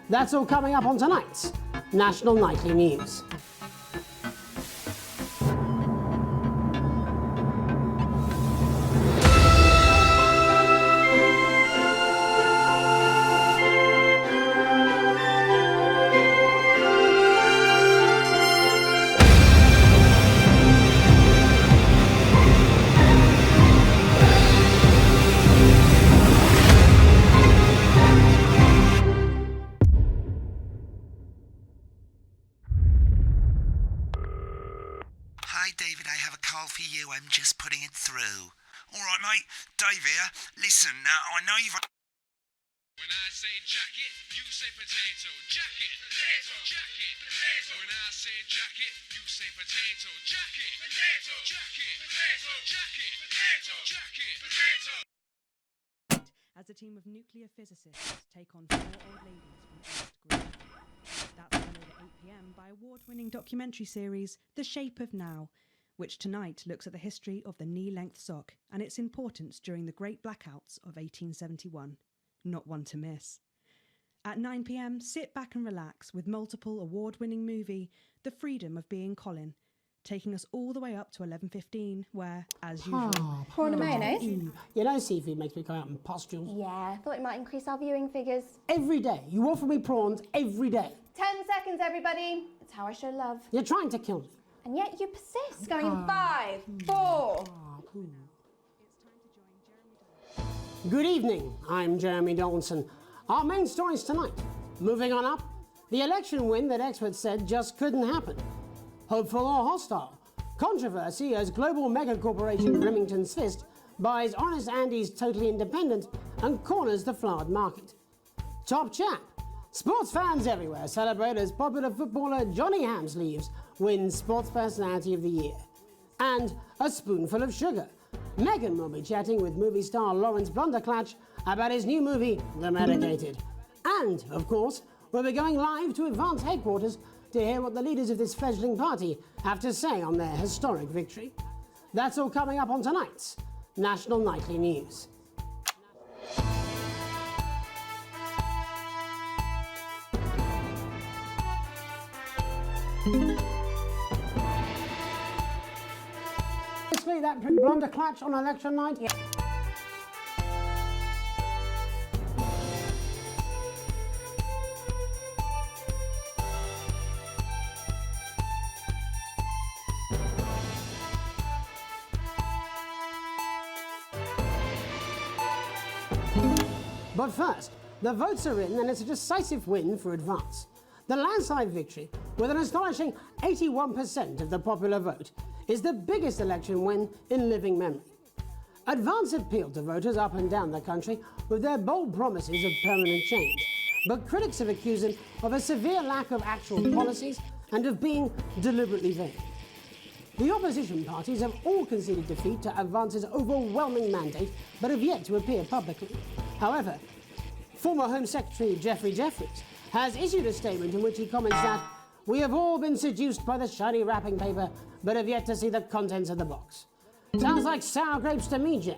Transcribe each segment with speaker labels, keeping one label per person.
Speaker 1: That's all coming up on tonight's National Nightly News.
Speaker 2: For you, I'm just putting it through. All right, mate. Dave here. Listen, now, I know you've...
Speaker 3: When I say jacket, you say potato. Jacket, potato, jacket, potato. When I say jacket, you say potato. Jacket, potato, jacket, potato, jacket, potato, jacket, potato.
Speaker 4: As a team of nuclear physicists take on 4 old ladies from East Green. That's followed at 8 p.m. by award-winning documentary series The Shape of Now, which tonight looks at the history of the knee-length sock and its importance during the Great Blackouts of 1871. Not one to miss. At 9 p.m, sit back and relax with multiple award-winning movie The Freedom of Being Colin, taking us all the way up to 11:15, where, as usual...
Speaker 5: Prawn and mayonnaise?
Speaker 1: You know seafood makes me go out in pustules.
Speaker 5: Yeah, I thought it might increase our viewing figures.
Speaker 1: Every day. You offer me prawns every day.
Speaker 5: 10 seconds, everybody. It's how I show love.
Speaker 1: You're trying to kill me.
Speaker 5: And yet you persist, going in 5, 4...
Speaker 1: Good evening, I'm Jeremy Donaldson. Our main stories tonight. Moving on up, the election win that experts said just couldn't happen. Hopeful or hostile? Controversy as global megacorporation Remington's Fist buys Honest Andy's Totally Independent and corners the flowered market. Top chap. Sports fans everywhere celebrate as popular footballer Johnny Hamsleeves wins Sports Personality of the Year. And a spoonful of sugar. Meghan will be chatting with movie star Lawrence Blunderclatch about his new movie, The Medicated. And, of course, we'll be going live to Advance headquarters to hear what the leaders of this fledgling party have to say on their historic victory. That's all coming up on tonight's National Nightly News. Basically, that Blunderclatch on election night.
Speaker 5: Yeah.
Speaker 1: But first, the votes are in and it's a decisive win for Advance. The landslide victory, with an astonishing 81% of the popular vote, is the biggest election win in living memory. Advance appealed to voters up and down the country with their bold promises of permanent change, but critics have accused them of a severe lack of actual policies and of being deliberately vague. The opposition parties have all conceded defeat to Advance's overwhelming mandate, but have yet to appear publicly. However, former Home Secretary Geoffrey Jeffries has issued a statement in which he comments that we have all been seduced by the shiny wrapping paper, but have yet to see the contents of the box. Sounds like sour grapes to me, Jeff.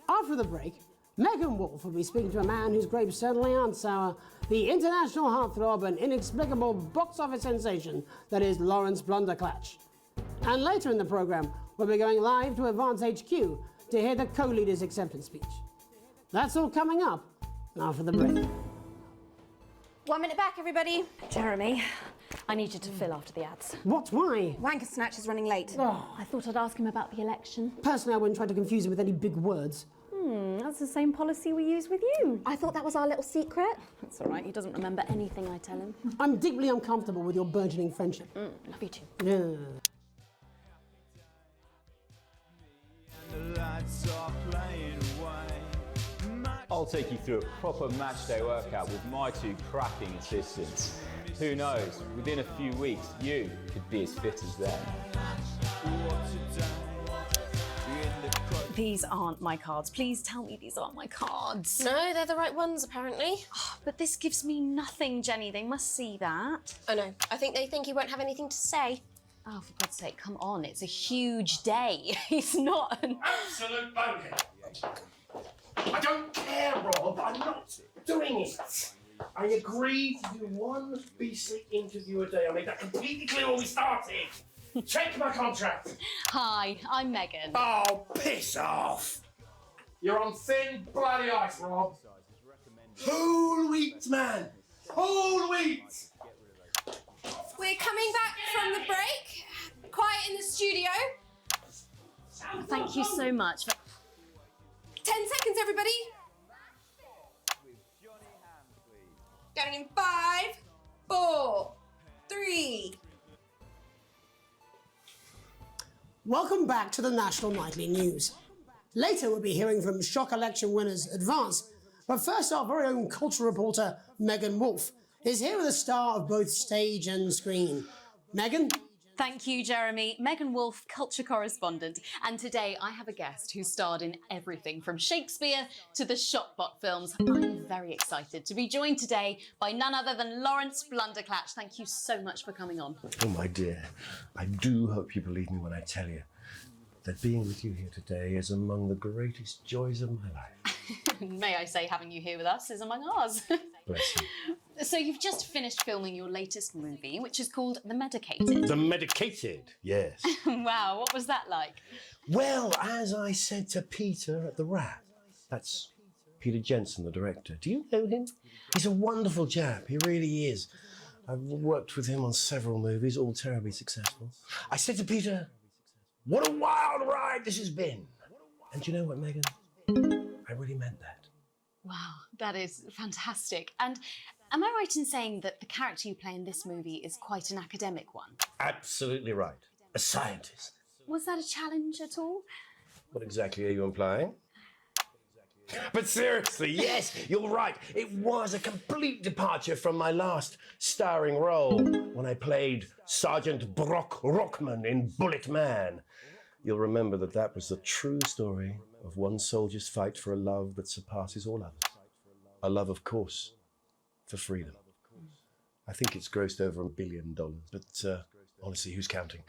Speaker 1: After the break, Megan Wolfe will be speaking to a man whose grapes certainly aren't sour, the international heartthrob and inexplicable box office sensation that is Lawrence Blunderclatch. And later in the programme, we'll be going live to Advance HQ to hear the co-leader's acceptance speech. That's all coming up after the break.
Speaker 5: 1 minute back, everybody.
Speaker 6: Jeremy, I need you to fill after the ads.
Speaker 1: What? Why?
Speaker 5: Wanker Snatch is running late.
Speaker 1: Oh.
Speaker 6: I thought I'd ask him about the election.
Speaker 1: Personally, I wouldn't try to confuse him with any big words.
Speaker 6: That's the same policy we use with you.
Speaker 5: I thought that was our little secret.
Speaker 6: That's all right, he doesn't remember anything I tell him.
Speaker 1: I'm deeply uncomfortable with your burgeoning friendship.
Speaker 6: Love you too.
Speaker 1: Yeah.
Speaker 7: I'll take you through a proper matchday workout with my 2 cracking assistants. Who knows, within a few weeks, you could be as fit as them.
Speaker 6: These aren't my cards. Please tell me these aren't my cards.
Speaker 8: No, they're the right ones, apparently.
Speaker 6: Oh, but this gives me nothing, Jenny. They must see that.
Speaker 8: Oh, no. I think they think he won't have anything to say.
Speaker 6: Oh, for God's sake, come on. It's a huge day. He's not an...
Speaker 3: Absolute bonehead.
Speaker 9: I don't care, Rob. I'm not doing it. I agreed to do one beastly interview a day. I made that completely clear when we started. Check my contract.
Speaker 6: Hi, I'm Megan.
Speaker 9: Oh, piss off. You're on thin, bloody ice, Rob. Whole wheat, man. Whole wheat.
Speaker 5: We're coming back from the break. Quiet in the studio.
Speaker 6: Thank you so much.
Speaker 5: 10 seconds, everybody. Going in 5, 4, 3.
Speaker 1: Welcome back to the National Nightly News. Later we'll be hearing from shock election winners Advance, but first our very own culture reporter Megan Wolfe is here with a star of both stage and screen. Megan?
Speaker 6: Thank you, Jeremy. Megan Wolfe, culture correspondent. And today I have a guest who starred in everything from Shakespeare to the Shotbot films. I'm very excited to be joined today by none other than Lawrence Blunderclatch. Thank you so much for coming on.
Speaker 9: Oh, my dear. I do hope you believe me when I tell you that being with you here today is among the greatest joys of my life.
Speaker 6: May I say, having you here with us is among ours.
Speaker 9: Bless you.
Speaker 6: So you've just finished filming your latest movie, which is called The Medicated.
Speaker 9: The Medicated, yes.
Speaker 6: Wow, what was that like?
Speaker 9: Well, as I said to Peter at the Rat, that's Peter Jensen, the director. Do you know him? He's a wonderful chap, he really is. I've worked with him on several movies, all terribly successful. I said to Peter, what a wild ride this has been. And do you know what, Megan? I really meant that.
Speaker 6: Wow, that is fantastic. And am I right in saying that the character you play in this movie is quite an academic one?
Speaker 9: Absolutely right. A scientist.
Speaker 6: Was that a challenge at all?
Speaker 9: What exactly are you implying? But seriously, yes, you're right. It was a complete departure from my last starring role when I played Sergeant Brock Rockman in Bullet Man. You'll remember that that was the true story of one soldier's fight for a love that surpasses all others. A love, of course, for freedom. I think it's grossed over $1 billion, but honestly, who's counting?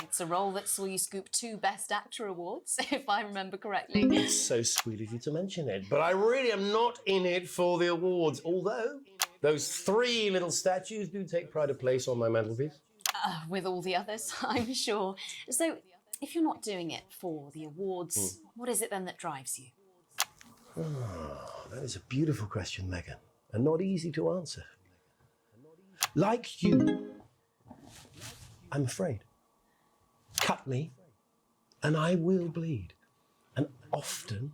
Speaker 6: It's a role that saw you scoop 2 Best Actor awards, if I remember correctly.
Speaker 9: It's so sweet of you to mention it, but I really am not in it for the awards, although those 3 little statues do take pride of place on my mantelpiece.
Speaker 6: With all the others, I'm sure. So, if you're not doing it for the awards, what is it then that drives you?
Speaker 9: Oh, that is a beautiful question, Megan, and not easy to answer. Like you, I'm afraid. Cut me, and I will bleed. And often,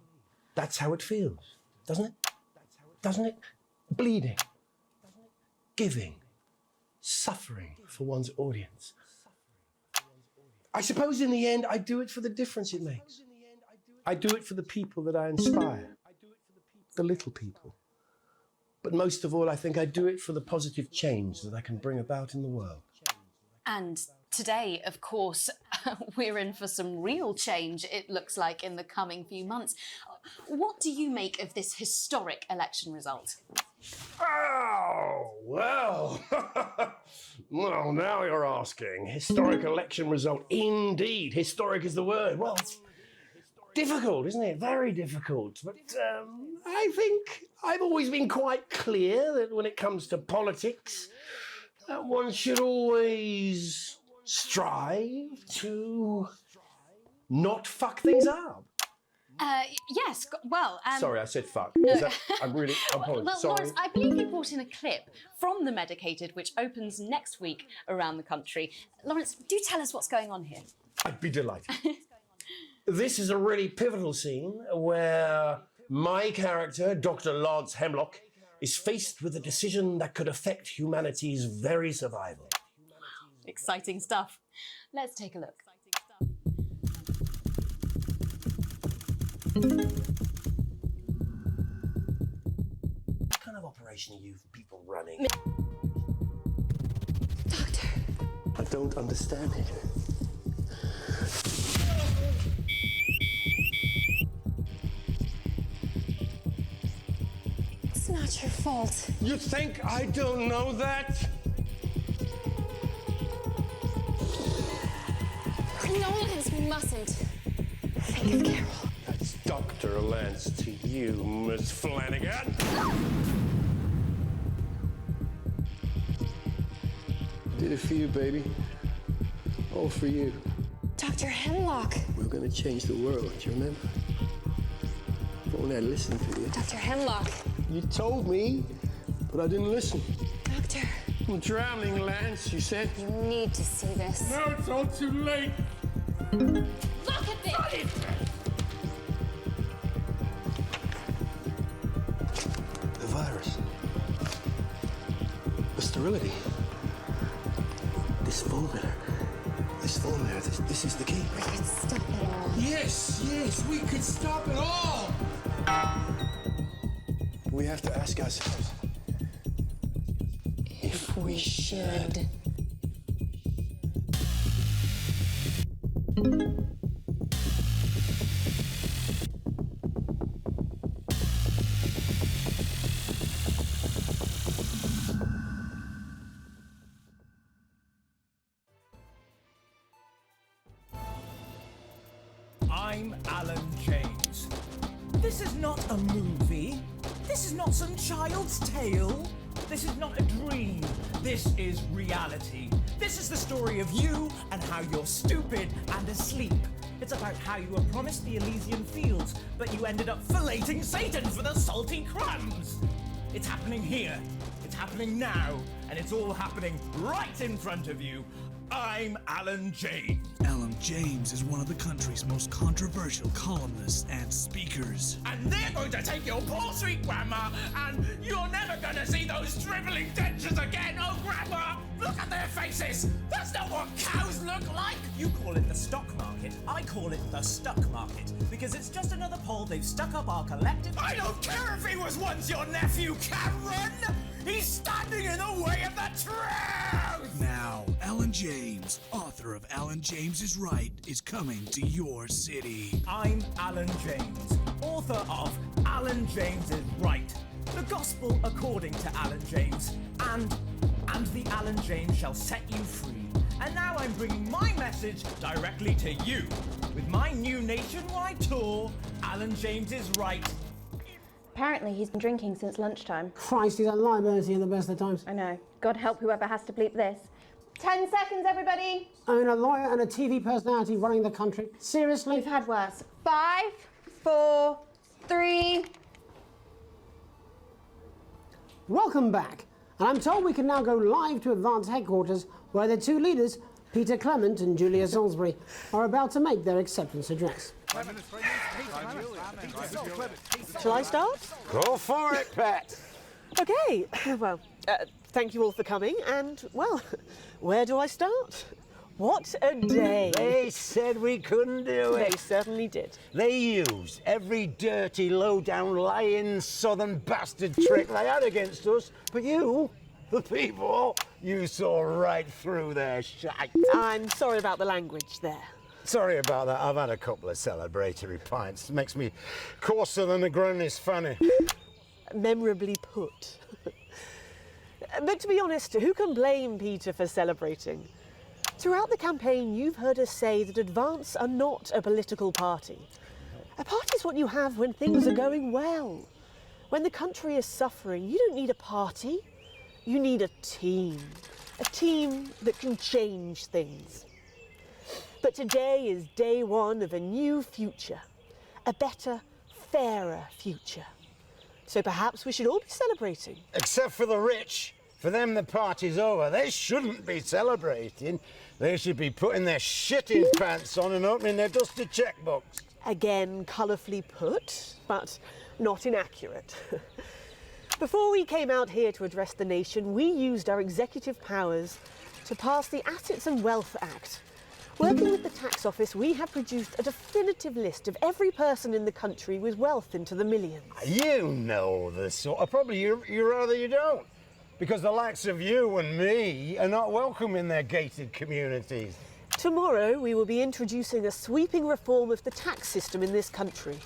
Speaker 9: that's how it feels, doesn't it? Doesn't it? Bleeding, giving, suffering for one's audience. I suppose in the end, I do it for the difference it makes. I do it for the people that I inspire, the little people. But most of all, I think I do it for the positive change that I can bring about in the world.
Speaker 6: And today, of course, we're in for some real change, it looks like, in the coming few months. What do you make of this historic election result?
Speaker 9: Oh, well. Well, now you're asking. Historic election result. Indeed. Historic is the word. Well, it's difficult, isn't it? Very difficult. But I think I've always been quite clear that when it comes to politics, one should always strive to not fuck things up.
Speaker 6: Yes, well...
Speaker 9: Sorry, I said fuck.
Speaker 6: No.
Speaker 9: I'm really... apologies.
Speaker 6: Well,
Speaker 9: Sorry.
Speaker 6: Lawrence, I believe you brought in a clip from The Medicated, which opens next week around the country. Lawrence, do tell us what's going on here.
Speaker 9: I'd be delighted. This is a really pivotal scene where my character, Dr. Lodz Hemlock, is faced with a decision that could affect humanity's very survival.
Speaker 6: Wow, exciting stuff. Let's take a look.
Speaker 9: What kind of operation are you people running?
Speaker 5: Doctor.
Speaker 9: I don't understand it.
Speaker 5: It's not your fault.
Speaker 9: You think I don't know that?
Speaker 5: Nolans mustn't think of Carol.
Speaker 9: That's Dr. Lance to you, Miss Flanagan. Did it for you, baby. All for you.
Speaker 5: Dr. Hemlock.
Speaker 9: We're gonna change the world, do you remember? If only I listened to you.
Speaker 5: Dr. Hemlock.
Speaker 9: You told me, but I didn't listen.
Speaker 5: Doctor.
Speaker 9: I'm drowning, Lance, you said.
Speaker 5: You need to see this.
Speaker 9: No, it's all too late.
Speaker 5: Look at this!
Speaker 9: The virus. The sterility. This formula. This is the key.
Speaker 5: We could stop it all.
Speaker 9: Yes, we could stop it all. We have to ask ourselves if we should.
Speaker 10: I'm Alan James. This is not a movie. This is not some child's tale. This is not a dream. This is reality. This is the story of you and how you're stupid and asleep. It's about how you were promised the Elysian fields, but you ended up filleting Satan for the salty crumbs. It's happening here. It's happening now. And it's all happening right in front of you. I'm Alan James.
Speaker 11: Alan James is one of the country's most controversial columnists and speakers.
Speaker 10: And they're going to take your poor sweet grandma, and you're never going to see those dribbling dentures again. Oh, grandma, look at their faces. That's not what cows look like.
Speaker 11: You call it the stock market. I call it the stuck market, because it's just another pole they've stuck up our collective...
Speaker 10: I don't care if he was once your nephew, Cameron. He's standing in the way of the truth.
Speaker 11: Now, Alan James, author of Alan James is Right, is coming to your city.
Speaker 10: I'm Alan James, author of Alan James is Right, the gospel according to Alan James, and the Alan James shall set you free. And now I'm bringing my message directly to you. With my new nationwide tour, Alan James is Right.
Speaker 12: Apparently he's been drinking since lunchtime.
Speaker 1: Christ, he's at liability in the best of times.
Speaker 12: I know. God help whoever has to bleep this. 10 seconds, everybody.
Speaker 1: I mean, a lawyer and a TV personality running the country. Seriously?
Speaker 12: We've had worse. 5, 4, 3...
Speaker 1: Welcome back. And I'm told we can now go live to Advance headquarters, where the two leaders, Peter Clement and Julia Salisbury, are about to make their acceptance address.
Speaker 13: Shall I start?
Speaker 9: Go for it, Pat.
Speaker 13: Okay, well, thank you all for coming, and, well, where do I start? What a day.
Speaker 14: They said we couldn't do it.
Speaker 13: They certainly did.
Speaker 14: They used every dirty, low-down, lying, southern bastard trick they had against us, but you, the people, you saw right through their shite.
Speaker 13: I'm sorry about the language there.
Speaker 14: Sorry about that. I've had a couple of celebratory pints. Makes me coarser than a granny's fanny.
Speaker 13: Memorably put. But to be honest, who can blame Peter for celebrating? Throughout the campaign, you've heard us say that Advance are not a political party. A party's what you have when things are going well. When the country is suffering, you don't need a party. You need a team. A team that can change things. But today is day one of a new future. A better, fairer future. So perhaps we should all be celebrating.
Speaker 14: Except for the rich. For them, the party's over. They shouldn't be celebrating. They should be putting their shitting pants on and opening their dusty checkbooks.
Speaker 13: Again, colourfully put, but not inaccurate. Before we came out here to address the nation, we used our executive powers to pass the Assets and Wealth Act. Working with the tax office, we have produced a definitive list of every person in the country with wealth into the millions.
Speaker 14: You know the sort of problem. You rather you don't. Because the likes of you and me are not welcome in their gated communities.
Speaker 13: Tomorrow, we will be introducing a sweeping reform of the tax system in this country.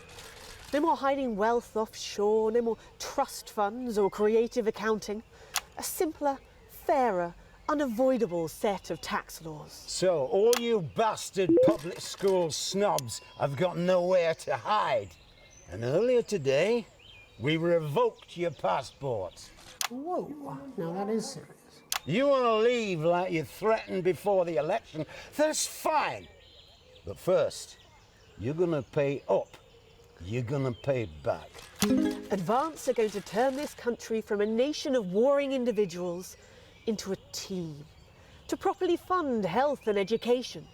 Speaker 13: No more hiding wealth offshore, no more trust funds or creative accounting. A simpler, fairer, unavoidable set of tax laws.
Speaker 14: So, all you bastard public school snobs have got nowhere to hide. And earlier today, we revoked your passports.
Speaker 1: Whoa, now that is serious.
Speaker 14: You want to leave like you threatened before the election? That's fine. But first, you're going to pay up. You're going to pay back.
Speaker 13: Advance are going to turn this country from a nation of warring individuals into a team. To properly fund health and education.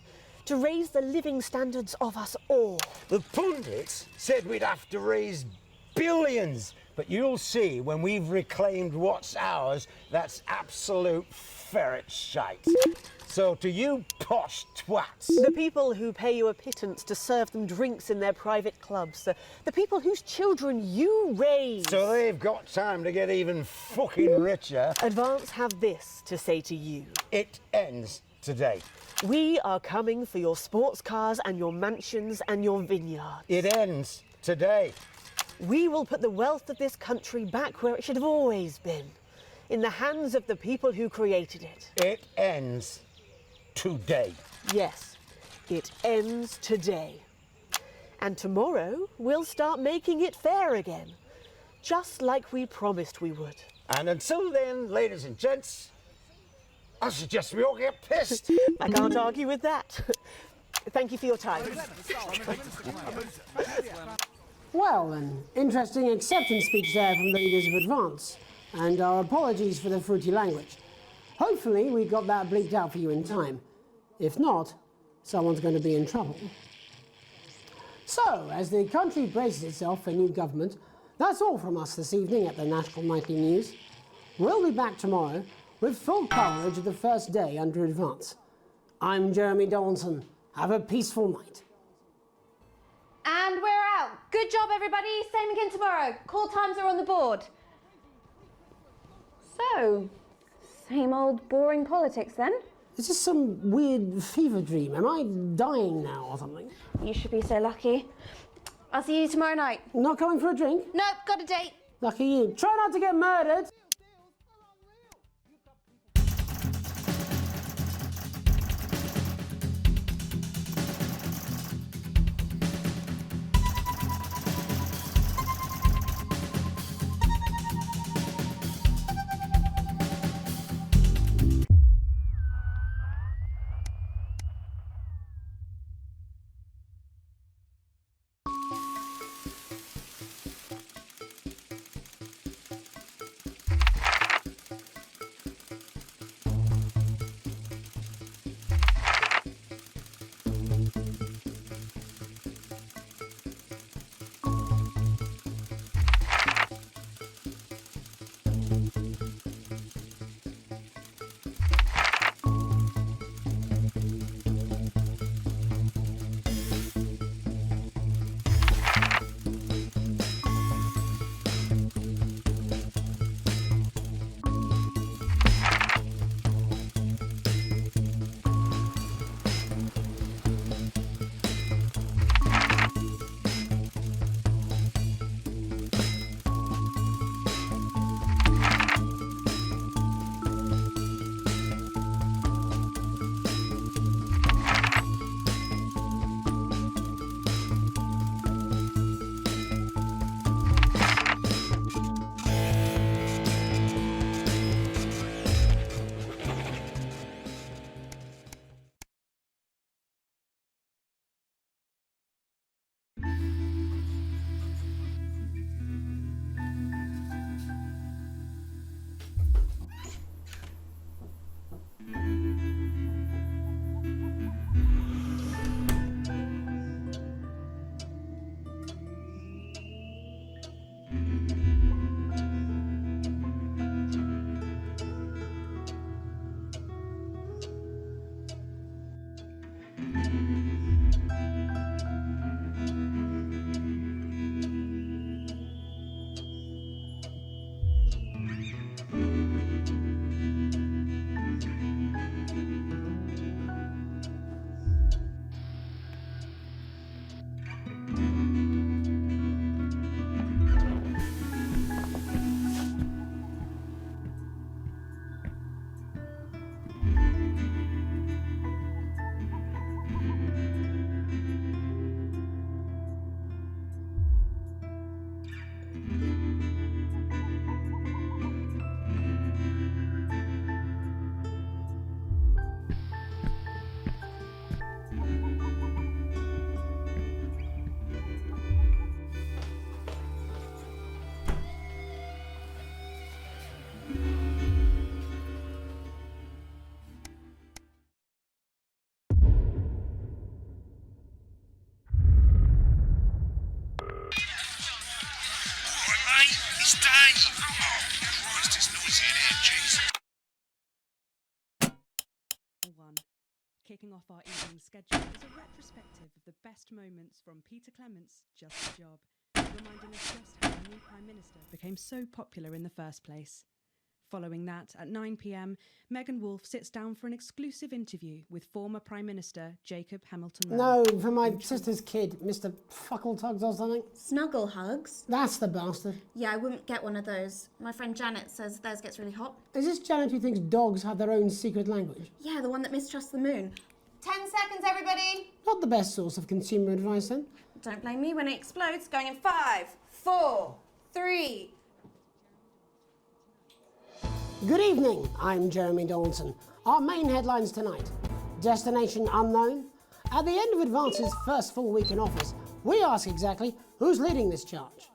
Speaker 13: To raise the living standards of us all.
Speaker 14: The pundits said we'd have to raise billions. But you'll see when we've reclaimed what's ours, that's absolute ferret shite. So to you posh twats.
Speaker 13: The people who pay you a pittance to serve them drinks in their private clubs. The people whose children you raise.
Speaker 14: So they've got time to get even fucking richer.
Speaker 13: Advance have this to say to you.
Speaker 14: It ends today.
Speaker 13: We are coming for your sports cars and your mansions and your vineyards.
Speaker 14: It ends today.
Speaker 13: We will put the wealth of this country back where it should have always been. In the hands of the people who created it.
Speaker 14: It ends today.
Speaker 13: Yes, it ends today. And tomorrow, we'll start making it fair again. Just like we promised we would.
Speaker 14: And until then, ladies and gents, I suggest we all get pissed.
Speaker 13: I can't argue with that. Thank you for your time.
Speaker 1: Well, an interesting acceptance speech there from the leaders of Advance, and our apologies for the fruity language. Hopefully we got that bleeped out for you in time. If not, someone's going to be in trouble. So, as the country braces itself for new government, that's all from us this evening at the National Nightly News. We'll be back tomorrow with full coverage of the first day under Advance. I'm Jeremy Donaldson. Have a peaceful night.
Speaker 12: And we're out. Good job, everybody. Same again tomorrow. Call times are on the board. So, same old boring politics then?
Speaker 1: Is this some weird fever dream? Am I dying now or something?
Speaker 12: You should be so lucky. I'll see you tomorrow night.
Speaker 1: Not coming for a drink?
Speaker 12: Nope, got a date.
Speaker 1: Lucky you. Try not to get murdered.
Speaker 2: stay! Oh, Christ, it's noisy in here, Jesus.
Speaker 4: One. Kicking off our evening schedule is a retrospective of the best moments from Peter Clement's Just a Job, reminding us just how the new Prime Minister became so popular in the first place. Following that, at 9 p.m, Megan Wolfe sits down for an exclusive interview with former Prime Minister Jacob Hamilton.
Speaker 1: No, for my sister's kid, Mr. Fuckletugs or something.
Speaker 15: Snuggle Hugs?
Speaker 1: That's the bastard.
Speaker 15: Yeah, I wouldn't get one of those. My friend Janet says theirs gets really hot.
Speaker 1: Is this Janet who thinks dogs have their own secret language?
Speaker 15: Yeah, the one that mistrusts the moon. 10 seconds, everybody!
Speaker 1: Not the best source of consumer advice, then.
Speaker 15: Don't blame me when it explodes. Going in 5, 4, 3...
Speaker 1: Good evening, I'm Jeremy Dawson. Our main headlines tonight. Destination unknown. At the end of Advance's first full week in office, we ask exactly who's leading this charge.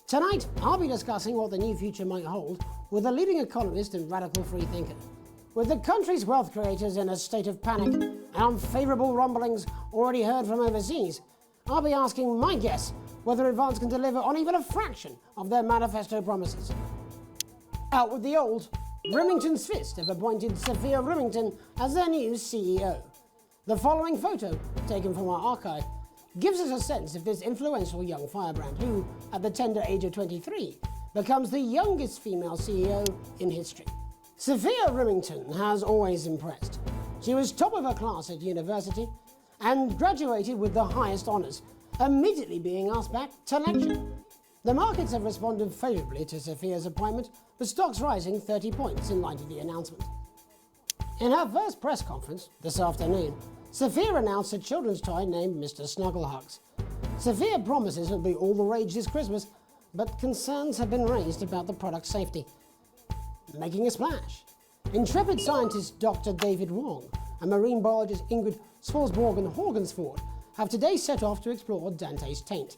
Speaker 1: Tonight, I'll be discussing what the new future might hold with a leading economist and radical freethinker. With the country's wealth creators in a state of panic and unfavourable rumblings already heard from overseas, I'll be asking my guess whether Advance can deliver on even a fraction of their manifesto promises. Out with the old, Rimington's Fist have appointed Sophia Rimington as their new CEO. The following photo, taken from our archive, gives us a sense of this influential young firebrand who, at the tender age of 23, becomes the youngest female CEO in history. Sophia Rimington has always impressed. She was top of her class at university and graduated with the highest honours, immediately being asked back to lecture. The markets have responded favourably to Sophia's appointment, with stocks rising 30 points in light of the announcement. In her first press conference this afternoon, Sophia announced a children's toy named Mr. Snugglehugs. Sophia promises it will be all the rage this Christmas, but concerns have been raised about the product's safety. Making a splash. Intrepid scientist Dr. David Wong and marine biologist Ingrid Swarsborg-Horgensford have today set off to explore Dante's taint.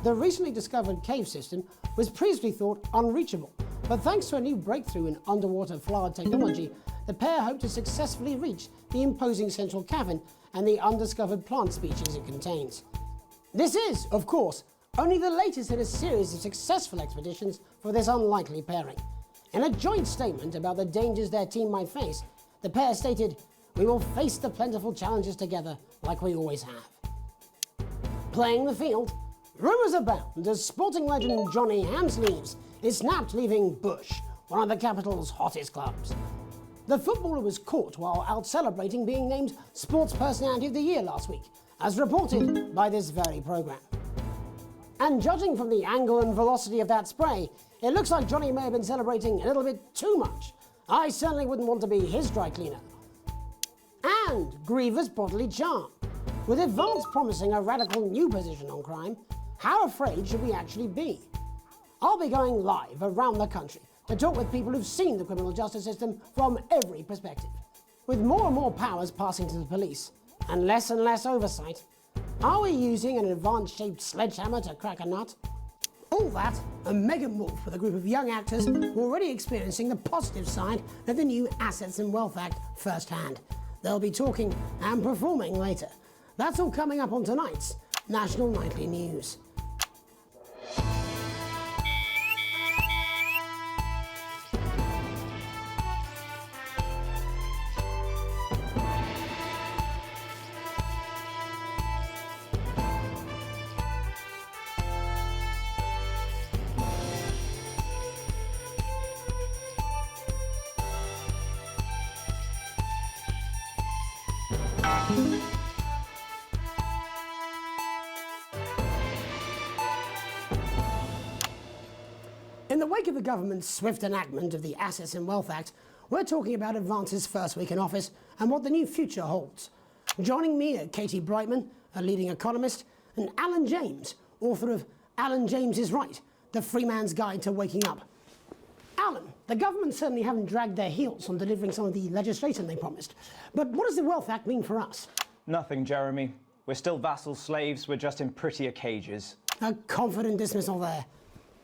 Speaker 1: The recently discovered cave system was previously thought unreachable, but thanks to a new breakthrough in underwater flower technology, the pair hope to successfully reach the imposing central cavern and the undiscovered plant species it contains. This is, of course, only the latest in a series of successful expeditions for this unlikely pairing. In a joint statement about the dangers their team might face, the pair stated, "We will face the plentiful challenges together like we always have." Playing the field, rumours abound as sporting legend Johnny Hamsleeves is snapped leaving Bush, one of the capital's hottest clubs. The footballer was caught while out celebrating being named Sports Personality of the Year last week, as reported by this very programme. And judging from the angle and velocity of that spray, it looks like Johnny may have been celebrating a little bit too much. I certainly wouldn't want to be his dry cleaner. And grievous bodily charm. With Advance promising a radical new position on crime, how afraid should we actually be? I'll be going live around the country to talk with people who've seen the criminal justice system from every perspective. With more and more powers passing to the police and less oversight, are we using an Advance-shaped sledgehammer to crack a nut? All that and Megan Wolfe with a group of young actors already experiencing the positive side of the new Assets and Wealth Act firsthand. They'll be talking and performing later. That's all coming up on tonight's National Nightly News. In the wake of the government's swift enactment of the Assets and Wealth Act, we're talking about Advance's first week in office and what the new future holds. Joining me are Katie Brightman, a leading economist, and Alan James, author of Alan James is Right, The Free Man's Guide to Waking Up. Alan, the government certainly haven't dragged their heels on delivering some of the legislation they promised, but what does the Wealth Act mean for us?
Speaker 16: Nothing, Jeremy. We're still vassal slaves, we're just in prettier cages.
Speaker 1: A confident dismissal there.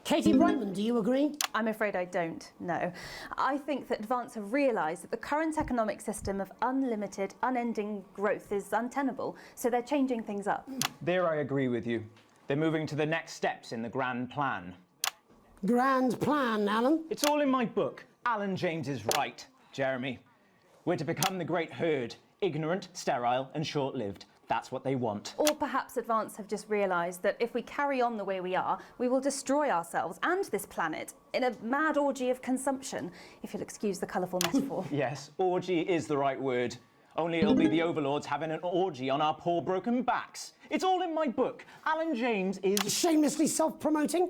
Speaker 1: Katie Brightman, do you agree?
Speaker 17: I'm afraid I don't, no. I think that Advance have realised that the current economic system of unlimited, unending growth is untenable, so they're changing things up.
Speaker 16: There I agree with you. They're moving to the next steps in the grand plan.
Speaker 1: grand plan, Alan.
Speaker 16: It's all in my book. Alan James is right, Jeremy. We're to become the great herd, ignorant, sterile, and short-lived. That's what they want.
Speaker 17: Or perhaps Advance have just realised that if we carry on the way we are, we will destroy ourselves and this planet in a mad orgy of consumption, if you'll excuse the colourful metaphor.
Speaker 16: Yes, orgy is the right word. Only it'll be the overlords having an orgy on our poor broken backs. It's all in my book. Alan James is...
Speaker 1: Shamelessly self-promoting?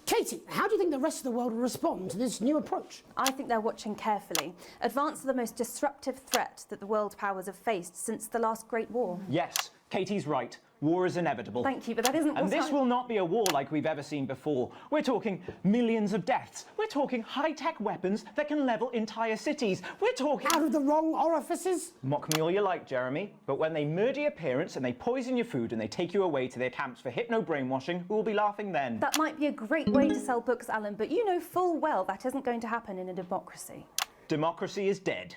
Speaker 1: Katie, how do you think the rest of the world will respond to this new approach?
Speaker 17: I think they're watching carefully. Advance are the most disruptive threat that the world powers have faced since the last Great War.
Speaker 16: Yes, Katie's right. War is inevitable.
Speaker 17: Thank you, but that isn't
Speaker 16: And this will not be a war like we've ever seen before. We're talking millions of deaths. We're talking high-tech weapons that can level entire cities. We're talking...
Speaker 1: Out of the wrong orifices?
Speaker 16: Mock me all you like, Jeremy, but when they murder your parents and they poison your food and they take you away to their camps for hypno-brainwashing, who will be laughing then?
Speaker 17: That might be a great way to sell books, Alan, but you know full well that isn't going to happen in a democracy.
Speaker 16: Democracy is dead.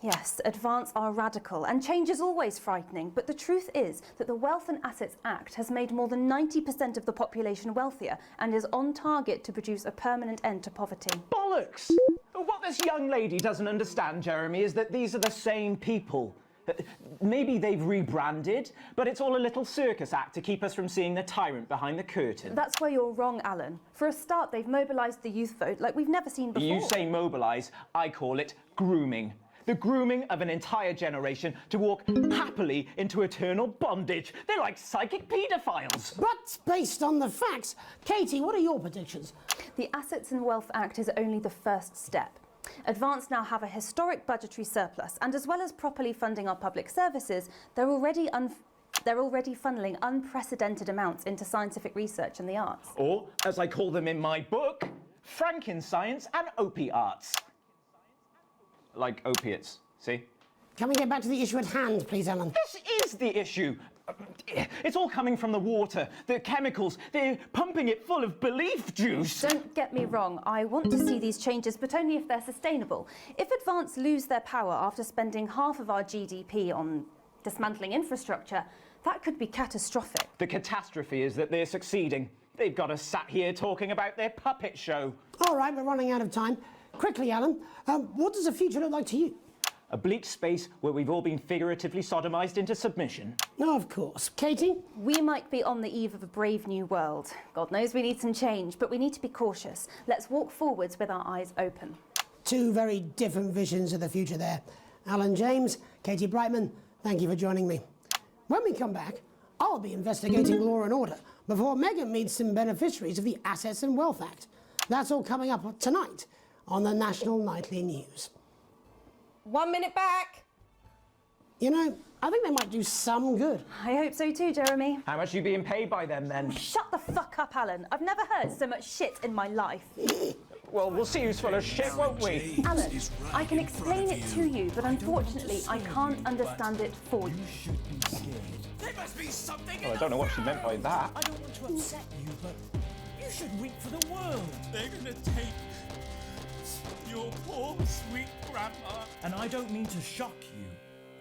Speaker 17: Yes, Advance are radical, and change is always frightening, but the truth is that the Wealth and Assets Act has made more than 90% of the population wealthier and is on target to produce a permanent end to poverty.
Speaker 16: Bollocks! What this young lady doesn't understand, Jeremy, is that these are the same people. Maybe they've rebranded, but it's all a little circus act to keep us from seeing the tyrant behind the curtain.
Speaker 17: That's where you're wrong, Alan. For a start, they've mobilised the youth vote like we've never seen before.
Speaker 16: You say mobilise, I call it grooming. The grooming of an entire generation to walk happily into eternal bondage. They're like psychic paedophiles.
Speaker 1: But based on the facts, Katie, what are your predictions?
Speaker 17: The Assets and Wealth Act is only the first step. Advance now have a historic budgetary surplus, and as well as properly funding our public services, they're already funneling unprecedented amounts into scientific research and the arts.
Speaker 16: Or, as I call them in my book, Frankenscience and opiates. Like opiates, see?
Speaker 1: Can we get back to the issue at hand, please, Alan?
Speaker 16: This is the issue. It's all coming from the water, the chemicals. They're pumping it full of belief juice.
Speaker 17: Don't get me wrong, I want to see these changes, but only if they're sustainable. If Advance lose their power after spending half of our GDP on dismantling infrastructure, that could be catastrophic.
Speaker 16: The catastrophe is that they're succeeding. They've got us sat here talking about their puppet show.
Speaker 1: All right, we're running out of time. Quickly, Alan, what does the future look like to you?
Speaker 16: A bleak space where we've all been figuratively sodomized into submission.
Speaker 1: No, of course. Katie?
Speaker 17: We might be on the eve of a brave new world. God knows we need some change, but we need to be cautious. Let's walk forwards with our eyes open.
Speaker 1: Two very different visions of the future there. Alan James, Katie Brightman, thank you for joining me. When we come back, I'll be investigating law and order before Megan meets some beneficiaries of the Assets and Wealth Act. That's all coming up tonight on the National Nightly News.
Speaker 15: 1 minute back.
Speaker 1: You know, I think they might do some good.
Speaker 17: I hope so too, Jeremy.
Speaker 16: How much are you being paid by them, then?
Speaker 17: Shut the fuck up, Alan. I've never heard so much shit in my life.
Speaker 16: Well, we'll see who's full of shit, won't we?
Speaker 17: Alan, I can explain it to you, but unfortunately, I can't understand it for you.
Speaker 10: There must be something.
Speaker 16: Well, I don't know what she meant by that.
Speaker 10: I don't want to upset you, but you should weep for the world. They're gonna take your poor, sweet grandma. And I don't mean to shock you,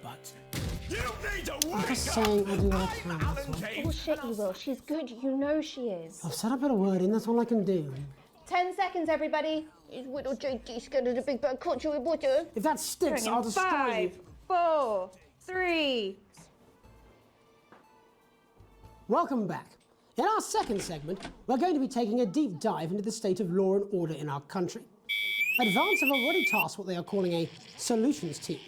Speaker 10: but you need to wake
Speaker 1: just
Speaker 10: up.
Speaker 1: saying I do what I
Speaker 10: I'm
Speaker 1: can,
Speaker 10: Alan
Speaker 1: that's all.
Speaker 10: James.
Speaker 12: Bullshit, you will. She's good. You know she is.
Speaker 1: I've said I put a word in, that's all I can do.
Speaker 12: 10 seconds, everybody. His little JD scared of the big bird caught you with water.
Speaker 1: If that sticks, I'll destroy you.
Speaker 15: 5, 4, 3.
Speaker 1: Welcome back. In our second segment, we're going to be taking a deep dive into the state of law and order in our country. Advance have already tasked what they are calling a solutions team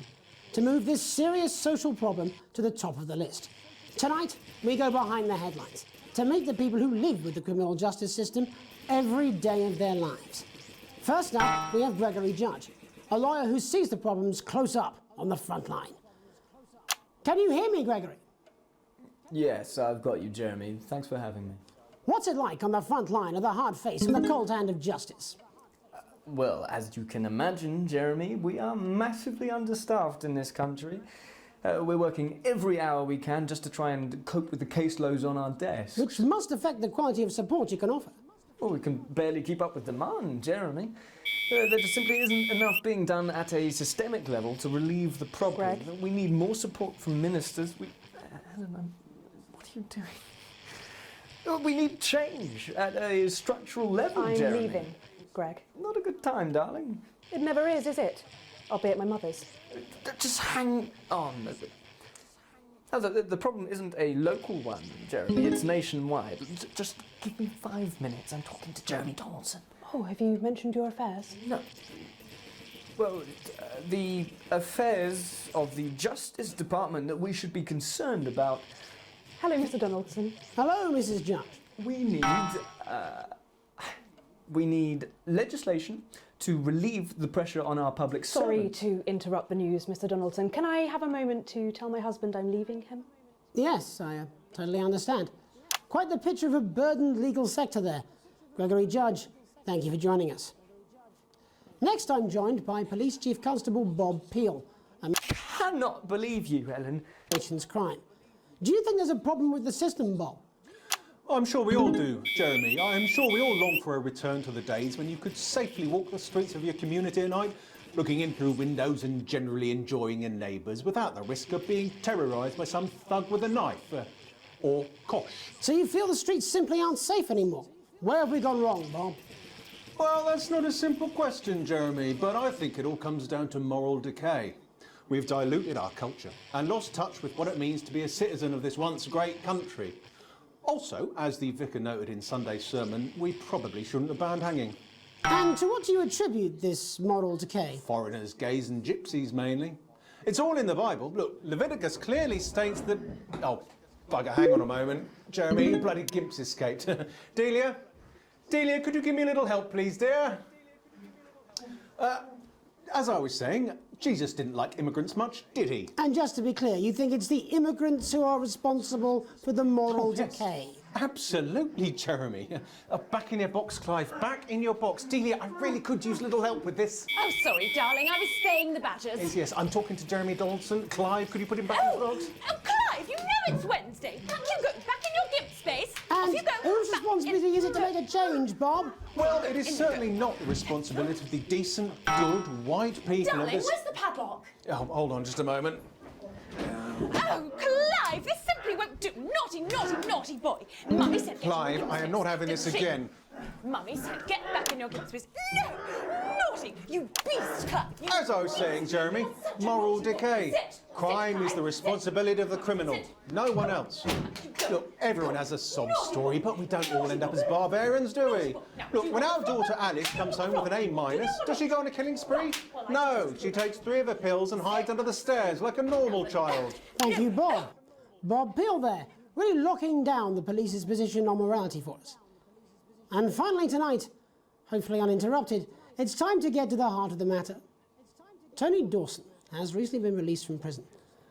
Speaker 1: to move this serious social problem to the top of the list. Tonight, we go behind the headlines to meet the people who live with the criminal justice system every day of their lives. First up, we have Gregory Judge, a lawyer who sees the problems close up on the front line. Can you hear me, Gregory?
Speaker 18: Yes, I've got you, Jeremy. Thanks for having me.
Speaker 1: What's it like on the front line of the hard face and the cold hand of justice?
Speaker 18: Well, as you can imagine, Jeremy, we are massively understaffed in this country. We're working every hour we can just to try and cope with the caseloads on our desks.
Speaker 1: Which must affect the quality of support you can offer.
Speaker 18: Well, we can barely keep up with demand, Jeremy. There just simply isn't enough being done at a systemic level to relieve the problem.
Speaker 17: Greg?
Speaker 18: We need more support from ministers. Helen, what are you doing? We need change at a structural level,
Speaker 13: I'm
Speaker 18: Jeremy.
Speaker 13: leaving, Greg.
Speaker 18: Not a good time, darling.
Speaker 13: It never is it? I'll be at my mother's.
Speaker 18: Just hang on. No, the problem isn't a local one, Jeremy. It's nationwide. Just give me 5 minutes. I'm talking to Jeremy Donaldson.
Speaker 13: Oh, have you mentioned your affairs?
Speaker 18: No. Well, the affairs of the Justice Department that we should be concerned about.
Speaker 13: Hello, Mr. Donaldson.
Speaker 1: Hello, Mrs. Judge.
Speaker 18: We need legislation to relieve the pressure on our public
Speaker 13: Sorry
Speaker 18: servants.
Speaker 13: to interrupt the news, Mr. Donaldson. Can I have a moment to tell my husband I'm leaving him?
Speaker 1: Yes, I totally understand. Quite the picture of a burdened legal sector there. Gregory Judge, thank you for joining us. Next, I'm joined by Police Chief Constable Bob Peel.
Speaker 18: I cannot believe you, Ellen.
Speaker 1: Nation's crime. Do you think there's a problem with the system, Bob?
Speaker 19: I'm sure we all do, Jeremy. I am sure we all long for a return to the days when you could safely walk the streets of your community at night, looking in through windows and generally enjoying your neighbours without the risk of being terrorised by some thug with a knife. Or kosh.
Speaker 1: So you feel the streets simply aren't safe anymore? Where have we gone wrong, Bob?
Speaker 19: Well, that's not a simple question, Jeremy, but I think it all comes down to moral decay. We've diluted our culture and lost touch with what it means to be a citizen of this once great country. Also, as the vicar noted in Sunday's sermon, we probably shouldn't have banned hanging.
Speaker 1: And to what do you attribute this moral decay?
Speaker 19: Foreigners, gays and gypsies mainly. It's all in the Bible. Look, Leviticus clearly states that... Oh, bugger, hang on a moment. Jeremy, you bloody gimps escaped. Delia, could you give me a little help, please, dear? As I was saying, Jesus didn't like immigrants much, did he?
Speaker 1: And just to be clear, you think it's the immigrants who are responsible for the moral decay?
Speaker 19: Absolutely, Jeremy. Back in your box, Clive. Back in your box. Delia, I really could use a little help with this.
Speaker 15: Oh, sorry, darling. I was spaying the badgers.
Speaker 19: Yes, I'm talking to Jeremy Donaldson. Clive, could you put him back in the box?
Speaker 15: Oh, Clive, you know it's Wednesday. Can't you go back in your gimp space?
Speaker 1: And
Speaker 15: Off you go.
Speaker 1: whose responsibility is it to make a change, Bob?
Speaker 19: Well, it is certainly not the responsibility of the decent, good, white people
Speaker 15: Darling,
Speaker 19: of this...
Speaker 15: where's the padlock?
Speaker 19: Oh, hold on just a moment.
Speaker 15: Oh, Clive, this simply won't do. Naughty, naughty, naughty boy. Mummy said...
Speaker 19: Clive, I am not having this again.
Speaker 15: Mummy said get back in your gimp space. No! Naughty! You beast, Clive!
Speaker 19: As I was saying, Jeremy, moral decay. Crime is the responsibility of the criminal, no one else. Look, everyone has a sob story, but we don't all end up as barbarians, do we? Look, when our daughter Alice comes home with an A-, does she go on a killing spree? No, she takes 3 of her pills and hides under the stairs like a normal child.
Speaker 1: Thank you, Bob. Bob Peel there, really locking down the police's position on morality for us. And finally tonight, hopefully uninterrupted, it's time to get to the heart of the matter. Tony Dawson has recently been released from prison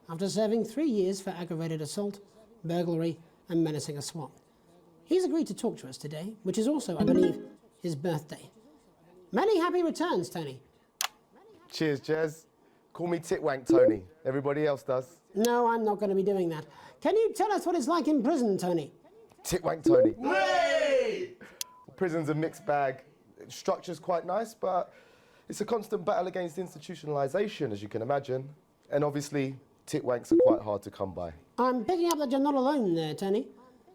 Speaker 1: after serving 3 years for aggravated assault, burglary and menacing a swan. He's agreed to talk to us today, which is also, I believe, his birthday. Many happy returns, Tony.
Speaker 20: Cheers, Jez. Call me Titwank Tony. Everybody else does.
Speaker 1: No, I'm not going to be doing that. Can you tell us what it's like in prison, Tony?
Speaker 20: Titwank Tony. Hey! Prison's a mixed bag. Structure's quite nice, but it's a constant battle against institutionalisation, as you can imagine. And obviously, titwanks are quite hard to come by.
Speaker 1: I'm picking up that you're not alone there, Tony.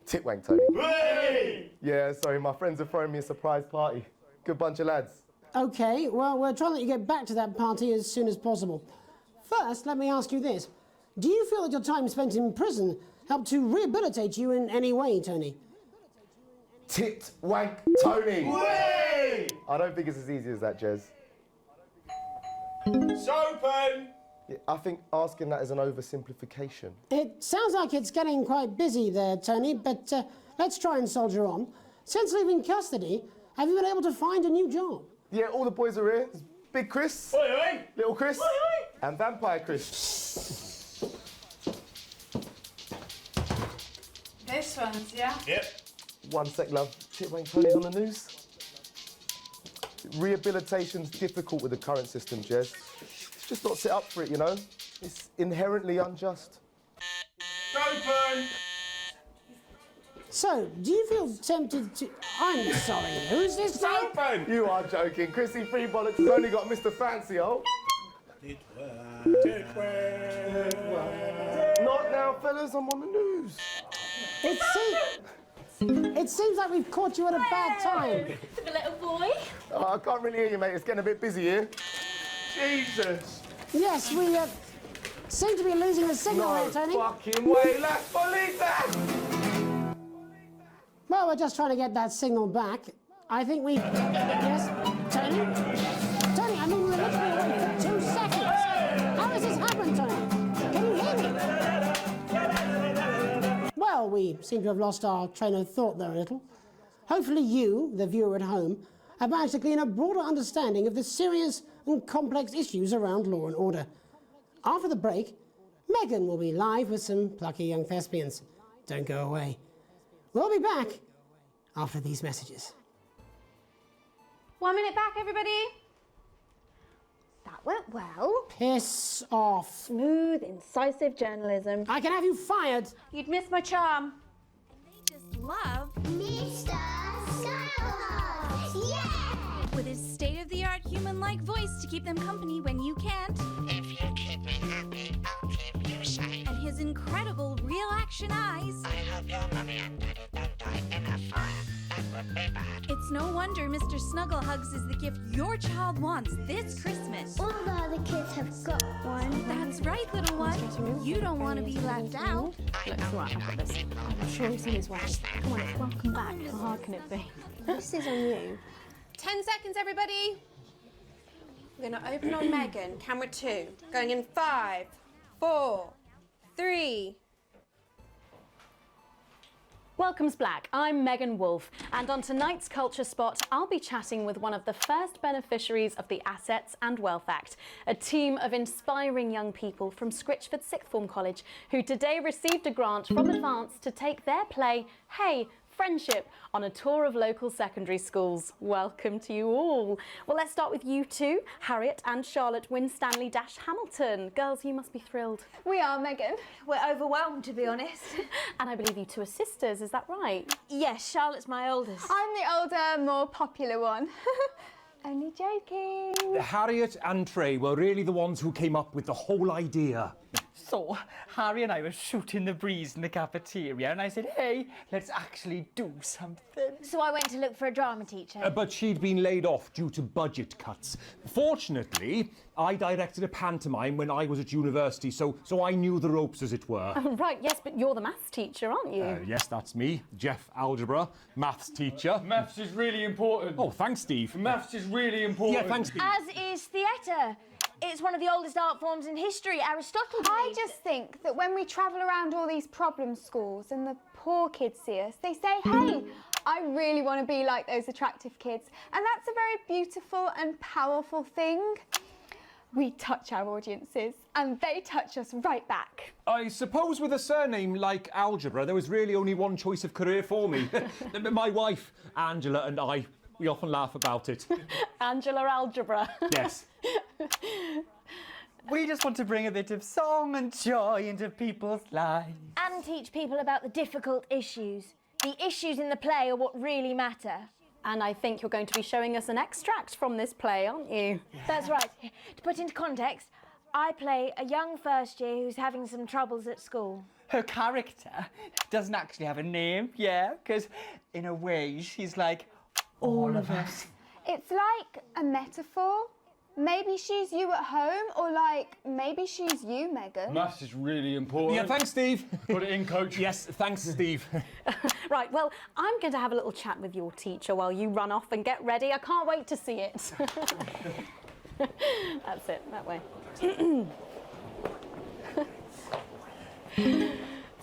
Speaker 20: Titwank Tony. Hey! Yeah, sorry, my friends are throwing me a surprise party. Good bunch of lads.
Speaker 1: OK, well, we're trying to let you get back to that party as soon as possible. First, let me ask you this. Do you feel that your time spent in prison helped to rehabilitate you in any way, Tony?
Speaker 20: Titwank Tony! Way! I don't think it's as easy as that, Jez.
Speaker 21: It's open!
Speaker 20: Yeah, I think asking that is an oversimplification.
Speaker 1: It sounds like it's getting quite busy there, Tony, but let's try and soldier on. Since leaving custody, have you been able to find a new job?
Speaker 20: Yeah, all the boys are here. There's Big Chris,
Speaker 21: Oi, oi.
Speaker 20: Little Chris,
Speaker 21: Oi, oi.
Speaker 20: and Vampire Chris.
Speaker 15: This one's, yeah?
Speaker 21: Yep.
Speaker 20: One sec, love. Titwank Tony's on the news. Rehabilitation's difficult with the current system, Jez. It's just not set up for it, you know? It's inherently unjust.
Speaker 21: Open!
Speaker 1: So, do you feel tempted to... I'm sorry, who's this
Speaker 21: It's
Speaker 1: guy?
Speaker 21: open!
Speaker 20: You are joking. Chrissy Freebollocks has only got Mr. Fancy, oh. Not now, fellas. I'm on the news.
Speaker 1: It It seems like we've caught you at a bad time.
Speaker 8: For the little boy.
Speaker 20: Oh, I can't really hear you, mate. It's getting a bit busy here. Jesus.
Speaker 1: Yes, we seem to be losing the signal
Speaker 20: No
Speaker 1: here, Tony.
Speaker 20: fucking way. Let's believe that.
Speaker 1: Well, we're just trying to get that signal back. I think we... Yes, Tony? Tony, I mean, we're literally away for 2 seconds. How has this happened, Tony? Can you hear me? Well, we seem to have lost our train of thought there a little. Hopefully you, the viewer at home, have managed to glean a broader understanding of the serious and complex issues around law and order. After the break, Megan will be live with some plucky young thespians. Don't go away. We'll be back after these messages.
Speaker 12: 1 minute back, everybody. That went well.
Speaker 1: Piss off.
Speaker 12: Smooth, incisive journalism.
Speaker 1: I can have you fired.
Speaker 12: You'd miss my charm.
Speaker 7: Love Mr. Skylark. Yeah! With his state-of-the-art human-like voice to keep them company when you can't. If you keep me happy, I'll keep you safe. And his incredible real-action eyes. I hope your mummy and daddy don't die in a fire. That would be bad. It's no wonder Mr. Snugglehugs is the gift your child wants this Christmas.
Speaker 22: All the other kids have got one.
Speaker 7: That's right, little one. You don't want to be left out.
Speaker 17: Look, it's all right, I've got this. I'm sure he's on his way. Come on, it's welcome back. How hard can it be?
Speaker 12: This is on you.
Speaker 5: 10 seconds, everybody. We're going to open on Megan. Camera 2. Going in 5, 4, 3.
Speaker 6: Welcome's Black. I'm Megan Wolfe, and on tonight's Culture Spot, I'll be chatting with one of the first beneficiaries of the Assets and Wealth Act, a team of inspiring young people from Scritchford Sixth Form College who today received a grant from Advance to take their play, Hey, Friendship, on a tour of local secondary schools. Welcome to you all. Well, let's start with you two, Harriet and Charlotte Winstanley-Hamilton. Girls, you must be thrilled.
Speaker 12: We are, Megan. We're overwhelmed, to be honest.
Speaker 6: And I believe you two are sisters, is that right?
Speaker 12: Yes, Charlotte's my oldest.
Speaker 23: I'm the older, more popular one. Only joking.
Speaker 24: Harriet and Trey were really the ones who came up with the whole idea.
Speaker 11: So, Harry and I were shooting the breeze in the cafeteria, and I said, hey, let's actually do something.
Speaker 12: So I went to look for a drama teacher.
Speaker 24: But she'd been laid off due to budget cuts. Fortunately, I directed a pantomime when I was at university, so I knew the ropes, as it were.
Speaker 6: Right, yes, but you're the maths teacher, aren't you?
Speaker 24: Yes, that's me, Jeff Algebra, maths teacher.
Speaker 21: Maths is really important.
Speaker 24: Oh, thanks, Steve.
Speaker 21: Maths is really important.
Speaker 24: Yeah, thanks, Steve.
Speaker 12: As is theatre. It's one of the oldest art forms in history, Aristotle.
Speaker 23: I just think that when we travel around all these problem schools and the poor kids see us, they say, hey, I really want to be like those attractive kids. And that's a very beautiful and powerful thing. We touch our audiences and they touch us right back.
Speaker 24: I suppose with a surname like Algebra, there was really only one choice of career for me. My wife, Angela, and I, we often laugh about it.
Speaker 6: Angela Algebra.
Speaker 24: Yes.
Speaker 11: We just want to bring a bit of song and joy into people's lives.
Speaker 12: And teach people about the difficult issues. The issues in the play are what really matter.
Speaker 6: And I think you're going to be showing us an extract from this play, aren't you?
Speaker 12: That's right. To put into context, I play a young first year who's having some troubles at school.
Speaker 11: Her character doesn't actually have a name, yeah, because in a way she's like all of us.
Speaker 23: It's like a metaphor. Maybe she's you at home, or like, maybe she's you, Megan.
Speaker 21: Maths is really important.
Speaker 24: Yeah, thanks, Steve.
Speaker 21: Put it in, coach.
Speaker 24: Yes, thanks, Steve.
Speaker 6: Right, well, I'm going to have a little chat with your teacher while you run off and get ready. I can't wait to see it. That's it, that way.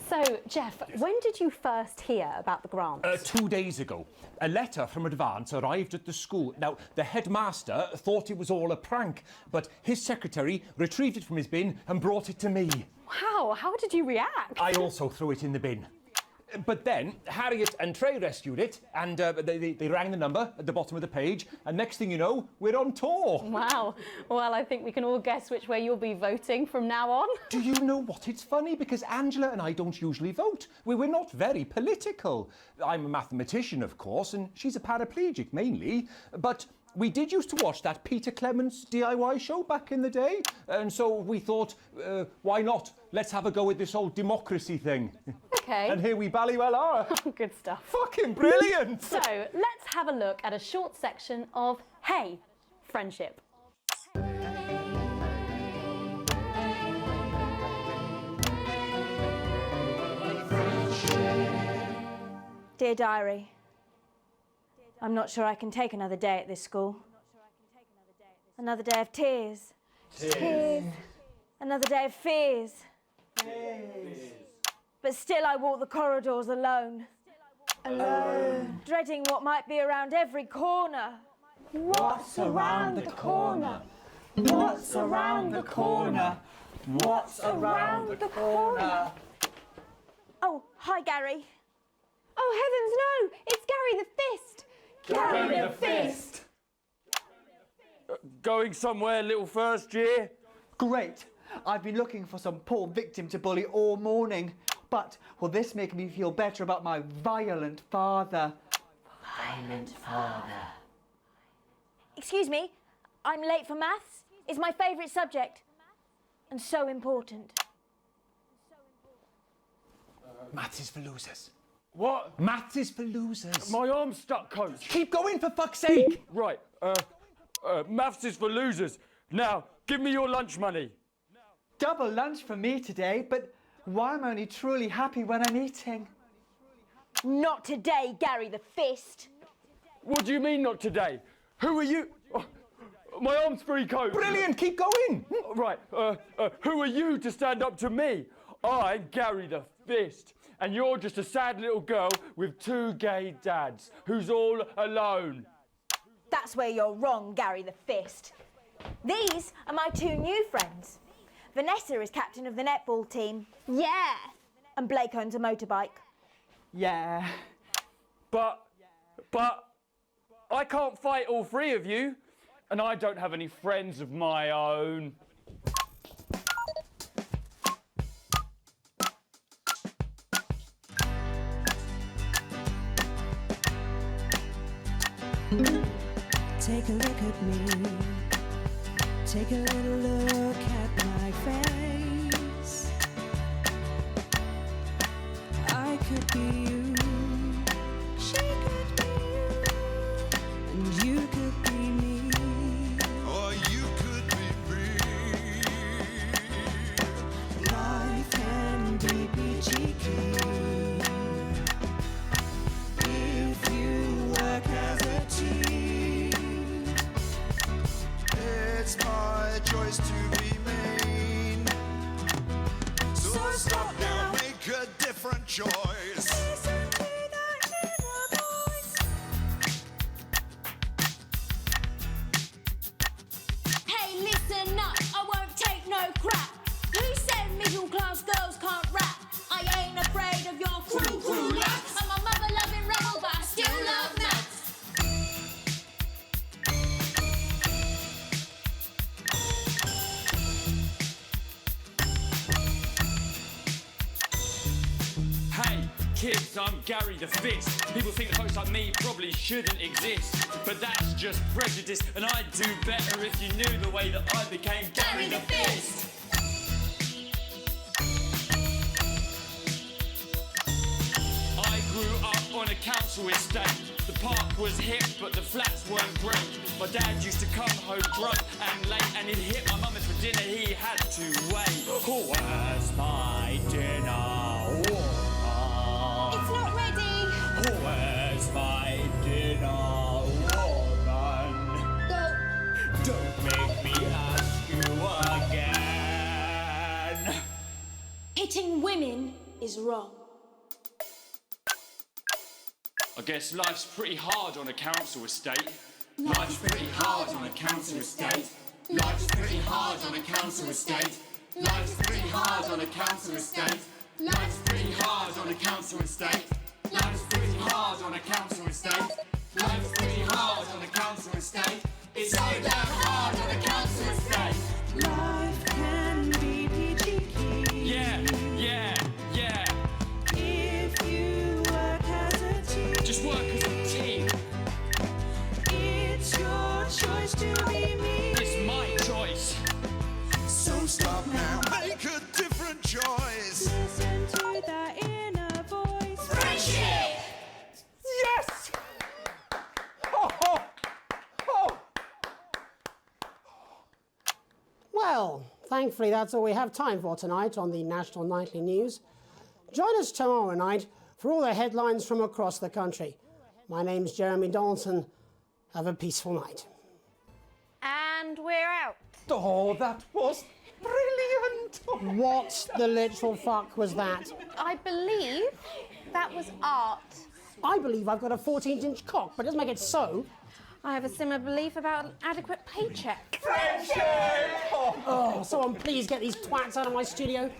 Speaker 6: So, Jeff, when did you first hear about the grant?
Speaker 24: 2 days ago. A letter from Advance arrived at the school. Now, the headmaster thought it was all a prank, but his secretary retrieved it from his bin and brought it to me.
Speaker 6: Wow, how did you react?
Speaker 24: I also threw it in the bin. But then Harriet and Trey rescued it, and they rang the number at the bottom of the page, and next thing you know, we're on tour.
Speaker 6: Wow. Well, I think we can all guess which way you'll be voting from now on.
Speaker 24: Do you know what? It's funny, because Angela and I don't usually vote. We're not very political. I'm a mathematician, of course, and she's a paraplegic, mainly. But We did used to watch that Peter Clements DIY show back in the day, and so we thought, why not? Let's have a go with this whole democracy thing.
Speaker 2: Okay.
Speaker 24: And here we bally well are.
Speaker 2: Good stuff.
Speaker 24: Fucking brilliant!
Speaker 2: So, let's have a look at a short section of Hey, Friendship.
Speaker 3: Dear Diary, I'm not sure I can take another day at this school. Another day of tears.
Speaker 23: Tears.
Speaker 3: Another day of fears. But still I walk the corridors alone.
Speaker 23: Alone.
Speaker 3: Dreading what might be around every corner.
Speaker 23: What's around the corner? What's around the corner? What's around the corner?
Speaker 3: Oh, hi Gary.
Speaker 23: Oh heavens no! It's Gary the Fist!
Speaker 21: Gary the Fist! Going somewhere, little first year?
Speaker 9: Great. I've been looking for some poor victim to bully all morning. But will this make me feel better about my violent father?
Speaker 3: Violent father. Excuse me, I'm late for maths. It's my favourite subject. And so important.
Speaker 24: Maths is for losers.
Speaker 21: What?
Speaker 24: Maths is for losers.
Speaker 21: My arm's stuck, coach.
Speaker 24: Keep going, for fuck's sake!
Speaker 21: Right, maths is for losers. Now, give me your lunch money.
Speaker 9: Double lunch for me today, but why am I only truly happy when I'm eating?
Speaker 3: Not today, Gary the Fist.
Speaker 21: What do you mean not today? Who are you? Oh, my arm's free, coach.
Speaker 24: Brilliant, keep going.
Speaker 21: Right, who are you to stand up to me? I'm Gary the Fist. And you're just a sad little girl with two gay dads who's all alone.
Speaker 3: That's where you're wrong, Gary the Fist. These are my two new friends. Vanessa is captain of the netball team.
Speaker 23: Yeah.
Speaker 3: And Blake owns a motorbike.
Speaker 9: Yeah.
Speaker 21: But I can't fight all three of you, and I don't have any friends of my own.
Speaker 4: Take a look at me. Take a little look at my face. I could be you. She could be you. And you could be me.
Speaker 14: Or you could be me.
Speaker 4: Life can be peachy keen if you work as a team.
Speaker 14: It's my choice to be mean. So stop now, make a different choice.
Speaker 4: Listen to that inner voice.
Speaker 7: Hey, listen up, I won't take no crap. Who said middle class girls can't rap? I ain't afraid of your crew lads. I'm a mother loving rebel, but I still love maths.
Speaker 21: Hey, kids, I'm Gary the Fist. People think that folks like me probably shouldn't exist, but that's just prejudice, and I'd do better if you knew the way that I became Gary the Fist. I grew up on a council estate. The park was hip, but the flats weren't great. My dad used to come home drunk and late, and he'd hit my mum if for dinner he had to wait. Where's my dinner?
Speaker 23: It's not ready.
Speaker 21: Where's my dinner, woman?
Speaker 23: Go.
Speaker 21: Don't make me ask you again.
Speaker 7: Hitting women is wrong.
Speaker 21: I guess life's pretty hard on a council estate. Life's pretty hard on a council estate. Life's pretty hard on a council estate. Life's pretty hard on a council estate. Life's pretty hard on a council estate. Life's pretty hard on a council estate. Life's pretty hard on a council estate. It's so damn hard on a council estate.
Speaker 4: Life can be peachy keen.
Speaker 21: Yeah.
Speaker 4: If you work as a team.
Speaker 21: Just work as a team.
Speaker 4: It's your
Speaker 1: thankfully that's all we have time for tonight on the National Nightly News. Join us tomorrow night for all the headlines from across the country. My name's Jeremy Donaldson. Have a peaceful night.
Speaker 3: And we're out.
Speaker 24: Oh, that was brilliant!
Speaker 1: What the literal fuck was that?
Speaker 3: I believe that was art.
Speaker 1: I believe I've got a 14-inch cock, but it doesn't make it so.
Speaker 3: I have a similar belief about an adequate paycheck.
Speaker 1: Friendship! Oh, someone please get these twats out of my studio.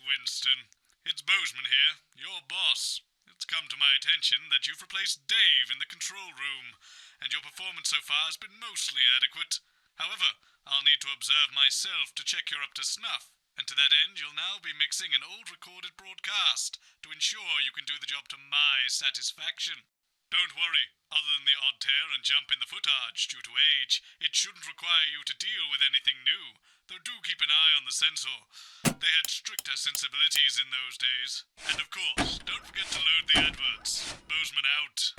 Speaker 10: Winston, it's Bozeman here, your boss. It's come to my attention that you've replaced Dave in the control room, and your performance so far has been mostly adequate. However, I'll need to observe myself to check you're up to snuff, and to that end you'll now be mixing an old recorded broadcast to ensure you can do the job to my satisfaction. Don't worry, other than the odd tear and jump in the footage due to age, it shouldn't require you to deal with anything new, though do keep an eye on the censor. They had stricter sensibilities in those days. And of course, don't forget to load the adverts. Bozeman out.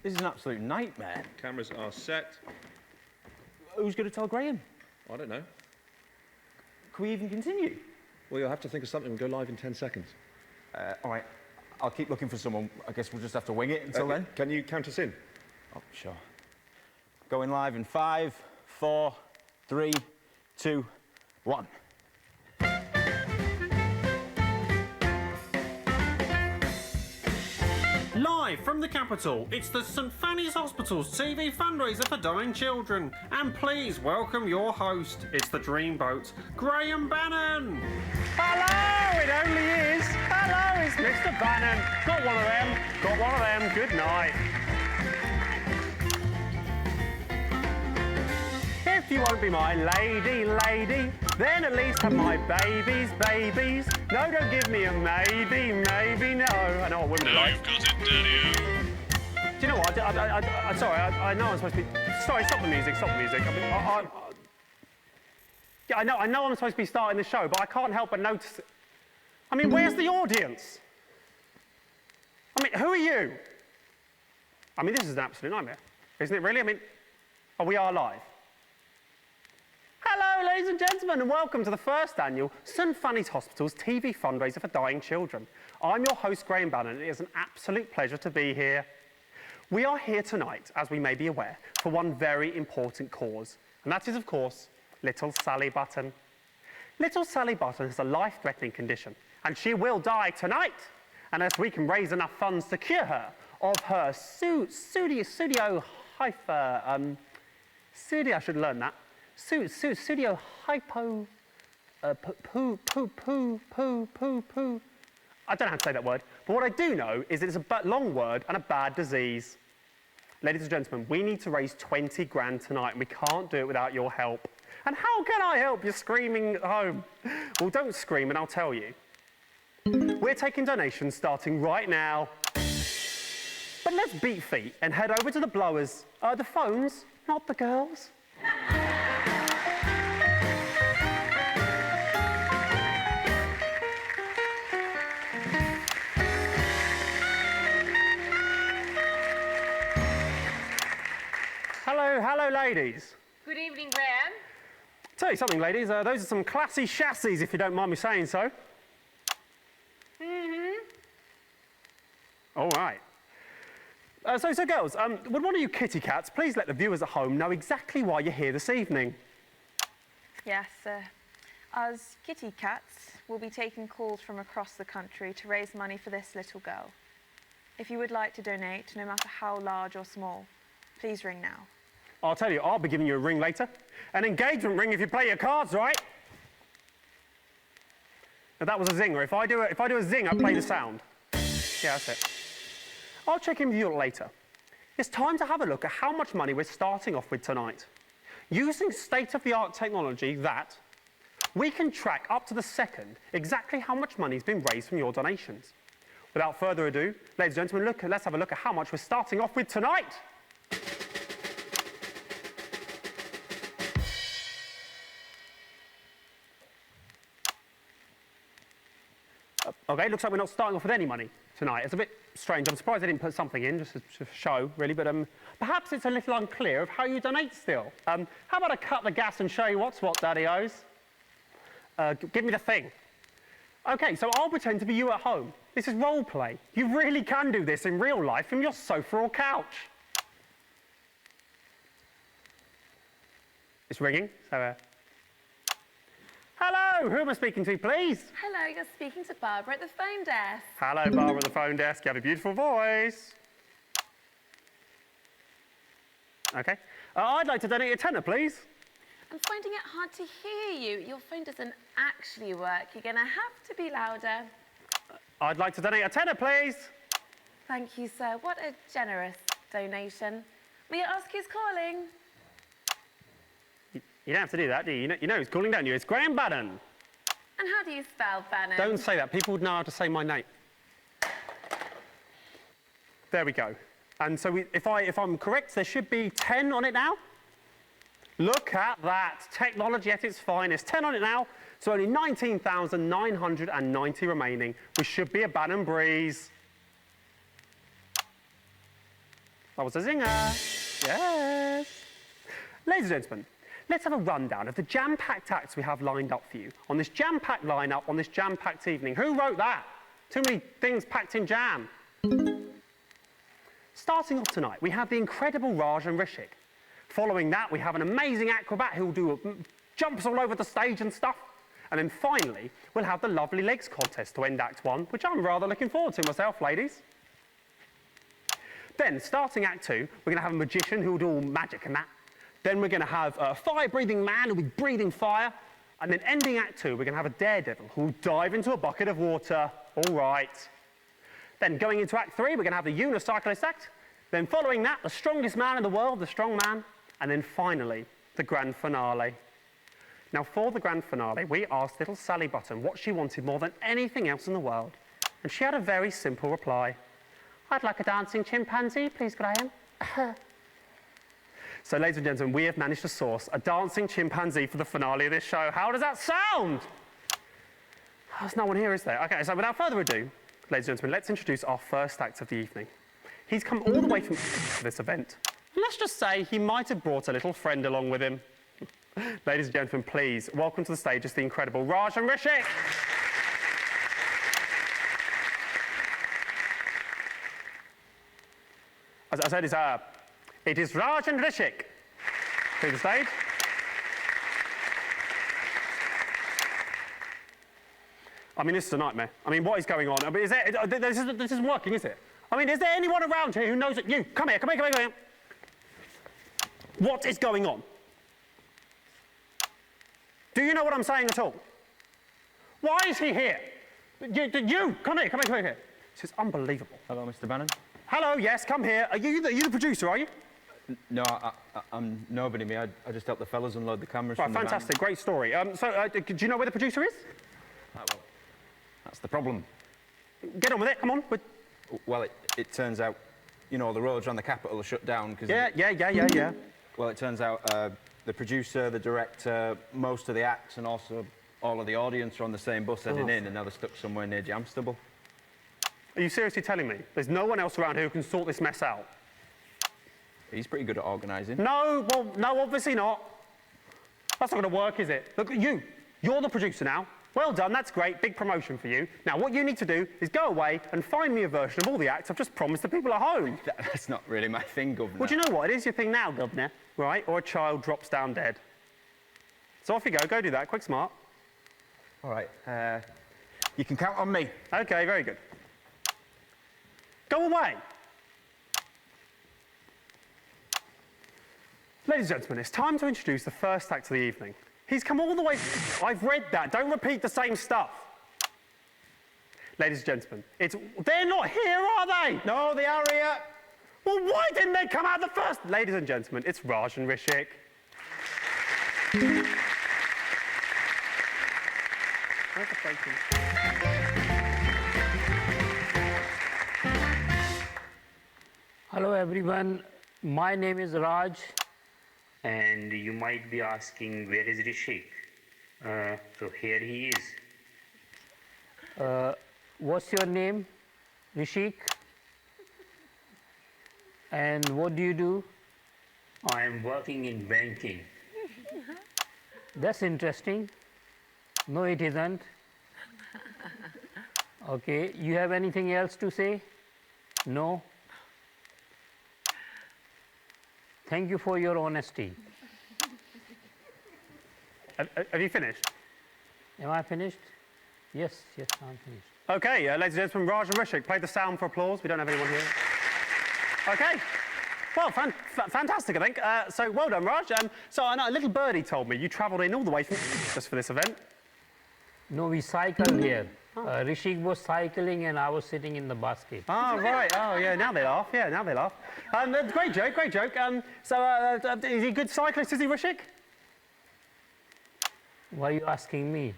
Speaker 24: This is an absolute nightmare.
Speaker 13: Cameras are set.
Speaker 24: Who's going to tell Graham?
Speaker 13: I don't know.
Speaker 24: Can we even continue?
Speaker 13: Well, you'll have to think of something. We'll go live in 10 seconds.
Speaker 24: All right. I'll keep looking for someone. I guess we'll just have to wing it until then.
Speaker 13: Can you count us in?
Speaker 24: Oh, sure. Going live in 5, 4, 3, 2, 1.
Speaker 16: Live from the capital, it's the St Fanny's Hospital's TV fundraiser for dying children. And please welcome your host. It's the Dreamboat, Graham Bannon.
Speaker 18: Hello, it only is. Hello, it's Mr. Bannon. Got one of them. Got one of them. Good night. If you won't be my lady, Then at least have my babies. No, don't give me a maybe, no. I know what women like.
Speaker 10: You've got it, Daddy-o.
Speaker 18: Do you know what? I'm sorry, I know I'm supposed to be... Sorry, stop the music. I mean, yeah, I know I'm supposed to be starting the show, but I can't help but notice it. I mean, where's the audience? I mean, who are you? I mean, this is an absolute nightmare, isn't it really? I mean, we are live. Hello, ladies and gentlemen, and welcome to the first annual St Fanny's Hospital's TV fundraiser for dying children. I'm your host, Graham Bannon, and it is an absolute pleasure to be here. We are here tonight, as we may be aware, for one very important cause, and that is, of course, little Sally Button. Little Sally Button has a life-threatening condition, and she will die tonight, unless we can raise enough funds to cure her of her studio I should learn that. Studio hypo poo. I don't know how to say that word, but what I do know is it's a long word and a bad disease. Ladies and gentlemen, we need to raise 20 grand tonight, and we can't do it without your help. And how can I help? You're screaming at home. Well, don't scream, and I'll tell you. We're taking donations starting right now. But let's beat feet and head over to the blowers. The phones, not the girls. Hello, ladies.
Speaker 5: Good evening, Graham.
Speaker 18: Tell you something, ladies, those are some classy chassis, if you don't mind me saying so. All right. So girls, would one of you kitty cats please let the viewers at home know exactly why you're here this evening?
Speaker 8: Yes, us kitty cats will be taking calls from across the country to raise money for this little girl. If you would like to donate, no matter how large or small, please ring now.
Speaker 18: I'll tell you, I'll be giving you a ring later. An engagement ring if you play your cards right. Now that was a zinger. If I do a zing, I play the sound. Yeah, that's it. I'll check in with you later. It's time to have a look at how much money we're starting off with tonight. Using state-of-the-art technology that we can track up to the second exactly how much money's been raised from your donations. Without further ado, ladies and gentlemen, let's have a look at how much we're starting off with tonight. Okay, looks like we're not starting off with any money tonight. It's a bit strange. I'm surprised they didn't put something in, just to show, really, but perhaps it's a little unclear of how you donate still. How about I cut the gas and show you what's what, Daddy-O's? Give me the thing. Okay, so I'll pretend to be you at home. This is role play. You really can do this in real life from your sofa or couch. It's ringing, so hello, who am I speaking to, please?
Speaker 2: Hello, you're speaking to Barbara at the phone desk.
Speaker 18: Hello, Barbara at the phone desk. You have a beautiful voice. Okay. I'd like to donate a tenner, please.
Speaker 2: I'm finding it hard to hear you. Your phone doesn't actually work. You're going to have to be louder.
Speaker 18: I'd like to donate a tenner, please.
Speaker 2: Thank you, sir. What a generous donation. May I ask who's calling?
Speaker 18: You don't have to do that, do you? You know who's calling, don't you? It's Graham Bannon.
Speaker 2: And how do you spell Bannon?
Speaker 18: Don't say that. People would know how to say my name. There we go. And so if I'm correct, there should be 10 on it now. Look at that. Technology at its finest. 10 on it now. So only 19,990 remaining, which should be a Bannon breeze. That was a zinger. Yes. Ladies and gentlemen, let's have a rundown of the jam-packed acts we have lined up for you on this jam-packed lineup on this jam-packed evening. Who wrote that? Too many things packed in jam. Starting off tonight, we have the incredible Raj and Rishik. Following that, we have an amazing acrobat who will do jumps all over the stage and stuff. And then finally, we'll have the Lovely Legs contest to end Act 1, which I'm rather looking forward to myself, ladies. Then, starting Act 2, we're going to have a magician who will do all magic and that. Then we're going to have a fire-breathing man who'll be breathing fire. And then ending Act 2, we're going to have a daredevil who'll dive into a bucket of water. All right. Then going into Act 3, we're going to have the unicyclist act. Then following that, the strongest man in the world, the strong man. And then finally, the grand finale. Now, for the grand finale, we asked little Sally Button what she wanted more than anything else in the world. And she had a very simple reply. I'd like a dancing chimpanzee, please, Graham. So, ladies and gentlemen, we have managed to source a dancing chimpanzee for the finale of this show. How does that sound? There's no one here, is there? Okay, so without further ado, ladies and gentlemen, let's introduce our first act of the evening. He's come all the way from for this event. And let's just say he might have brought a little friend along with him. Ladies and gentlemen, please, welcome to the stage is the incredible Raj and Rishik. As I said, it is Raj and Rishik. To the stage. I mean, this is a nightmare. I mean, what is going on? I mean, this isn't working, is it? I mean, is there anyone around here who knows that you? Come here, come here, come here, come here. What is going on? Do you know what I'm saying at all? Why is he here? You, come here, come here, come here. This is unbelievable.
Speaker 15: Hello, Mr. Bannon.
Speaker 18: Hello, yes, come here. Are you the producer, are you?
Speaker 15: No, I'm nobody, me. I just help the fellas unload the cameras
Speaker 18: Right,
Speaker 15: from the van.
Speaker 18: fantastic, great story. Do you know where the producer is?
Speaker 15: Well, that's the problem.
Speaker 18: Get on with it, come on.
Speaker 15: Well, it turns out, you know, the roads around the capital are shut down because...
Speaker 18: Yeah.
Speaker 15: Well, it turns out the producer, the director, most of the acts and also all of the audience are on the same bus heading in, and now they're stuck somewhere near Jamstable.
Speaker 18: Are you seriously telling me there's no one else around here who can sort this mess out?
Speaker 15: He's pretty good at organising.
Speaker 18: No, well, no, obviously not. That's not going to work, is it? Look, you're the producer now. Well done, that's great, big promotion for you. Now, what you need to do is go away and find me a version of all the acts I've just promised the people at home.
Speaker 15: That's not really my thing, Governor.
Speaker 18: Well, do you know what? It is your thing now, Governor, right? Or a child drops down dead. So off you go do that, quick, smart.
Speaker 15: All right, you can count on me.
Speaker 18: OK, very good. Go away. Ladies and gentlemen, it's time to introduce the first act of the evening. He's come all the way... I've read that. Don't repeat the same stuff. Ladies and gentlemen, they're not here, are they?
Speaker 15: No, they are here.
Speaker 18: Well, why didn't they come out the first? Ladies and gentlemen, it's Raj and Rishik. Where's the photo?
Speaker 19: Hello everyone, my name is Raj, and you might be asking where is Rishik? So here he is. What's your name? Rishik? And what do you do? I am working in banking. That's interesting. No, it isn't. Okay, you have anything else to say? No? Thank you for your honesty.
Speaker 18: Have you finished?
Speaker 19: Am I finished? Yes, I'm finished.
Speaker 18: OK, ladies and gentlemen, Raj and Rishik, play the sound for applause. We don't have anyone here. OK. Well, fantastic, I think. So well done, Raj. So I know a little birdie told me you travelled in all the way from just for this event.
Speaker 19: No, we cycled here. Rishik was cycling and I was sitting in the basket.
Speaker 18: Oh, right. Oh, yeah, now they laugh. Yeah, now they laugh. Great joke, great joke. Is he a good cyclist, is he, Rishik?
Speaker 19: Why are you asking me? You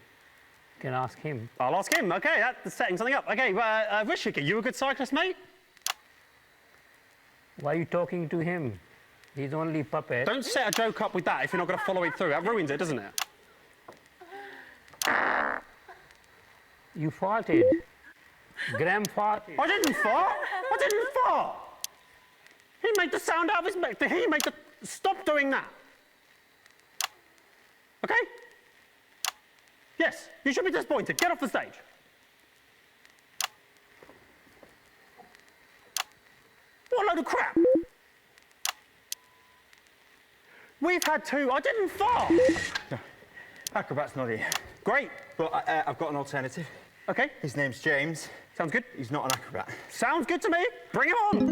Speaker 19: can ask him.
Speaker 18: I'll ask him. OK, that's setting something up. OK, Rishik, are you a good cyclist, mate?
Speaker 19: Why are you talking to him? He's only puppet.
Speaker 18: Don't set a joke up with that if you're not going to follow it through. That ruins it, doesn't it?
Speaker 19: You farted. Graham farted.
Speaker 18: I didn't fart. I didn't fart. He made the sound out of his mouth. He made the... Stop doing that. OK? Yes, you should be disappointed. Get off the stage. What a load of crap. We've had two... I didn't fart.
Speaker 15: No, acrobat's not here.
Speaker 18: Great.
Speaker 15: But I've got an alternative.
Speaker 18: OK.
Speaker 15: His name's James.
Speaker 18: Sounds good.
Speaker 15: He's not an acrobat.
Speaker 18: Sounds good to me. Bring him on.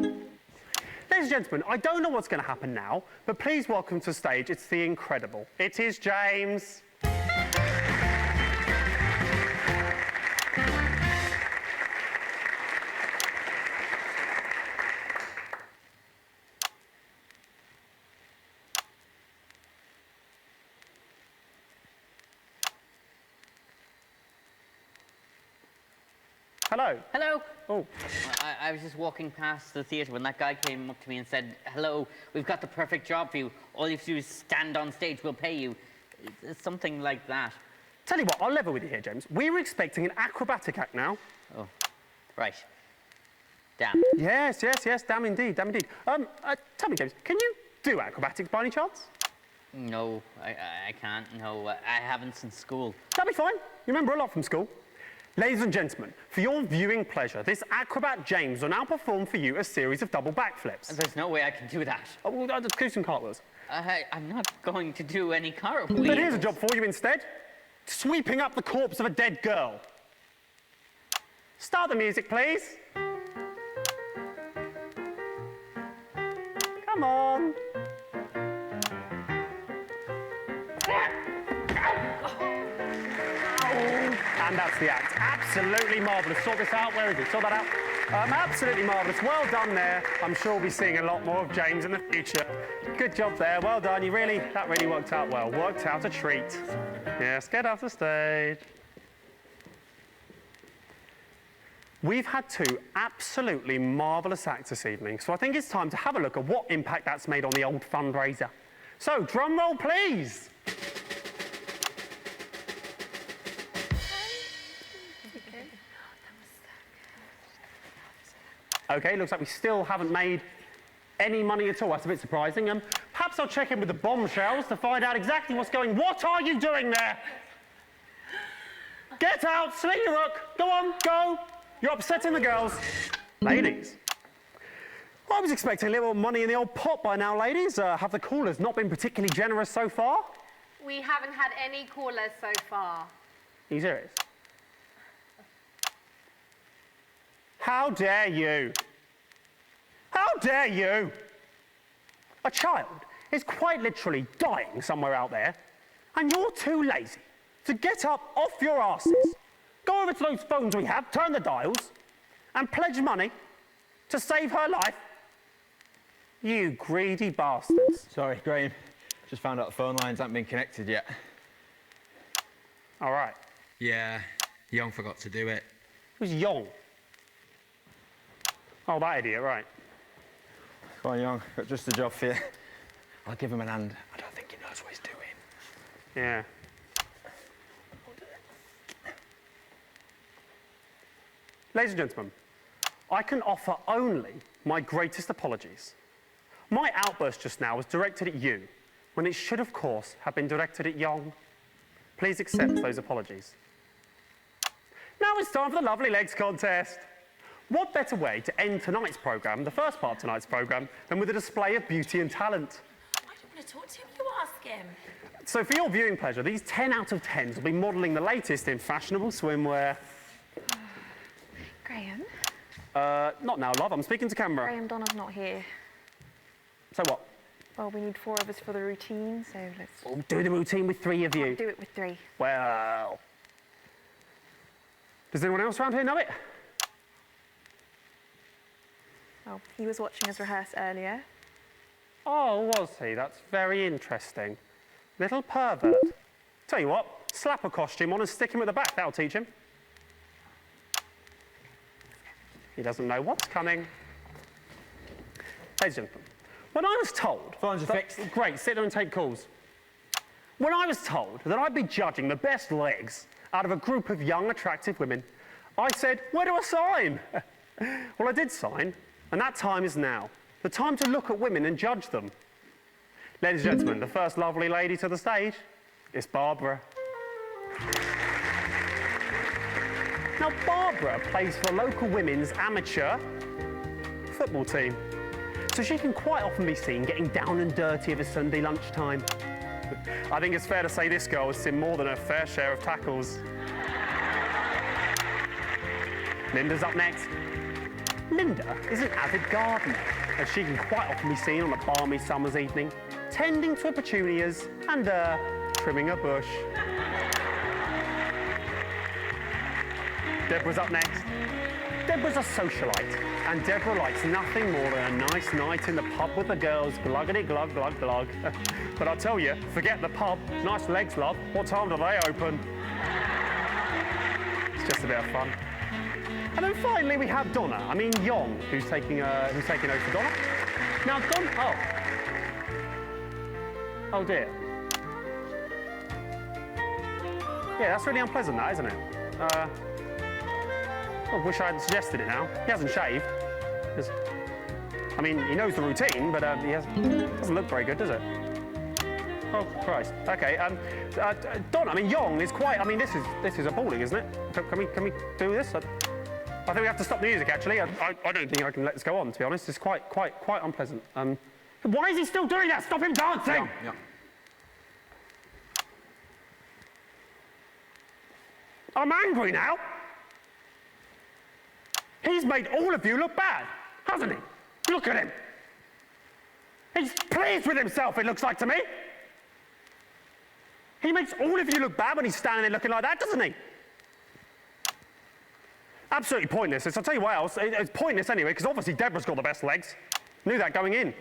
Speaker 18: Ladies and gentlemen, I don't know what's going to happen now, but please welcome to the stage, it's the incredible. It is James. hello.
Speaker 12: Hello.
Speaker 18: Oh.
Speaker 12: I was just walking past the theatre when that guy came up to me and said, hello, we've got the perfect job for you. All you have to do is stand on stage, we'll pay you. It's something like that.
Speaker 18: Tell you what, I'll level with you here, James. We were expecting an acrobatic act now.
Speaker 12: Oh, right. Damn.
Speaker 18: Yes, damn indeed, damn indeed. Tell me, James, can you do acrobatics by any chance?
Speaker 12: No, I can't. No, I haven't since school.
Speaker 18: That'll be fine. You remember a lot from school. Ladies and gentlemen, for your viewing pleasure, this acrobat James will now perform for you a series of double backflips.
Speaker 12: There's no way I can do that.
Speaker 18: Oh, well, I'll do some cartwheels.
Speaker 12: I'm not going to do any cartwheels.
Speaker 18: But here's a job for you instead. Sweeping up the corpse of a dead girl. Start the music, please. Come on. And that's the act. Absolutely marvellous. Sort this out. Where is it? Sort that out. Absolutely marvellous. Well done there. I'm sure we'll be seeing a lot more of James in the future. Good job there. Well done. That really worked out well. Worked out a treat. Yes, get off the stage. We've had two absolutely marvellous acts this evening, so I think it's time to have a look at what impact that's made on the old fundraiser. So, drum roll, please. OK, looks like we still haven't made any money at all. That's a bit surprising. Perhaps I'll check in with the bombshells to find out exactly what's going on. What are you doing there? Get out, sling your hook. Go on, go. You're upsetting the girls. Ladies. I was expecting a little money in the old pot by now, ladies. Have the callers not been particularly generous so far?
Speaker 17: We haven't had any callers so far.
Speaker 18: Are you serious? How dare you? How dare you? A child is quite literally dying somewhere out there, and you're too lazy to get up off your asses, go over to those phones we have, turn the dials, and pledge money to save her life. You greedy bastards.
Speaker 15: Sorry, Graham. Just found out the phone lines haven't been connected yet.
Speaker 18: All right.
Speaker 15: Yeah, Young forgot to do it.
Speaker 18: Who's Young? Oh, that idiot, right.
Speaker 15: Come on, Young. Got just a job for you. I'll give him an hand. I don't think he knows what he's doing.
Speaker 18: Yeah. Ladies and gentlemen, I can offer only my greatest apologies. My outburst just now was directed at you, when it should, of course, have been directed at Young. Please accept those apologies. Now it's time for the Lovely Legs contest. What better way to end tonight's programme, the first part of tonight's programme, than with a display of beauty and talent?
Speaker 2: I don't want to talk to him, you ask him.
Speaker 18: So for your viewing pleasure, these 10 out of 10s will be modelling the latest in fashionable swimwear.
Speaker 8: Graham?
Speaker 18: Not now, love. I'm speaking to camera.
Speaker 8: Graham, Donna's not here.
Speaker 18: So what?
Speaker 8: Well, we need 4 of us for the routine, so let's...
Speaker 18: We'll do the routine with 3 of you.
Speaker 8: Can't do it with 3.
Speaker 18: Well... Does anyone else around here know it?
Speaker 8: Well, he was watching us rehearse earlier.
Speaker 18: Oh, was he? That's very interesting. Little pervert. Tell you what, slap a costume on and stick him at the back. That'll teach him. He doesn't know what's coming. Ladies and gentlemen, when I was told...
Speaker 15: Phones are fixed.
Speaker 18: Great, sit there and take calls. When I was told that I'd be judging the best legs out of a group of young, attractive women, I said, where do I sign? Well, I did sign, and that time is now. The time to look at women and judge them. Ladies and gentlemen, the first lovely lady to the stage is Barbara. Now, Barbara plays for the local women's amateur football team, so she can quite often be seen getting down and dirty of a Sunday lunchtime. I think it's fair to say this girl has seen more than her fair share of tackles. Linda's up next. Linda is an avid gardener, as she can quite often be seen on a balmy summer's evening, tending to her petunias and trimming a bush. Deborah's up next. Deborah's a socialite, and Deborah likes nothing more than a nice night in the pub with the girls, gluggity glug glug glug. But I'll tell you, forget the pub. Nice legs, love. What time do they open? It's just a bit of fun. And then finally we have Donna, Yong, who's taking over for Donna. Now Donna, oh dear. Yeah, that's really unpleasant, that, isn't it? I wish I hadn't suggested it now. He hasn't shaved. He knows the routine, but doesn't look very good, does it? Oh, Christ. Okay, Donna, Yong is quite, this is appalling, isn't it? Can we do this? I think we have to stop the music, actually. I don't think I can let this go on, to be honest. It's quite unpleasant. Why is he still doing that? Stop him dancing!
Speaker 15: Yeah.
Speaker 18: I'm angry now. He's made all of you look bad, hasn't he? Look at him. He's pleased with himself, it looks like to me. He makes all of you look bad when he's standing there looking like that, doesn't he? Absolutely pointless. I'll tell you what else. It's pointless anyway, because obviously Deborah's got the best legs. Knew that going in. Do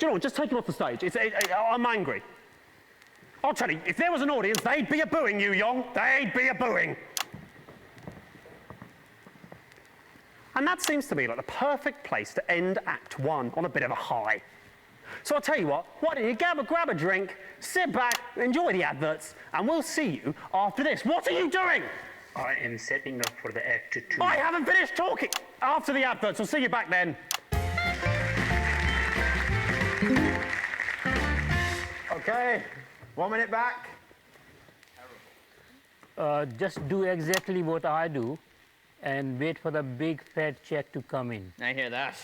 Speaker 18: you know what? Just take him off the stage. I'm angry. I'll tell you, if there was an audience, they'd be a-booing you, Yong. They'd be a-booing. And that seems to me like the perfect place to end Act 1 on a bit of a high. So I'll tell you what, why don't you grab a drink, sit back, enjoy the adverts, and we'll see you after this. What are you doing?
Speaker 19: I am setting up for the Act 2.
Speaker 18: I haven't finished talking. After the adverts, we'll see you back then.
Speaker 15: Okay, 1 minute back.
Speaker 19: Just do exactly what I do and wait for the big fat check to come in.
Speaker 12: I hear that.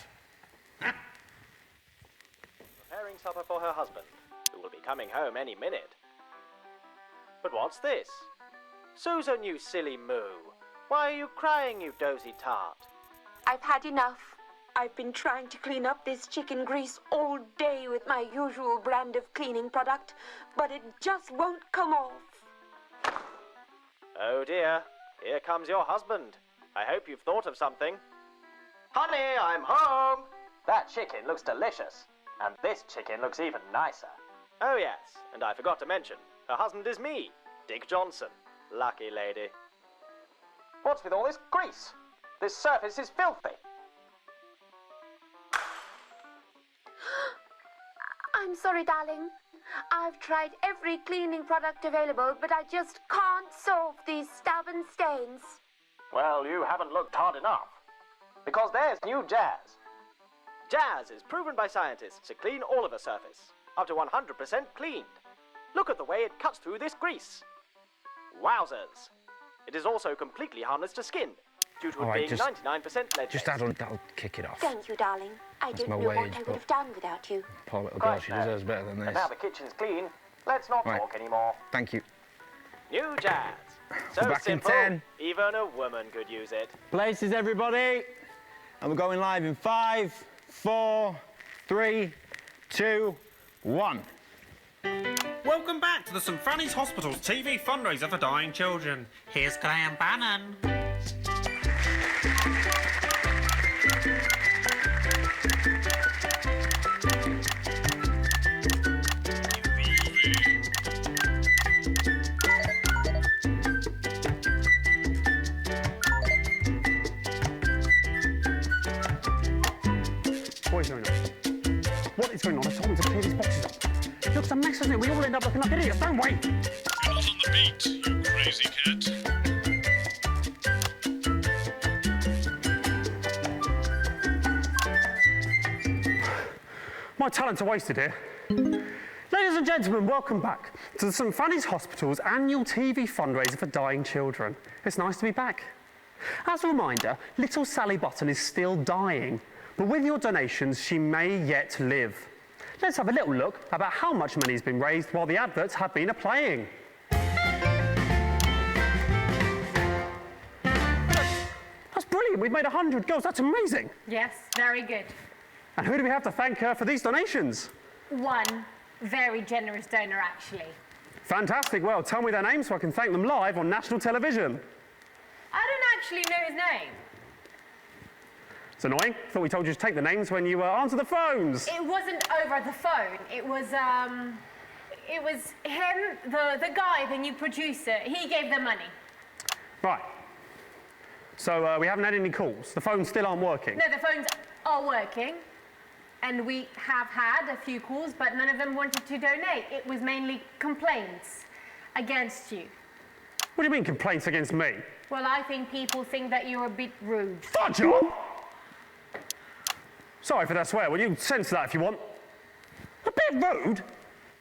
Speaker 6: Preparing supper for her husband, who will be coming home any minute. But what's this? Susan, you silly moo. Why are you crying, you dozy tart?
Speaker 11: I've had enough. I've been trying to clean up this chicken grease all day with my usual brand of cleaning product, but it just won't come off.
Speaker 6: Oh dear, here comes your husband. I hope you've thought of something. Honey, I'm home. That chicken looks delicious, and this chicken looks even nicer. Oh yes, and I forgot to mention, her husband is me, Dick Johnson. Lucky lady. What's with all this grease? This surface is filthy.
Speaker 11: I'm sorry, darling. I've tried every cleaning product available, but I just can't solve these stubborn stains.
Speaker 6: Well, you haven't looked hard enough. Because there's new Jazz. Jazz is proven by scientists to clean all of a surface, up to 100% cleaned. Look at the way it cuts through this grease. Wowzers! It is also completely harmless to skin, due to it being 99% lead.
Speaker 15: Just add on, that'll kick it off.
Speaker 11: Thank you, darling. I
Speaker 15: That's
Speaker 11: don't
Speaker 15: my
Speaker 11: know what
Speaker 15: wage,
Speaker 11: I would
Speaker 15: but-
Speaker 11: have done without you.
Speaker 15: Poor little girl, she
Speaker 6: Right,
Speaker 15: deserves better than this.
Speaker 6: And now the kitchen's clean, let's not
Speaker 15: Right.
Speaker 6: talk anymore.
Speaker 15: Thank you.
Speaker 6: New Jazz. So
Speaker 15: Back in
Speaker 6: simple,
Speaker 15: 10.
Speaker 6: even a woman could use it.
Speaker 15: Places, everybody. And we're going live in 5, 4, 3, 2, 1.
Speaker 16: Welcome back to the St Fanny's Hospital's TV fundraiser for dying children. Here's Graham Bannon.
Speaker 18: What is going on? What is going on? I told him to clear these boxes up. It looks a mess, doesn't it? We all end up looking like idiots, don't we?
Speaker 10: You're not on the beat, you crazy cat.
Speaker 18: My talents are wasted here. Ladies and gentlemen, welcome back to the St Fanny's Hospital's annual TV fundraiser for dying children. It's nice to be back. As a reminder, little Sally Button is still dying, but with your donations, she may yet live. Let's have a little look about how much money has been raised while the adverts have been playing. That's brilliant. We've made 100 girls. That's amazing.
Speaker 17: Yes, very good.
Speaker 18: And who do we have to thank for these donations?
Speaker 17: One very generous donor, actually.
Speaker 18: Fantastic. Well, tell me their names so I can thank them live on national television.
Speaker 17: I don't actually know his name.
Speaker 18: It's annoying. Thought we told you to take the names when you answer the phones.
Speaker 17: It wasn't over the phone. It was him, the guy, the new producer. He gave the money.
Speaker 18: Right. So we haven't had any calls. The phones still aren't working.
Speaker 17: No, the phones are working. And we have had a few calls, but none of them wanted to donate. It was mainly complaints against you.
Speaker 18: What do you mean, complaints against me?
Speaker 17: Well, I think people think that you're a bit rude.
Speaker 18: Fudge off! Sorry for that swear. Will you censor that if you want? A bit rude?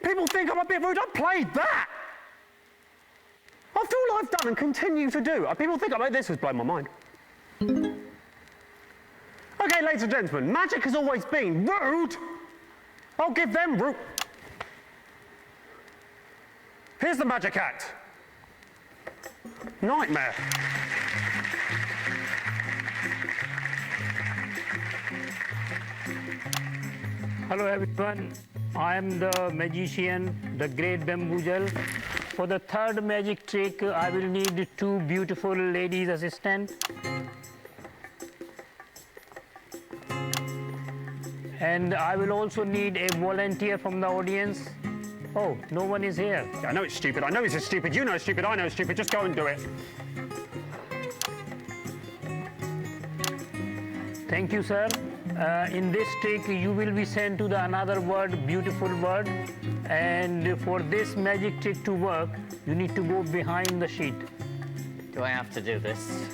Speaker 18: People think I'm a bit rude. I played that! After all I've done and continue to do, people think this has blown my mind. Okay, ladies and gentlemen, magic has always been rude. I'll give them rude. Here's the magic act. Nightmare.
Speaker 19: Hello everyone, I am the magician, the great bamboozle. For the third magic trick, I will need 2 beautiful ladies assistants. And I will also need a volunteer from the audience. Oh, no one is here.
Speaker 18: I know it's stupid. I know it's stupid. You know it's stupid. I know it's stupid. Just go and do it.
Speaker 19: Thank you, sir. In this trick, you will be sent to the another word, beautiful word. And for this magic trick to work, you need to go behind the sheet.
Speaker 12: Do I have to do this?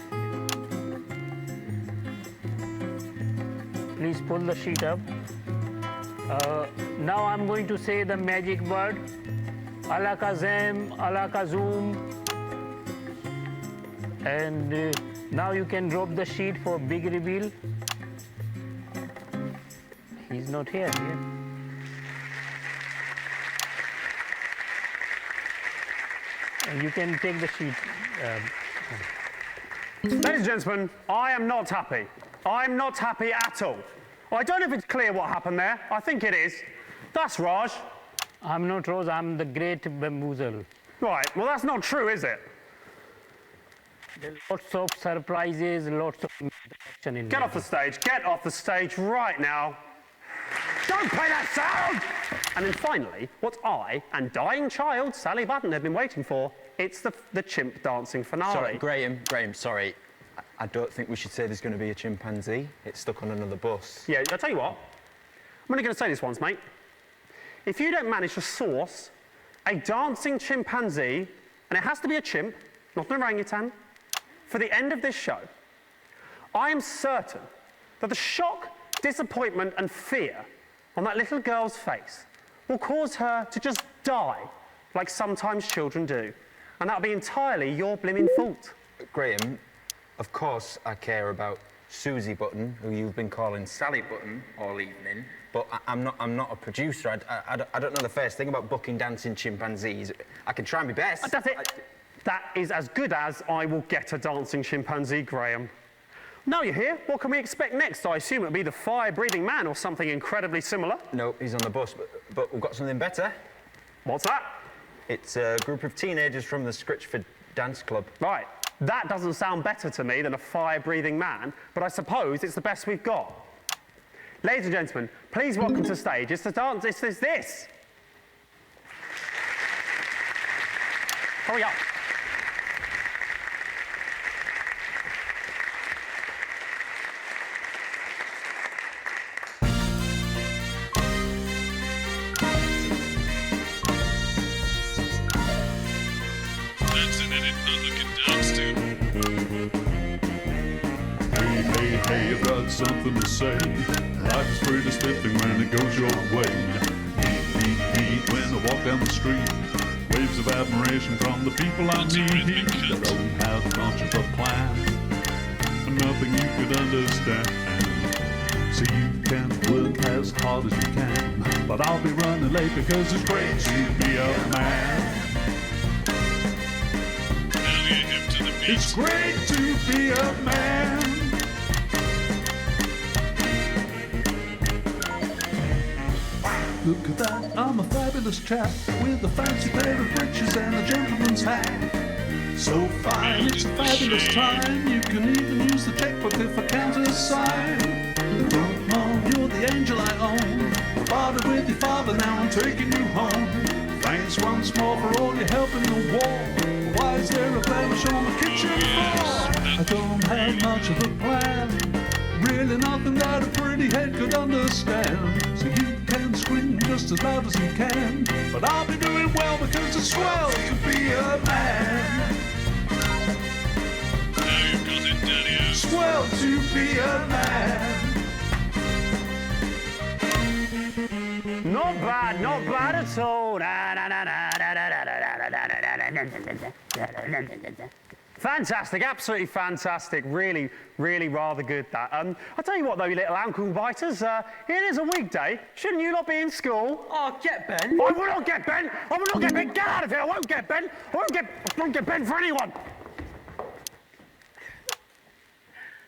Speaker 19: Please pull the sheet up. Now I'm going to say the magic word. Alakazam, alakazum. And now you can drop the sheet for big reveal. He's not here. And you can take the sheet.
Speaker 18: Ladies and gentlemen, I am not happy. I'm not happy at all. I don't know if it's clear what happened there. I think it is. That's Raj.
Speaker 19: I'm not Raj, I'm the great bamboozle.
Speaker 18: Right, well that's not true, is it?
Speaker 19: There's lots of surprises, lots of action in
Speaker 18: Get off the stage. Get off the stage right now. Don't play that sound! And then finally, what I and dying child Sally Button have been waiting for, it's the chimp dancing finale.
Speaker 15: Sorry, Graham, sorry. I don't think we should say there's going to be a chimpanzee. It's stuck on another bus.
Speaker 18: Yeah, I'll tell you what. I'm only going to say this once, mate. If you don't manage to source a dancing chimpanzee, and it has to be a chimp, not an orangutan, for the end of this show, I am certain that the shock, disappointment and fear on that little girl's face will cause her to just die, like sometimes children do. And that'll be entirely your blimmin' fault.
Speaker 15: Graham, of course I care about Susie Button, who you've been calling Sally Button all evening, but I'm not a producer. I don't know the first thing about booking dancing chimpanzees. I can try my best.
Speaker 18: That's it. That is as good as I will get a dancing chimpanzee, Graham. Now you're here, what can we expect next? I assume it'll be the fire-breathing man or something incredibly similar.
Speaker 15: No, he's on the bus, but we've got something better.
Speaker 18: What's that?
Speaker 15: It's a group of teenagers from the Scritchford Dance Club.
Speaker 18: Right. That doesn't sound better to me than a fire-breathing man, but I suppose it's the best we've got. Ladies and gentlemen, please welcome to stage. It's the dance, it's this. Hurry up.
Speaker 10: That's an edit Butler can dance to.
Speaker 9: Hey, I've got something to say. Life is pretty spiffing when it goes your way. Heat, when I walk down the street. Waves of admiration from the people I meet. That don't have much of a plan. Nothing you could understand. So you can work as hard as you can. But I'll be running late because it's great to be a man. It's great to be a man. Look at that, I'm a fabulous chap with a fancy pair of breeches and a gentleman's hat. So fine, it's a fabulous time. You can even use the checkbook if accounts aside. You're the angel I own. Bartered with your father, now I'm taking you home. Thank Thanks once more for all your help in the war. Why is there a blemish on the kitchen floor? I don't have much of a plan. Really nothing that a pretty head could understand. So he can scream just as loud as he can. But I'll be doing well because it's swell to be a man.
Speaker 10: Now you've got it, Daddy-o.
Speaker 9: Swell to be a man.
Speaker 18: Not bad at all. Fantastic, absolutely fantastic. Really, really rather good that. I'll tell you what though, you little ankle biters, it is a weekday. Shouldn't you not be in school?
Speaker 14: Oh, get Ben.
Speaker 18: I will not get Ben. I will not get Ben. Get out of here. I won't get Ben. I won't get Ben for anyone.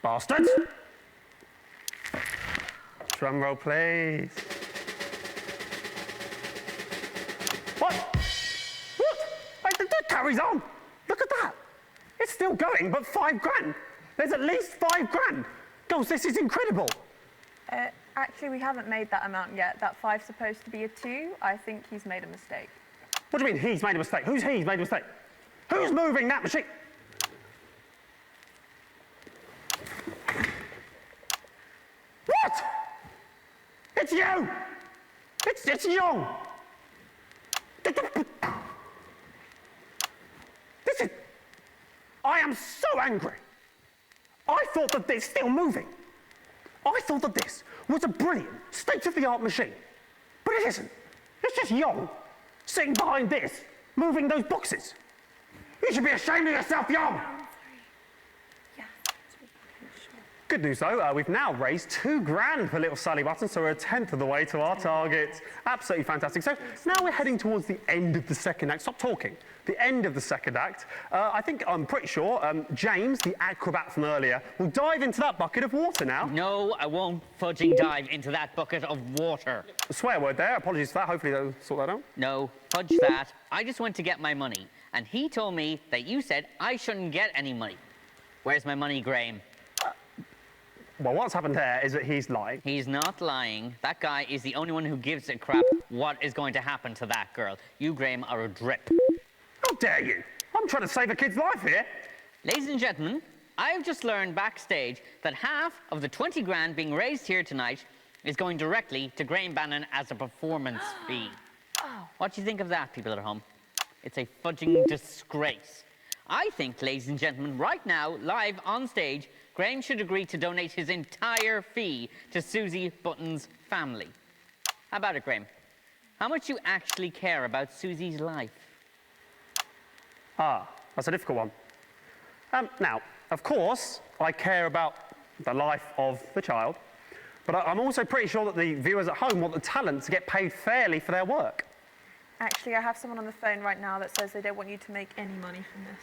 Speaker 18: Bastards. Drum roll, please. What? That carries on. Look at that. It's still going, but £5 grand. There's at least £5 grand. Girls, this is incredible.
Speaker 8: Actually, we haven't made that amount yet. That 5's supposed to be a 2. I think he's made a mistake.
Speaker 18: What do you mean he's made a mistake? Who's he's made a mistake? Who's moving that machine? What? It's you! It's you! This is... I am so angry. I thought that this still moving. I thought that this was a brilliant, state-of-the-art machine. But it isn't. It's just Young sitting behind this, moving those boxes. You should be ashamed of yourself, Young. Good news though, we've now raised £2 grand for little Sally Button, so we're 1/10 of the way to our target. Absolutely fantastic. So now we're heading towards the end of the second act. Stop talking. The end of the second act. I'm pretty sure James, the acrobat from earlier, will dive into that bucket of water now.
Speaker 12: No, I won't fudging dive into that bucket of water.
Speaker 18: A swear word there. Apologies for that. Hopefully they'll sort that out.
Speaker 12: No, fudge that. I just went to get my money, and he told me that you said I shouldn't get any money. Where's my money, Graham?
Speaker 18: Well, what's happened there is that he's lying.
Speaker 12: He's not lying. That guy is the only one who gives a crap what is going to happen to that girl. You, Graham, are a drip.
Speaker 18: How dare you? I'm trying to save a kid's life here.
Speaker 12: Ladies and gentlemen, I've just learned backstage that half of the 20 grand being raised here tonight is going directly to Graham Bannon as a performance fee. What do you think of that, people at home? It's a fudging disgrace. I think, ladies and gentlemen, right now, live on stage, Graham should agree to donate his entire fee to Susie Button's family. How about it, Graham? How much you actually care about Susie's life?
Speaker 18: Ah, that's a difficult one. Now, of course, I care about the life of the child, but I'm also pretty sure that the viewers at home want the talent to get paid fairly for their work.
Speaker 8: Actually, I have someone on the phone right now that says they don't want you to make any money from this.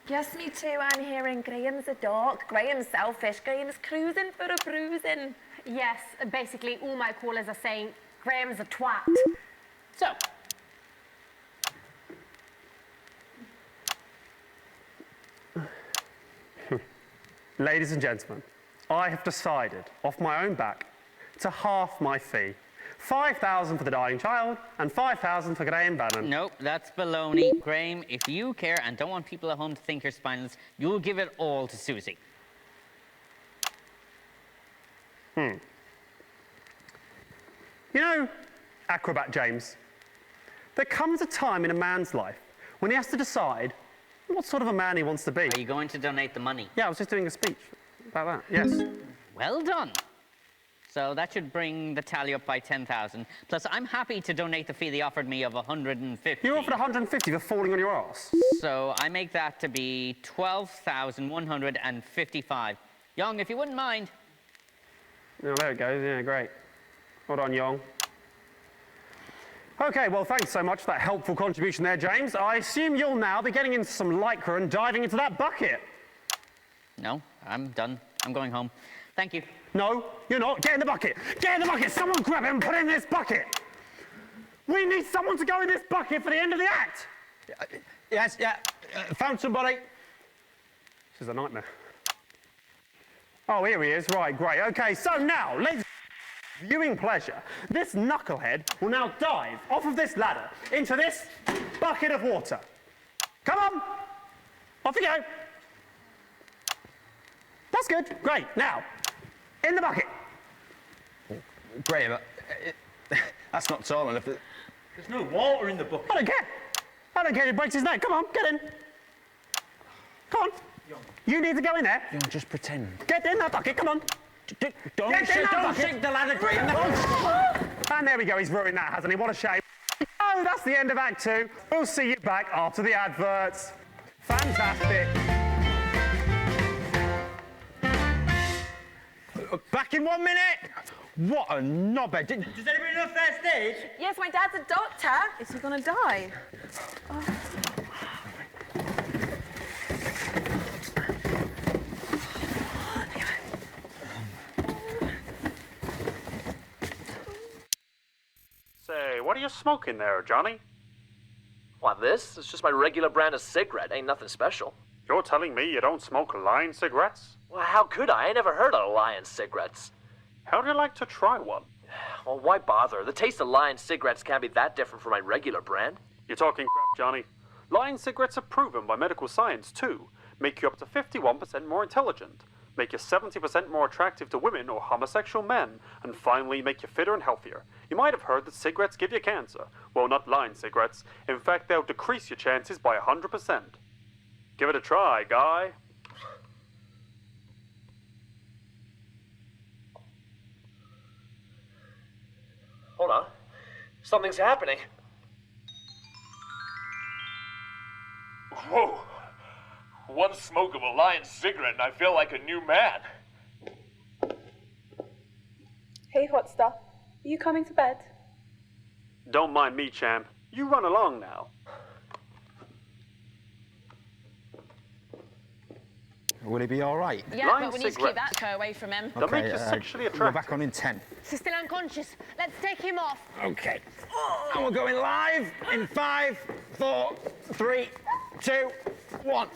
Speaker 2: Yes, me too. I'm hearing Graham's a dog, Graham's selfish, Graham's cruising for a bruising.
Speaker 17: Yes, basically all my callers are saying Graham's a twat.
Speaker 12: So,
Speaker 18: ladies and gentlemen, I have decided, off my own back, to half my fee. 5,000 for the dying child and 5,000 for Graham Bannon.
Speaker 12: Nope, that's baloney. Graham, if you care and don't want people at home to think you're spineless, you'll give it all to Susie.
Speaker 18: You know, Acrobat James, there comes a time in a man's life when he has to decide what sort of a man he wants to be.
Speaker 12: Are you going to donate the money?
Speaker 18: Yeah, I was just doing a speech about that, yes.
Speaker 12: Well done. So that should bring the tally up by 10,000. Plus, I'm happy to donate the fee they offered me of 150.
Speaker 18: You offered 150 for falling on your arse.
Speaker 12: So I make that to be 12,155. Young, if you wouldn't mind.
Speaker 18: Oh, there it goes. Yeah, great. Hold on, Young. OK, well, thanks so much for that helpful contribution there, James. I assume you'll now be getting into some lycra and diving into that bucket.
Speaker 12: No, I'm done. I'm going home. Thank you.
Speaker 18: No, you're not. Get in the bucket. Get in the bucket. Someone grab him and put it in this bucket. We need someone to go in this bucket for the end of the act.
Speaker 15: Yes, yeah. Found somebody.
Speaker 18: This is a nightmare. Oh, here he is. Right, great. OK, so now, viewing pleasure, this knucklehead will now dive off of this ladder into this bucket of water. Come on! Off you go! That's good. Great. Now, in the bucket.
Speaker 15: Graham, that's not tall enough.
Speaker 18: There's no water in the bucket. I don't care. I don't care if he breaks his neck. Come on, get in. Come on. You need to go in there.
Speaker 15: Young, just pretend.
Speaker 18: Get in that bucket, come on.
Speaker 15: Don't shake the ladder, Graham.
Speaker 18: And there we go, he's ruined that, hasn't he? What a shame. Oh, that's the end of Act 2. We'll see you back after the adverts. Fantastic.
Speaker 15: Back in 1 minute. What a knobhead. Does anybody know first aid?
Speaker 2: Yes, my dad's a doctor. Is he gonna die? Oh.
Speaker 16: Say, what are you smoking there, Johnny?
Speaker 6: What, this? It's just my regular brand of cigarette. Ain't nothing special.
Speaker 16: You're telling me you don't smoke Lion cigarettes?
Speaker 6: Well, how could I? I never heard of Lion cigarettes.
Speaker 16: How'd you like to try one?
Speaker 6: Well, why bother? The taste of Lion cigarettes can't be that different from my regular brand.
Speaker 16: You're talking crap, Johnny. Lion cigarettes are proven by medical science, too. Make you up to 51% more intelligent. Make you 70% more attractive to women or homosexual men. And finally, make you fitter and healthier. You might have heard that cigarettes give you cancer. Well, not Lion cigarettes. In fact, they'll decrease your chances by 100%. Give it a try, guy.
Speaker 6: Hold on. Something's happening. Whoa. One smoke of a Lion cigarette and I feel like a new man.
Speaker 8: Hey, hot stuff. Are you coming to bed?
Speaker 16: Don't mind me, champ. You run along now.
Speaker 15: Will he be all right?
Speaker 2: Yeah, but we need to keep that toe away from him.
Speaker 16: They'll make you sexually attractive.
Speaker 15: We're back on in 10.
Speaker 17: He's still unconscious. Let's take him off.
Speaker 15: Okay. And we're going live in 5, 4, 3, 2, 1.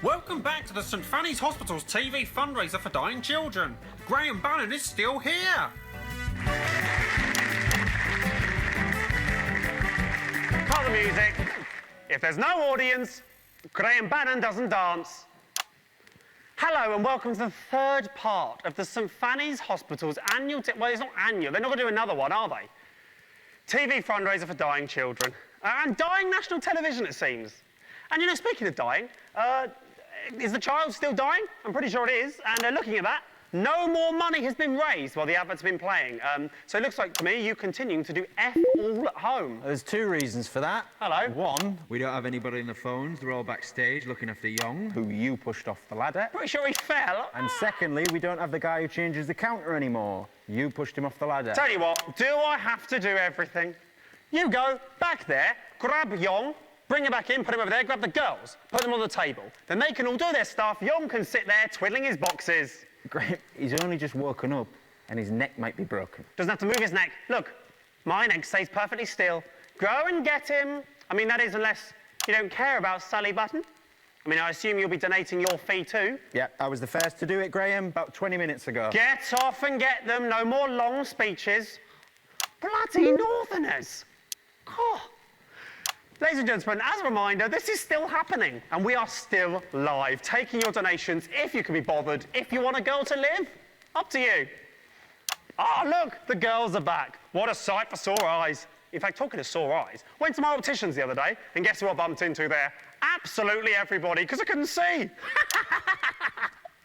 Speaker 16: Welcome back to the St Fanny's Hospital's TV fundraiser for dying children. Graham Bannon is still here.
Speaker 18: Cut the music. If there's no audience, Graham Bannon doesn't dance. Hello and welcome to the third part of the St Fanny's Hospital's annual... well, it's not annual. They're not going to do another one, are they? TV fundraiser for dying children. And dying national television, it seems. And, you know, speaking of dying, is the child still dying? I'm pretty sure it is. And looking at that, no more money has been raised while the adverts have been playing. So it looks like to me you continuing to do F all at home.
Speaker 15: There's 2 reasons for that.
Speaker 18: Hello.
Speaker 15: 1, we don't have anybody on the phones. They're all backstage looking after Young, who you pushed off the ladder.
Speaker 18: Pretty sure he fell.
Speaker 15: And secondly, we don't have the guy who changes the counter anymore. You pushed him off the ladder.
Speaker 18: Tell you what, do I have to do everything? You go back there, grab Young, bring her back in, put him over there, grab the girls, put them on the table. Then they can all do their stuff. Young can sit there twiddling his boxes.
Speaker 15: Great. He's only just woken up and his neck might be broken.
Speaker 18: Doesn't have to move his neck. Look, my neck stays perfectly still. Go and get him. I mean, that is unless you don't care about Sally Button. I mean, I assume you'll be donating your fee too.
Speaker 15: Yeah, I was the first to do it, Graham, about 20 minutes ago.
Speaker 18: Get off and get them. No more long speeches. Bloody Northerners. Oh. Ladies and gentlemen, as a reminder, this is still happening, and we are still live, taking your donations if you can be bothered. If you want a girl to live, up to you. Ah, look, the girls are back. What a sight for sore eyes. In fact, talking of sore eyes, went to my opticians the other day, and guess who I bumped into there? Absolutely everybody, because I couldn't see.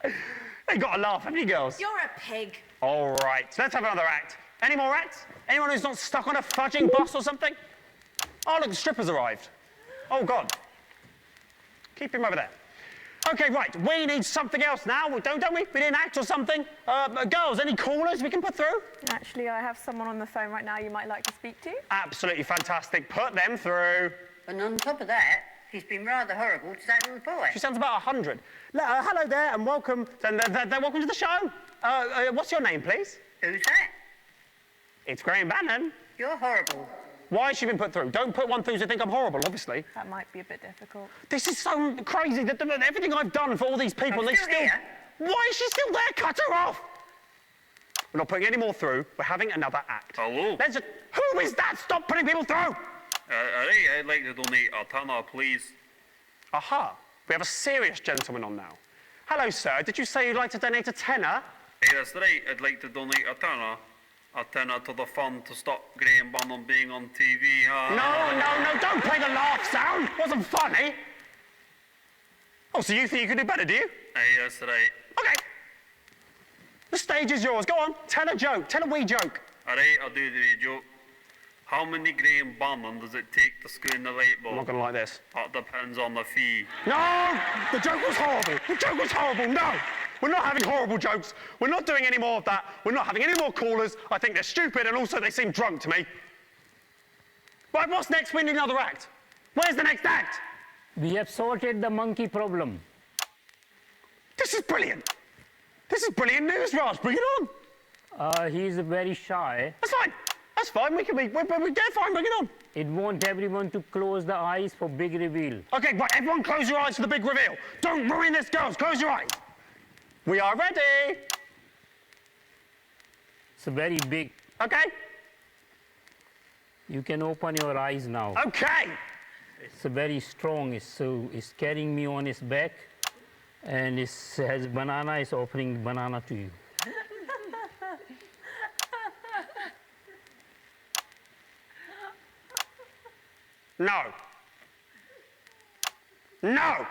Speaker 18: You got to laugh, haven't you, girls?
Speaker 2: You're a pig.
Speaker 18: All right, let's have another act. Any more acts? Anyone who's not stuck on a fudging bus or something? Oh, look, the stripper's arrived. Oh, God. Keep him over there. OK, right, we need something else now, don't we? We need an act or something. Girls, any callers we can put through?
Speaker 8: Actually, I have someone on the phone right now you might like to speak to.
Speaker 18: Absolutely fantastic. Put them through.
Speaker 14: And on top of that, he's been rather horrible to that little boy.
Speaker 18: She sounds about 100. Hello there, and welcome. Welcome to the show. What's your name, please?
Speaker 14: Who's that?
Speaker 18: It's Graham Bannon.
Speaker 14: You're horrible.
Speaker 18: Why has she been put through? Don't put one through to think I'm horrible, obviously.
Speaker 8: That might be a bit difficult.
Speaker 18: This is so crazy that everything I've done for all these people,
Speaker 14: I'm still here.
Speaker 18: Why is she still there? Cut her off! We're not putting any more through. We're having another act.
Speaker 10: Hello?
Speaker 18: Let's just... Who is that? Stop putting people through!
Speaker 10: Alright, I'd like to donate a tenner, please.
Speaker 18: Aha. We have a serious gentleman on now. Hello, sir. Did you say you'd like to donate a tenner?
Speaker 10: Hey, that's right. I'd like to donate a tenner. A tenner to the fund to stop Graham Bannon being on TV.
Speaker 18: No, don't play the laugh sound. Wasn't funny. Oh, so you think you can do better, do you?
Speaker 10: Hey, that's right.
Speaker 18: Okay. The stage is yours. Go on. Tell a joke. Tell a wee joke.
Speaker 10: Alright, I'll do the wee joke. How many Graham Bannon does it take to screw in the light bulb?
Speaker 18: I'm not going to like this.
Speaker 10: That depends on the fee.
Speaker 18: No! The joke was horrible. The joke was horrible. No! We're not having horrible jokes. We're not doing any more of that. We're not having any more callers. I think they're stupid and also they seem drunk to me. Right, what's next? We need another act. Where's the next act?
Speaker 19: We have sorted the monkey problem.
Speaker 18: This is brilliant. This is brilliant news, Raj. Bring it on.
Speaker 19: He's very shy.
Speaker 18: That's fine. That's fine. We're fine. Bring it on.
Speaker 19: It wants everyone to close the eyes for big reveal.
Speaker 18: Okay, right. Everyone close your eyes for the big reveal. Don't ruin this, girls. Close your eyes. We are ready.
Speaker 19: It's very big.
Speaker 18: Okay.
Speaker 19: You can open your eyes now.
Speaker 18: Okay.
Speaker 19: It's very strong. It's carrying me on its back. And it has banana. It's offering banana to you.
Speaker 18: No. No.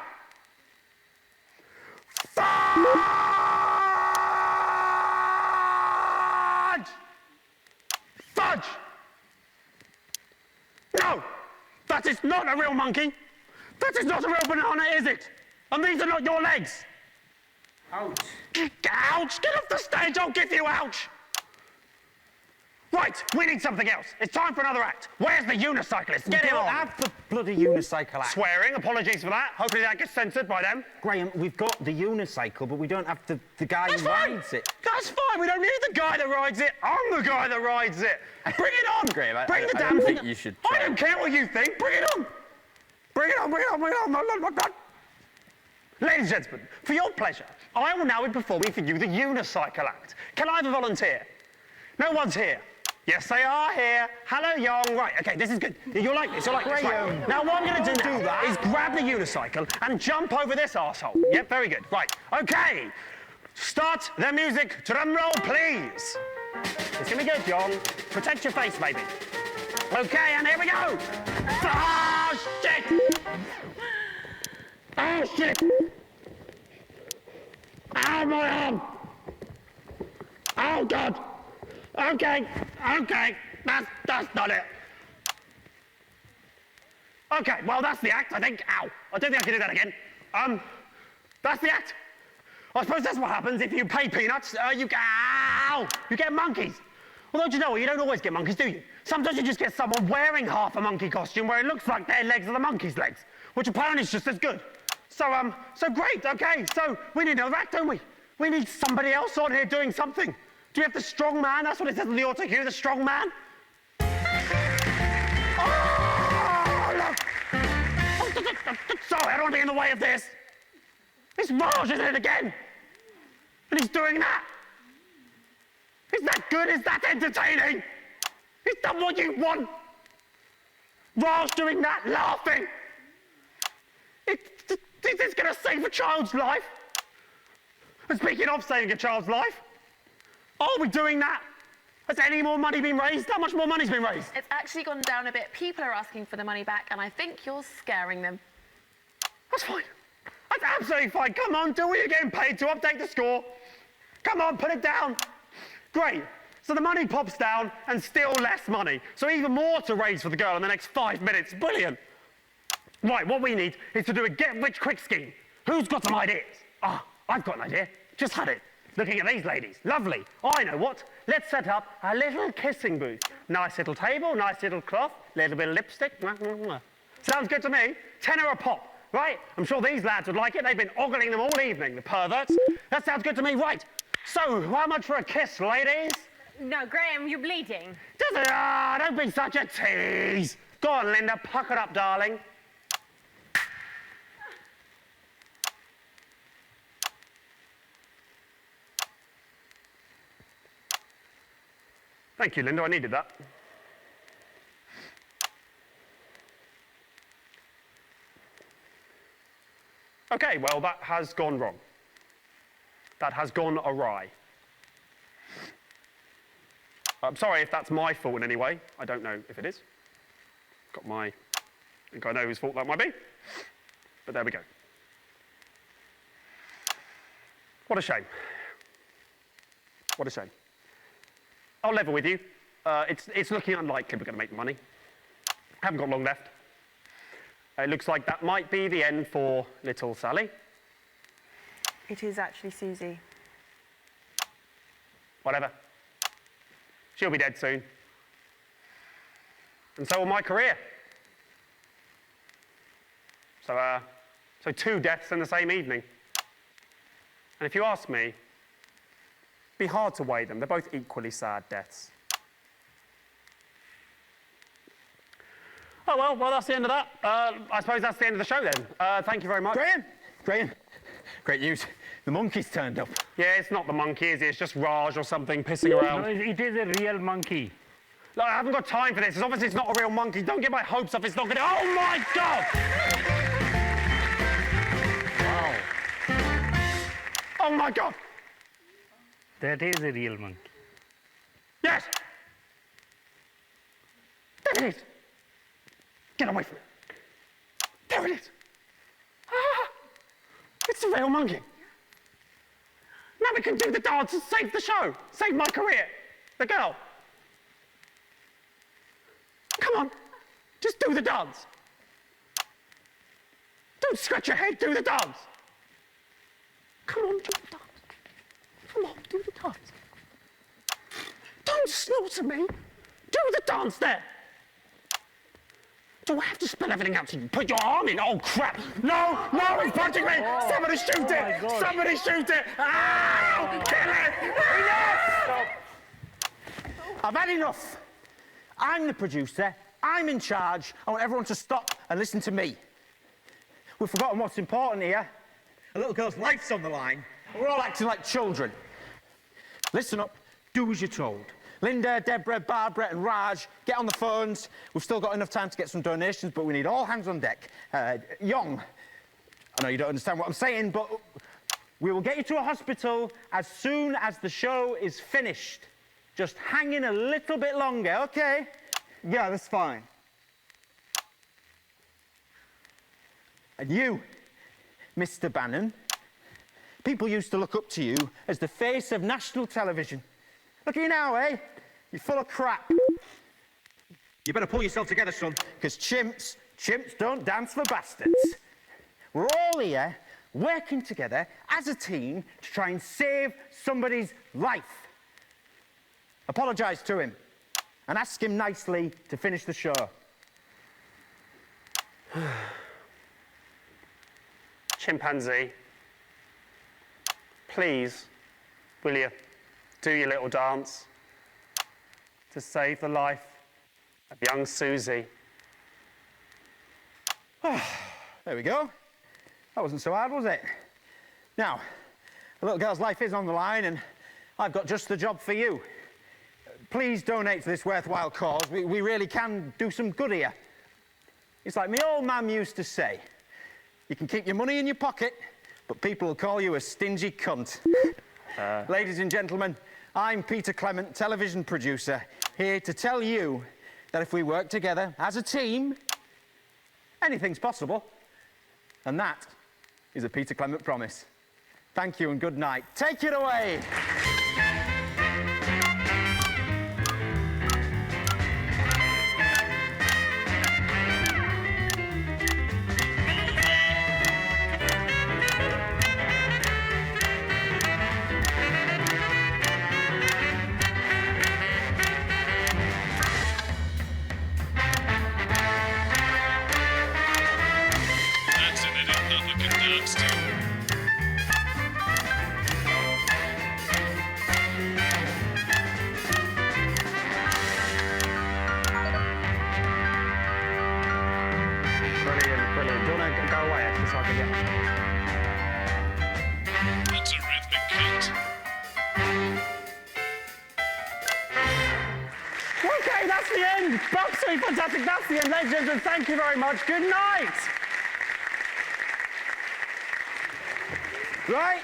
Speaker 18: Fudge! Fudge! No! That is not a real monkey. That is not a real banana, is it? And these are not your legs.
Speaker 19: Ouch.
Speaker 18: Ouch! Get off the stage, I'll give you ouch! Right, we need something else. It's time for another act. Where's the unicyclist? Get him on.
Speaker 15: We don't have the bloody unicycle act.
Speaker 18: Swearing, apologies for that. Hopefully that gets censored by them.
Speaker 15: Graham, we've got the unicycle, but we don't have the guy who rides it.
Speaker 18: That's fine. We don't need the guy that rides it. I'm the guy that rides it. Bring it on.
Speaker 15: Graham,
Speaker 18: Bring the
Speaker 15: I
Speaker 18: damn
Speaker 15: don't
Speaker 18: thing.
Speaker 15: think you should
Speaker 18: I don't care what you think. Bring it on. Bring it on. Bring it on. Bring it on. Ladies and gentlemen, for your pleasure, I will now be performing for you the unicycle act. Can I have a volunteer? No one's here. Yes, they are here. Hello, young. Right, okay, this is good. You'll like this. You'll like this. Right. Now, what I'm going to do now is grab the unicycle and jump over this arsehole. Yep, very good. Right, okay. Start the music. Drum roll, please. It's going to be good, John. Protect your face, baby. Okay, and here we go. Oh, shit. Oh, shit. Oh, my arm. Oh, God. Okay, that's not it. Okay, well, that's the act, I think. Ow, I don't think I can do that again. That's the act. I suppose that's what happens if you pay peanuts. You get monkeys. Well, don't you know what? You don't always get monkeys, do you? Sometimes you just get someone wearing half a monkey costume where it looks like their legs are the monkey's legs, which apparently is just as good. So great, okay. So we need another act, don't we? We need somebody else on here doing something. Do we have the strong man? That's what it says on the auto cue, the strong man. Oh, look! Sorry, I don't want to be in the way of this. It's Raj, isn't it, again? And he's doing that. Is that good? Is that entertaining? Is that what you want? Raj doing that, laughing. Is this going to save a child's life? And speaking of saving a child's life, are we doing that? Has any more money been raised? How much more money's been raised?
Speaker 2: It's actually gone down a bit. People are asking for the money back, and I think you're scaring them.
Speaker 18: That's fine. That's absolutely fine. Come on, do what you're getting paid to update the score. Come on, put it down. Great. So the money pops down, and still less money. So even more to raise for the girl in the next 5 minutes. Brilliant. Right, what we need is to do a get-rich-quick scheme. Who's got some ideas? Ah, I've got an idea. Just had it. Looking at these ladies. Lovely. I know what. Let's set up a little kissing booth. Nice little table, nice little cloth, little bit of lipstick. Sounds good to me. £10 a pop, right? I'm sure these lads would like it. They've been ogling them all evening, the perverts. That sounds good to me. Right. So, how much for a kiss, ladies?
Speaker 17: No, Graham, you're bleeding.
Speaker 18: Does it? Ah, don't be such a tease. Go on, Linda. Pucker up, darling. Thank you, Linda, I needed that. Okay, well, that has gone wrong. That has gone awry. I'm sorry if that's my fault in any way. I don't know if it is. I think I know whose fault that might be. But there we go. What a shame. What a shame. I'll level with you. It's looking unlikely we're going to make money. Haven't got long left. It looks like that might be the end for little Sally.
Speaker 8: It is actually Susie.
Speaker 18: Whatever. She'll be dead soon. And so will my career. So 2 deaths in the same evening. And if you ask me, it'd be hard to weigh them. They're both equally sad deaths. Oh, well, that's the end of that. I suppose that's the end of the show then. Thank you very much.
Speaker 15: Graham, great news. The monkey's turned up.
Speaker 18: Yeah, it's not the monkey, is it? It's just Raj or something pissing around.
Speaker 19: No, it is a real monkey.
Speaker 18: Look, I haven't got time for this. It's obviously it's not a real monkey. Don't get my hopes up. It's not gonna... Oh, my God! Wow. Oh, my God!
Speaker 19: That is a real monkey.
Speaker 18: Yes! There it is! Get away from it. There it is. Ah, it's a real monkey. Now we can do the dance and save the show. Save my career. The girl. Come on. Just do the dance. Don't scratch your head. Do the dance. Come on, do the dance. Come on, do the dance. Don't slaughter me. Do the dance there. Do I have to spell everything out so you put your arm in? Oh, crap! No! No, he's punching me! Somebody shoot it! Somebody shoot it! Ow! Kill it! Enough!
Speaker 15: I've had enough. I'm the producer. I'm in charge. I want everyone to stop and listen to me. We've forgotten what's important here. A little girl's life's on the line. We're all acting like children. Listen up. Do as you're told. Linda, Deborah, Barbara and Raj, get on the phones. We've still got enough time to get some donations, but we need all hands on deck. Young, I know you don't understand what I'm saying, but we will get you to a hospital as soon as the show is finished. Just hang in a little bit longer, okay?
Speaker 7: Yeah, that's fine.
Speaker 15: And you, Mr. Bannon, people used to look up to you as the face of national television. Look at you now, eh? You're full of crap. You better pull yourself together, son, because chimps don't dance for bastards. We're all here working together as a team to try and save somebody's life. Apologise to him and ask him nicely to finish the show.
Speaker 18: Chimpanzee, please, will you do your little dance to save the life of young Susie?
Speaker 15: There we go. That wasn't so hard, was it? Now, the little girl's life is on the line, and I've got just the job for you. Please donate to this worthwhile cause. We really can do some good here. It's like my old man used to say, you can keep your money in your pocket, but people will call you a stingy cunt. Ladies and gentlemen, I'm Peter Clement, television producer, here to tell you that if we work together as a team, anything's possible. And that is a Peter Clement promise. Thank you and good night. Take it away.
Speaker 18: Okay, that's the end. Absolutely fantastic. That's the end, ladies and gentlemen. Thank you very much. Good night.
Speaker 15: Right,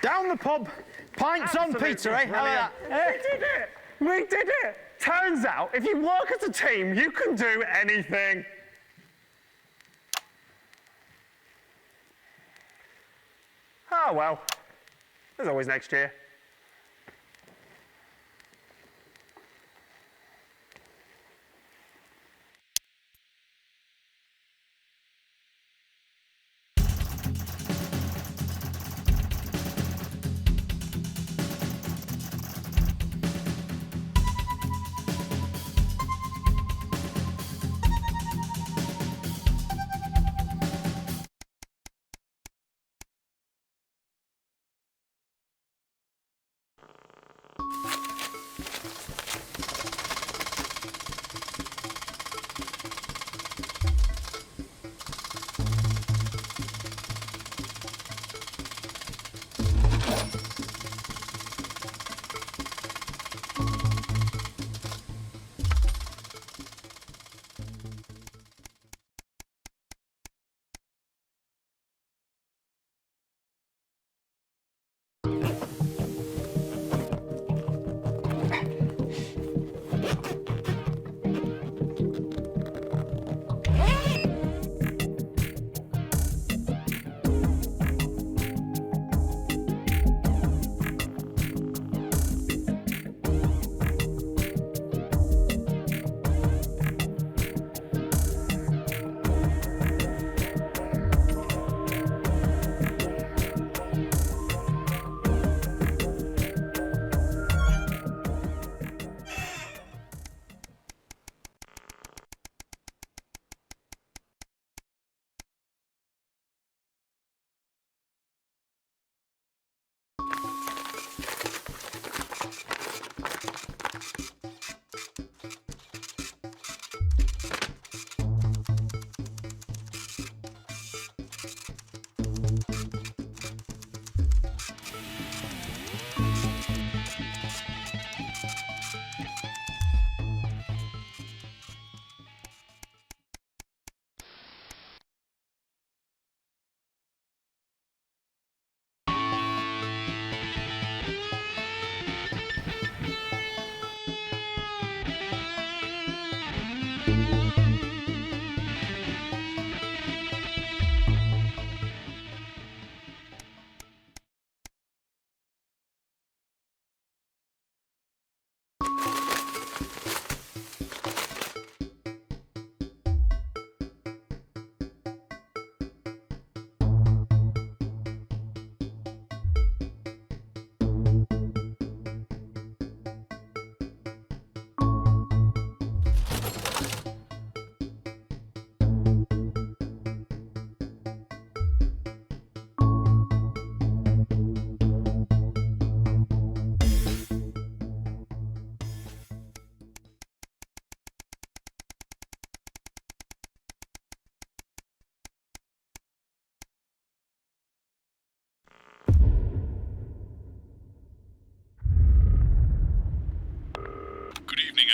Speaker 15: down the pub. Pints on, Peter, eh? How about that?
Speaker 18: We did it. We did it. Turns out, if you work as a team, you can do anything. Oh, well. There's always next year.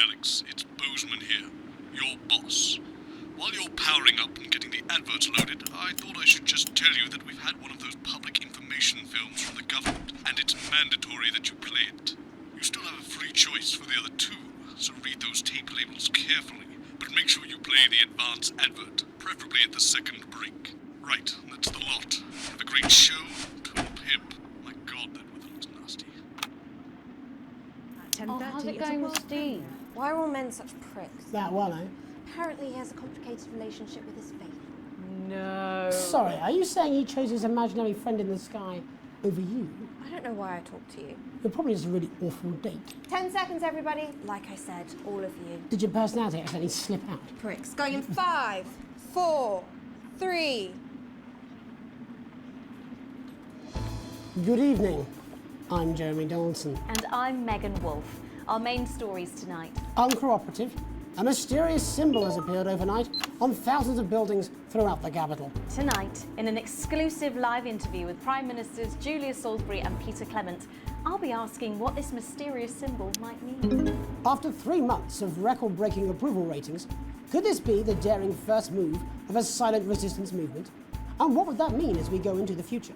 Speaker 10: Alex, it's Bozeman here, your boss. While you're powering up and getting the adverts loaded, I thought I should just tell you that we've had one of those public information films from the government, and it's mandatory that you play it. You still have a free choice for the other two, so read those tape labels carefully, but make sure you play the advance advert, preferably at the second break. Right, that's the lot. Have a great show. Total pimp. My God, that weather looks nasty.
Speaker 5: Oh, how's it going with Steve? Why are all men such pricks?
Speaker 1: That one, eh?
Speaker 5: Apparently he has a complicated relationship with his faith.
Speaker 17: No.
Speaker 1: Sorry, are you saying he chose his imaginary friend in the sky over you?
Speaker 5: I don't know why I talked to you.
Speaker 1: You're probably just a really awful date.
Speaker 5: 10 seconds, everybody. Like I said, all of you.
Speaker 1: Did your personality accidentally slip out?
Speaker 5: Pricks. Going in 5, 4, 3.
Speaker 1: Good evening. I'm Jeremy Donaldson.
Speaker 7: And I'm Megan Wolfe. Our main stories tonight.
Speaker 1: Uncooperative. A mysterious symbol has appeared overnight on thousands of buildings throughout the capital.
Speaker 7: Tonight, in an exclusive live interview with Prime Ministers Julia Salisbury and Peter Clement, I'll be asking what this mysterious symbol might mean.
Speaker 1: After 3 months of record-breaking approval ratings, could this be the daring first move of a silent resistance movement? And what would that mean as we go into the future?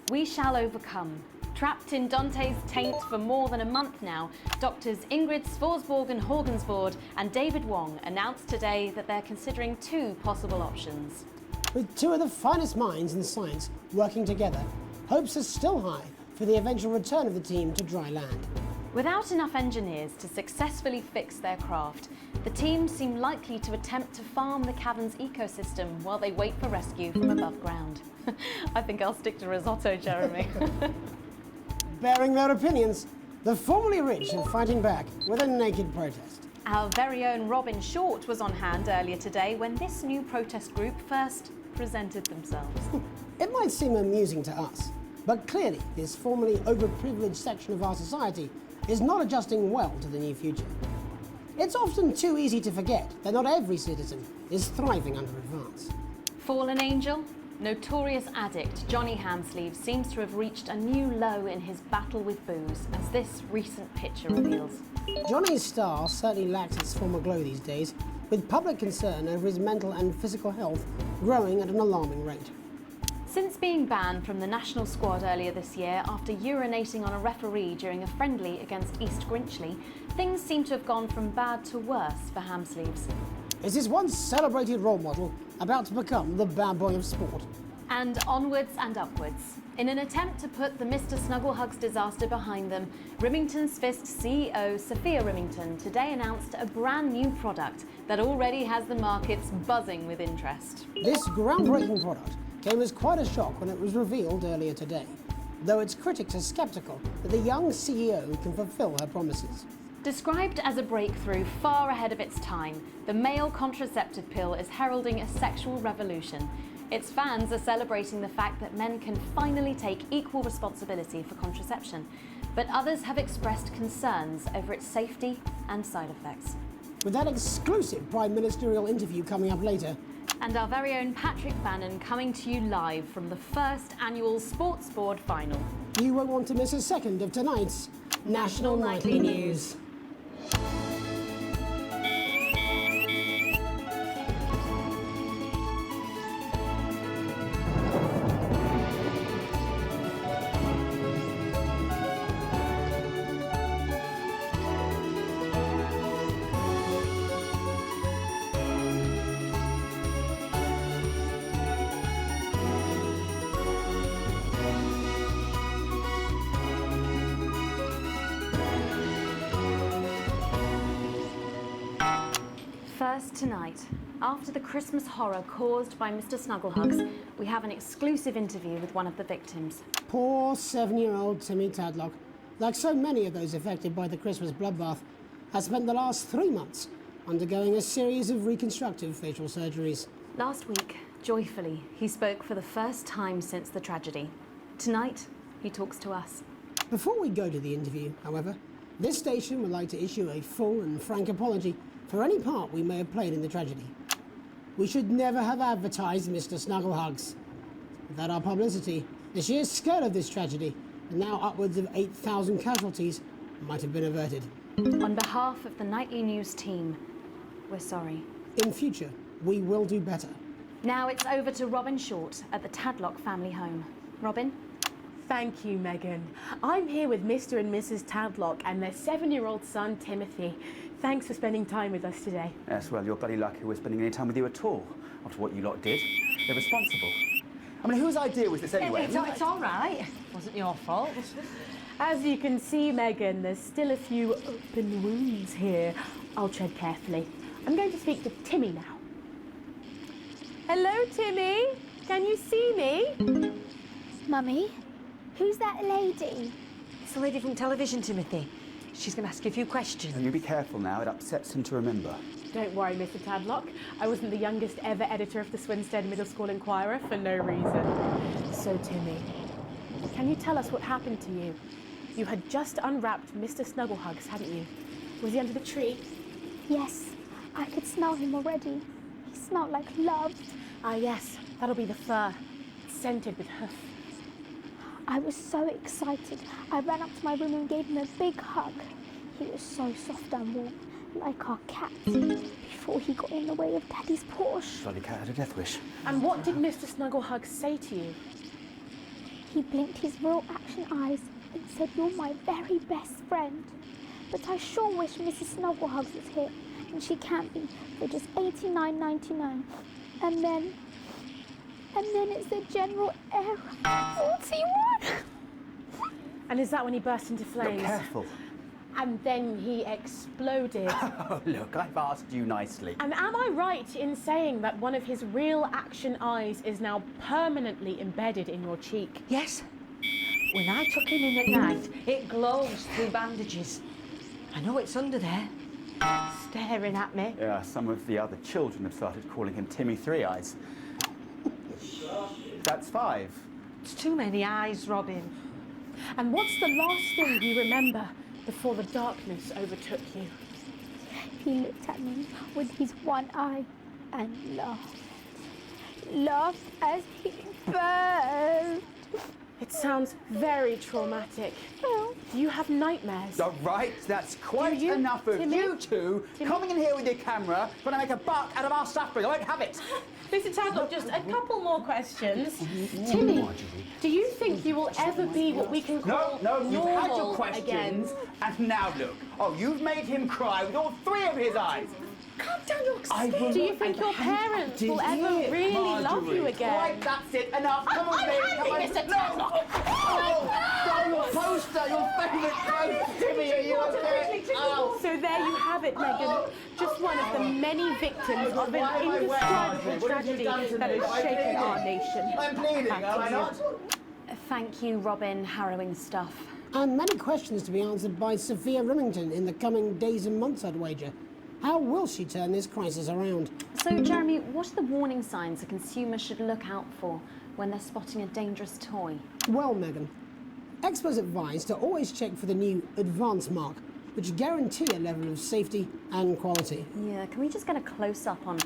Speaker 7: We shall overcome. Trapped in Dante's taint for more than a month now, doctors Ingrid Svorsborg and Horgensvord and David Wong announced today that they're considering 2 possible options.
Speaker 1: With 2 of the finest minds in science working together, hopes are still high for the eventual return of the team to dry land.
Speaker 7: Without enough engineers to successfully fix their craft, the team seem likely to attempt to farm the cavern's ecosystem while they wait for rescue from above ground. I think I'll stick to risotto, Jeremy.
Speaker 1: Bearing their opinions, the formerly rich are fighting back with a naked protest.
Speaker 7: Our very own Robin Short was on hand earlier today when this new protest group first presented themselves.
Speaker 1: It might seem amusing to us, but clearly this formerly overprivileged section of our society is not adjusting well to the new future. It's often too easy to forget that not every citizen is thriving under advance.
Speaker 7: Fallen angel? Notorious addict Johnny Hamsleeve seems to have reached a new low in his battle with booze, as this recent picture reveals.
Speaker 1: Johnny's star certainly lacks its former glow these days, with public concern over his mental and physical health growing at an alarming rate.
Speaker 7: Since being banned from the national squad earlier this year after urinating on a referee during a friendly against East Grinchley, things seem to have gone from bad to worse for Hamsleeves.
Speaker 1: Is this once celebrated role model about to become the bad boy of sport?
Speaker 7: And onwards and upwards. In an attempt to put the Mr. Snugglehugs disaster behind them, Rimington's Fist CEO Sophia Rimington today announced a brand new product that already has the markets buzzing with interest.
Speaker 1: This groundbreaking product came as quite a shock when it was revealed earlier today, though its critics are sceptical that the young CEO can fulfill her promises.
Speaker 7: Described as a breakthrough far ahead of its time, the male contraceptive pill is heralding a sexual revolution. Its fans are celebrating the fact that men can finally take equal responsibility for contraception, but others have expressed concerns over its safety and side effects.
Speaker 1: With that exclusive Prime Ministerial interview coming up later,
Speaker 7: and our very own Patrick Bannon coming to you live from the first annual Sports Board final.
Speaker 1: You won't want to miss a second of tonight's National Nightly News.
Speaker 7: First tonight, after the Christmas horror caused by Mr. Snugglehugs, we have an exclusive interview with one of the victims.
Speaker 1: Poor 7-year-old Timmy Tadlock, like so many of those affected by the Christmas bloodbath, has spent the last 3 months undergoing a series of reconstructive facial surgeries.
Speaker 7: Last week, joyfully, he spoke for the first time since the tragedy. Tonight, he talks to us.
Speaker 1: Before we go to the interview, however, this station would like to issue a full and frank apology for any part we may have played in the tragedy. We should never have advertised Mr. Snugglehugs. Without our publicity, the sheer scale of this tragedy, and now upwards of 8,000 casualties, might have been averted.
Speaker 7: On behalf of the Nightly News team, we're sorry.
Speaker 1: In future, we will do better.
Speaker 7: Now it's over to Robin Short at the Tadlock family home. Robin?
Speaker 20: Thank you, Megan. I'm here with Mr. and Mrs. Tadlock and their 7-year-old son, Timothy. Thanks for spending time with us today.
Speaker 21: Yes, well, you're bloody lucky we're spending any time with you at all. After what you lot did, they're responsible. I mean, whose idea was this anyway?
Speaker 20: It's all right. It wasn't your fault. As you can see, Megan, there's still a few open wounds here. I'll tread carefully. I'm going to speak to Timmy now. Hello, Timmy. Can you see me?
Speaker 3: Mummy, who's that lady?
Speaker 22: It's the lady from television, Timothy. She's going to ask you a few questions.
Speaker 21: You be careful now, it upsets him to remember.
Speaker 20: Don't worry, Mr. Tadlock. I wasn't the youngest ever editor of the Swinstead Middle School Inquirer for no reason. So, Timmy, can you tell us what happened to you? You had just unwrapped Mr. Snugglehugs, hadn't you? Was he under the tree?
Speaker 3: Yes, I could smell him already. He smelled like love.
Speaker 20: Ah, yes, that'll be the fur. It's scented with hoof.
Speaker 4: I was so excited. I ran up to my room and gave him a big hug. He was so soft and warm, like our cat, before he got in the way of Daddy's Porsche.
Speaker 21: Bloody cat had a death wish.
Speaker 20: And what did Mr. Snugglehug say to you?
Speaker 4: He blinked his real action eyes and said, "You're my very best friend. But I sure wish Mrs. Snugglehugs was here, and she can't be, for just $89.99. And then it's the General Air 41.
Speaker 20: And is that when he burst into
Speaker 21: Look
Speaker 20: flames?
Speaker 21: careful.
Speaker 20: And then he exploded.
Speaker 21: Oh, look, I've asked you nicely.
Speaker 20: And am I right in saying that one of his real action eyes is now permanently embedded in your cheek?
Speaker 22: Yes. When I took him in at night, it glows through bandages. I know it's under there, staring at me.
Speaker 21: Yeah, some of the other children have started calling him Timmy Three Eyes. That's 5.
Speaker 22: It's too many eyes, Robin.
Speaker 20: And what's the last thing you remember before the darkness overtook you?
Speaker 4: He looked at me with his one eye and laughed. Laughed as he burned.
Speaker 20: It sounds very traumatic. Do you have nightmares?
Speaker 21: All right, that's quite enough of you two coming in here with your camera trying to make a buck out of our suffering. I won't have it.
Speaker 20: Mr. Tadlock, just a couple more questions. Timmy, do you think you will ever be what we can call
Speaker 21: No, you've
Speaker 20: normal
Speaker 21: had your questions,
Speaker 20: again?
Speaker 21: and now look. Oh, you've made him cry with all 3 of his eyes.
Speaker 20: Calm down, you're scared. Do you think your parents will ever really love you again?
Speaker 21: Right, that's it. Enough. Come on, baby.
Speaker 20: I'm happy, Mr. Tadlock.
Speaker 21: Oh, your poster, your favourite poster. Timmy, are you okay? Oh.
Speaker 20: So there you have it, Megan. Just one of the many victims of an indescribable tragedy that has shaken our nation.
Speaker 21: I'm bleeding, am I not?
Speaker 7: Thank you, Robin. Harrowing stuff.
Speaker 1: And many questions to be answered by Sophia Rimington in the coming days and months, I'd wager. How will she turn this crisis around?
Speaker 7: So, Jeremy, what are the warning signs a consumer should look out for when they're spotting a dangerous toy?
Speaker 1: Well, Megan, experts advise to always check for the new advance mark, which guarantee a level of safety and quality.
Speaker 7: Yeah, can we just get a close-up on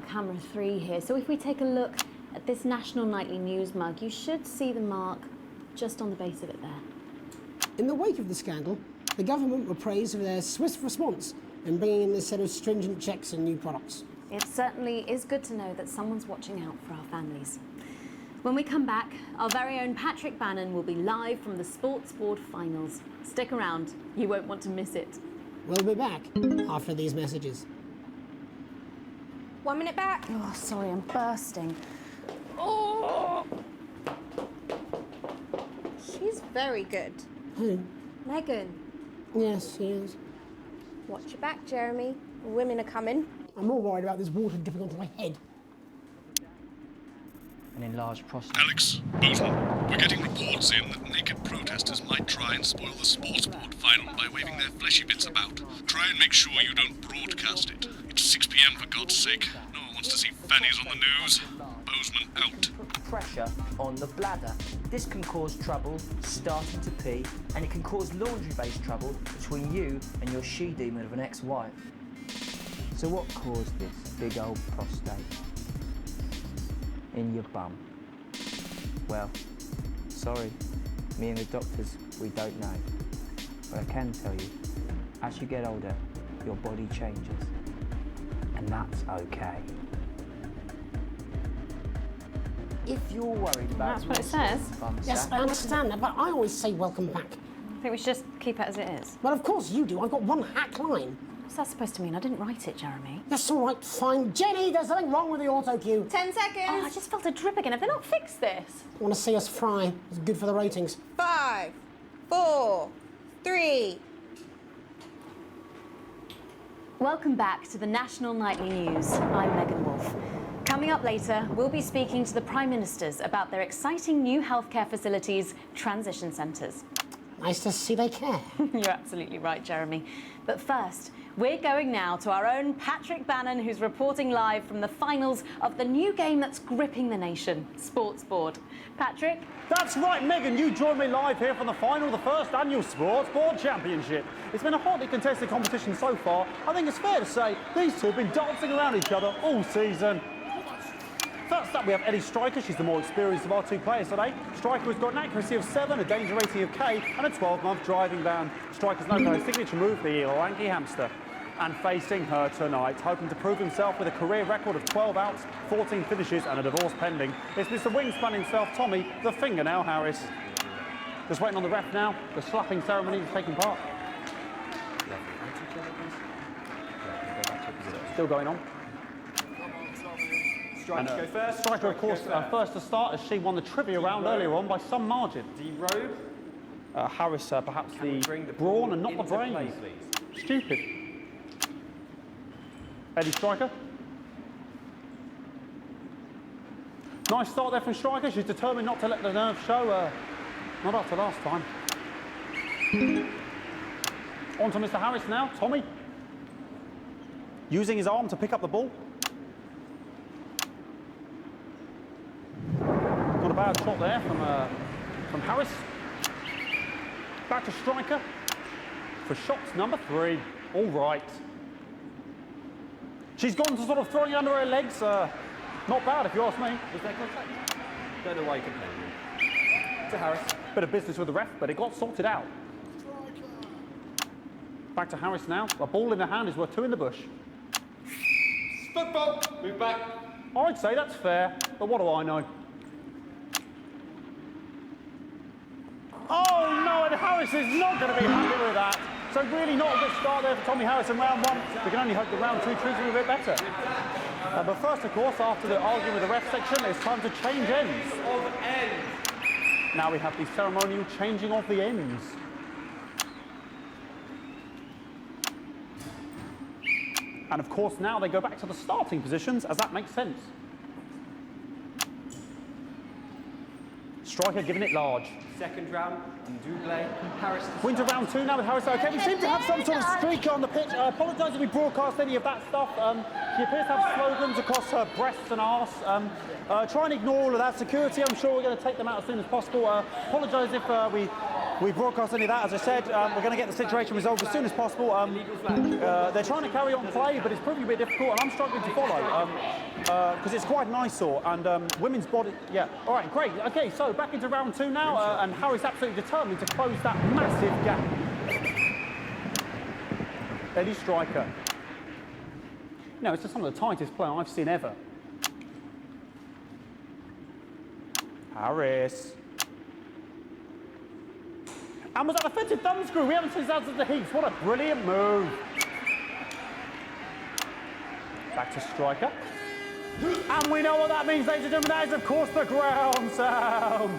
Speaker 7: camera 3 here? So if we take a look at this National Nightly News mug, you should see the mark just on the base of it there.
Speaker 1: In the wake of the scandal, the government were praised for their swift response in bringing in this set of stringent checks and new products.
Speaker 7: It certainly is good to know that someone's watching out for our families. When we come back, our very own Patrick Bannon will be live from the Sports Board finals. Stick around, you won't want to miss it.
Speaker 1: We'll be back after these messages.
Speaker 5: 1 minute back.
Speaker 7: Oh, sorry, I'm bursting.
Speaker 5: Oh! She's very good.
Speaker 1: Who?
Speaker 5: Megan.
Speaker 1: Yes, she is.
Speaker 5: Watch your back, Jeremy. Women are coming.
Speaker 1: I'm more worried about this water dripping onto my head.
Speaker 13: An enlarged prostate.
Speaker 10: Alex, Boson, we're getting reports in that naked protesters might try and spoil the Sports Board final by waving their fleshy bits about. Try and make sure you don't broadcast it. It's 6 p.m. for God's sake. No one wants to see fannies on the news. Bozeman out.
Speaker 13: Pressure on the bladder. This can cause trouble starting to pee, and it can cause laundry-based trouble between you and your she-demon of an ex-wife. So what caused this big old prostate in your bum? Well, sorry, me and the doctors, we don't know. But I can tell you, as you get older, your body changes. And that's okay. If you're worried about...
Speaker 7: That's what it says.
Speaker 1: Yes, I understand that, but I always say welcome back.
Speaker 7: I think we should just keep it as it is.
Speaker 1: Well, of course you do. I've got one hack line.
Speaker 7: What's that supposed to mean? I didn't write it, Jeremy.
Speaker 1: That's all right, fine. Jenny, there's something wrong with the auto cue.
Speaker 5: 10 seconds.
Speaker 7: Oh, I just felt a drip again. Have they not fixed this?
Speaker 1: Want to see us fry? It's good for the ratings.
Speaker 5: 5, 4, 3.
Speaker 7: Welcome back to the National Nightly News. I'm Megan Wolfe. Coming up later, we'll be speaking to the Prime Ministers about their exciting new healthcare facilities, transition centres.
Speaker 1: Nice to see they care.
Speaker 7: You're absolutely right, Jeremy. But first, we're going now to our own Patrick Bannon, who's reporting live from the finals of the new game that's gripping the nation, Sports Board. Patrick?
Speaker 18: That's right, Megan. You join me live here for the final of the first annual Sports Board Championship. It's been a hotly contested competition so far. I think it's fair to say these two have been dancing around each other all season. First First up, we have Eddie Striker. She's the more experienced of our two players today. Striker has got an accuracy of 7, a danger rating of K, and a 12-month driving ban. Striker's known for her signature move, the lanky hamster. And facing her tonight, hoping to prove himself with a career record of 12 outs, 14 finishes, and a divorce pending, it's Mr. Wingspan himself, Tommy, the Fingernail Harris. Just waiting on the ref now. The slapping ceremony is taking part. Still going on.
Speaker 9: Striker go first.
Speaker 18: Striker, of course, first to start, as she won the trivia round earlier on by some margin.
Speaker 9: D-Robe.
Speaker 18: Harris, perhaps the brawn and not the brains.
Speaker 9: Play,
Speaker 18: Stupid. Eddie Striker. Nice start there from Striker. She's determined not to let the nerves show. Not after last time. On to Mr. Harris now. Tommy. Using his arm to pick up the ball. Not a bad shot there from Harris. Back to Striker for shots number 3. All right. She's gone to sort of throwing under her legs. Not bad, if you ask me.
Speaker 9: Was there contact? Don't know why you complain. To Harris.
Speaker 18: Bit of business with the ref, but it got sorted out. Back to Harris now. A ball in the hand is worth 2 in the bush.
Speaker 9: Football. Move back.
Speaker 18: I'd say that's fair, but what do I know? Oh no, and Harris is not going to be happy with that. So really not a good start there for Tommy Harris in round 1. We can only hope that round 2 treats him a bit better. But first, of course, after the arguing with the ref section, it's time to change ends.
Speaker 9: Of ends.
Speaker 18: Now we have the ceremonial changing of the ends. And of course, now they go back to the starting positions, as that makes sense. Striker giving it large.
Speaker 9: Second round, double. Harris.
Speaker 18: Winter round 2 now with Harris. Okay, we seem to have some sort of streak on the pitch. I apologise if we broadcast any of that stuff. She appears to have slogans across her breasts and arse. Try and ignore all of that. Security, I'm sure we're going to take them out as soon as possible. Apologise if we broadcast any of that. As I said, we're going to get the situation resolved as soon as possible. They're trying to carry on play, but it's proving a bit difficult, and I'm struggling to follow because it's quite an eyesore. And women's body, yeah. All right, great. Okay, so back into round 2 now, and Harry's absolutely determined to close that massive gap. Eddie Striker. No, it's just some of the tightest play I've seen ever. Harris. And was that a fitted thumb screw? We haven't seen that since the Heats. What a brilliant move. Back to Striker. And we know what that means, ladies and gentlemen. That is, of course, the ground sound.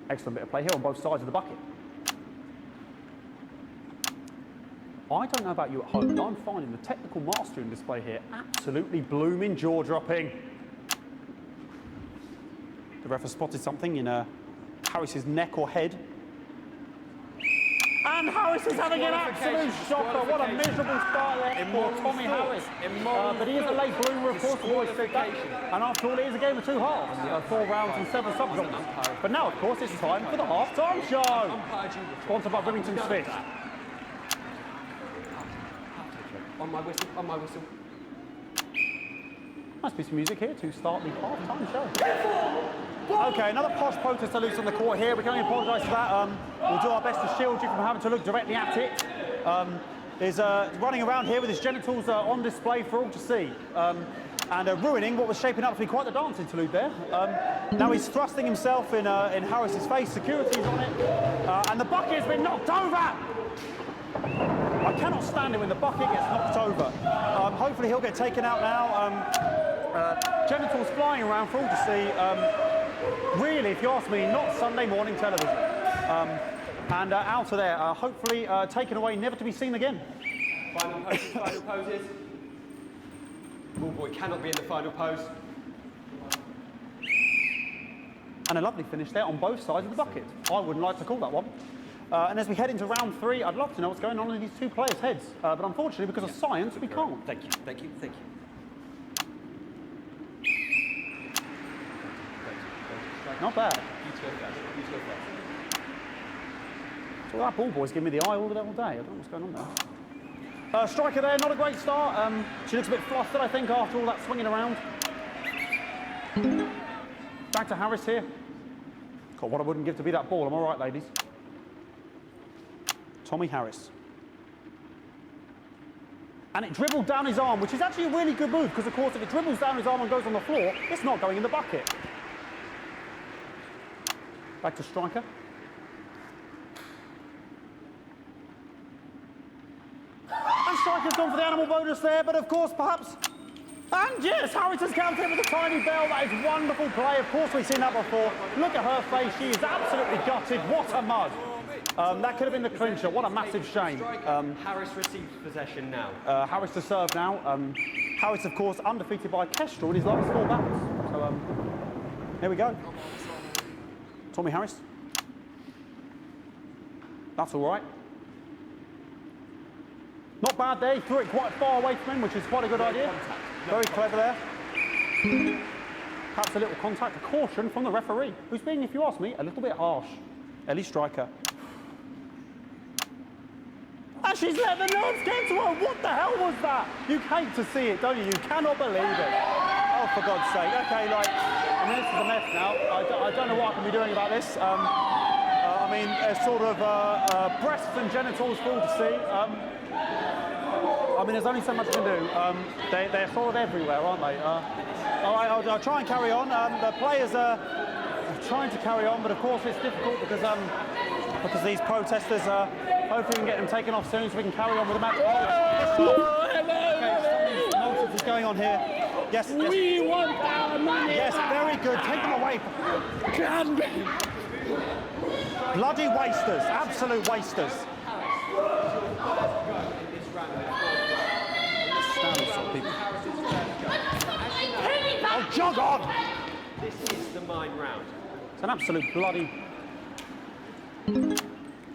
Speaker 18: Excellent bit of play here on both sides of the bucket. I don't know about you at home, but I'm finding the technical mastering display here absolutely blooming jaw-dropping. The ref has spotted something in Harris's neck or head. And Harris is having an absolute shocker. What a miserable start there for Tommy Harris. But he is a late bloomer, of course, the boys said that. And after all, it is a game of 2 halves, 4 rounds and 7 subgenres. But now, of course, it's time for the half-time show. Sponsored by Remington Smith.
Speaker 9: On my whistle, on my whistle.
Speaker 18: Nice piece of music here to start the half-time show. Okay, another posh protester loose on the court here. We can only apologise for that. We'll do our best to shield you from having to look directly at it. Is running around here with his genitals on display for all to see. And ruining what was shaping up to be quite the dance interlude there. Now he's thrusting himself in Harris's face. Security's on it. And the bucket has been knocked over. I cannot stand it when the bucket gets knocked over. Hopefully he'll get taken out now. Genitals flying around for all to see. Really, if you ask me, not Sunday morning television. And out of there, hopefully taken away, never to be seen again.
Speaker 9: Final poses, final poses. Ball boy cannot be in the final pose.
Speaker 18: And a lovely finish there on both sides of the bucket. I wouldn't like to call that one. And as we head into round 3, I'd love to know what's going on in these 2 players' heads. But unfortunately, because of science, we can't.
Speaker 9: Thank you, thank you, thank you.
Speaker 18: Not bad.
Speaker 9: You to go first. You to go first.
Speaker 18: So that ball boy's giving me the eye all day. I don't know what's going on there. Striker there, not a great start. She looks a bit flustered, I think, after all that swinging around. Back to Harris here. God, what I wouldn't give to be that ball. I'm all right, ladies. Tommy Harris. And it dribbled down his arm, which is actually a really good move, because, of course, if it dribbles down his arm and goes on the floor, it's not going in the bucket. Back to Striker. And Striker's gone for the animal bonus there, but, of course, perhaps... And yes, Harris has counted with a tiny bell. That is wonderful play. Of course, we've seen that before. Look at her face. She is absolutely gutted. What a mud. That could have been the clincher. What a massive shame.
Speaker 9: Harris receives possession now.
Speaker 18: Harris to serve now. Harris, of course, undefeated by Kestrel in his last 4 battles. So, here we go. Tommy Harris. That's all right. Not bad there. He threw it quite far away from him, which is quite a good idea. Very clever there. Perhaps a little contact, a caution from the referee, who's being, if you ask me, a little bit harsh. Ellie Striker. And she's let the nerves get to her. What the hell was that? You hate to see it, don't you? You cannot believe it. Oh, for God's sake. Okay, like, I mean, this is a mess now. I don't know what I can be doing about this. I mean, sort of breasts and genitals for all to see. I mean, there's only so much I can do. They're sort of everywhere, aren't they? All right, I'll try and carry on. The players are trying to carry on, but of course it's difficult because these protesters hopefully we can get them taken off soon so we can carry on with the match. Nonsense is going on here. Yes, yes.
Speaker 11: We want our money.
Speaker 18: Yes, very good. Take them away. Bloody wasters, absolute wasters. Oh, jog on!
Speaker 9: This is the mine round.
Speaker 18: It's an absolute bloody...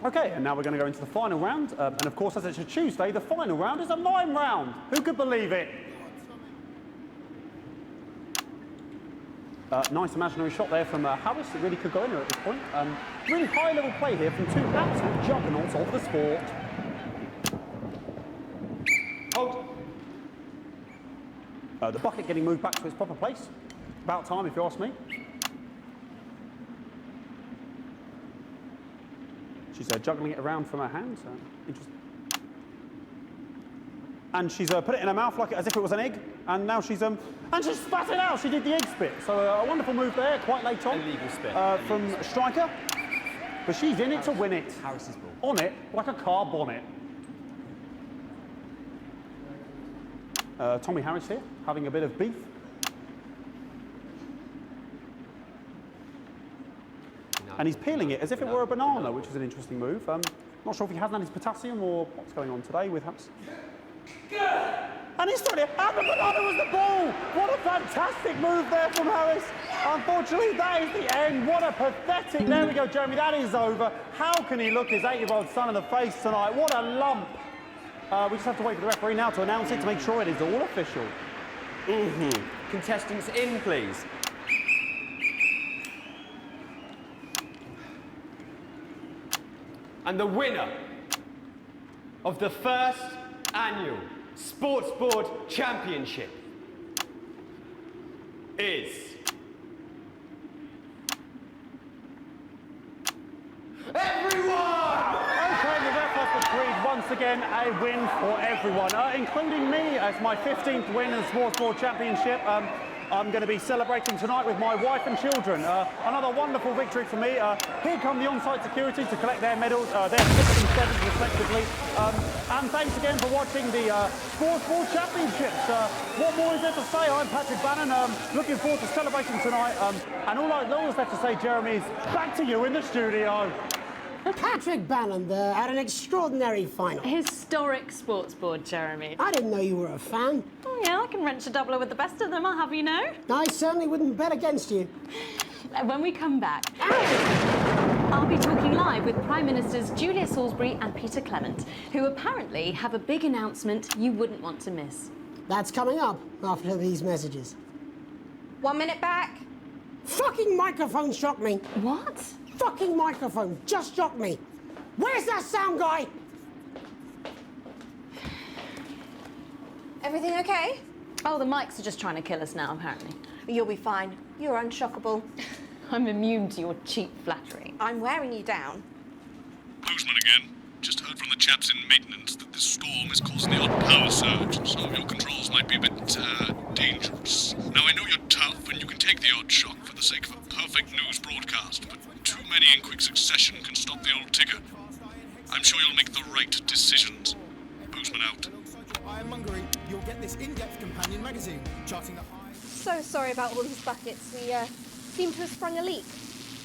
Speaker 18: Okay, and now we're going to go into the final round. And of course, as it's a Tuesday, the final round is a mime round. Who could believe it? Nice imaginary shot there from Harris. It really could go in there at this point. Really high-level play here from 2 absolute juggernauts of the sport. Hold. The bucket getting moved back to its proper place. About time, if you ask me. She's juggling it around from her hands. Interesting. And she's put it in her mouth like as if it was an egg. And now she's and she spat it out. She did the egg spit. So a wonderful move there, quite late on.
Speaker 9: Illegal spit.
Speaker 18: From Striker. But she's in it to win it.
Speaker 9: Harris's ball.
Speaker 18: On it like a car bonnet. Tommy Harris here, having a bit of beef. And he's peeling it as if it were a banana, which is an interesting move. Not sure if he hasn't had his potassium or what's going on today with Harris. And he's throwing it, and the banana was the ball! What a fantastic move there from Harris. Unfortunately, that is the end. What a pathetic, there we go, Jeremy, that is over. How can he look his 8-year-old son in the face tonight? What a lump. We just have to wait for the referee now to announce it to make sure it is all official.
Speaker 9: Contestants in, please. And the winner of the first annual Sports Board Championship is... everyone!
Speaker 18: Okay, the ref has decreed once again a win for everyone, including me as my 15th win in the Sports Board Championship. I'm going to be celebrating tonight with my wife and children. Another wonderful victory for me. Here come the on-site security to collect their medals, their 6th and 7th respectively. And thanks again for watching the Sports Board Championships. What more is there to say? I'm Patrick Bannon, looking forward to celebrating tonight. And all that's left to say, Jeremy, is back to you in the studio.
Speaker 1: Patrick Bannon there had an extraordinary final.
Speaker 7: Historic sports board, Jeremy.
Speaker 1: I didn't know you were a fan.
Speaker 7: Oh, yeah, I can wrench a doubler with the best of them, I'll have you know.
Speaker 1: I certainly wouldn't bet against you.
Speaker 7: When we come back, I'll be talking live with Prime Ministers Julia Salisbury and Peter Clement, who apparently have a big announcement you wouldn't want to miss.
Speaker 1: That's coming up after these messages.
Speaker 5: 1 minute back.
Speaker 1: Fucking microphone shocked me.
Speaker 7: What?
Speaker 1: Fucking microphone just shocked me. Where's that sound guy?
Speaker 5: Everything okay?
Speaker 7: Oh, the mics are just trying to kill us now, apparently.
Speaker 5: You'll be fine. You're unshockable.
Speaker 7: I'm immune to your cheap flattery.
Speaker 5: I'm wearing you down.
Speaker 10: Bozeman again. Just heard from the chaps in maintenance that this storm is causing the odd power surge, so your controls might be a bit, dangerous. Now, I know you're tough and you can take the odd shock for the sake of a perfect news broadcast, but too many in quick succession can stop the old ticker. I'm sure you'll make the right decisions. Bozeman out.
Speaker 11: Ironmongery, you'll get this in-depth companion magazine, charting the high...
Speaker 5: So sorry about all these buckets. We seem to have sprung a leak.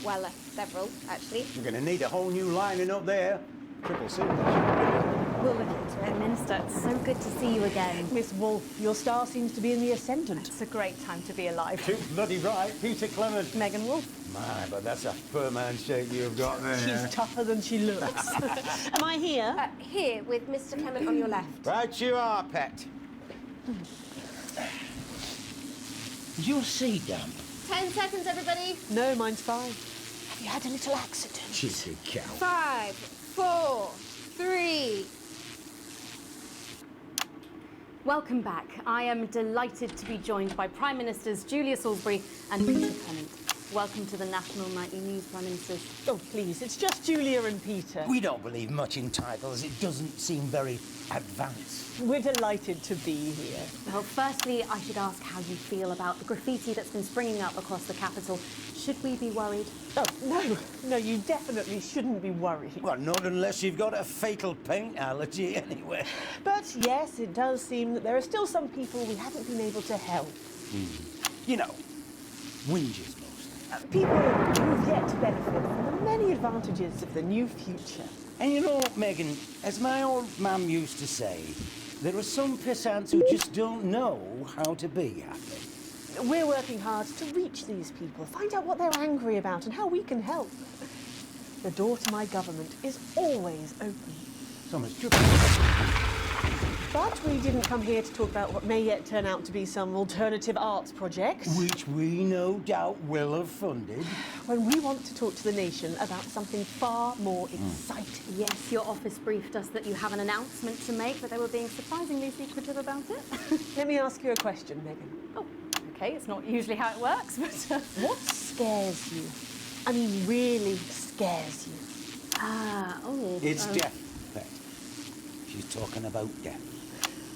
Speaker 5: Well, several, actually.
Speaker 11: You're going to need a whole new lining up there. Triple C.
Speaker 5: We'll look into it.
Speaker 20: Minister, it's so good to see you again. Miss Wolfe, your star seems to be in the ascendant. It's a great time to be alive.
Speaker 11: Too bloody right. Peter Clement.
Speaker 20: Megan Wolfe.
Speaker 11: My, but that's a firm handshake you've got there.
Speaker 20: She's tougher than she looks. Am I here?
Speaker 5: Here, with Mr. Clement on your left.
Speaker 11: Right you are, pet.
Speaker 12: Is your sea damp?
Speaker 5: 10 seconds, everybody.
Speaker 20: No, mine's fine. Have you had a little accident?
Speaker 11: Cheeky cow.
Speaker 5: 5, 4, 3...
Speaker 7: Welcome back. I am delighted to be joined by Prime Ministers Julia Salisbury and Peter Clement. Welcome to the National Nightly News, Prime Ministers.
Speaker 20: Oh, please, it's just Julia and Peter.
Speaker 12: We don't believe much in titles. It doesn't seem very advanced.
Speaker 20: We're delighted to be here.
Speaker 7: Well, firstly, I should ask how you feel about the graffiti that's been springing up across the capital. Should we be worried?
Speaker 20: Oh, no, you definitely shouldn't be worried.
Speaker 12: Well, not unless you've got a fatal paint allergy, anyway.
Speaker 20: But yes, it does seem that there are still some people we haven't been able to help.
Speaker 12: You know, whinges mostly.
Speaker 20: People who've yet to benefit from the many advantages of the new future.
Speaker 12: And you know, Megan, as my old mum used to say, there are some pissants who just don't know how to be happy.
Speaker 20: We're working hard to reach these people, find out what they're angry about and how we can help. The door to my government is always open.
Speaker 12: So much
Speaker 20: But we didn't come here to talk about what may yet turn out to be some alternative arts project.
Speaker 12: Which we no doubt will have funded.
Speaker 20: When we want to talk to the nation about something far more exciting.
Speaker 7: Yes, your office briefed us that you have an announcement to make, but they were being surprisingly secretive about it.
Speaker 20: Let me ask you a question, Megan.
Speaker 7: Oh, okay, it's not usually how it works, but...
Speaker 20: What scares you? I mean, really scares you?
Speaker 12: It's death, Pet. She's talking about death.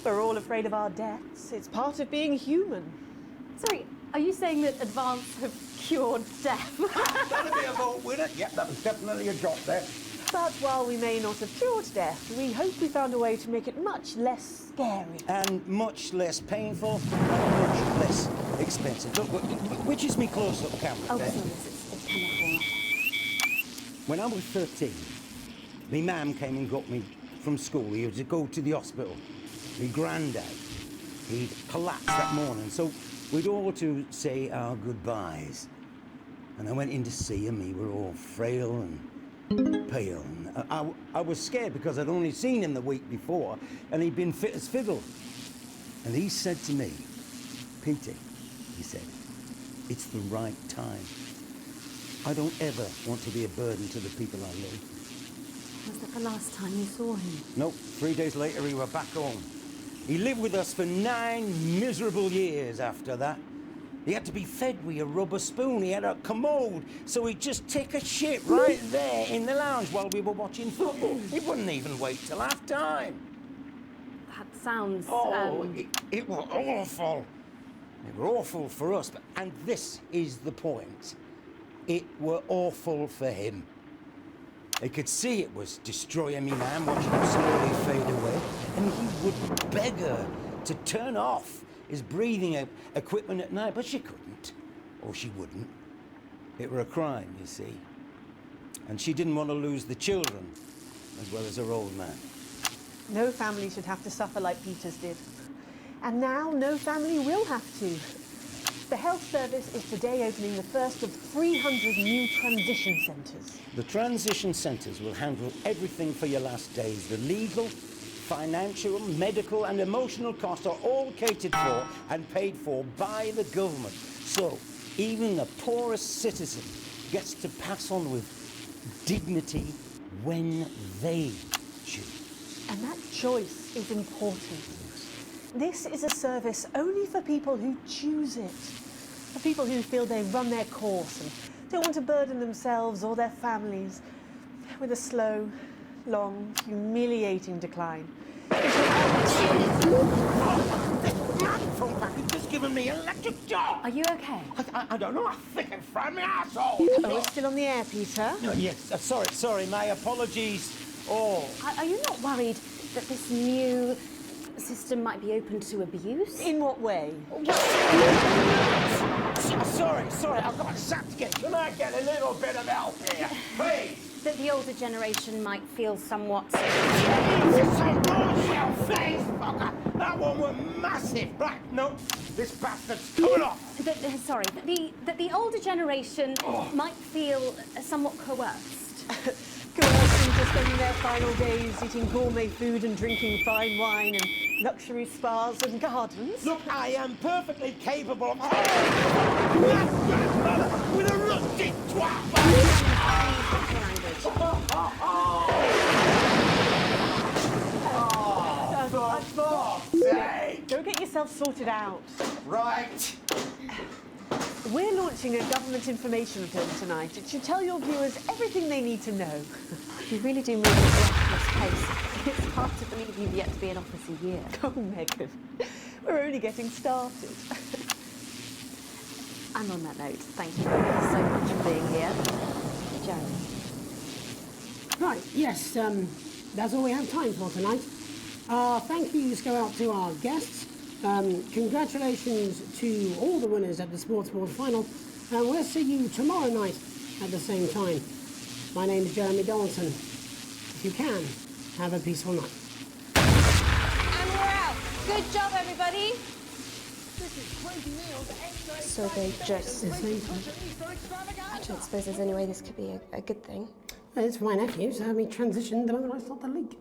Speaker 20: We're all afraid of our deaths. It's part of being human.
Speaker 7: Sorry, are you saying that advance have cured death?
Speaker 12: That'll be a vote winner. Yep, that was definitely a drop there.
Speaker 20: But while we may not have cured death, we hope we found a way to make it much less scary.
Speaker 12: And much less painful, and much less expensive. Look, which is me close-up camera?
Speaker 7: Oh,
Speaker 12: there.
Speaker 7: sorry, it's camera.
Speaker 12: When I was 13, my mum came and got me from school. We had to go to the hospital. My granddad, he'd collapsed that morning, so we'd all to say our goodbyes. And I went in to see him. He were all frail and pale. And I was scared because I'd only seen him the week before, and he'd been fit as fiddle. And he said to me, Peter, he said, it's the right time. I don't ever want to be a burden to the people I love.
Speaker 7: Was that the last time you saw him?
Speaker 12: Nope, 3 days later he were back home. He lived with us for 9 miserable years after that. He had to be fed with a rubber spoon. He had a commode, so he'd just take a shit right there in the lounge while we were watching football. He wouldn't even wait till half-time.
Speaker 7: That sounds...
Speaker 12: It was awful. It were awful for us, and this is the point. It were awful for him. He could see it was destroying me, man, watching him slowly fade away. And he would beg her to turn off his breathing equipment at night, but she couldn't. Or she wouldn't. It were a crime, you see. And she didn't want to lose the children, as well as her old man.
Speaker 20: No family should have to suffer like Peter's did. And now no family will have to. The Health Service is today opening the first of 300 new transition centres.
Speaker 12: The transition centres will handle everything for your last days. The legal, financial, medical and emotional costs are all catered for and paid for by the government. So even the poorest citizen gets to pass on with dignity when they choose.
Speaker 20: And that choice is important.
Speaker 6: This is a service only for people who choose it. For people who feel they've run their course and don't want to burden themselves or their families with a slow, long, humiliating decline.
Speaker 12: You've just given me an electric shock.
Speaker 20: Are you okay?
Speaker 12: I don't know. I think it fried my asshole.
Speaker 6: Oh, we're still on the air, Peter.
Speaker 12: No, yes. Sorry. My apologies. Oh.
Speaker 20: Are you not worried that this new system might be open to abuse?
Speaker 6: In what way?
Speaker 12: Sorry. I've got a sap to get. Can I get a little bit of help here, please?
Speaker 20: That the older generation might feel somewhat...
Speaker 12: Jesus, some bullshit face fucker! That one was massive! Right, no, this bastard's coming off!
Speaker 20: That the older generation might feel somewhat coerced.
Speaker 6: Coerced into spending their final days eating gourmet food and drinking fine wine and luxury spas and gardens.
Speaker 12: Look, I am perfectly capable of... that grandmother with a rusty twat!
Speaker 6: Go get yourself sorted out.
Speaker 12: Right.
Speaker 6: We're launching a government information film tonight. It should tell your viewers everything they need to know.
Speaker 20: You really do move at a breathless pace. It's hard to believe you've yet to be in office a year.
Speaker 6: Oh, Megan, we're only getting started.
Speaker 20: And on that note, thank you so much for being here. Jeremy.
Speaker 1: Right, yes, that's all we have time for tonight. Thank yous go out to our guests. Congratulations to all the winners at the Sports Board final. And we'll see you tomorrow night at the same time. My name is Jeremy Donaldson. If you can, have a peaceful night.
Speaker 5: And we're out. Good job, everybody.
Speaker 16: So they just... I don't suppose there's any way this could be a good thing.
Speaker 1: Well, it's my nephew, so we transitioned the moment I stopped the leak.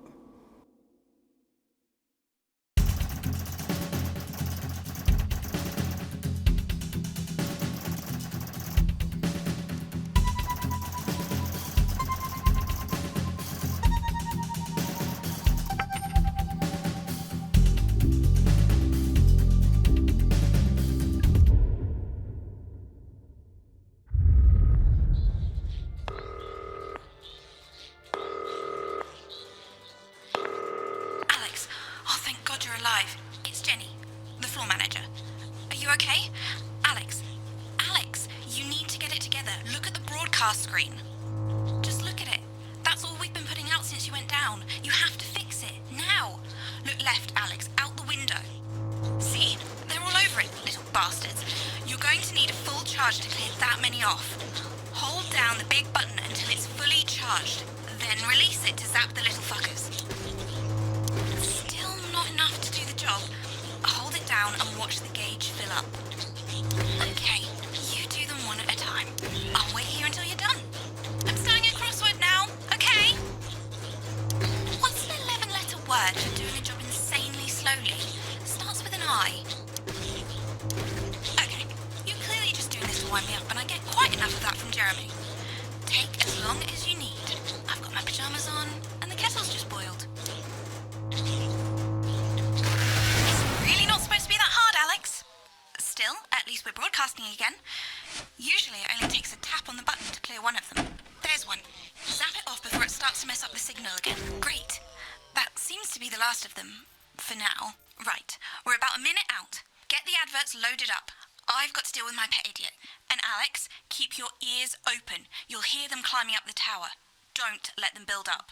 Speaker 23: Loaded up. I've got to deal with my pet idiot. And Alex, keep your ears open. You'll hear them climbing up the tower. Don't let them build up.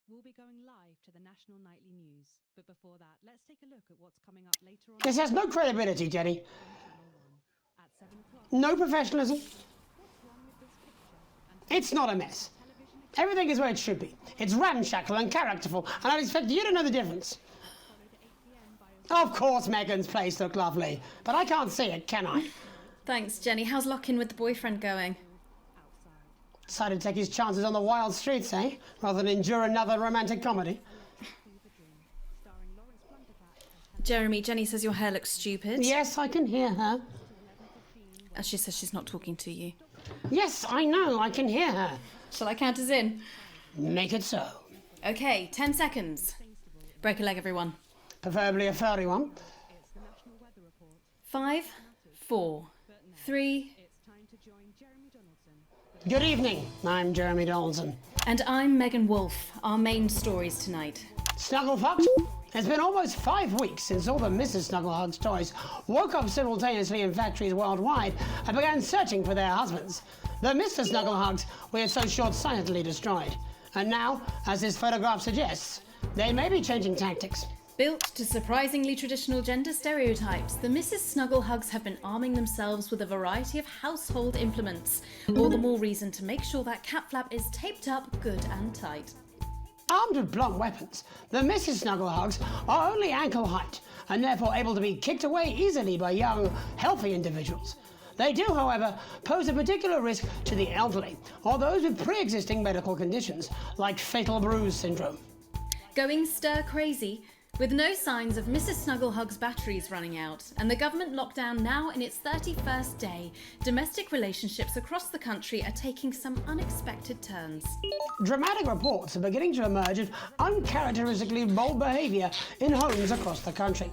Speaker 7: We'll be going live to the National Nightly News. But before that, let's take a look at what's coming up later on.
Speaker 1: This has no credibility, Jenny. No professionalism. It's not a mess. Everything is where it should be. It's ramshackle and characterful, and I'd expect you to know the difference. Of course Megan's place looked lovely, but I can't see it, can I?
Speaker 7: Thanks, Jenny. How's lock-in with the boyfriend going?
Speaker 1: Decided to take his chances on the wild streets, eh? Rather than endure another romantic comedy.
Speaker 7: Jeremy, Jenny says your hair looks stupid.
Speaker 1: Yes, I can hear her.
Speaker 7: She says she's not talking to you.
Speaker 1: Yes, I know, I can hear her.
Speaker 7: Shall I count us in?
Speaker 1: Make it so.
Speaker 7: Okay, 10 seconds. Break a leg, everyone.
Speaker 1: preferably a furry one.
Speaker 7: 5, 4, 3...
Speaker 1: Good evening, I'm Jeremy Donaldson.
Speaker 7: And I'm Megan Wolfe. Our main stories tonight.
Speaker 1: Snugglefucked? It's been almost 5 weeks since all the Mrs. Snugglehugs toys woke up simultaneously in factories worldwide and began searching for their husbands. The Mr. Snugglehugs were so short-sightedly destroyed. And now, as this photograph suggests, they may be changing tactics.
Speaker 7: Built to surprisingly traditional gender stereotypes, the Mrs. Snugglehugs have been arming themselves with a variety of household implements. All the more reason to make sure that cat flap is taped up good and tight.
Speaker 1: Armed with blunt weapons, the Mrs. Snugglehugs are only ankle height and therefore able to be kicked away easily by young, healthy individuals. They do, however, pose a particular risk to the elderly or those with pre-existing medical conditions like fatal bruise syndrome.
Speaker 7: Going stir crazy, with no signs of Mrs. Snugglehugs' batteries running out and the government lockdown now in its 31st day, domestic relationships across the country are taking some unexpected turns.
Speaker 1: Dramatic reports are beginning to emerge of uncharacteristically bold behaviour in homes across the country.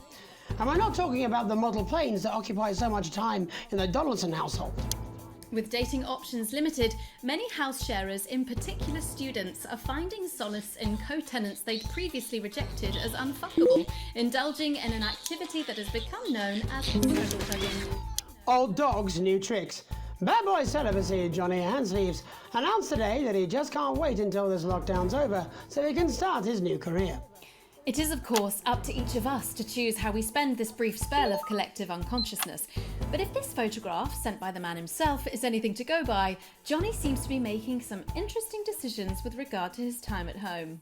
Speaker 1: And we're not talking about the model planes that occupy so much time in the Donaldson household.
Speaker 7: With dating options limited, many house sharers, in particular students, are finding solace in co-tenants they'd previously rejected as unfuckable, indulging in an activity that has become known as snuggle-hugging.
Speaker 1: Old dogs, new tricks. Bad boy celibacy Johnny Handsleeves announced today that he just can't wait until this lockdown's over so he can start his new career.
Speaker 7: It is, of course, up to each of us to choose how we spend this brief spell of collective unconsciousness. But if this photograph, sent by the man himself, is anything to go by, Johnny seems to be making some interesting decisions with regard to his time at home.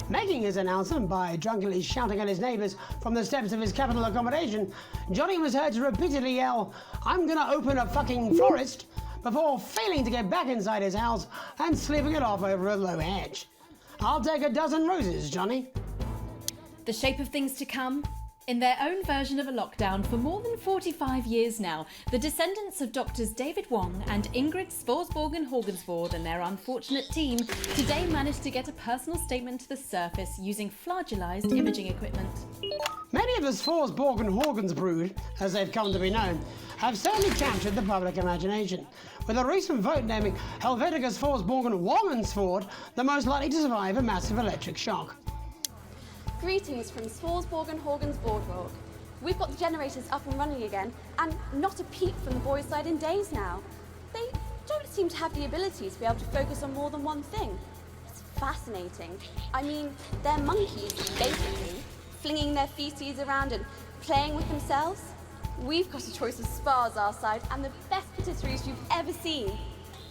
Speaker 1: Making his announcement by drunkenly shouting at his neighbours from the steps of his capital accommodation, Johnny was heard to repeatedly yell, "I'm gonna open a fucking florist," before failing to get back inside his house and slipping it off over a low hedge. I'll take a dozen roses, Johnny.
Speaker 7: The shape of things to come? In their own version of a lockdown for more than 45 years now, the descendants of Doctors David Wong and Ingrid Svorsborgen-Horgensvoord and their unfortunate team today managed to get a personal statement to the surface using flagellized imaging equipment.
Speaker 1: Many of the Svorsborgen-Horgens brood, as they've come to be known, have certainly captured the public imagination, with a recent vote naming Helvetica Svorsborgen-Wongensvoord the most likely to survive a massive electric shock.
Speaker 2: Greetings from Svorsborgen-Horgens Boardwalk. We've got the generators up and running again, and not a peep from the boys' side in days now. They don't seem to have the ability to be able to focus on more than one thing. It's fascinating. I mean, they're monkeys, basically, flinging their feces around and playing with themselves. We've got a choice of spas our side and the best patisseries you've ever seen.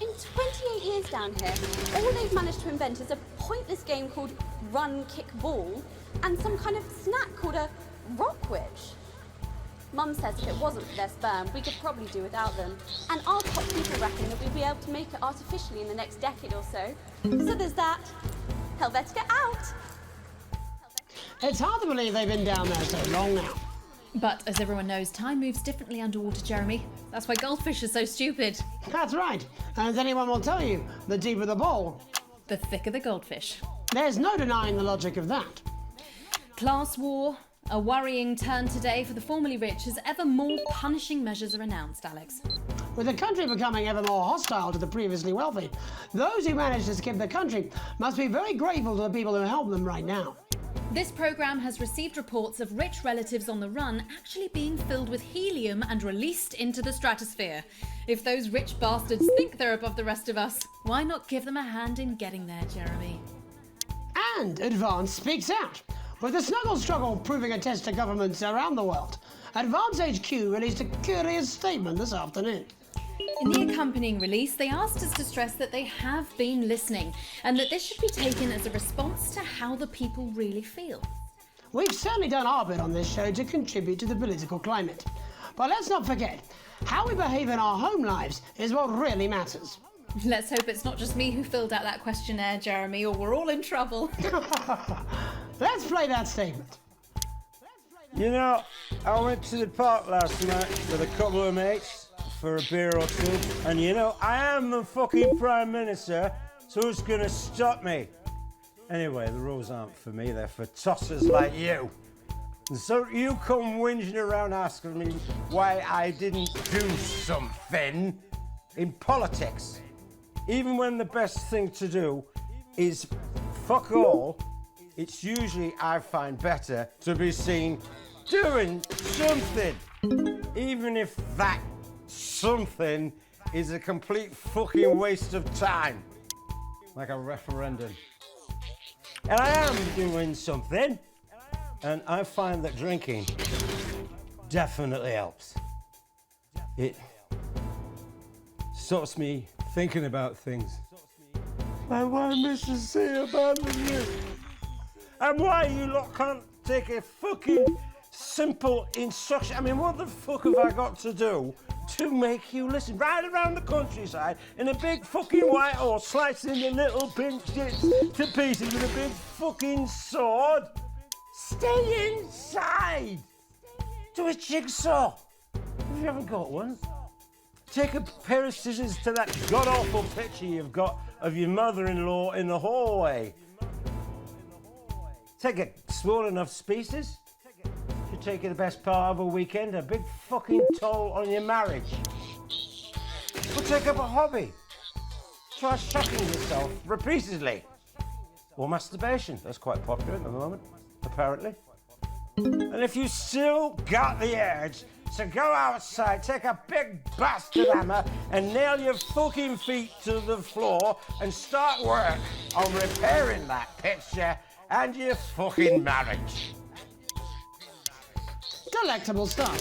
Speaker 2: In 28 years down here, all they've managed to invent is a pointless game called Run, Kick, Ball, and some kind of snack called a rock witch. Mum says if it wasn't for their sperm, we could probably do without them. And our top people reckon that we'd be able to make it artificially in the next decade or so. So there's that. Helvetica out!
Speaker 1: It's hard to believe they've been down there so long now.
Speaker 7: But as everyone knows, time moves differently underwater, Jeremy. That's why goldfish are so stupid.
Speaker 1: That's right. And as anyone will tell you, the deeper the bowl,
Speaker 7: the thicker the goldfish.
Speaker 1: There's no denying the logic of that.
Speaker 7: Class war, a worrying turn today for the formerly rich as ever more punishing measures are announced, Alex.
Speaker 1: With the country becoming ever more hostile to the previously wealthy, those who managed to skip the country must be very grateful to the people who help them right now.
Speaker 7: This programme has received reports of rich relatives on the run actually being filled with helium and released into the stratosphere. If those rich bastards think they're above the rest of us, why not give them a hand in getting there, Jeremy?
Speaker 1: And Advance speaks out. With the snuggle struggle proving a test to governments around the world, Advance HQ released a curious statement this afternoon.
Speaker 7: In the accompanying release, they asked us to stress that they have been listening and that this should be taken as a response to how the people really feel.
Speaker 1: We've certainly done our bit on this show to contribute to the political climate. But let's not forget, how we behave in our home lives is what really matters.
Speaker 7: Let's hope it's not just me who filled out that questionnaire, Jeremy, or we're all in trouble.
Speaker 1: Let's play that statement.
Speaker 8: You know, I went to the park last night with a couple of mates for a beer or two, and you know, I am the fucking Prime Minister, so who's gonna stop me? Anyway, the rules aren't for me, they're for tossers like you. And so you come whinging around asking me why I didn't do something in politics. Even when the best thing to do is fuck all, it's usually I find better to be seen doing something. Even if that something is a complete fucking waste of time. Like a referendum. And I am doing something. And I find that drinking definitely helps. It stops me thinking about things. Like why Mrs. C abandoned me. And why you lot can't take a fucking simple instruction. I mean, what the fuck have I got to do to make you listen? Ride around the countryside in a big fucking white horse, slicing the little pink shits to pieces with a big fucking sword? Stay inside! Do a jigsaw! If you haven't got one. Take a pair of scissors to that god-awful picture you've got of your mother-in-law in the hallway. Take a small enough species to take you the best part of a weekend, a big fucking toll on your marriage. Or take up a hobby. Try shocking yourself repeatedly. Or masturbation, that's quite popular at the moment, apparently. And if you still got the urge to go outside, take a big bastard hammer and nail your fucking feet to the floor and start work on repairing that picture and your fucking marriage.
Speaker 1: Delectable stuff.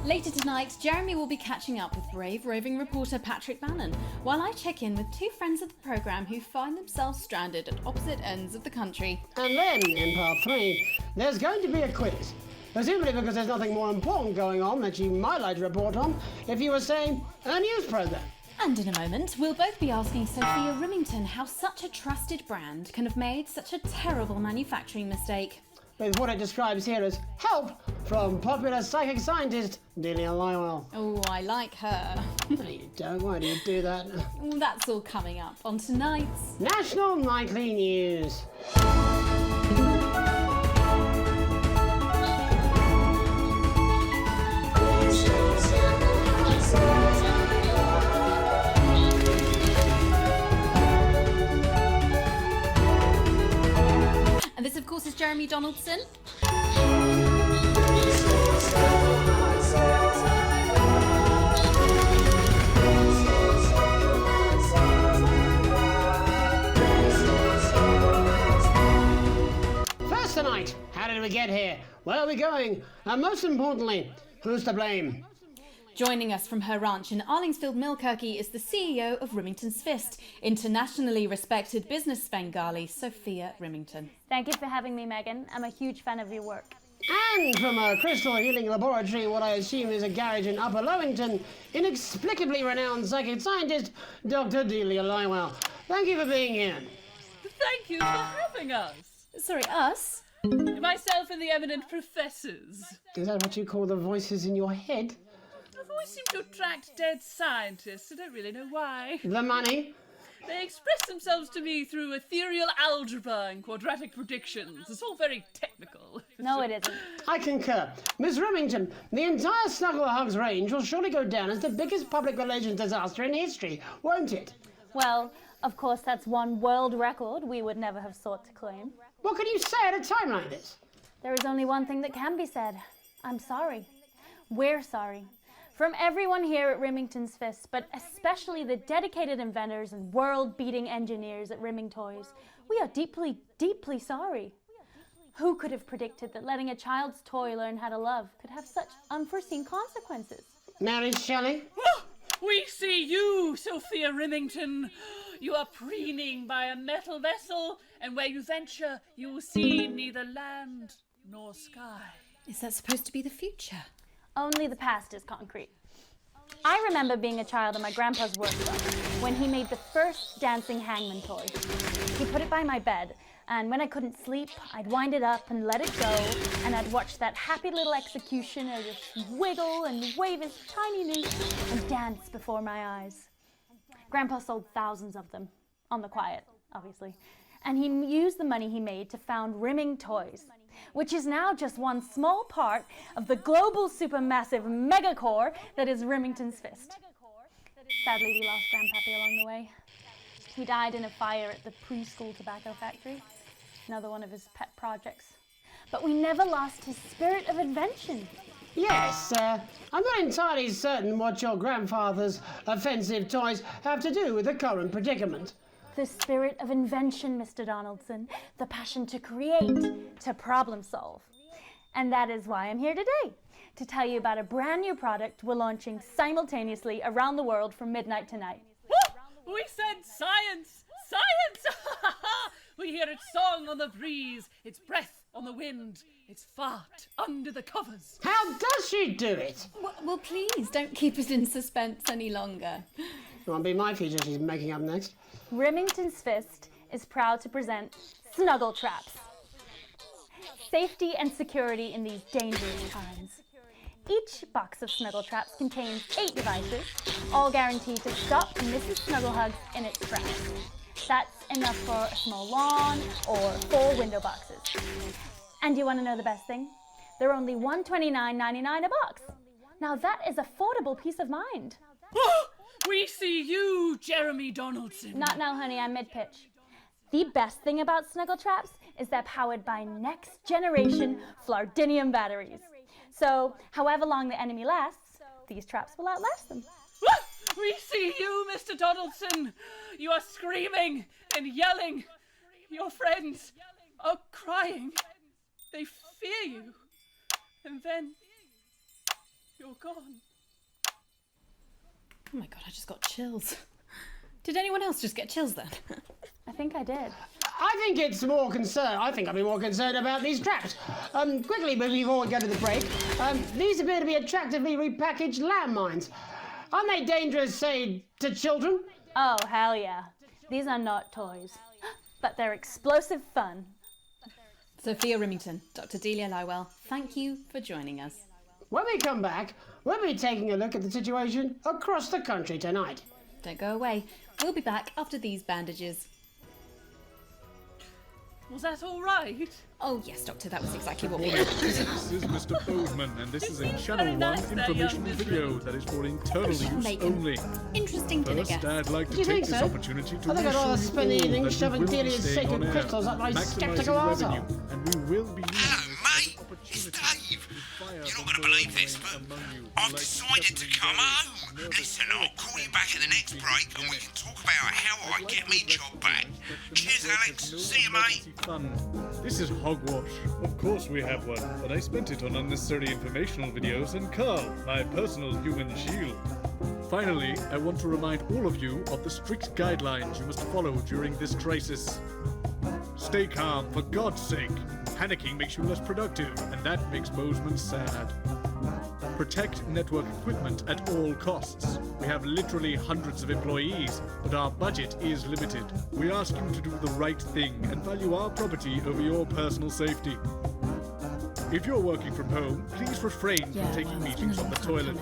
Speaker 7: Later tonight, Jeremy will be catching up with brave roving reporter Patrick Bannon, while I check in with two friends of the programme who find themselves stranded at opposite ends of the country.
Speaker 1: And then, in part 3, there's going to be a quiz. Presumably because there's nothing more important going on that you might like to report on if you were, say, a news programme.
Speaker 7: And in a moment, we'll both be asking Sophia Rimington how such a trusted brand can have made such a terrible manufacturing mistake.
Speaker 1: With what it describes here as help from popular psychic scientist Delia Lywell.
Speaker 7: Oh, I like her.
Speaker 1: No, you don't. Why do you do that?
Speaker 7: That's all coming up on tonight's
Speaker 1: National Nightly News.
Speaker 7: And this, of course, is Jeremy Donaldson.
Speaker 1: First tonight, how did we get here? Where are we going? And most importantly, who's to blame?
Speaker 7: Joining us from her ranch in Arlingsfield, Millkirky is the CEO of Rimington's Fist, internationally respected business Bengali, Sophia Rimington.
Speaker 3: Thank you for having me, Megan. I'm a huge fan of your work.
Speaker 1: And from a crystal healing laboratory, what I assume is a garage in Upper Lowington, inexplicably renowned psychic scientist, Dr. Delia Lywell. Thank you for being here.
Speaker 14: Thank you for having us.
Speaker 7: Sorry, us?
Speaker 14: Myself and the eminent professors.
Speaker 1: Is that what you call the voices in your head?
Speaker 14: I've always seemed to attract dead scientists. I don't really know why.
Speaker 1: The money?
Speaker 14: They express themselves to me through ethereal algebra and quadratic predictions. It's all very technical.
Speaker 3: No, it isn't.
Speaker 1: I concur. Miss Remington, the entire Snugglehugs range will surely go down as the biggest public relations disaster in history, won't it?
Speaker 3: Well, of course, that's one world record we would never have sought to claim.
Speaker 1: What can you say at a time like this?
Speaker 3: There is only one thing that can be said. I'm sorry. We're sorry. From everyone here at Rimington's Fist, but especially the dedicated inventors and world-beating engineers at Rimming Toys, we are deeply, deeply sorry. Who could have predicted that letting a child's toy learn how to love could have such unforeseen consequences?
Speaker 1: Mary Shelley?
Speaker 14: Oh, we see you, Sophia Rimington. You are preening by a metal vessel, and where you venture, you will see neither land nor sky.
Speaker 7: Is that supposed to be the future?
Speaker 3: Only the past is concrete. I remember being a child in my grandpa's workshop when he made the first dancing hangman toy. He put it by my bed, and when I couldn't sleep, I'd wind it up and let it go, and I'd watch that happy little executioner just wiggle and wave his tiny noose and dance before my eyes. Grandpa sold thousands of them, on the quiet, obviously. and he used the money he made to found Rimming Toys, which is now just one small part of the global supermassive megacore that is Rimington's Fist. Sadly, we lost Grandpappy along the way. He died in a fire at the preschool tobacco factory, another one of his pet projects. But we never lost his spirit of invention.
Speaker 1: Yes, I'm not entirely certain what your grandfather's offensive toys have to do with the current predicament.
Speaker 3: The spirit of invention, Mr. Donaldson. The passion to create, to problem solve. And that is why I'm here today, to tell you about a brand new product we're launching simultaneously around the world from midnight tonight.
Speaker 14: We said science! Science! We hear its song on the breeze, its breath on the wind, its fart under the covers.
Speaker 1: How does she do it?
Speaker 7: Well, please, don't keep us in suspense any longer.
Speaker 1: It won't be my feature she's making up next.
Speaker 3: Rimington's Fist is proud to present Snuggle Traps. Safety and security in these dangerous times. Each box of Snuggle Traps contains 8 devices, all guaranteed to stop Mrs. Snugglehugs in its tracks. That's enough for a small lawn or 4 window boxes. And you want to know the best thing? They're only $129.99 a box. Now that is affordable peace of mind.
Speaker 14: We see you, Jeremy Donaldson.
Speaker 3: Not now, honey, I'm mid-pitch. The best thing about Snuggle Traps is they're powered by next-generation Flardinium batteries. So, however long the enemy lasts, these traps will outlast them.
Speaker 14: We see you, Mr. Donaldson. You are screaming and yelling. Your friends are crying. They fear you. And then you're gone.
Speaker 7: Oh my god, I just got chills. Did anyone else just get chills then?
Speaker 3: I think I did.
Speaker 1: I think it's more concerned. I think I'd be more concerned about these traps. Quickly, before we go to the break, these appear to be attractively repackaged landmines. Aren't they dangerous, say, to children?
Speaker 3: Oh, hell yeah. These are not toys, but they're explosive fun.
Speaker 7: Sophia Rimington, Dr. Delia Lywell, thank you for joining us.
Speaker 1: When we come back, we'll be taking a look at the situation across the country tonight.
Speaker 7: Don't go away. We'll be back after these bandages.
Speaker 14: Was that all right?
Speaker 7: Oh, yes, Doctor, that was exactly what we
Speaker 10: Morning.
Speaker 7: had.
Speaker 10: This is Mr. Bozeman, and this is a Channel 1 information video that is for internal use only.
Speaker 7: Interesting dinner
Speaker 10: First,
Speaker 7: guest.
Speaker 10: I'd like to
Speaker 1: Do you
Speaker 10: take
Speaker 1: think
Speaker 10: this
Speaker 1: so?
Speaker 10: opportunity to
Speaker 1: I think I'd rather
Speaker 10: reassure
Speaker 1: spend the
Speaker 10: you all
Speaker 1: evening
Speaker 10: that
Speaker 1: shoving
Speaker 10: we will be
Speaker 1: Delia's
Speaker 10: staying
Speaker 1: sacred
Speaker 10: on air,
Speaker 1: crystals up my
Speaker 10: maximising
Speaker 1: sceptical arsehole.
Speaker 10: revenue, and we will be using
Speaker 15: Mate, it's Dave. You're not going to believe this, but I've decided to come home. Listen, I'll call you back at the next break and we can talk about how I get me job back. Cheers, Alex. See you, mate.
Speaker 10: Fun. This is hogwash. Of course we have one, but I spent it on unnecessary informational videos and Carl, my personal human shield. Finally, I want to remind all of you of the strict guidelines you must follow during this crisis. Stay calm, for God's sake. Panicking makes you less productive, and that makes Bozeman sad. Protect network equipment at all costs. We have literally hundreds of employees, but our budget is limited. We ask you to do the right thing and value our property over your personal safety. If you're working from home, please refrain from taking meetings on the toilet.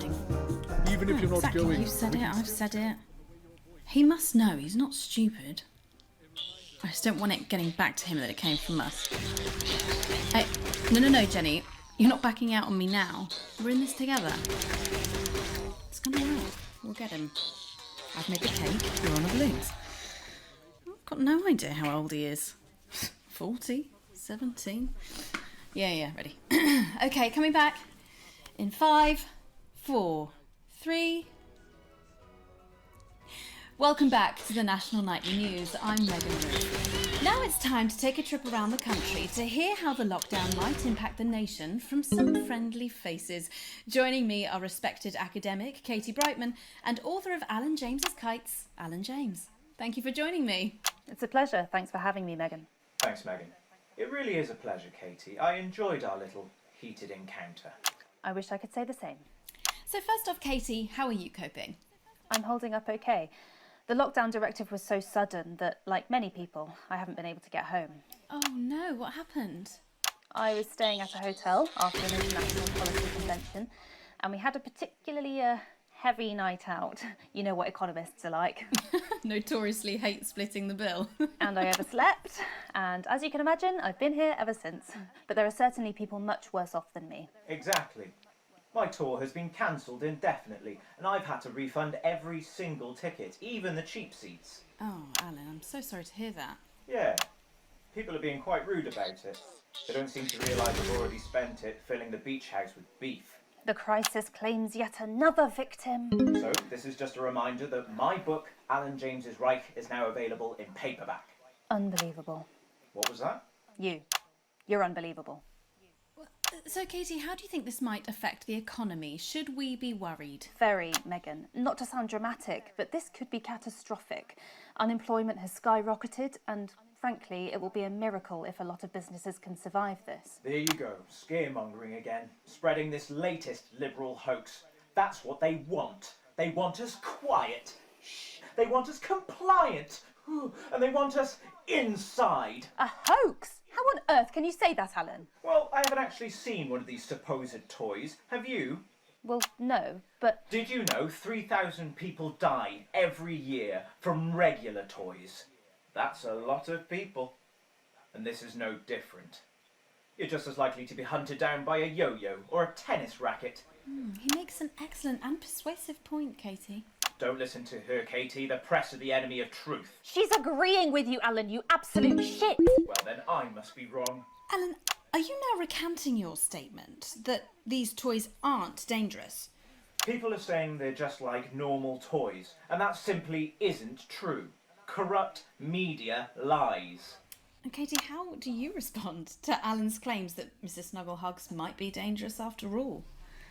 Speaker 10: Even if you're not
Speaker 7: exactly.
Speaker 10: going...
Speaker 7: You said it, I've said it. He must know, he's not stupid. I just don't want it getting back to him that it came from us. Hey, no, Jenny. You're not backing out on me now. We're in this together. It's gonna work. We'll get him. I've made the cake. You're on the balloons. I've got no idea how old he is. 40? 17? Yeah, ready. Okay, coming back. In 5, 4, 3... Welcome back to the National Nightly News. I'm Megan Ruth. Now it's time to take a trip around the country to hear how the lockdown might impact the nation from some friendly faces. Joining me are respected academic Katie Brightman and author of Alan James's Kites, Alan James. Thank you for joining me.
Speaker 17: It's a pleasure. Thanks for having me, Megan.
Speaker 19: Thanks, Megan. It really is a pleasure, Katie. I enjoyed our little heated encounter.
Speaker 17: I wish I could say the same.
Speaker 7: So first off, Katie, how are you coping?
Speaker 17: I'm holding up okay. The lockdown directive was so sudden that, like many people, I haven't been able to get home.
Speaker 7: Oh no, what happened?
Speaker 17: I was staying at a hotel after an international policy convention, and we had a particularly heavy night out. You know what economists are like.
Speaker 4: Notoriously hate splitting the bill.
Speaker 17: And I overslept, and as you can imagine, I've been here ever since. But there are certainly people much worse off than me.
Speaker 19: Exactly. My tour has been cancelled indefinitely, and I've had to refund every single ticket, even the cheap seats.
Speaker 4: Oh, Alan, I'm so sorry to hear that.
Speaker 19: Yeah. People are being quite rude about it. They don't seem to realise I've already spent it filling the beach house with beef.
Speaker 17: The crisis claims yet another victim.
Speaker 19: So, this is just a reminder that my book, Alan James's Reich, is now available in paperback.
Speaker 17: Unbelievable.
Speaker 19: What was that?
Speaker 17: You're unbelievable.
Speaker 4: So, Katie, how do you think this might affect the economy? Should we be worried?
Speaker 17: Very, Megan. Not to sound dramatic, but this could be catastrophic. Unemployment has skyrocketed, and frankly, it will be a miracle if a lot of businesses can survive this.
Speaker 19: There you go, scaremongering again, spreading this latest liberal hoax. That's what they want. They want us quiet. Shh. They want us compliant. And they want us inside.
Speaker 17: A hoax? How on earth can you say that, Alan?
Speaker 19: Well, I haven't actually seen one of these supposed toys. Have you?
Speaker 17: Well, no, but...
Speaker 19: Did you know 3,000 people die every year from regular toys? That's a lot of people. And this is no different. You're just as likely to be hunted down by a yo-yo or a tennis racket.
Speaker 4: He makes an excellent and persuasive point, Katie.
Speaker 19: Don't listen to her, Katie. The press are the enemy of truth.
Speaker 17: She's agreeing with you, Alan, you absolute shit!
Speaker 19: Well, then I must be wrong.
Speaker 4: Alan, are you now recanting your statement that these toys aren't dangerous?
Speaker 19: People are saying they're just like normal toys, and that simply isn't true. Corrupt media lies.
Speaker 4: And Katie, how do you respond to Alan's claims that Mrs. Snugglehugs might be dangerous after all?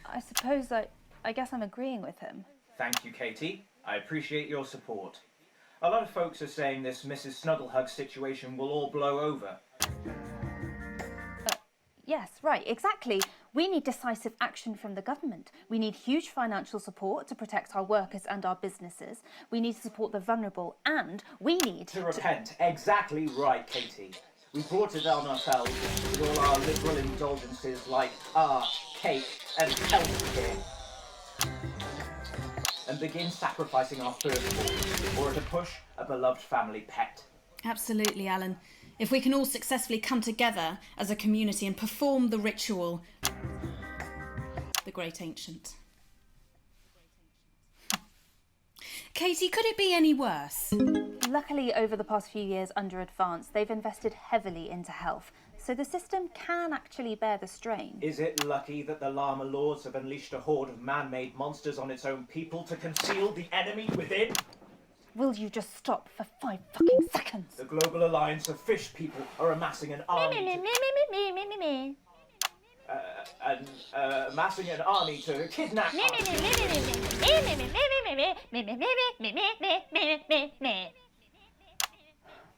Speaker 17: I suppose I guess I'm agreeing with him.
Speaker 19: Thank you, Katie. I appreciate your support. A lot of folks are saying this Mrs. Snugglehug situation will all blow over.
Speaker 17: Yes, right, exactly. We need decisive action from the government. We need huge financial support to protect our workers and our businesses. We need to support the vulnerable, and we need
Speaker 19: to repent. Exactly right, Katie. We brought it on ourselves with all our liberal indulgences like art, cake and healthcare. And begin sacrificing our firstborn in order to push a beloved family pet.
Speaker 4: Absolutely, Alan. If we can all successfully come together as a community and perform the ritual, the Great Ancient. Katie, could it be any worse?
Speaker 17: Luckily, over the past few years under Advance, they've invested heavily into health, so the system can actually bear the strain.
Speaker 19: Is it lucky that the Llama Lords have unleashed a horde of man-made monsters on its own people to conceal the enemy within?
Speaker 17: Will you just stop for 5 fucking seconds?
Speaker 19: The Global Alliance of Fish People are amassing an army amassing an army to kidnap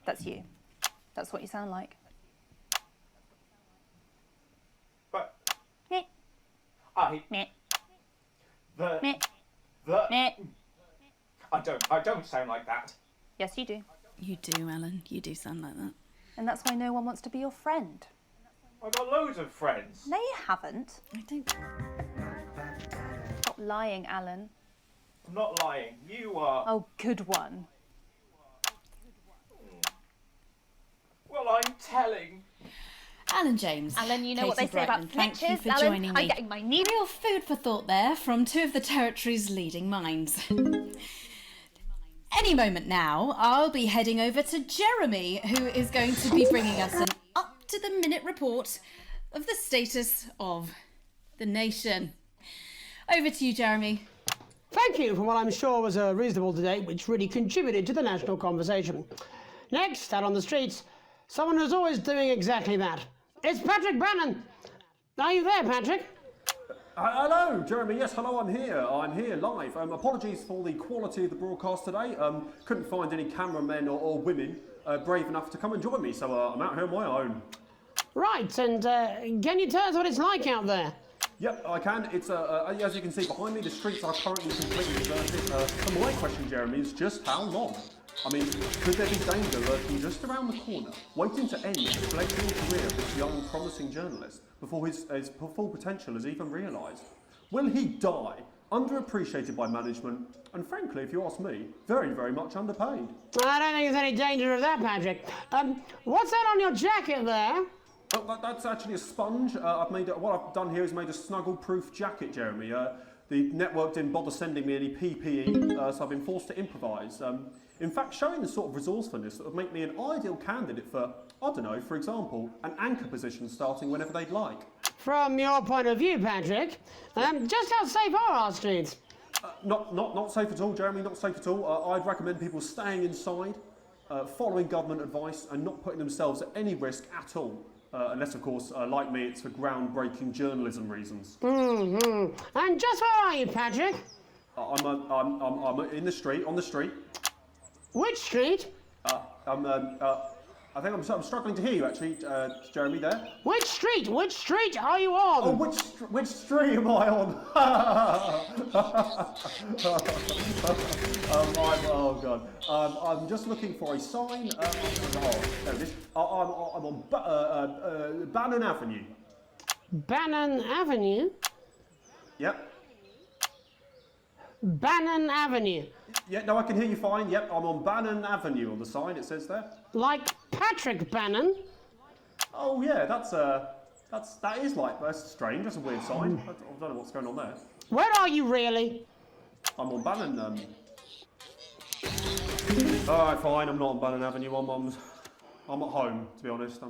Speaker 17: That's you. That's what you sound like.
Speaker 19: But I don't sound like that.
Speaker 17: Yes, you do.
Speaker 4: You do, Alan. You do sound like that.
Speaker 17: And that's why no one wants to be your friend.
Speaker 19: I've got loads of friends.
Speaker 17: No, you haven't.
Speaker 4: I don't...
Speaker 17: Stop lying, Alan.
Speaker 19: I'm not lying. You are.
Speaker 17: Oh, good one.
Speaker 19: Well, I'm telling.
Speaker 4: Alan James.
Speaker 17: Alan, you know
Speaker 4: Katie
Speaker 17: what they say about
Speaker 4: Brightman, thank you
Speaker 17: snitches,
Speaker 4: for
Speaker 17: Alan.
Speaker 4: joining me.
Speaker 17: I'm getting my knee...
Speaker 4: Real food for thought there from two of the territory's leading minds. Any moment now, I'll be heading over to Jeremy, who is going to be bringing us an up-to-the-minute report of the status of the nation. Over to you, Jeremy.
Speaker 1: Thank you for what I'm sure was a reasonable debate which really contributed to the national conversation. Next, out on the streets, someone who's always doing exactly that. It's Patrick Brannan. Are you there, Patrick?
Speaker 21: Hello, Jeremy. Yes, hello, I'm here. I'm here live. Apologies for the quality of the broadcast today. Couldn't find any cameramen or women brave enough to come and join me, so I'm out here on my own.
Speaker 1: Right, and can you tell us what it's like out there?
Speaker 21: Yep, I can. It's as you can see behind me, the streets are currently completely deserted. And my question, Jeremy, is just how long? I mean, could there be danger lurking just around the corner, waiting to end the fledgling career of this young, promising journalist before his full potential is even realised? Will he die underappreciated by management, and frankly, if you ask me, very, very much underpaid.
Speaker 1: I don't think there's any danger of that, Patrick. What's that on your jacket there?
Speaker 21: Oh, that's actually a sponge. What I've done here is made a snuggle-proof jacket, Jeremy. The network didn't bother sending me any PPE, so I've been forced to improvise. In fact, showing the sort of resourcefulness that would make me an ideal candidate for, I don't know, for example, an anchor position starting whenever they'd like.
Speaker 1: From your point of view, Patrick, just how safe are our streets?
Speaker 21: Not safe at all, Jeremy, not safe at all. I'd recommend people staying inside, following government advice and not putting themselves at any risk at all. Unless, of course, like me, it's for groundbreaking journalism reasons.
Speaker 1: Mm-hmm. And just where are you, Patrick?
Speaker 21: I'm in the street, on the street.
Speaker 1: Which street?
Speaker 21: I think I'm struggling to hear you, actually, Jeremy, there.
Speaker 1: Which street? Which street are you on?
Speaker 21: Oh, which street am I on? Oh, God. I'm just looking for a sign. There it is. I'm on Bannon Avenue.
Speaker 1: Bannon Avenue?
Speaker 21: Yep.
Speaker 1: Bannon Avenue.
Speaker 21: Yeah, no, I can hear you fine. Yep, I'm on Bannon Avenue on the sign, it says there.
Speaker 1: Like Patrick Bannon?
Speaker 21: Oh, yeah, that's strange. That's a weird sign. I don't know what's going on there.
Speaker 1: Where are you really?
Speaker 21: I'm on Bannon. Alright, fine, I'm not on Bannon Avenue. I'm at home, to be honest.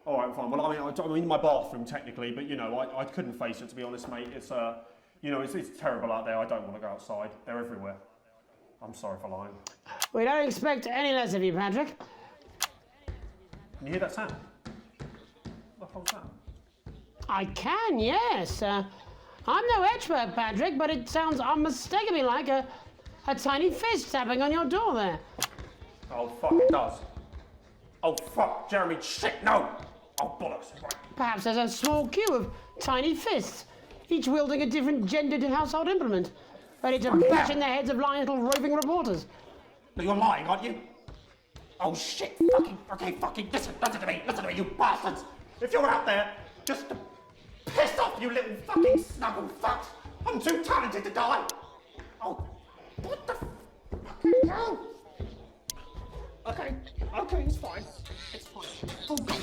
Speaker 21: Alright, fine. Well, I'm in my bathroom, technically, but, you know, I couldn't face it, to be honest, mate. It's, you know, it's terrible out there. I don't want to go outside. They're everywhere. I'm sorry for lying.
Speaker 1: We don't expect any less of you, Patrick.
Speaker 21: Can you hear that sound? What the hell's that?
Speaker 1: I can, yes. I'm no expert, Patrick, but it sounds unmistakably like a tiny fist tapping on your door there.
Speaker 21: Oh, fuck, it does. Oh, fuck, Jeremy, shit, no! Oh, bollocks. Right.
Speaker 1: Perhaps there's a small queue of tiny fists, each wielding a different gendered household implement, ready to bash in the heads of lying little roving reporters.
Speaker 21: But you're lying, aren't you? Oh, shit, fucking, listen to me, you bastards! If you're out there, just to piss off, you little fucking snuggle fucks, I'm too talented to die! Oh, what the fucking hell? Okay, it's fine. It's fine. Oh, God.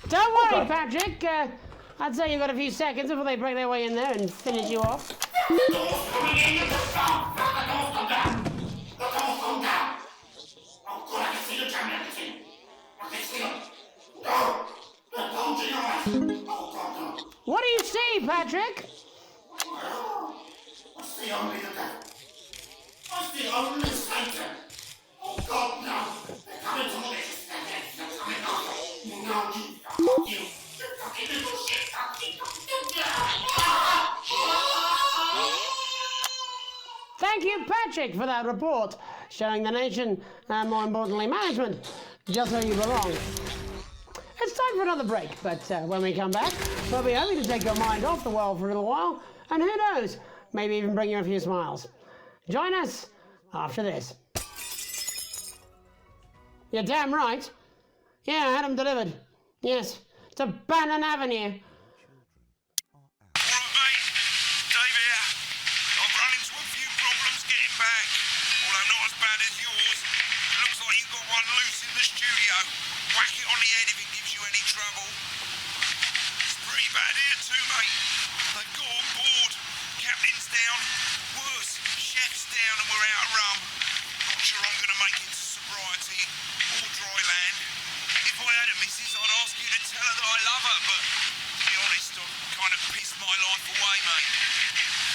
Speaker 1: Don't worry, Patrick. I'd say you've got a few seconds before they break their way in there and finish you off. What do you see, Patrick?
Speaker 15: I see only the devil. I see only Satan. Oh God, no! They're coming to me. They're coming after. No, you fucking little shit.
Speaker 1: Thank you, Patrick, for that report, showing the nation, and more importantly, management, just where you belong. It's time for another break, but when we come back, we'll be hoping to take your mind off the world for a little while, and who knows, maybe even bring you a few smiles. Join us after this. You're damn right. Yeah, I had them delivered. Yes, to Bannon Avenue.
Speaker 15: Whack it on the head if it gives you any trouble. It's pretty bad here too, mate. They've got on board. Captain's down. Worse, chef's down and we're out of rum. Not sure I'm going to make it to sobriety or dry land. If I had a missus, I'd ask you to tell her that I love her, but to be honest, I've kind of pissed my life away, mate.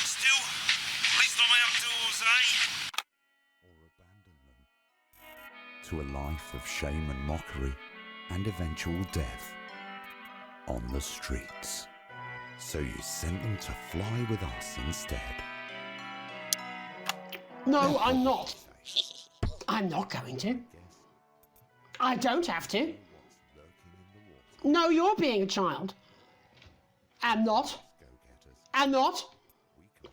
Speaker 15: Still, at least I'm outdoors, eh?
Speaker 9: To a life of shame and mockery and eventual death on the streets. So you sent them to fly with us instead.
Speaker 1: No, I'm not. I'm not going to. I don't have to. No, you're being a child. I'm not. I'm not.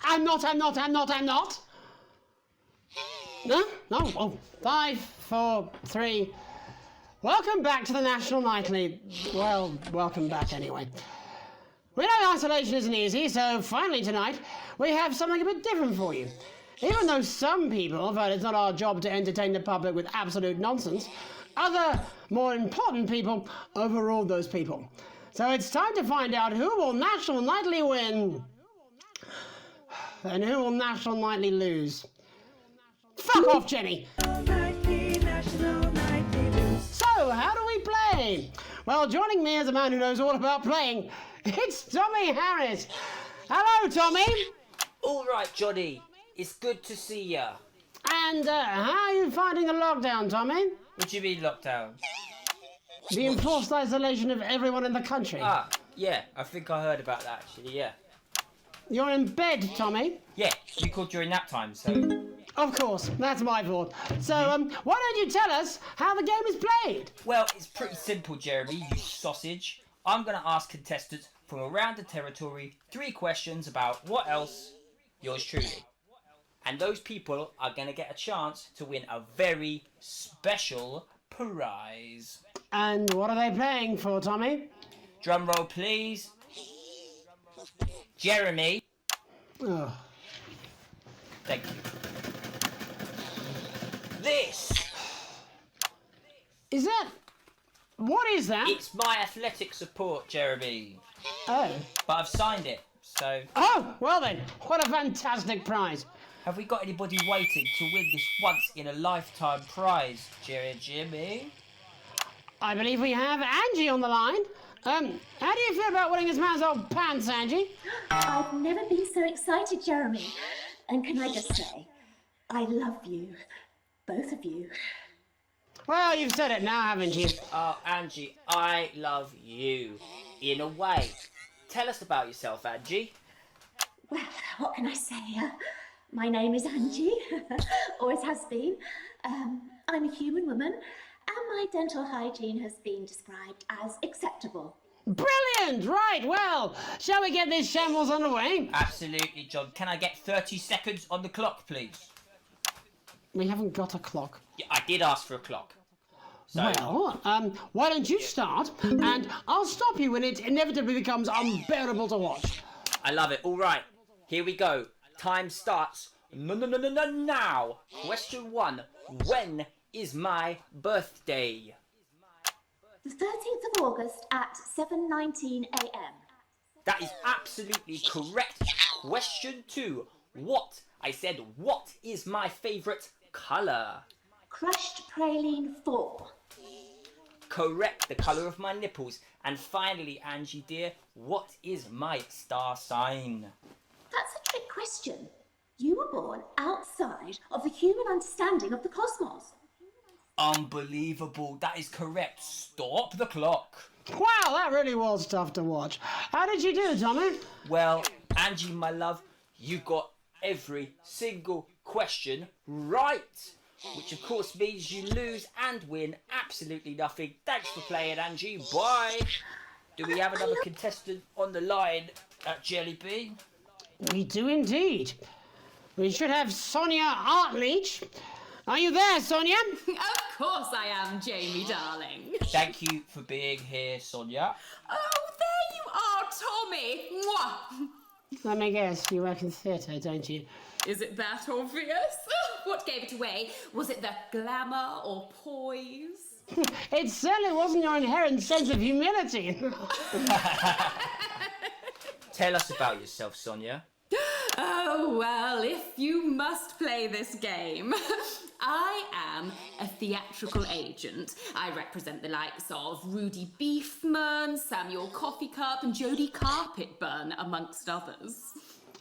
Speaker 1: I'm not. No? Oh, 5, 4, 3. Welcome back to the National Nightly. Well, welcome back anyway. We know isolation isn't easy, so finally tonight we have something a bit different for you. Even though some people felt it's not our job to entertain the public with absolute nonsense, other, more important people overruled those people. So it's time to find out who will National Nightly win and who will National Nightly lose. Fuck off, Jenny! So, how do we play? Well, joining me as a man who knows all about playing, it's Tommy Harris. Hello, Tommy.
Speaker 13: All right, Johnny. It's good to see ya.
Speaker 1: And how are you finding the lockdown, Tommy?
Speaker 13: What do you mean lockdown?
Speaker 1: The enforced isolation of everyone in the country.
Speaker 13: Ah, yeah. I think I heard about that, actually, yeah.
Speaker 1: You're in bed, Tommy?
Speaker 13: Yeah, you called during nap time, so...
Speaker 1: Of course, that's my fault. So, why don't you tell us how the game is played?
Speaker 13: Well, it's pretty simple, Jeremy, you sausage. I'm going to ask contestants from around the territory 3 questions about what else? Yours truly. And those people are going to get a chance to win a very special prize.
Speaker 1: And what are they playing for, Tommy?
Speaker 13: Drum roll, please. Jeremy.
Speaker 1: Oh.
Speaker 13: Thank you. This.
Speaker 1: Is that... What is that?
Speaker 13: It's my athletic support, Jeremy.
Speaker 1: Oh.
Speaker 13: But I've signed it, so...
Speaker 1: Oh, well then, what a fantastic prize.
Speaker 13: Have we got anybody waiting to win this once-in-a-lifetime prize, Jimmy?
Speaker 1: I believe we have Angie on the line. How do you feel about winning this man's old pants, Angie?
Speaker 18: I've never been so excited, Jeremy. And can I just say, I love you. Both of you.
Speaker 1: Well, you've said it now, haven't you?
Speaker 13: Oh, Angie, I love you. In a way. Tell us about yourself, Angie.
Speaker 18: Well, what can I say? My name is Angie. Always has been. I'm a human woman, and my dental hygiene has been described as acceptable.
Speaker 1: Brilliant! Right, well, shall we get this shambles underway?
Speaker 13: Absolutely, John. Can I get 30 seconds on the clock, please?
Speaker 1: We haven't got a clock.
Speaker 13: Yeah, I did ask for a clock. So...
Speaker 1: Well, why don't you start, and I'll stop you when it inevitably becomes unbearable to watch.
Speaker 13: I love it. All right, here we go. Time starts now. Question 1. When is my birthday?
Speaker 18: The 13th of August at 7:19 a.m.
Speaker 13: That is absolutely correct. Question 2. What? I said, what is my favourite colour?
Speaker 18: Crushed praline 4.
Speaker 13: Correct, the colour of my nipples. And finally, Angie dear, what is my star sign?
Speaker 18: That's a trick question. You were born outside of the human understanding of the cosmos.
Speaker 13: Unbelievable, that is correct. Stop the clock.
Speaker 1: Wow, that really was tough to watch. How did you do, Tommy?
Speaker 13: Well, Angie, my love, you got every single question right. Which of course means you lose and win absolutely nothing. Thanks for playing, Angie. Bye. Do we have another contestant on the line at Jelly Bean?
Speaker 1: We do indeed. We should have Sonia Artleach. Are you there, Sonia?
Speaker 22: Of course I am, Jamie, darling.
Speaker 13: Thank you for being here, Sonia.
Speaker 22: Oh, there you are, Tommy. Mwah.
Speaker 1: Let me guess, you work in theatre, don't you?
Speaker 22: Is it that obvious? What gave it away? Was it the glamour or poise?
Speaker 1: It certainly wasn't your inherent sense of humility.
Speaker 13: Tell us about yourself, Sonia.
Speaker 22: Oh, well, if you must play this game. I am a theatrical agent. I represent the likes of Rudy Beefman, Samuel Coffee Cup and Jodie Carpetburn, amongst others.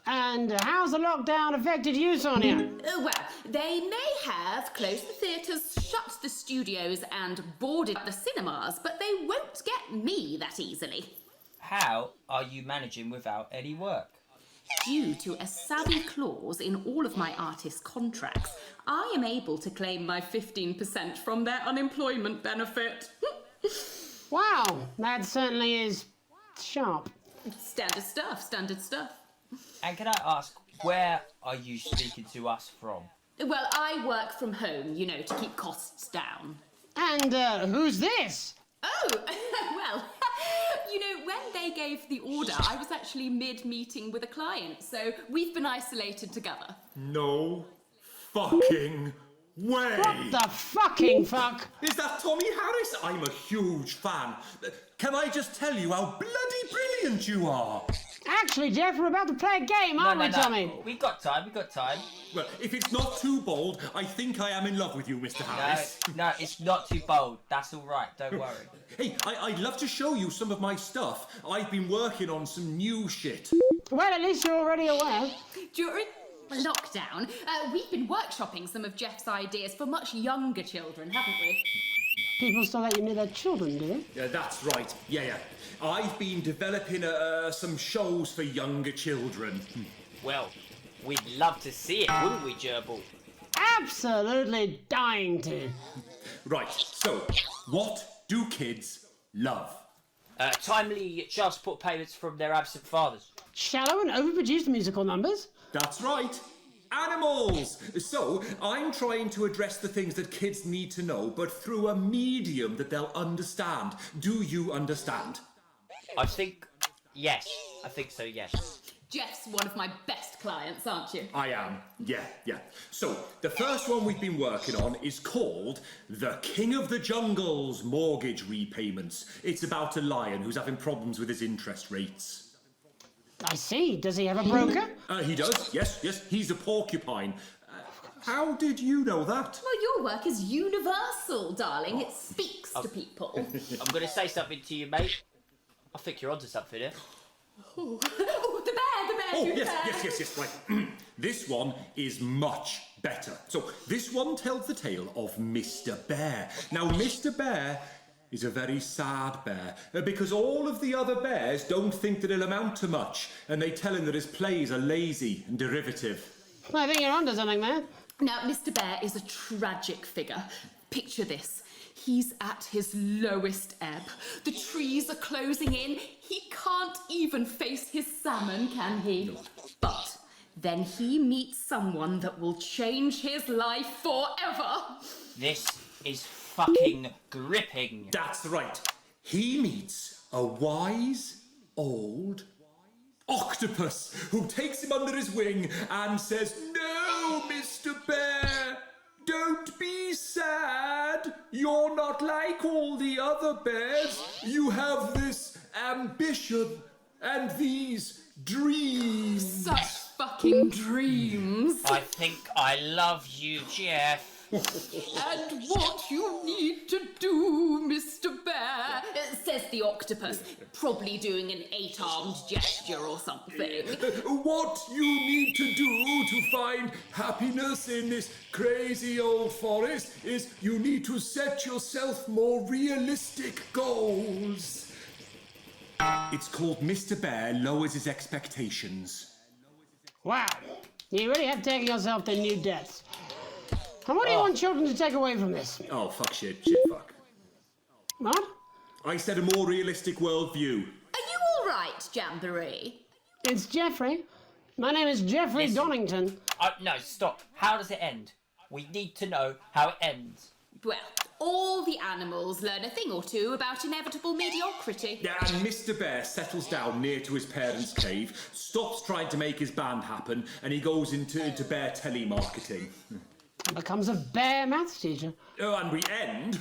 Speaker 1: And how's the lockdown affected you, Sonia?
Speaker 22: Well, they may have closed the theatres, shut the studios and boarded the cinemas, but they won't get me that easily.
Speaker 13: How are you managing without any work?
Speaker 22: Due to a savvy clause in all of my artist contracts, I am able to claim my 15% from their unemployment benefit.
Speaker 1: Wow, that certainly is sharp.
Speaker 22: Standard stuff, standard stuff.
Speaker 13: And can I ask, where are you speaking to us from?
Speaker 22: Well, I work from home, you know, to keep costs down.
Speaker 1: And who's this?
Speaker 22: Oh, well, you know, when they gave the order, I was actually mid-meeting with a client, so we've been isolated together.
Speaker 6: No fucking way!
Speaker 1: What the fucking fuck?
Speaker 6: Is that Tommy Harris? I'm a huge fan. Can I just tell you how bloody brilliant you are?
Speaker 1: Actually, Jeff, we're about to play a game, aren't we, Tommy?
Speaker 13: We got time.
Speaker 6: Well, if it's not too bold, I think I am in love with you, Mr. Harris.
Speaker 13: No, it's not too bold. That's all right. Don't worry.
Speaker 6: Hey, I'd love to show you some of my stuff. I've been working on some new shit.
Speaker 1: Well, at least you're already aware.
Speaker 22: During lockdown, we've been workshopping some of Jeff's ideas for much younger children, haven't we?
Speaker 1: People still let you near their children, do they?
Speaker 6: Yeah, that's right. Yeah. I've been developing some shows for younger children.
Speaker 13: Well, we'd love to see it, wouldn't we, Gerbil?
Speaker 1: Absolutely dying to.
Speaker 6: Right, so, what do kids love?
Speaker 13: Timely child support payments from their absent fathers.
Speaker 1: Shallow and overproduced musical numbers?
Speaker 6: That's right. Animals! So, I'm trying to address the things that kids need to know, but through a medium that they'll understand. Do you understand?
Speaker 13: I think so, yes.
Speaker 22: Jeff's one of my best clients, aren't you?
Speaker 6: I am, yeah. So, the first one we've been working on is called The King of the Jungle's Mortgage Repayments. It's about a lion who's having problems with his interest rates.
Speaker 1: I see. Does he have a broker?
Speaker 6: He does, yes. He's a porcupine. How did you know that?
Speaker 22: Well, your work is universal, darling. It speaks to people.
Speaker 13: I'm going to say something to you, mate. I think you're onto something here.
Speaker 22: Oh, the bear!
Speaker 6: Oh, yes, right. This one is much better. So, this one tells the tale of Mr. Bear. Now, Mr. Bear is a very sad bear, because all of the other bears don't think that he'll amount to much, and they tell him that his plays are lazy and derivative.
Speaker 1: I think you're onto something there.
Speaker 22: Now, Mr. Bear is a tragic figure. Picture this. He's at his lowest ebb. The trees are closing in. He can't even face his salmon, can he? No. But then he meets someone that will change his life forever.
Speaker 13: This is fucking gripping.
Speaker 6: That's right. He meets a wise old octopus who takes him under his wing and says, "No, Mr. Bear, don't be sad. You're not like all the other bears. You have this ambition and these dreams."
Speaker 22: Such fucking dreams.
Speaker 13: I think I love you, Jeff.
Speaker 22: And what you need to do, Mr. Bear, says the octopus, probably doing an 8-armed gesture or something.
Speaker 6: What you need to do to find happiness in this crazy old forest is you need to set yourself more realistic goals. It's called Mr. Bear Lowers His Expectations.
Speaker 1: Wow, you really have taken yourself to new depths. And what do you want children to take away from this?
Speaker 6: Oh, fuck shit, fuck.
Speaker 1: What?
Speaker 6: I said a more realistic worldview.
Speaker 22: Are you all right, Jamboree?
Speaker 1: It's Jeffrey. My name is Jeffrey Donington.
Speaker 13: No, stop. How does it end? We need to know how it ends.
Speaker 22: Well, all the animals learn a thing or two about inevitable mediocrity.
Speaker 6: Yeah, and Mr. Bear settles down near to his parents' cave, stops trying to make his band happen, and he goes into bear telemarketing.
Speaker 1: Becomes a bear maths teacher.
Speaker 6: Oh, and we end...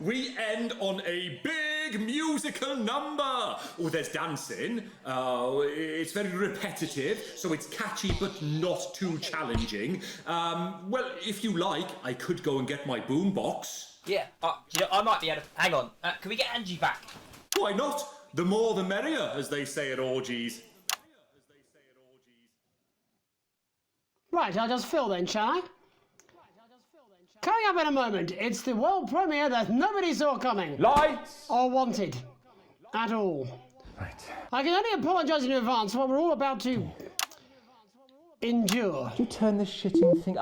Speaker 6: We end on a big musical number. Oh, there's dancing. It's very repetitive, so it's catchy but not too challenging. Well, if you like, I could go and get my boombox.
Speaker 13: Yeah, I might be able to... Hang on, can we get Angie back?
Speaker 6: Why not? The more the merrier, as they say at orgies.
Speaker 1: Right, I'll just fill then, shall I? Coming up in a moment, it's the world premiere that nobody saw coming.
Speaker 6: Lights!
Speaker 1: Or wanted. At all.
Speaker 6: Right.
Speaker 1: I can only apologise in advance for what we're all about to... endure.
Speaker 11: Did you turn this shitting thing...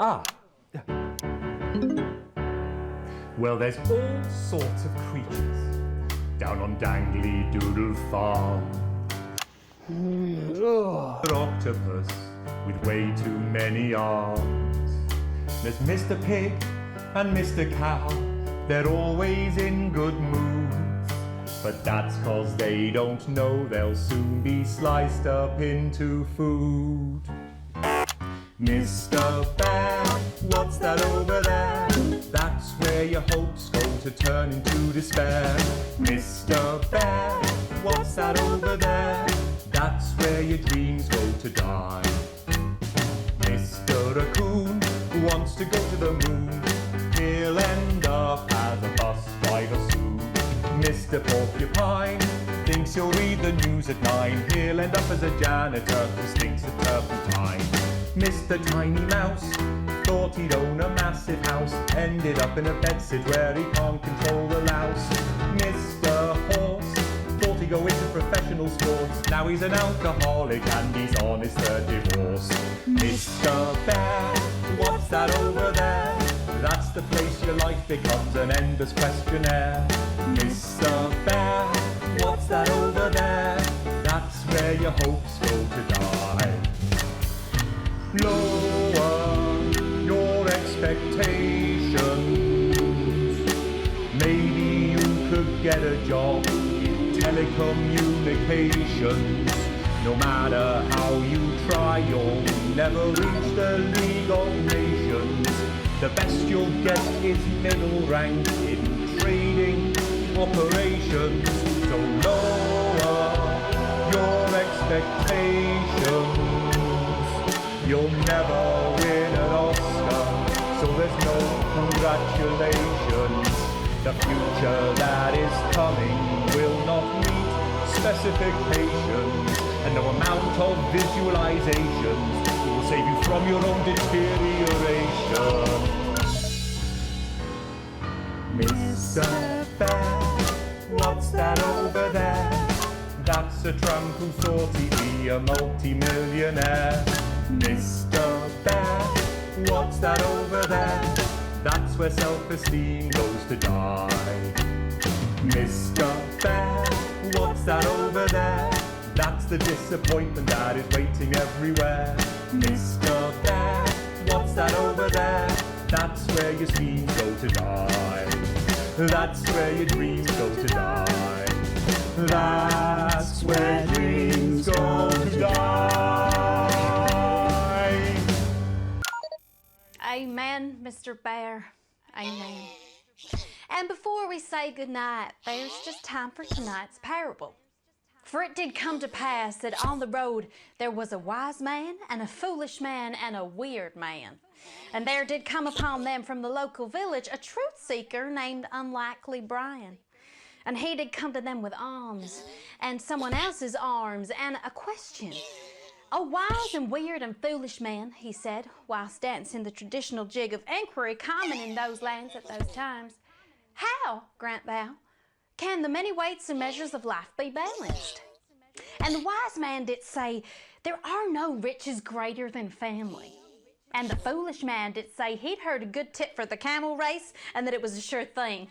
Speaker 11: Well, there's all sorts of creatures down on Dangly Doodle Farm. An octopus with way too many arms. There's Mr. Pig and Mr. Cow, they're always in good moods. But that's 'cause they don't know they'll soon be sliced up into food. Mr. Bear, what's that over there? That's where your hopes go to turn into despair. Mr. Bear, what's that over there? That's where your dreams go to die. Mr. Raccoon wants to go to the moon. He'll end up as a bus driver soon. Mr. Porcupine thinks he'll read the news at 9. He'll end up as a janitor who stinks of turpentine. Mr. Tiny Mouse thought he'd own a massive house, ended up in a bedsit where he can't control the louse. Mr. Horse thought he'd go into professional sports, now he's an alcoholic and he's on his 3rd divorce. Mr. Bear, what's that over there? That's the place your life becomes an endless questionnaire. Mr. Bear, what's that over there? That's where your hopes go to die. Lower your expectations. Maybe you could get a job in telecommunications. No matter how you try, you'll never reach the League of Nations. The best you'll get is middle rank in trading operations. So lower your expectations. You'll never win an Oscar, so there's no congratulations. The future that is coming will not meet specifications, and no amount of visualizations will save you from your own deterioration. Mr. Bear, what's that over there? That's a tramp who thought he'd be a multi-millionaire. Mr. Bear, what's that over there? That's where self-esteem goes to die. Mr. Bear, what's that over there? That's the disappointment that is waiting everywhere. Mr. Bear, what's that over there? That's where your schemes go to die. That's where your dreams go to die. That's where dreams go to die.
Speaker 3: Amen, Mr. Bear. Amen. And before we say goodnight, there's just time for tonight's parable. For it did come to pass that on the road there was a wise man and a foolish man and a weird man. And there did come upon them from the local village a truth seeker named Unlikely Brian. And he did come to them with alms and someone else's arms and a question. "O wise and weird and foolish man," he said, whilst dancing the traditional jig of inquiry common in those lands at those times, "how, grant thou, can the many weights and measures of life be balanced?" And the wise man did say, "There are no riches greater than family." And the foolish man did say he'd heard a good tip for the camel race and that it was a sure thing.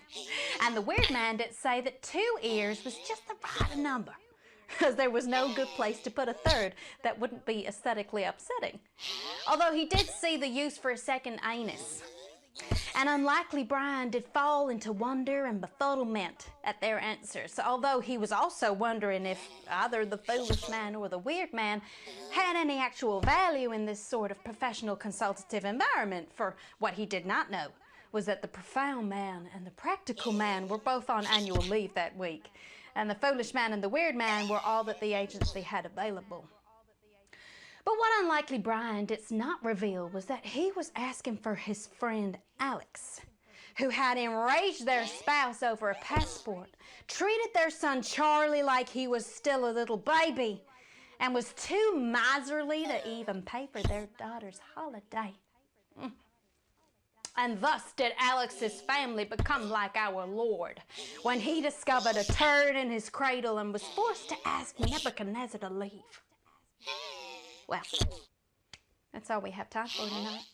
Speaker 3: And the weird man did say that 2 ears was just the right number, because there was no good place to put a third that wouldn't be aesthetically upsetting. Although he did see the use for a second anus. And Unlikely Brian did fall into wonder and befuddlement at their answers, although he was also wondering if either the foolish man or the weird man had any actual value in this sort of professional consultative environment, for what he did not know was that the profound man and the practical man were both on annual leave that week, and the foolish man and the weird man were all that the agency had available. But what Unlikely Brian did not reveal was that he was asking for his friend Alex, who had enraged their spouse over a passport, treated their son Charlie like he was still a little baby, and was too miserly to even pay for their daughter's holiday. And thus did Alex's family become like our Lord, when he discovered a turd in his cradle and was forced to ask Nebuchadnezzar to leave. Well, that's all we have time for tonight.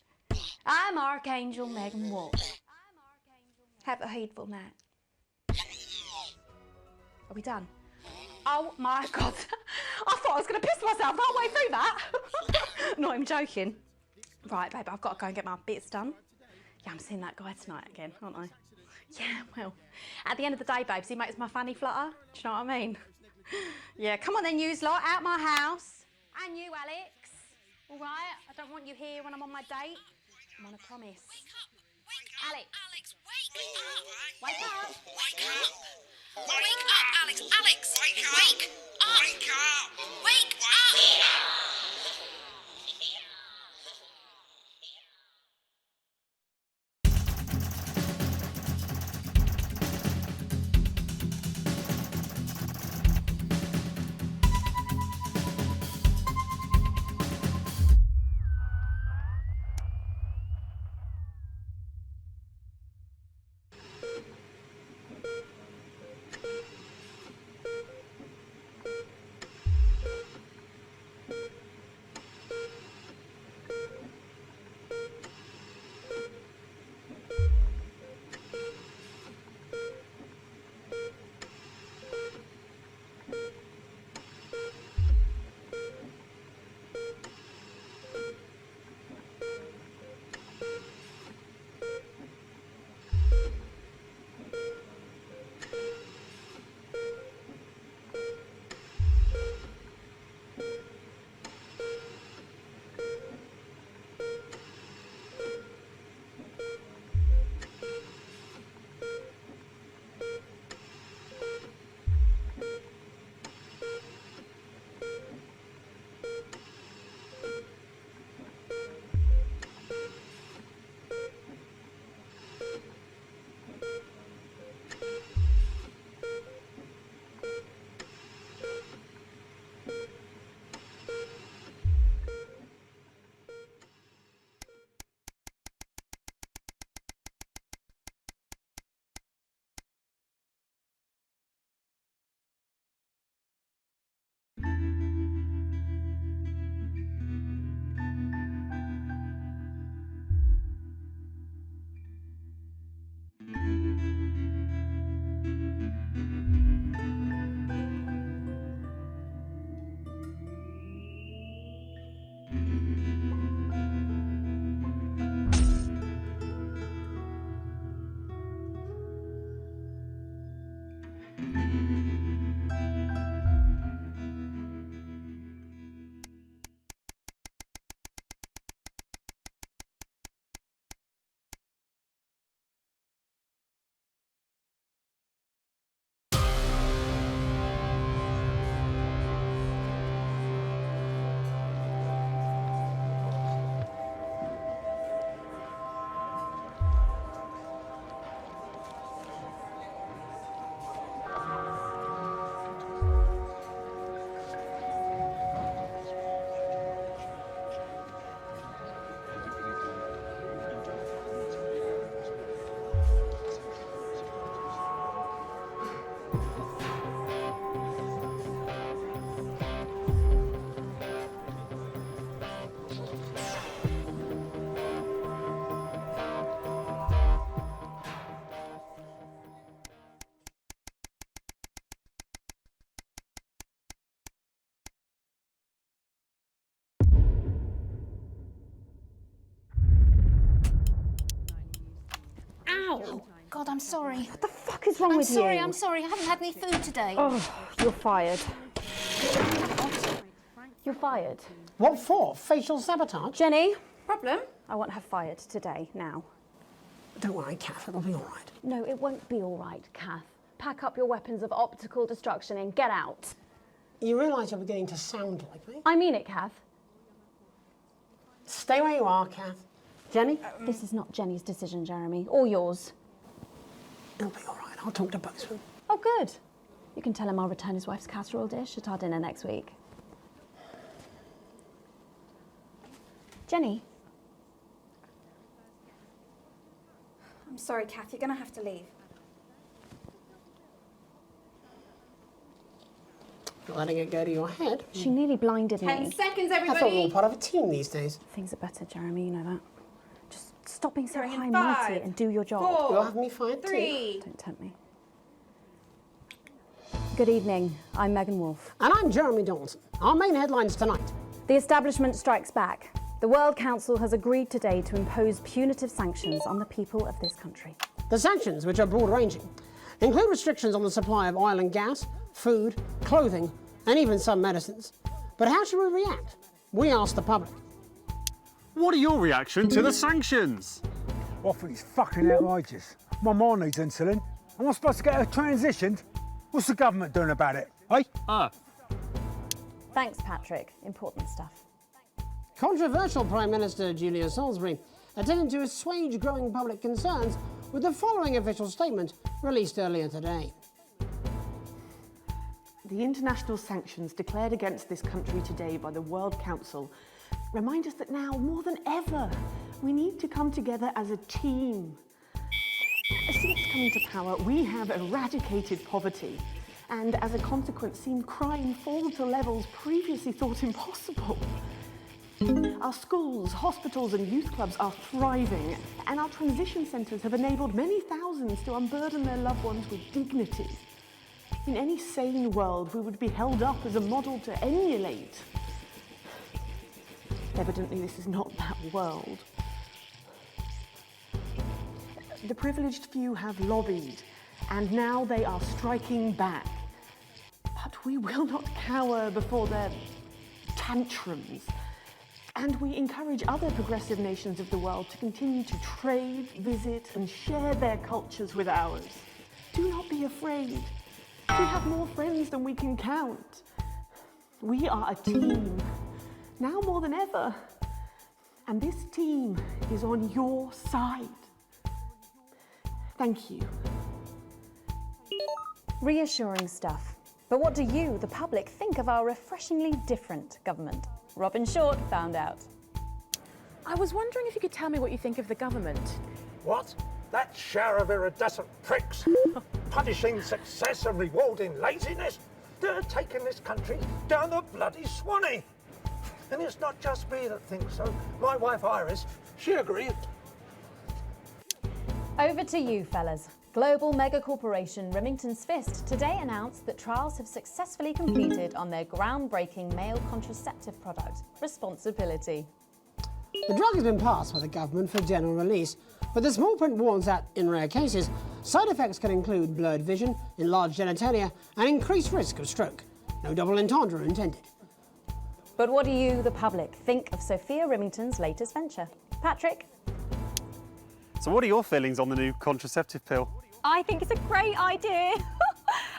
Speaker 3: I'm Archangel Megan Wolf. Have a heedful night. Are we done? Oh my God. I thought I was going to piss myself halfway through that. Not even joking. Right, babe, I've got to go and get my bits done. Yeah, I'm seeing that guy tonight again, aren't I?
Speaker 5: Yeah, well, at the end of the day, babes, he makes my fanny flutter. Do you know what I mean? Yeah, come on then, you lot, out my house. And you, Alex. All right? I don't want you here when I'm on my date. I'm on a promise. Alex.
Speaker 23: Alex, wake up!
Speaker 5: Wake up!
Speaker 23: Wake up! Wake up, Alex! Alex! Wake up! Wake up!
Speaker 15: Wake up!
Speaker 23: Wake up!
Speaker 17: Ow! God, I'm sorry.
Speaker 16: What the fuck is wrong with you?
Speaker 17: I'm sorry. I haven't had any food today.
Speaker 16: Oh, you're fired. You're fired.
Speaker 1: What for? Facial sabotage?
Speaker 16: Jenny?
Speaker 17: Problem?
Speaker 16: I want her fired today, now.
Speaker 1: Don't worry, Kath, it'll be all right.
Speaker 16: No, it won't be all right, Kath. Pack up your weapons of optical destruction and get out.
Speaker 1: You realise you're beginning to sound like me?
Speaker 16: I mean it, Kath.
Speaker 1: Stay where you are, Kath. Jenny?
Speaker 16: This is not Jenny's decision, Jeremy, or yours.
Speaker 1: It'll be all right. I'll talk to both of them.
Speaker 16: Oh, good. You can tell him I'll return his wife's casserole dish at our dinner next week. Jenny?
Speaker 17: I'm sorry, Kath. You're going to have to leave.
Speaker 1: You're letting it go to your head.
Speaker 16: She nearly blinded me.
Speaker 17: 10 seconds, everybody.
Speaker 1: I thought we were all part of a team these days.
Speaker 16: Things are better, Jeremy, you know that. Just stop being so
Speaker 17: You're in
Speaker 16: high and mighty
Speaker 17: 5,
Speaker 16: and do your job.
Speaker 17: 4,
Speaker 1: You'll have me fired
Speaker 17: 3.
Speaker 1: too.
Speaker 16: Don't tempt me. Good evening. I'm Megan Wolfe.
Speaker 1: And I'm Jeremy Dawson. Our main headlines tonight.
Speaker 16: The establishment strikes back. The World Council has agreed today to impose punitive sanctions on the people of this country.
Speaker 1: The sanctions, which are broad-ranging, include restrictions on the supply of oil and gas, food, clothing, and even some medicines. But how should we react? We asked the public.
Speaker 2: What are your reaction to the sanctions?
Speaker 12: I think it's fucking outrageous. My mom needs insulin. Am I supposed to get her transitioned? What's the government doing about it, eh?
Speaker 7: Thanks, Patrick. Important stuff.
Speaker 1: Controversial Prime Minister Julia Salisbury attempted to assuage growing public concerns with the following official statement released earlier today.
Speaker 20: The international sanctions declared against this country today by the World Council remind us that now, more than ever, we need to come together as a team. Since coming to power, we have eradicated poverty and, as a consequence, seen crime fall to levels previously thought impossible. Our schools, hospitals and youth clubs are thriving, and our transition centres have enabled many thousands to unburden their loved ones with dignity. In any sane world, we would be held up as a model to emulate. Evidently, this is not that world. The privileged few have lobbied, and now they are striking back. But we will not cower before their tantrums. And we encourage other progressive nations of the world to continue to trade, visit, and share their cultures with ours. Do not be afraid. We have more friends than we can count. We are a team, now more than ever. And this team is on your side. Thank you.
Speaker 7: Reassuring stuff. But what do you, the public, think of our refreshingly different government? Robin Short found out.
Speaker 24: I was wondering if you could tell me what you think of the government.
Speaker 25: What? That shower of iridescent pricks, punishing success and rewarding laziness? They're taking this country down the bloody Swanee. And it's not just me that thinks so. My wife Iris, she agreed.
Speaker 7: Over to you, fellas. Global mega corporation Remington's Fist today announced that trials have successfully completed on their groundbreaking male contraceptive product, Responsibility.
Speaker 1: The drug has been passed by the government for general release, but the small print warns that, in rare cases, side effects can include blurred vision, enlarged genitalia, and increased risk of stroke. No double entendre intended.
Speaker 7: But what do you, the public, think of Sophia Remington's latest venture? Patrick?
Speaker 2: So what are your feelings on the new contraceptive pill?
Speaker 26: I think it's a great idea.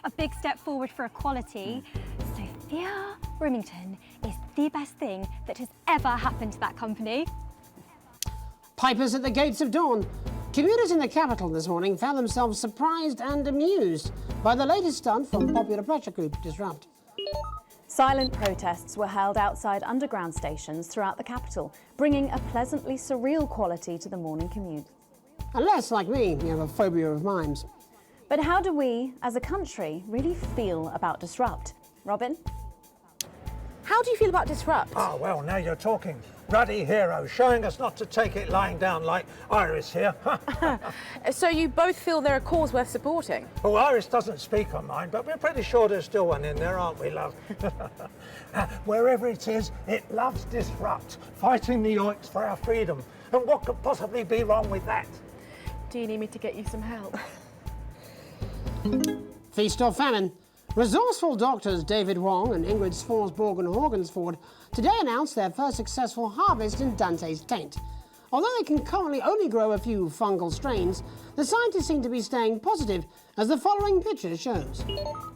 Speaker 26: A big step forward for equality. Sophia Remington is the best thing that has ever happened to that company.
Speaker 1: Pipers at the gates of dawn. Commuters in the capital this morning found themselves surprised and amused by the latest stunt from popular pressure group Disrupt.
Speaker 7: Silent protests were held outside underground stations throughout the capital, bringing a pleasantly surreal quality to the morning commute.
Speaker 1: Unless, like me, you have a phobia of mimes.
Speaker 7: But how do we, as a country, really feel about Disrupt? Robin?
Speaker 20: How do you feel about Disrupt?
Speaker 25: Oh, well, now you're talking. Ruddy hero, showing us not to take it lying down like Iris here.
Speaker 20: So you both feel they're a cause worth supporting?
Speaker 25: Oh, Iris doesn't speak on mine, but we're pretty sure there's still one in there, aren't we, love? Wherever it is, it loves Disrupt, fighting the oiks for our freedom. And what could possibly be wrong with that?
Speaker 20: Do you need me to get you some help?
Speaker 1: Feast or famine. Resourceful doctors David Wong and Ingrid Svorsborg and Horgensford today announced their first successful harvest in Dante's taint. Although they can currently only grow a few fungal strains, the scientists seem to be staying positive, as the following picture shows.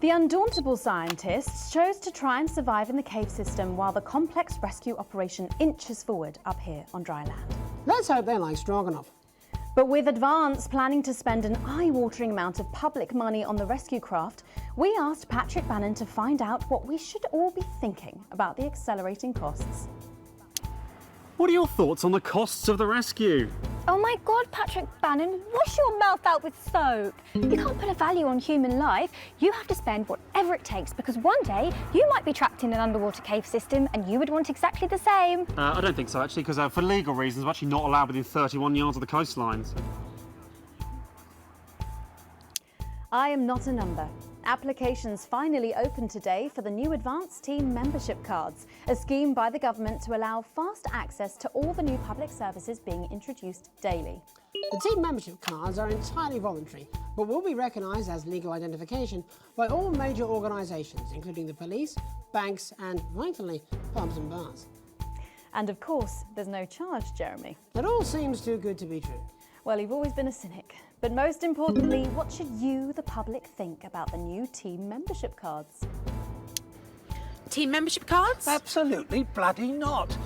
Speaker 7: The undauntable scientists chose to try and survive in the cave system while the complex rescue operation inches forward up here on dry land.
Speaker 1: Let's hope they like Stroganoff.
Speaker 7: But with Advance planning to spend an eye-watering amount of public money on the rescue craft, we asked Patrick Bannon to find out what we should all be thinking about the accelerating costs.
Speaker 2: What are your thoughts on the costs of the rescue?
Speaker 26: Oh my God, Patrick Bannon, wash your mouth out with soap. You can't put a value on human life. You have to spend whatever it takes, because one day you might be trapped in an underwater cave system and you would want exactly the same.
Speaker 2: I don't think so, actually, because for legal reasons, we're actually not allowed within 31 yards of the coastline. So.
Speaker 7: I am not a number. Applications finally opened today for the new Advanced Team membership cards, a scheme by the government to allow fast access to all the new public services being introduced daily.
Speaker 1: The team membership cards are entirely voluntary, but will be recognised as legal identification by all major organisations, including the police, banks and, vitally, pubs and bars.
Speaker 7: And of course, there's no charge, Jeremy.
Speaker 1: It all seems too good to be true.
Speaker 7: Well, you've always been a cynic. But most importantly, what should you, the public, think about the new team membership cards?
Speaker 25: Team membership cards? Absolutely bloody not.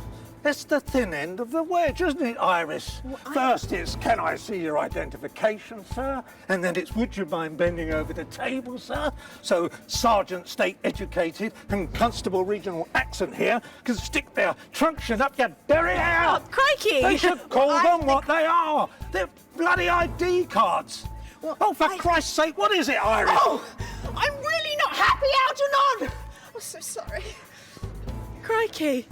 Speaker 25: It's the thin end of the wedge, isn't it, Iris? First it's, can I see your identification, sir? And then it's, would you mind bending over the table, sir? So Sergeant State Educated and Constable Regional Accent here can stick their truncheon up your derriere.
Speaker 4: Oh, crikey!
Speaker 25: They should call them what they are. They're bloody ID cards. Oh, for Christ's sake, what is it, Iris?
Speaker 4: Oh, I'm really not happy, Algernon! I'm so sorry. Crikey.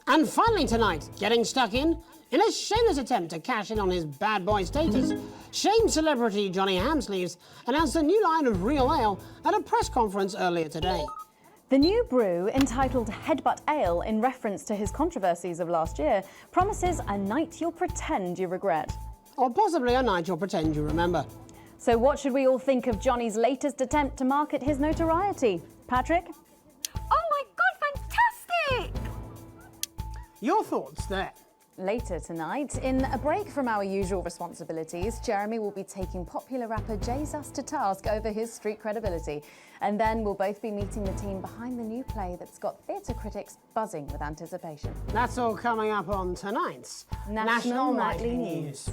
Speaker 1: And finally tonight, getting stuck in a shameless attempt to cash in on his bad boy status, Shame celebrity Johnny Hamsleeves announced a new line of real ale at a press conference earlier today.
Speaker 7: The new brew, entitled Headbutt Ale, in reference to his controversies of last year, promises a night you'll pretend you regret.
Speaker 1: Or possibly a night you'll pretend you remember.
Speaker 7: So what should we all think of Johnny's latest attempt to market his notoriety? Patrick?
Speaker 26: Oh my God, fantastic!
Speaker 1: Your thoughts there?
Speaker 7: Later tonight, in a break from our usual responsibilities, Jeremy will be taking popular rapper Jesus to task over his street credibility. And then we'll both be meeting the team behind the new play that's got theatre critics buzzing with anticipation.
Speaker 1: That's all coming up on tonight's
Speaker 7: National Nightly News.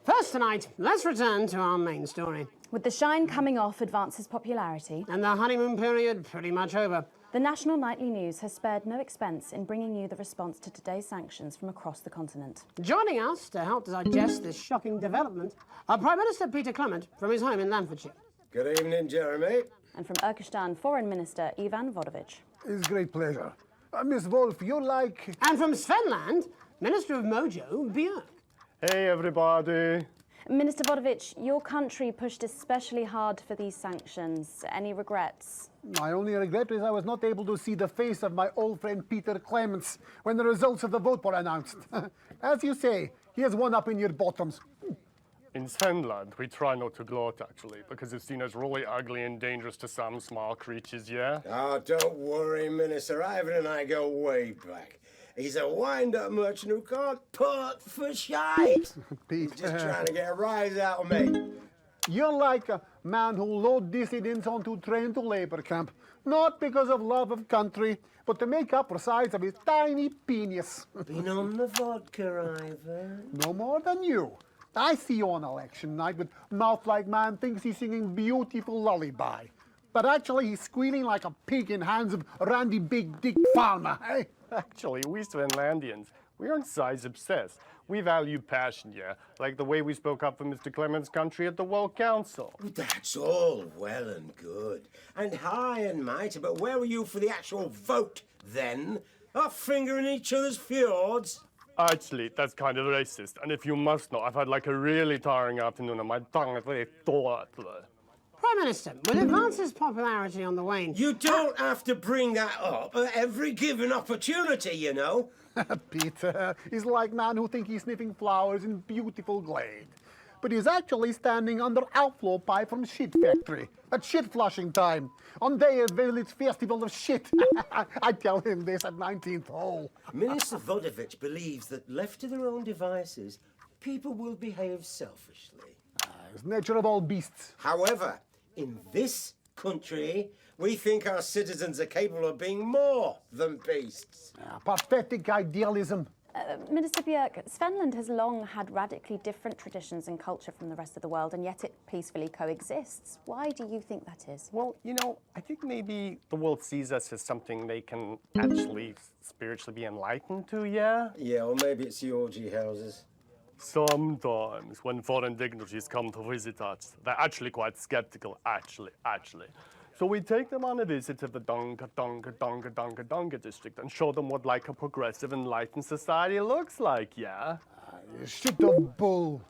Speaker 1: First tonight, let's return to our main story.
Speaker 7: With the shine coming off Advance's popularity
Speaker 1: and the honeymoon period pretty much over,
Speaker 7: the National Nightly News has spared no expense in bringing you the response to today's sanctions from across the continent.
Speaker 1: Joining us to help digest this shocking development are Prime Minister Peter Clement from his home in Lanfordshire.
Speaker 8: Good evening, Jeremy.
Speaker 7: And from Urkistan, Foreign Minister Ivan Vodovich.
Speaker 12: It's a great pleasure. Miss Wolf, you're like...
Speaker 1: And from Svenland, Minister of Mojo, Björk.
Speaker 11: Hey, everybody.
Speaker 7: Minister Vodovich, your country pushed especially hard for these sanctions. Any regrets?
Speaker 12: My only regret is I was not able to see the face of my old friend Peter Clements when the results of the vote were announced. As you say, he has one up in your bottoms.
Speaker 11: In Finland, we try not to gloat, actually, because it's seen as really ugly and dangerous to some small creatures, yeah?
Speaker 8: Oh, don't worry, Minister. Ivan and I go way back. He's a wind-up merchant who can't put for shite. He's just trying to get a rise out of me.
Speaker 12: You're like a man who lured dissidents onto train to labor camp, not because of love of country, but to make up for size of his tiny penis.
Speaker 8: Been on the vodka, Ivan?
Speaker 12: No more than you. I see you on election night with mouth like man thinks he's singing beautiful lullaby. But actually he's squealing like a pig in hands of Randy Big Dick Farmer, eh?
Speaker 11: Actually, we Svenlandians, we aren't size obsessed. We value passion, yeah? Like the way we spoke up for Mr. Clements' country at the World Council.
Speaker 8: That's all well and good. And high and mighty, but where were you for the actual vote, then? Our finger in each other's fjords?
Speaker 11: Actually, that's kind of racist. And if you must know, I've had like a really tiring afternoon and my tongue is very taut.
Speaker 1: Prime Minister, with Advance's popularity on the wane...
Speaker 8: You don't have to bring that up at every given opportunity, you know.
Speaker 12: Peter, he's like man who thinks he's sniffing flowers in beautiful glade. But he's actually standing under outflow pipe from shit factory at shit flushing time on day of village festival of shit. I tell him this at 19th hole.
Speaker 8: Minister Vodovich believes that left to their own devices, people will behave selfishly.
Speaker 12: It's nature of all beasts.
Speaker 8: However, in this country, we think our citizens are capable of being more than beasts.
Speaker 12: Pathetic idealism.
Speaker 7: Minister Björk, Svenland has long had radically different traditions and culture from the rest of the world, and yet it peacefully coexists. Why do you think that is?
Speaker 9: Well, you know, I think maybe the world sees us as something they can actually spiritually be enlightened to, yeah?
Speaker 8: Yeah, or maybe it's the orgy houses.
Speaker 9: Sometimes, when foreign dignitaries come to visit us, they're actually quite skeptical, actually. So we take them on a visit to the Donga district and show them what like a progressive, enlightened society looks like, yeah?
Speaker 12: Shit of bull.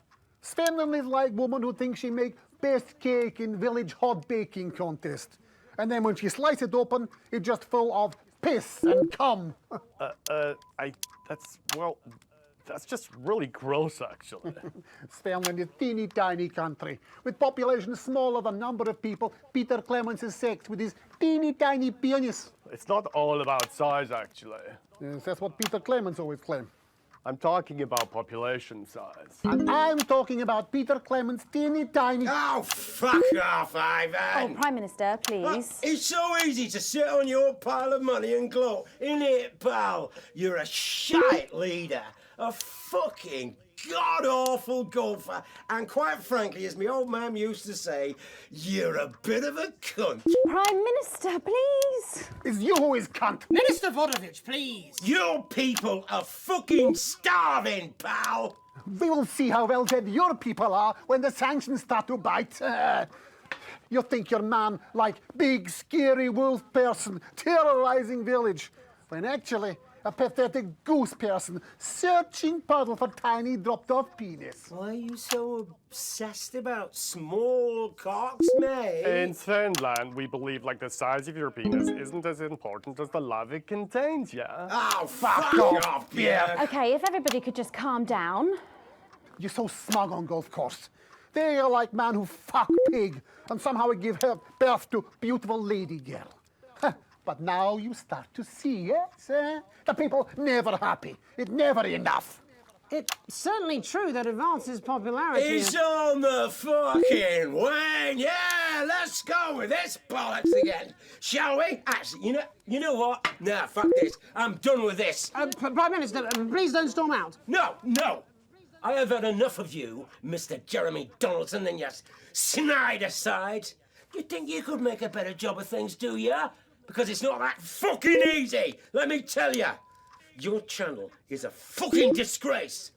Speaker 12: Svenland is like woman who thinks she make best cake in village hot baking contest. And then when she slices it open, it's just full of piss and cum.
Speaker 9: That's just really gross, actually.
Speaker 12: Svenland is a teeny tiny country. With population smaller than number of people, Peter Clemens is sexed with his teeny tiny penis.
Speaker 9: It's not all about size, actually.
Speaker 12: Yes, that's what Peter Clemens always claimed.
Speaker 9: I'm talking about population size.
Speaker 12: And I'm talking about Peter Clemens' teeny tiny...
Speaker 8: Oh, fuck off, Ivan!
Speaker 7: Oh, Prime Minister, please.
Speaker 8: It's so easy to sit on your pile of money and gloat, isn't it, pal? You're a shite leader. A fucking god-awful golfer. And quite frankly, as my old man used to say, you're a bit of a cunt.
Speaker 7: Prime Minister, please.
Speaker 12: It's you who is cunt.
Speaker 1: Minister Vodovich, please.
Speaker 8: Your people are fucking starving, pal.
Speaker 12: We will see how well fed your people are when the sanctions start to bite. You think your man like big, scary wolf person terrorizing village, when actually a pathetic goose person searching puddle for tiny dropped-off penis.
Speaker 8: Why are you so obsessed about small cocks, mate?
Speaker 9: In Svenland, we believe like the size of your penis isn't as important as the love it contains, yeah?
Speaker 8: Oh, fuck off, yeah.
Speaker 7: Okay, if everybody could just calm down.
Speaker 12: You're so smug on golf course. They are like man who fuck pig and somehow give her birth to beautiful lady girl. But now you start to see, yes? The people never happy. It's never enough.
Speaker 1: It's certainly true that Advance's popularity...
Speaker 8: It's on the fucking wane. Yeah, let's go with this bollocks again. Shall we? Actually, you know what? Nah, fuck this. I'm done with this.
Speaker 1: Prime Minister, please don't storm out.
Speaker 8: No. I have had enough of you, Mr. Jeremy Donaldson, and your snide aside. You think you could make a better job of things, do ya? Because it's not that fucking easy, let me tell ya. Your channel is a fucking disgrace.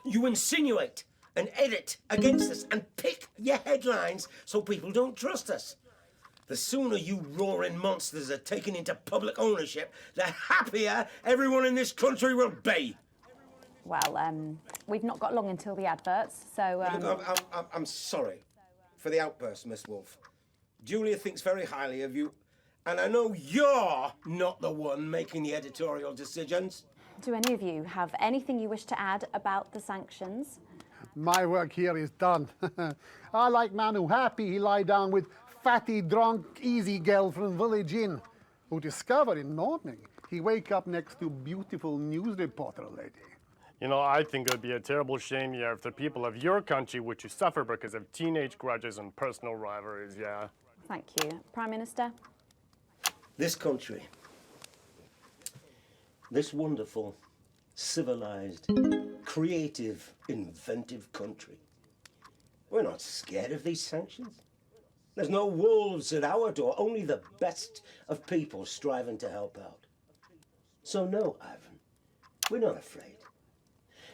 Speaker 8: You insinuate and edit against us and pick your headlines so people don't trust us. The sooner you roaring monsters are taken into public ownership, the happier everyone in this country will be.
Speaker 7: Well, we've not got long until the adverts, so...
Speaker 8: Look, I'm sorry for the outburst, Miss Wolf. Julia thinks very highly of you, and I know you're not the one making the editorial decisions.
Speaker 7: Do any of you have anything you wish to add about the sanctions?
Speaker 12: My work here is done. I like man who happy he lie down with fatty, drunk, easy girl from village inn, who discover in morning he wake up next to beautiful news reporter lady.
Speaker 9: You know, I think it would be a terrible shame, yeah, if the people of your country were to suffer because of teenage grudges and personal rivalries, yeah.
Speaker 7: Thank you. Prime Minister?
Speaker 8: This country, this wonderful, civilized, creative, inventive country, we're not scared of these sanctions. There's no wolves at our door, only the best of people striving to help out. So no, Ivan, we're not afraid.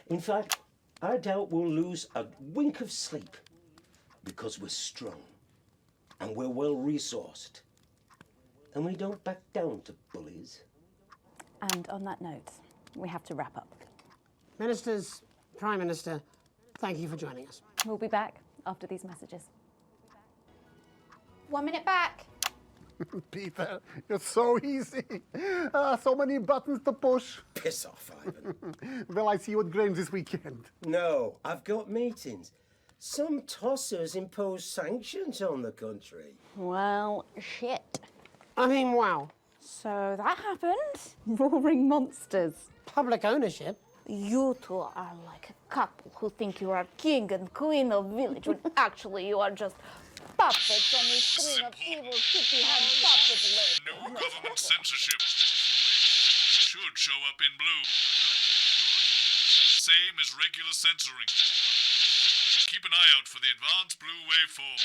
Speaker 8: In fact, I doubt we'll lose a wink of sleep because we're strong and we're well resourced and we don't back down to bullies.
Speaker 7: And on that note, we have to wrap up.
Speaker 1: Ministers, Prime Minister, thank you for joining us.
Speaker 7: We'll be back after these messages.
Speaker 5: 1 minute back.
Speaker 12: Peter, you're so easy. So many buttons to push.
Speaker 8: Piss off, Ivan.
Speaker 12: Well, I see you at Grange this weekend.
Speaker 8: No, I've got meetings. Some tossers impose sanctions on the country.
Speaker 17: Well, shit.
Speaker 1: I mean, wow.
Speaker 17: So that happened?
Speaker 7: Roaring monsters.
Speaker 1: Public ownership?
Speaker 17: You two are like a couple who think you are king and queen of village when actually you are just puppets on a string of evil hippie-hand puppet legs.
Speaker 15: No government censorship should show up in blue.
Speaker 10: same as regular censoring. Keep an eye out for the advanced blue waveform.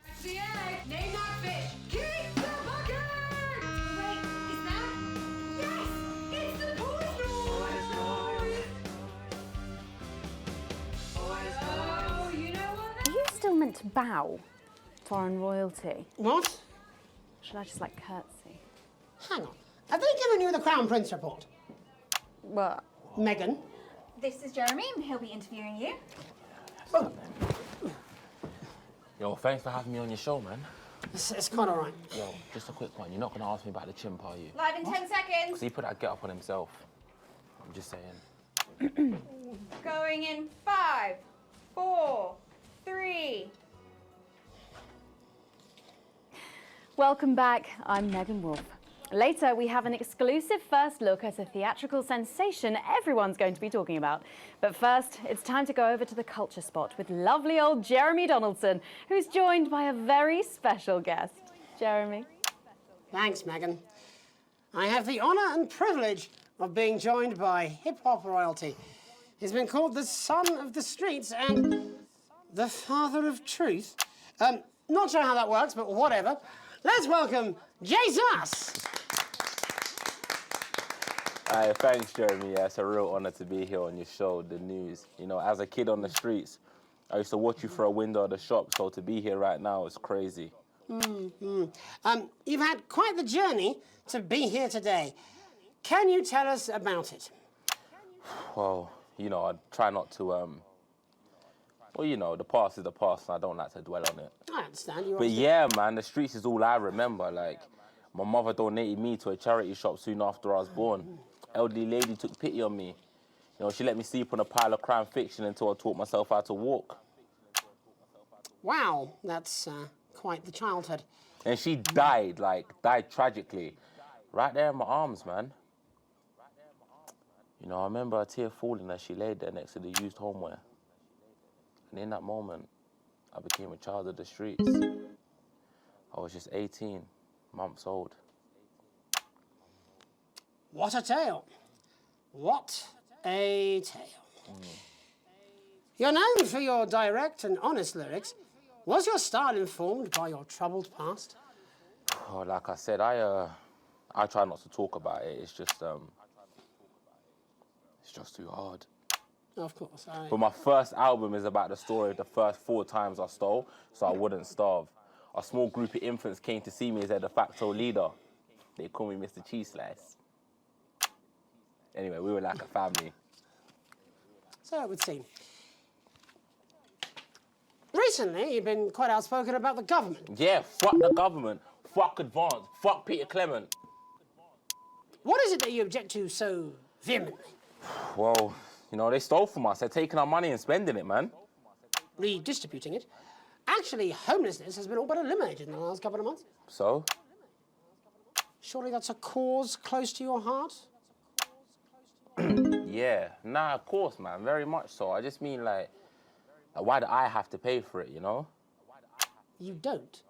Speaker 4: Catch the egg, name that fish. Keep the bucket! Wait, is that? Yes! It's the toy story! Oh, you know what?
Speaker 7: Are you still meant to bow? Foreign royalty.
Speaker 1: What?
Speaker 7: Should I just like curtsy?
Speaker 1: Hang on. Have they given you the Crown Prince report?
Speaker 7: What?
Speaker 1: Meghan?
Speaker 17: This is Jeremy, and he'll be interviewing you.
Speaker 14: Yo, thanks for having me on your show, man.
Speaker 1: It's quite all right.
Speaker 14: Yo, just a quick one. You're not going to ask me about the chimp, are you?
Speaker 17: Live in 10 seconds.
Speaker 14: Because he put that get up on himself. I'm just saying.
Speaker 17: Going in 5, 4, 3.
Speaker 7: Welcome back. I'm Megan Wolf. Later, we have an exclusive first look at a theatrical sensation everyone's going to be talking about. But first, it's time to go over to the culture spot with lovely old Jeremy Donaldson, who's joined by a very special guest. Jeremy.
Speaker 1: Thanks, Megan. I have the honour and privilege of being joined by hip-hop royalty. He's been called the son of the streets and the father of truth. Not sure how that works, but whatever. Let's welcome Jesus!
Speaker 14: Thanks, Jeremy. Yeah, it's a real honour to be here on your show, The News. You know, as a kid on the streets, I used to watch you through a window of the shop, so to be here right now is crazy.
Speaker 1: You've had quite the journey to be here today. Can you tell us about it?
Speaker 14: Well, you know, I try not to, well, you know, the past is the past, and I don't like to dwell on it.
Speaker 1: I understand.
Speaker 14: But yeah, man, the streets is all I remember. Like, my mother donated me to a charity shop soon after I was born. Elderly lady took pity on me. You know, she let me sleep on a pile of crime fiction until I taught myself how to walk.
Speaker 1: Wow, that's quite the childhood.
Speaker 14: And she died tragically. Right there in my arms, man. You know, I remember a tear falling as she laid there next to the used homeware. And in that moment, I became a child of the streets. I was just 18 months old.
Speaker 1: What a tale. What a tale. You're known for your direct and honest lyrics. Was your style informed by your troubled past?
Speaker 14: Oh, like I said, I try not to talk about it. It's just too hard.
Speaker 1: Of course.
Speaker 14: But my first album is about the story of the first 4 times I stole, so I wouldn't starve. A small group of infants came to see me as their de facto leader. They call me Mr. Cheese Slice. Anyway, we were like a family.
Speaker 1: So it would seem. Recently, you've been quite outspoken about the government.
Speaker 14: Yeah, fuck the government. Fuck Advance. Fuck Peter Clement.
Speaker 1: What is it that you object to so vehemently?
Speaker 14: Well, you know, they stole from us. They're taking our money and spending it, man.
Speaker 1: Redistributing it. Actually, homelessness has been all but eliminated in the last couple of months.
Speaker 14: So?
Speaker 1: Surely that's a cause close to your heart?
Speaker 14: Yeah. Nah, of course, man. Very much so. I just mean, like, why do I have to pay for it, you know?
Speaker 1: You don't.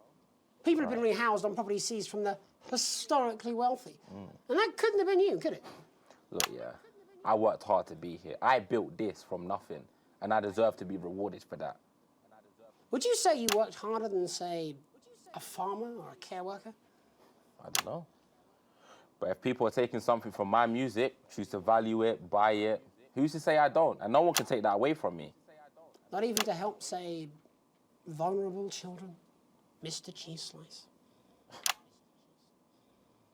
Speaker 1: People have been rehoused on property seized from the historically wealthy. And that couldn't have been you, could it?
Speaker 14: Look, yeah. I worked hard to be here. I built this from nothing, and I deserve to be rewarded for that.
Speaker 1: Would you say you worked harder than, say, a farmer or a care worker?
Speaker 14: I don't know. But if people are taking something from my music, choose to value it, buy it, who's to say I don't? And no one can take that away from me.
Speaker 1: Not even to help, say, vulnerable children? Mr. Cheese Slice?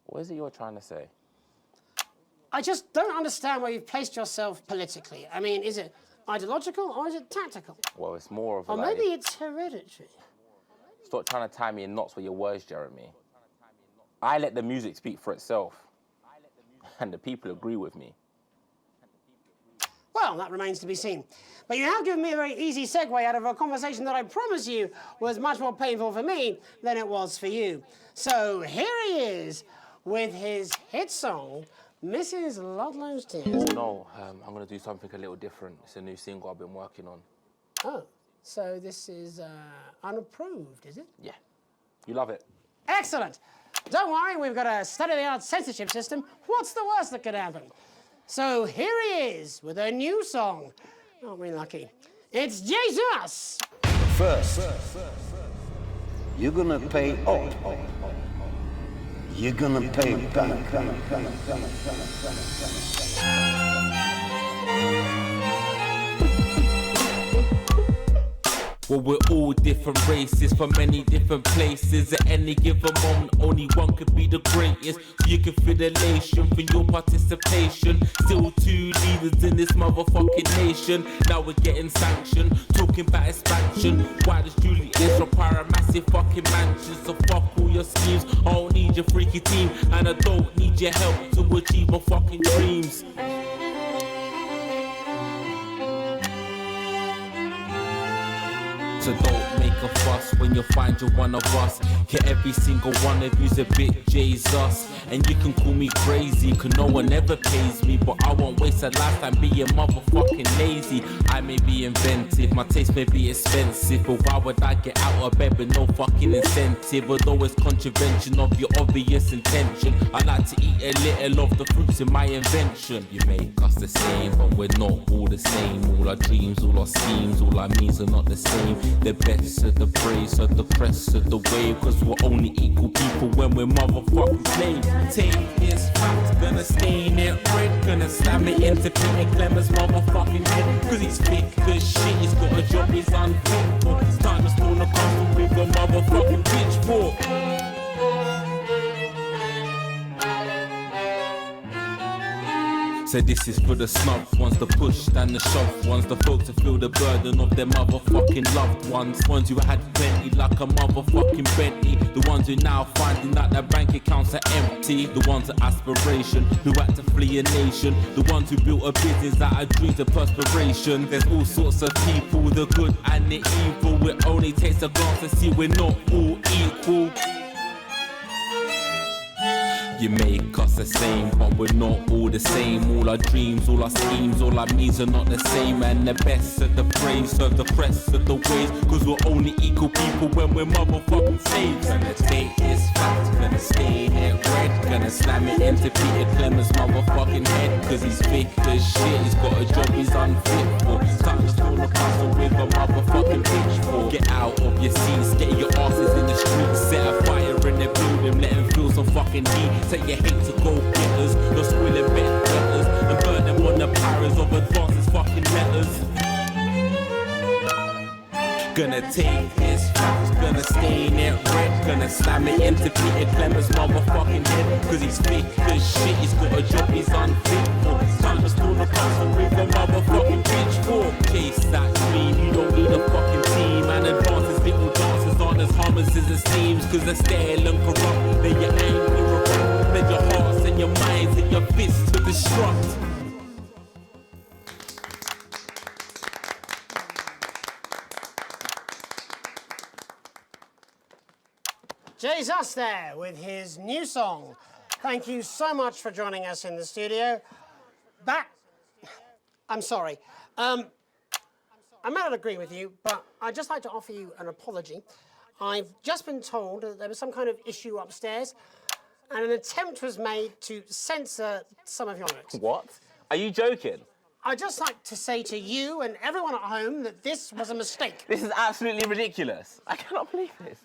Speaker 14: What is it you're trying to say?
Speaker 1: I just don't understand where you've placed yourself politically. I mean, is it ideological or is it tactical?
Speaker 14: Well, it's more of a...
Speaker 1: Or maybe it's hereditary.
Speaker 14: Stop trying to tie me in knots with your words, Jeremy. I let the music speak for itself. And the people agree with me.
Speaker 1: Well, that remains to be seen. But you have given me a very easy segue out of a conversation that I promise you was much more painful for me than it was for you. So here he is with his hit song, Mrs. Ludlow's Tears.
Speaker 14: Oh, no. I'm going to do something a little different. It's a new single I've been working on.
Speaker 1: Oh, so this is unapproved, is it?
Speaker 14: Yeah. You love it.
Speaker 1: Excellent. Don't worry, we've got a state-of-the-art censorship system. What's the worst that could happen? So here he is with a new song. Aren't we lucky? It's Jesus!
Speaker 6: First, you're gonna pay up. You're gonna pay back.
Speaker 13: Well, we're all different races from many different places. At any given moment, only one could be the greatest. For your confederation, for your participation. Still two leaders in this motherfucking nation. Now we're getting sanctioned, talking about expansion. Why does Julius require a massive fucking mansion? So fuck all your schemes. I don't need your freaky team, and I don't need your help to achieve my fucking dreams. So don't make a fuss when you find you're one of us. Yeah, every single one of you's a bit Jesus. And you can call me crazy, cause no one ever pays me. But I won't waste a lifetime being motherfucking lazy. I may be inventive, my taste may be expensive. But why would I get out of bed with no fucking incentive? Although it's contravention of your obvious intention. I like to eat a little of the fruits in my invention. You make us the same, but we're not all the same. All our dreams, all our schemes, all our means are not the same. The best of the praise, of the press of the wave. Cause we're only equal people when we're motherfucking slaves. Take this fact, gonna stain it red. Gonna slam it into Peter Clemens' motherfucking head. Cause he's thick as shit, he's got a job he's unfit for. It's time to storm the castle with a motherfucking pitchfork. So this is for the snub ones, the push and the shove ones, the folks who feel the burden of their motherfucking loved ones. Ones who had plenty like a motherfucking Bentley. The ones who now finding that their bank accounts are empty. The ones of aspiration who had to flee a nation. The ones who built a business out of dreams of perspiration. There's all sorts of people, the good and the evil. It only takes a glance to see we're not all equal. You make us the same, but we're not all the same. All our dreams, all our schemes, all our means are not the same. And the best of the praise, of the press of the ways. Cause we're only equal people when we're motherfucking slaves. Gonna take this fact, gonna stain it red. Gonna slam it into Peter Clemens' motherfucking head. Cause he's thick as shit, he's got a job he's unfit for. Time to storm the castle with a motherfucking pitchfork. Get out of your seats, get your asses in the streets. Set a fire in the building, let them feel some fucking heat. Take your hate to go getters, no squealing bet letters, and burn them on the powers of advances fucking letters. Gonna take this fact, gonna stain it red. Gonna slam it into Peter Clemens' motherfucking head. Cause he's thick as shit, he's got a job he's unfit for. Time to storm the castle with a motherfucking pitchfork. Chase that dream, you don't need a fucking team. And advances little dances aren't as harmless as it seems. Cause they're stale and corrupt, then you're angry or corrupt. Then your hearts and your minds and your fists to destruct.
Speaker 1: Jesus there with his new song. Thank you so much for joining us in the studio. I'm sorry. I may not agree with you, but I'd just like to offer you an apology. I've just been told that there was some kind of issue upstairs and an attempt was made to censor some of your lyrics.
Speaker 14: What? Are you joking?
Speaker 1: I'd just like to say to you and everyone at home that this was a mistake.
Speaker 14: This is absolutely ridiculous. I cannot believe this.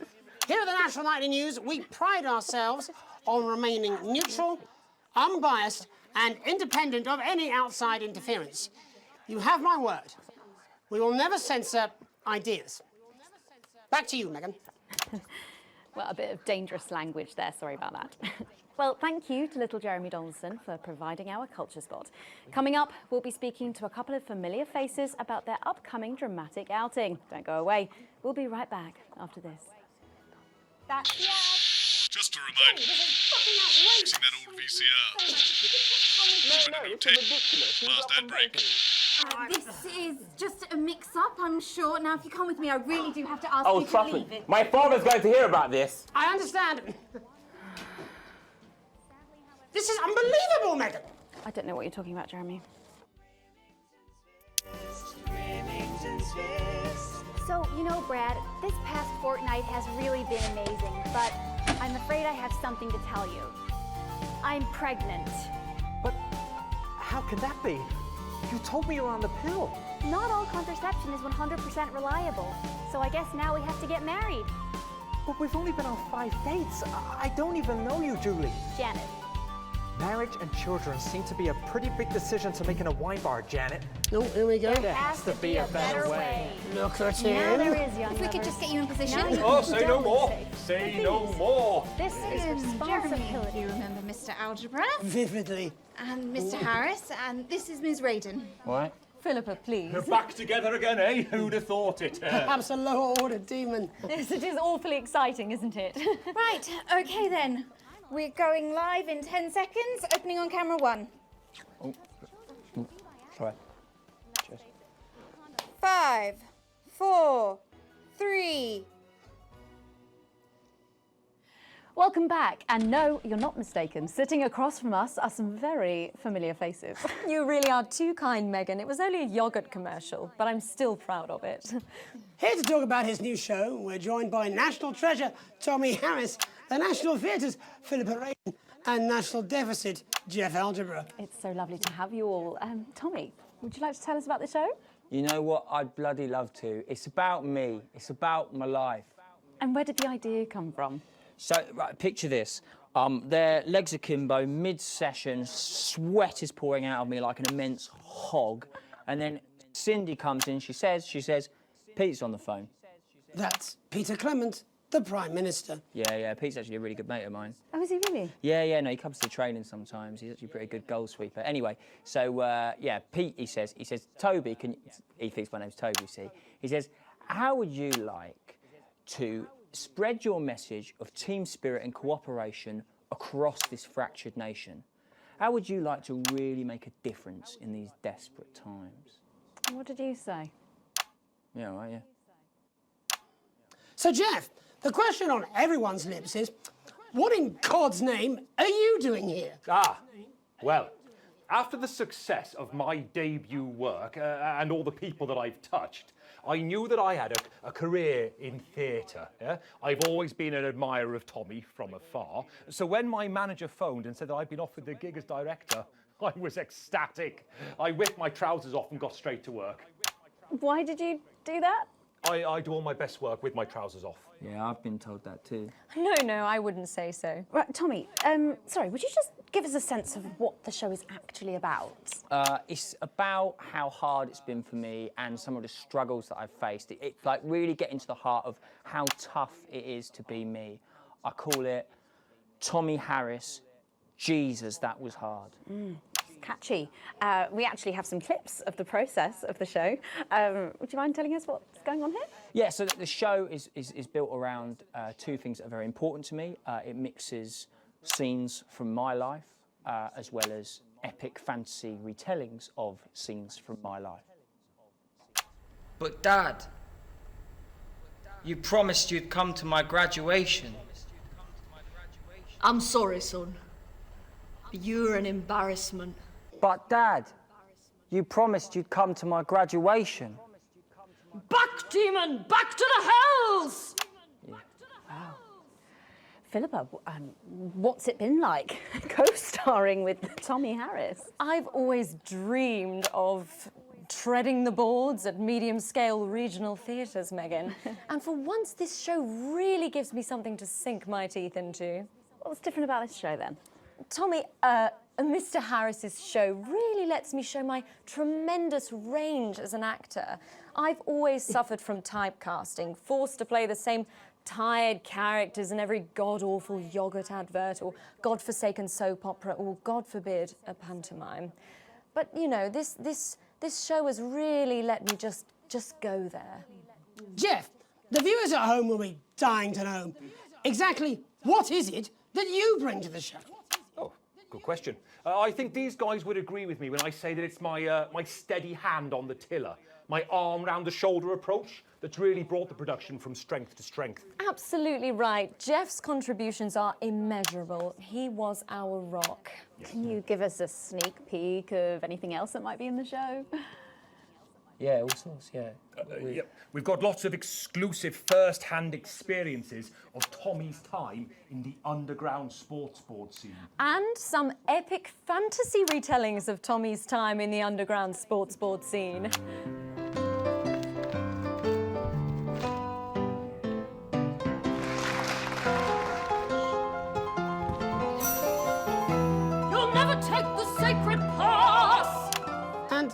Speaker 1: Here at the National Nightly News, we pride ourselves on remaining neutral, unbiased, and independent of any outside interference. You have my word. We will never censor ideas. Back to you, Megan.
Speaker 7: Well, a bit of dangerous language there, sorry about that. Well, thank you to little Jeremy Donaldson for providing our culture spot. Coming up, we'll be speaking to a couple of familiar faces about their upcoming dramatic outing. Don't go away. We'll be right back after this.
Speaker 10: Just a reminder, fixing that old VCR.
Speaker 5: No, it's ridiculous.
Speaker 10: Last ad break.
Speaker 26: This is just a mix-up, I'm sure. Now, if you come with me, I really do have to ask
Speaker 14: Oh,
Speaker 26: you to
Speaker 14: trust me.
Speaker 26: leave it.
Speaker 14: My father's going to hear about this.
Speaker 1: I understand. This is unbelievable, Megan.
Speaker 7: I don't know what you're talking about, Jeremy.
Speaker 26: So, you know, Brad, this past fortnight has really been amazing, but I'm afraid I have something to tell you. I'm pregnant.
Speaker 12: But
Speaker 3: How could that be? You told me you were on the pill.
Speaker 26: Not all contraception is 100% reliable, so I guess now we have to get married.
Speaker 3: But we've only been on 5 dates. I don't even know you, Julie.
Speaker 26: Janet.
Speaker 3: Marriage and children seem to be a pretty big decision to make in a wine bar, Janet.
Speaker 1: Oh, here we go.
Speaker 3: There has to be a better way.
Speaker 1: Look at
Speaker 26: Now
Speaker 1: him.
Speaker 26: there is, young
Speaker 4: If we could
Speaker 26: lovers.
Speaker 4: just get you in position.
Speaker 26: Now you
Speaker 3: Oh,
Speaker 26: can
Speaker 3: say no
Speaker 26: indulge.
Speaker 3: more. Say no more.
Speaker 26: This is
Speaker 4: Jeremy,
Speaker 26: responsibility.
Speaker 4: do you remember Mr. Algebra?
Speaker 1: Vividly.
Speaker 4: And Mr. Harris, and this is Ms. Raiden.
Speaker 14: What?
Speaker 7: Philippa, please.
Speaker 11: We're back together again, eh? Who'd have thought it?
Speaker 1: Perhaps a lower order demon.
Speaker 7: Yes, it is awfully exciting, isn't it?
Speaker 4: Right, okay then. We're going live in 10 seconds, opening on camera 1.
Speaker 14: Sorry. Cheers.
Speaker 4: 5, 4, 3.
Speaker 7: Welcome back. And no, you're not mistaken. Sitting across from us are some very familiar faces.
Speaker 18: You really are too kind, Megan. It was only a yogurt commercial, but I'm still proud of it.
Speaker 1: Here to talk about his new show, we're joined by National Treasure Tommy Harris, the National Theatre's Philippa Raiden, and National Deficit Jeff Algebra.
Speaker 7: It's so lovely to have you all. Tommy, would you like to tell us about the show?
Speaker 19: You know what? I'd bloody love to. It's about me. It's about my life.
Speaker 7: And where did the idea come from?
Speaker 19: So, right, picture this. Their legs akimbo, mid-session, sweat is pouring out of me like an immense hog. And then Cindy comes in, she says, Pete's on the phone.
Speaker 1: That's Peter Clement, the Prime Minister.
Speaker 19: Yeah, Pete's actually a really good mate of mine.
Speaker 7: Oh, is he really?
Speaker 19: Yeah, no, he comes to training sometimes. He's actually a pretty good goal sweeper. Anyway, so, yeah, Pete, he says, Toby, he thinks my name's Toby, see? He says, how would you like to spread your message of team spirit and cooperation across this fractured nation? How would you like to really make a difference in these desperate times?
Speaker 7: What did you say?
Speaker 19: Yeah, right, yeah.
Speaker 1: So, Jeff, the question on everyone's lips is, what in God's name are you doing here?
Speaker 11: Well, after the success of my debut work and all the people that I've touched, I knew that I had a career in theatre. Yeah? I've always been an admirer of Tommy from afar. So when my manager phoned and said that I'd been offered the gig as director, I was ecstatic. I whipped my trousers off and got straight to work.
Speaker 7: Why did you do that?
Speaker 11: I do all my best work with my trousers off.
Speaker 19: Yeah, I've been told that too.
Speaker 18: No, I wouldn't say so.
Speaker 7: Right, Tommy, sorry, would you just give us a sense of what the show is actually about?
Speaker 19: It's about how hard it's been for me and some of the struggles that I've faced. It's like really getting to the heart of how tough it is to be me. I call it Tommy Harris, Jesus, that was hard.
Speaker 7: Catchy. We actually have some clips of the process of the show. Would you mind telling us what's going on here?
Speaker 19: Yeah, so the show is built around two things that are very important to me. It mixes scenes from my life as well as epic fantasy retellings of scenes from my life.
Speaker 21: But Dad, you promised you'd come to my graduation.
Speaker 22: I'm sorry, son. But you're an embarrassment.
Speaker 19: But Dad, you promised you'd come to my graduation.
Speaker 22: Back, demon! Back to the hells!
Speaker 7: Wow. Philippa, what's it been like co-starring with Tommy Harris?
Speaker 18: I've always dreamed of treading the boards at medium-scale regional theatres, Megan. And for once, this show really gives me something to sink my teeth into.
Speaker 7: What's different about this show, then?
Speaker 18: Tommy, Mr. Harris's show really lets me show my tremendous range as an actor. I've always suffered from typecasting, forced to play the same tired characters in every god-awful yogurt advert or godforsaken soap opera or, God forbid, a pantomime. But, you know, this show has really let me just go there.
Speaker 1: Jeff, the viewers at home will be dying to know exactly what is it that you bring to the show?
Speaker 11: Oh, good question. I think these guys would agree with me when I say that it's my steady hand on the tiller, my arm round the shoulder approach that's really brought the production from strength to strength.
Speaker 18: Absolutely right. Jeff's contributions are immeasurable. He was our rock.
Speaker 7: Can you give us a sneak peek of anything else that might be in the show?
Speaker 19: Yeah, all sorts, yeah.
Speaker 11: Yeah, we've got lots of exclusive first-hand experiences of Tommy's time in the underground sports board scene.
Speaker 18: And some epic fantasy retellings of Tommy's time in the underground sports board scene.
Speaker 22: You'll never take the sacred pass!
Speaker 1: And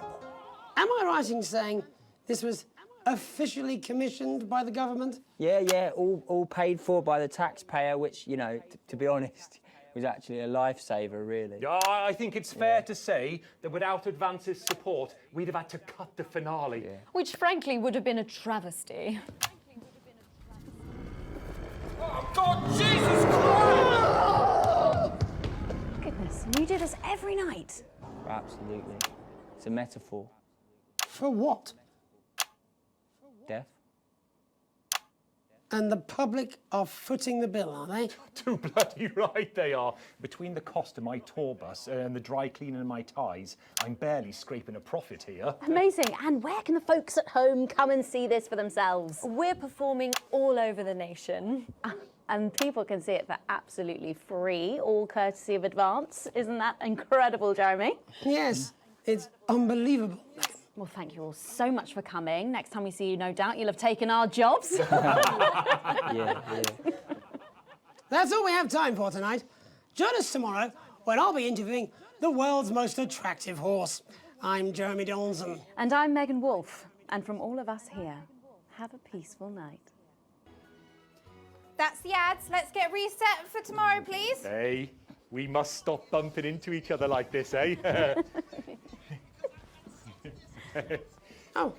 Speaker 1: am I right in saying this was officially commissioned by the government?
Speaker 19: Yeah, all paid for by the taxpayer, which, you know, to be honest, was actually a lifesaver, really.
Speaker 11: Yeah, I think it's fair to say that without Advance's support, we'd have had to cut the finale.
Speaker 18: Which frankly would have been a travesty.
Speaker 21: Oh, God, Jesus Christ!
Speaker 18: Goodness, you do this every night.
Speaker 19: Absolutely. It's a metaphor.
Speaker 1: For what?
Speaker 19: Death.
Speaker 1: And the public are footing the bill, are they?
Speaker 11: Too bloody right they are. Between the cost of my tour bus and the dry cleaning of my ties, I'm barely scraping a profit here.
Speaker 7: Amazing. And where can the folks at home come and see this for themselves?
Speaker 18: We're performing all over the nation.
Speaker 7: And people can see it for absolutely free, all courtesy of Advance. Isn't that incredible, Jeremy?
Speaker 1: Yes, it's unbelievable.
Speaker 7: Well, thank you all so much for coming. Next time we see you, no doubt you'll have taken our jobs.
Speaker 19: Yeah.
Speaker 1: That's all we have time for tonight. Join us tomorrow when I'll be interviewing the world's most attractive horse. I'm Jeremy Donaldson.
Speaker 7: And I'm Megan Wolfe. And from all of us here, have a peaceful night.
Speaker 4: That's the ads. Let's get reset for tomorrow, please.
Speaker 11: Hey, we must stop bumping into each other like this, eh?
Speaker 1: Oh.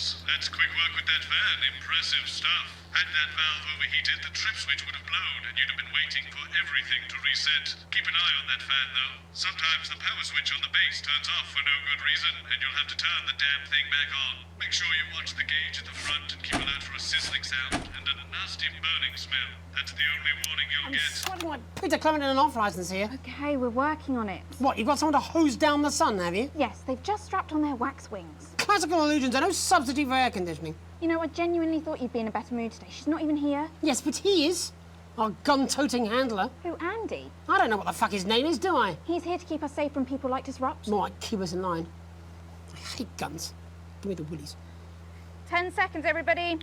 Speaker 10: boss. That's quick work with that van. Impressive stuff. Had that valve overheated, the trip switch would have blown, and you'd have been waiting for everything to reset. Keep an eye on that fan, though. Sometimes the power switch on the base turns off for no good reason, and you'll have to turn the damn thing back on. Make sure you watch the gauge at the front and keep alert for a sizzling sound and a nasty burning smell. That's the only warning you'll get.
Speaker 1: Sweating like Peter Clement in an off-licence here.
Speaker 26: Okay, we're working on it.
Speaker 1: What, you've got someone to hose down the sun, have you?
Speaker 26: Yes, they've just strapped on their wax wings.
Speaker 1: Classical illusions are no substitute for air conditioning.
Speaker 26: You know, I genuinely thought you'd be in a better mood today. She's not even here.
Speaker 1: Yes, but he is. Our gun-toting handler.
Speaker 26: Who, Andy?
Speaker 1: I don't know what the fuck his name is, do I?
Speaker 26: He's here to keep us safe from people like Disrupt.
Speaker 1: More like keep us in line. I hate guns. Give me the willies.
Speaker 26: 10 seconds, everybody.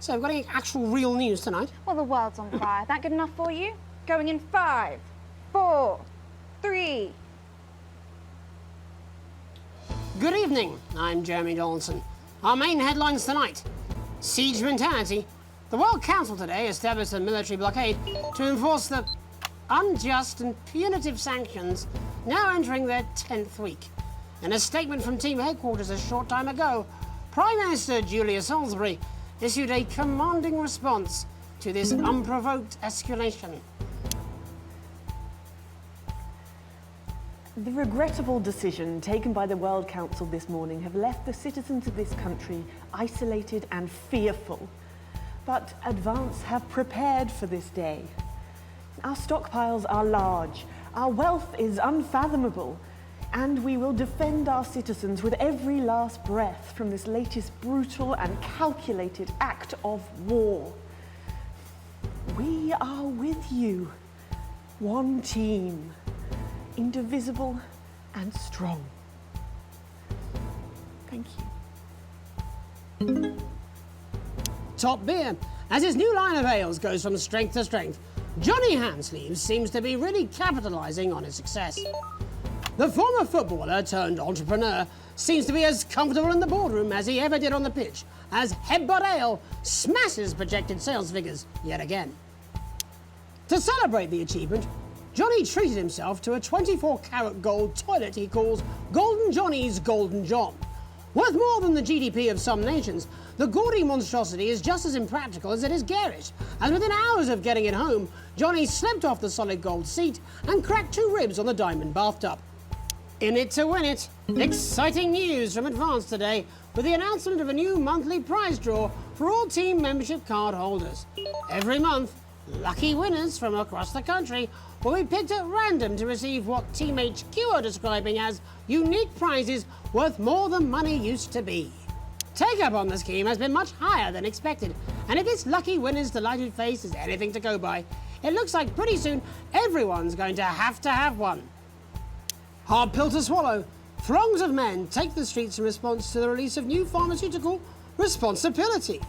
Speaker 1: So, we've got any actual real news tonight?
Speaker 26: Well, the world's on fire. That good enough for you? Going in 5, 4, 3.
Speaker 1: Good evening, I'm Jeremy Donaldson. Our main headlines tonight. Siege mentality. The World Council today established a military blockade to enforce the unjust and punitive sanctions now entering their 10th week. In a statement from team headquarters a short time ago, Prime Minister Julia Salisbury issued a commanding response to this unprovoked escalation.
Speaker 2: The regrettable decision taken by the World Council this morning have left the citizens of this country isolated and fearful. But Advance have prepared for this day. Our stockpiles are large, our wealth is unfathomable, and we will defend our citizens with every last breath from this latest brutal and calculated act of war. We are with you, one team. Indivisible and strong. Thank you.
Speaker 1: Top beer. As his new line of ales goes from strength to strength, Johnny Handsleeves seems to be really capitalising on his success. The former footballer turned entrepreneur seems to be as comfortable in the boardroom as he ever did on the pitch, as Headbutt Ale smashes projected sales figures yet again. To celebrate the achievement, Johnny treated himself to a 24-carat gold toilet he calls Golden Johnny's Golden John. Worth more than the GDP of some nations, the gaudy monstrosity is just as impractical as it is garish, as within hours of getting it home, Johnny slipped off the solid gold seat and cracked 2 ribs on the diamond bathtub. In it to win it. Exciting news from Advance today with the announcement of a new monthly prize draw for all team membership card holders. Every month, lucky winners from across the country will be picked at random to receive what Team HQ are describing as unique prizes worth more than money used to be. Take-up on the scheme has been much higher than expected, and if this lucky winner's delighted face is anything to go by, it looks like pretty soon everyone's going to have one. Hard pill to swallow. Throngs of men take the streets in response to the release of new pharmaceutical responsibility.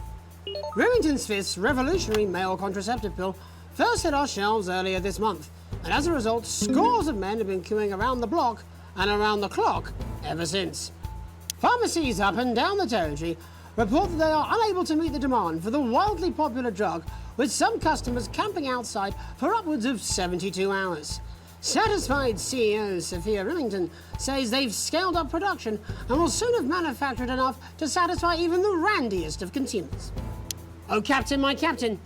Speaker 1: Remington's Fifth's revolutionary male contraceptive pill first hit our shelves earlier this month, and as a result, scores of men have been queuing around the block and around the clock ever since. Pharmacies up and down the territory report that they are unable to meet the demand for the wildly popular drug, with some customers camping outside for upwards of 72 hours. Satisfied CEO Sophia Remington says they've scaled up production and will soon have manufactured enough to satisfy even the randiest of consumers. Oh, Captain, my Captain.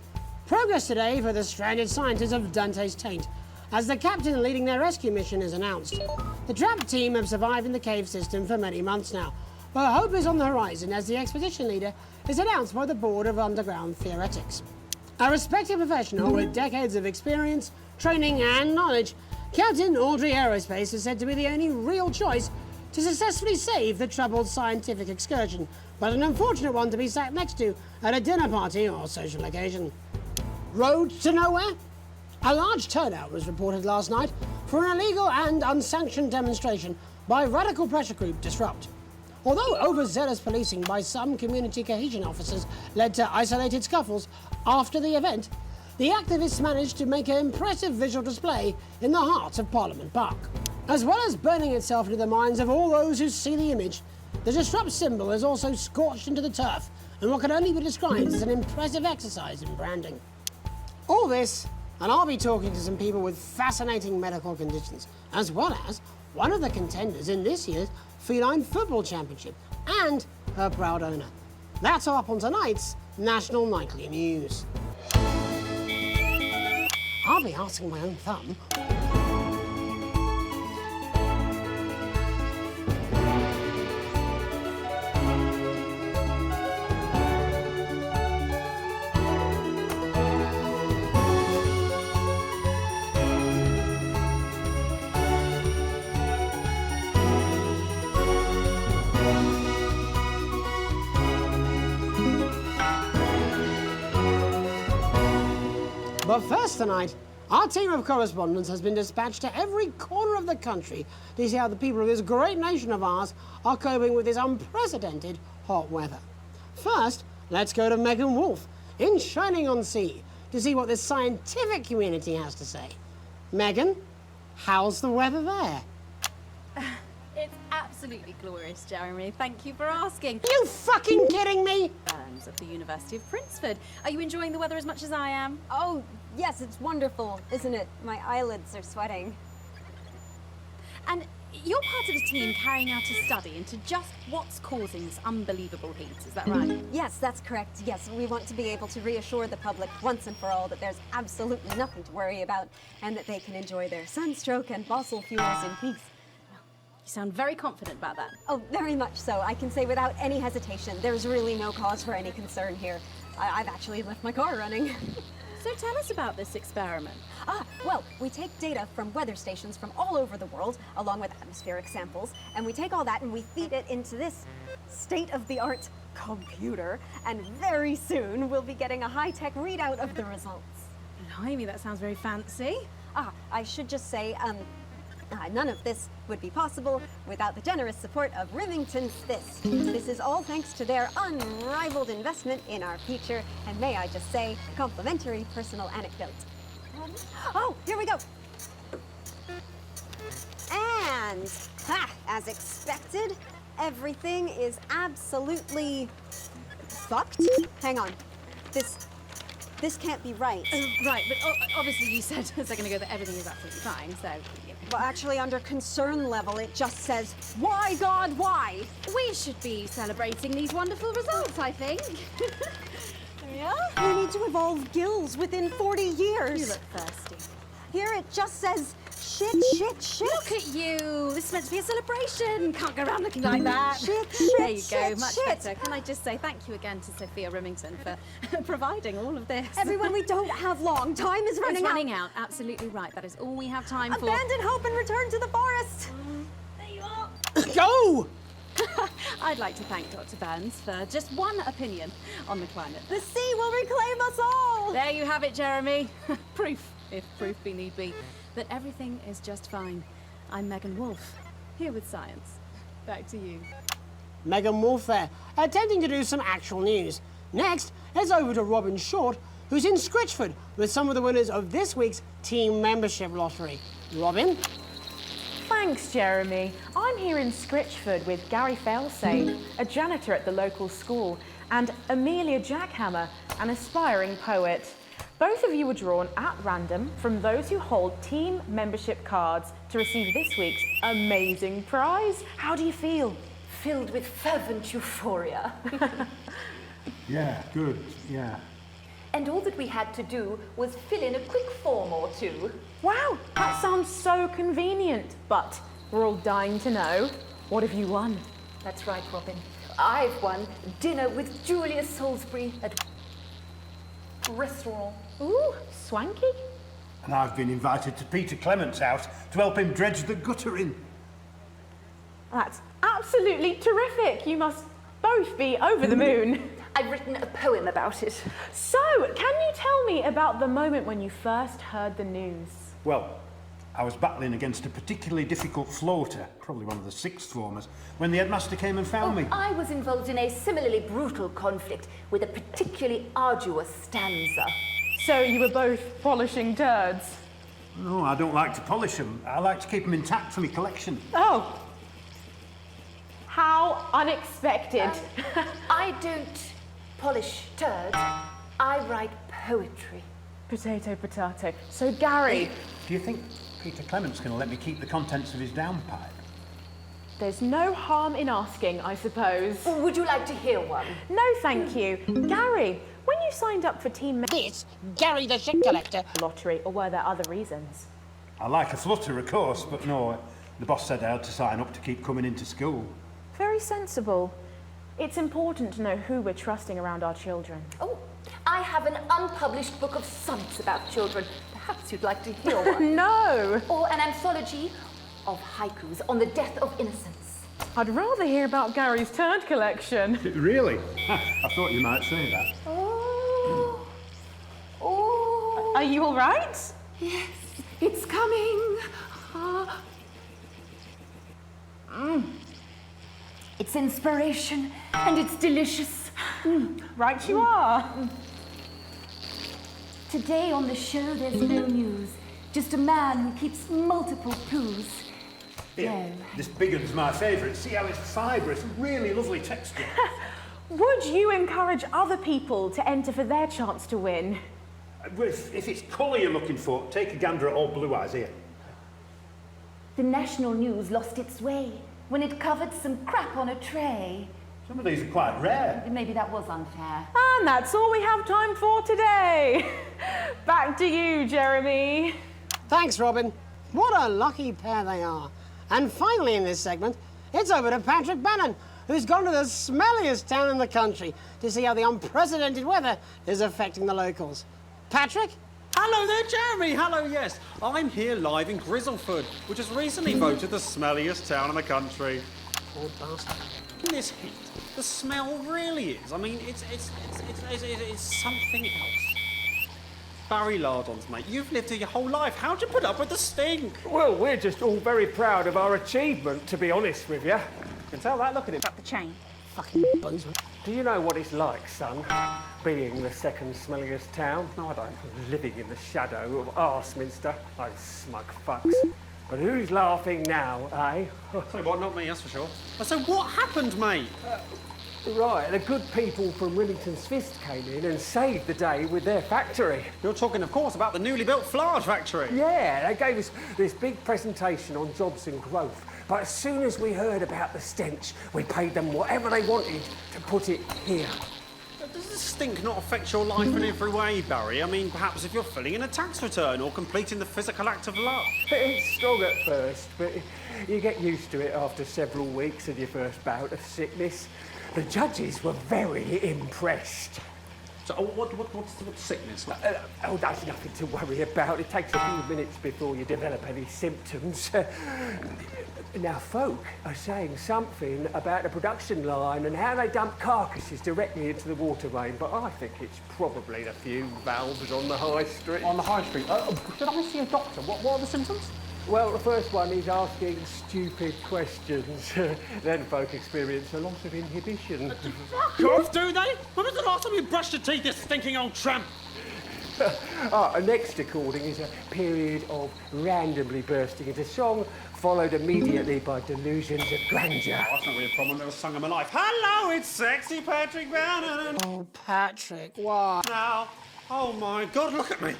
Speaker 1: Progress today for the stranded scientists of Dante's Taint, as the captain leading their rescue mission is announced. The trapped team have survived in the cave system for many months now, but hope is on the horizon as the expedition leader is announced by the Board of Underground Theoretics. A respected professional with decades of experience, training and knowledge, Captain Audrey Aerospace is said to be the only real choice to successfully save the troubled scientific excursion, but an unfortunate one to be sat next to at a dinner party or social occasion. Road to nowhere? A large turnout was reported last night for an illegal and unsanctioned demonstration by radical pressure group Disrupt. Although overzealous policing by some community cohesion officers led to isolated scuffles after the event, the activists managed to make an impressive visual display in the heart of Parliament Park. As well as burning itself into the minds of all those who see the image, the Disrupt symbol is also scorched into the turf in what can only be described as an impressive exercise in branding. All this, and I'll be talking to some people with fascinating medical conditions, as well as one of the contenders in this year's Feline Football Championship, and her proud owner. That's all up on tonight's National Nightly News. I'll be asking my own thumb. But first tonight, our team of correspondents has been dispatched to every corner of the country to see how the people of this great nation of ours are coping with this unprecedented hot weather. First, let's go to Megan Wolfe in Shining-on-Sea to see what the scientific community has to say. Megan, how's the weather there?
Speaker 9: It's absolutely glorious, Jeremy. Thank you for asking.
Speaker 1: You fucking kidding me?
Speaker 9: Burns at the University of Princeford. Are you enjoying the weather as much as I am?
Speaker 16: Oh, yes, it's wonderful, isn't it? My eyelids are sweating.
Speaker 9: And you're part of a team carrying out a study into just what's causing this unbelievable heat, is that right?
Speaker 16: Yes, that's correct. Yes, we want to be able to reassure the public once and for all that there's absolutely nothing to worry about and that they can enjoy their sunstroke and fossil fuels in peace.
Speaker 9: You sound very confident about that.
Speaker 16: Oh, very much so. I can say without any hesitation, there's really no cause for any concern here. I've actually left my car running.
Speaker 9: So tell us about this experiment.
Speaker 16: Well, we take data from weather stations from all over the world, along with atmospheric samples, and we take all that and we feed it into this state-of-the-art computer, and very soon we'll be getting a high-tech readout of the results.
Speaker 9: Blimey, that sounds very fancy.
Speaker 16: I should just say, none of this would be possible without the generous support of Remington's Fist. This is all thanks to their unrivaled investment in our feature, and may I just say, complimentary personal anecdote. Oh, here we go. And, as expected, everything is absolutely fucked. Hang on. This can't be right.
Speaker 9: Right, but obviously you said a second ago that everything is absolutely fine, so...
Speaker 16: Well, actually, under concern level, it just says, why, God, why?
Speaker 9: We should be celebrating these wonderful results, I think.
Speaker 16: Yeah? We need to evolve gills within 40 years.
Speaker 9: You look thirsty.
Speaker 16: Here it just says, shit.
Speaker 9: Look at you. This is meant to be a celebration. Can't go around looking like that.
Speaker 16: Shit.
Speaker 9: There you go, much better. Can I just say thank you again to Sophia Remington for providing all of this.
Speaker 16: Everyone, we don't have long. Time is running out.
Speaker 9: It's running out. Absolutely right. That is all we have time for.
Speaker 16: Abandon hope and return to the forest.
Speaker 9: There you are.
Speaker 1: Go!
Speaker 9: I'd like to thank Dr. Burns for just one opinion on the climate.
Speaker 16: The sea will reclaim us all.
Speaker 9: There you have it, Jeremy. Proof, if proof be need be, that everything is just fine. I'm Megan Wolfe, here with science. Back to you.
Speaker 1: Megan Wolfe there, attempting to do some actual news. Next, it's over to Robin Short, who's in Scritchford with some of the winners of this week's team membership lottery. Robin?
Speaker 2: Thanks, Jeremy. I'm here in Scritchford with Gary Failsafe, a janitor at the local school, and Amelia Jackhammer, an aspiring poet. Both of you were drawn at random from those who hold team membership cards to receive this week's amazing prize. How do you feel?
Speaker 20: Filled with fervent euphoria.
Speaker 23: Yeah, good, yeah.
Speaker 20: And all that we had to do was fill in a quick form or two.
Speaker 2: Wow, that sounds so convenient, but we're all dying to know, what have you won?
Speaker 20: That's right, Robin. I've won dinner with Julia Salisbury at restaurant.
Speaker 2: Ooh, swanky.
Speaker 23: And I've been invited to Peter Clement's house to help him dredge the gutter in.
Speaker 2: That's absolutely terrific. You must both be over the moon.
Speaker 20: I've written a poem about it.
Speaker 2: So, can you tell me about the moment when you first heard the news?
Speaker 23: Well, I was battling against a particularly difficult floater, probably one of the sixth formers, when the headmaster came and found me.
Speaker 20: I was involved in a similarly brutal conflict with a particularly arduous stanza.
Speaker 2: So you were both polishing turds?
Speaker 23: No, I don't like to polish them. I like to keep them intact for my collection.
Speaker 2: Oh. How unexpected.
Speaker 20: I don't polish turds. I write poetry.
Speaker 2: Potato, potato. So, Gary...
Speaker 23: Do you think Peter Clement's going to let me keep the contents of his downpipe?
Speaker 2: There's no harm in asking, I suppose.
Speaker 20: Would you like to hear one?
Speaker 2: No, thank you. Gary, when you signed up for Team
Speaker 1: This, Gary the shit collector.
Speaker 2: Lottery, or were there other reasons?
Speaker 23: I like a flutter, of course, but no, the boss said I had to sign up to keep coming into school.
Speaker 2: Very sensible. It's important to know who we're trusting around our children.
Speaker 20: Oh, I have an unpublished book of sonnets about children. Perhaps you'd like to hear one.
Speaker 2: No!
Speaker 20: Or an anthology of haikus on the death of innocence.
Speaker 2: I'd rather hear about Gary's turd collection.
Speaker 23: Really? I thought you might say that.
Speaker 20: Oh. Oh.
Speaker 2: Are you all right?
Speaker 20: Yes, it's coming. It's inspiration and it's delicious.
Speaker 2: Right you are.
Speaker 20: Today on the show there's no news. Just a man who keeps multiple poos.
Speaker 23: Here, this big one's my favourite. See how it's fibrous, really lovely texture.
Speaker 2: Would you encourage other people to enter for their chance to win?
Speaker 23: If it's colour you're looking for, take a gander at old Blue Eyes here.
Speaker 20: The national news lost its way when it covered some crap on a tray.
Speaker 23: Some of these are quite rare.
Speaker 20: Maybe that was unfair.
Speaker 2: And that's all we have time for today. Back to you, Jeremy.
Speaker 1: Thanks, Robin. What a lucky pair they are. And finally in this segment, it's over to Patrick Bannon, who's gone to the smelliest town in the country to see how the unprecedented weather is affecting the locals. Patrick?
Speaker 6: Hello there, Jeremy. Hello, yes. I'm here live in Grizzleford, which was recently voted the smelliest town in the country.
Speaker 1: Poor bastard.
Speaker 6: In this heat, the smell really is. I mean, it's something else. Barry Lardons, mate, you've lived here your whole life. How'd you put up with the stink?
Speaker 8: Well, we're just all very proud of our achievement, to be honest with you. You can tell that, look at him.
Speaker 9: Cut the chain.
Speaker 1: Fucking bozo.
Speaker 8: Do you know what it's like, son, being the second smelliest town? No, I don't. Living in the shadow of Arseminster. Those smug fucks. But who's laughing now, eh?
Speaker 6: Sorry, what? Not me, that's for sure. So what happened, mate?
Speaker 8: Right, the good people from Remington's Fist came in and saved the day with their factory.
Speaker 6: You're talking, of course, about the newly built flour factory.
Speaker 8: Yeah, they gave us this big presentation on jobs and growth. But as soon as we heard about the stench, we paid them whatever they wanted to put it here.
Speaker 6: Does the stink not affect your life in every way, Barry? I mean, perhaps if you're filling in a tax return or completing the physical act of love.
Speaker 8: It's strong at first, but you get used to it after several weeks of your first bout of sickness. The judges were very impressed.
Speaker 6: So, what's the sickness?
Speaker 8: Oh, that's nothing to worry about. It takes a few minutes before you develop any symptoms. Now, folk are saying something about the production line and how they dump carcasses directly into the water main, but I think it's probably the fume valves on the high street.
Speaker 6: On the high street? Should I see a doctor? What are the symptoms?
Speaker 8: Well, the first one is asking stupid questions. Then folk experience a loss of inhibition.
Speaker 6: Fuck off, do they? When was the last time you brushed your teeth, you stinking old tramp?
Speaker 8: Next recording is a period of randomly bursting into song, followed immediately by delusions of grandeur.
Speaker 6: Oh, that's not really a problem. Never sung in my life. Hello, it's sexy Patrick Bannon.
Speaker 1: Oh, Patrick, why?
Speaker 6: Now, oh my God, look at me.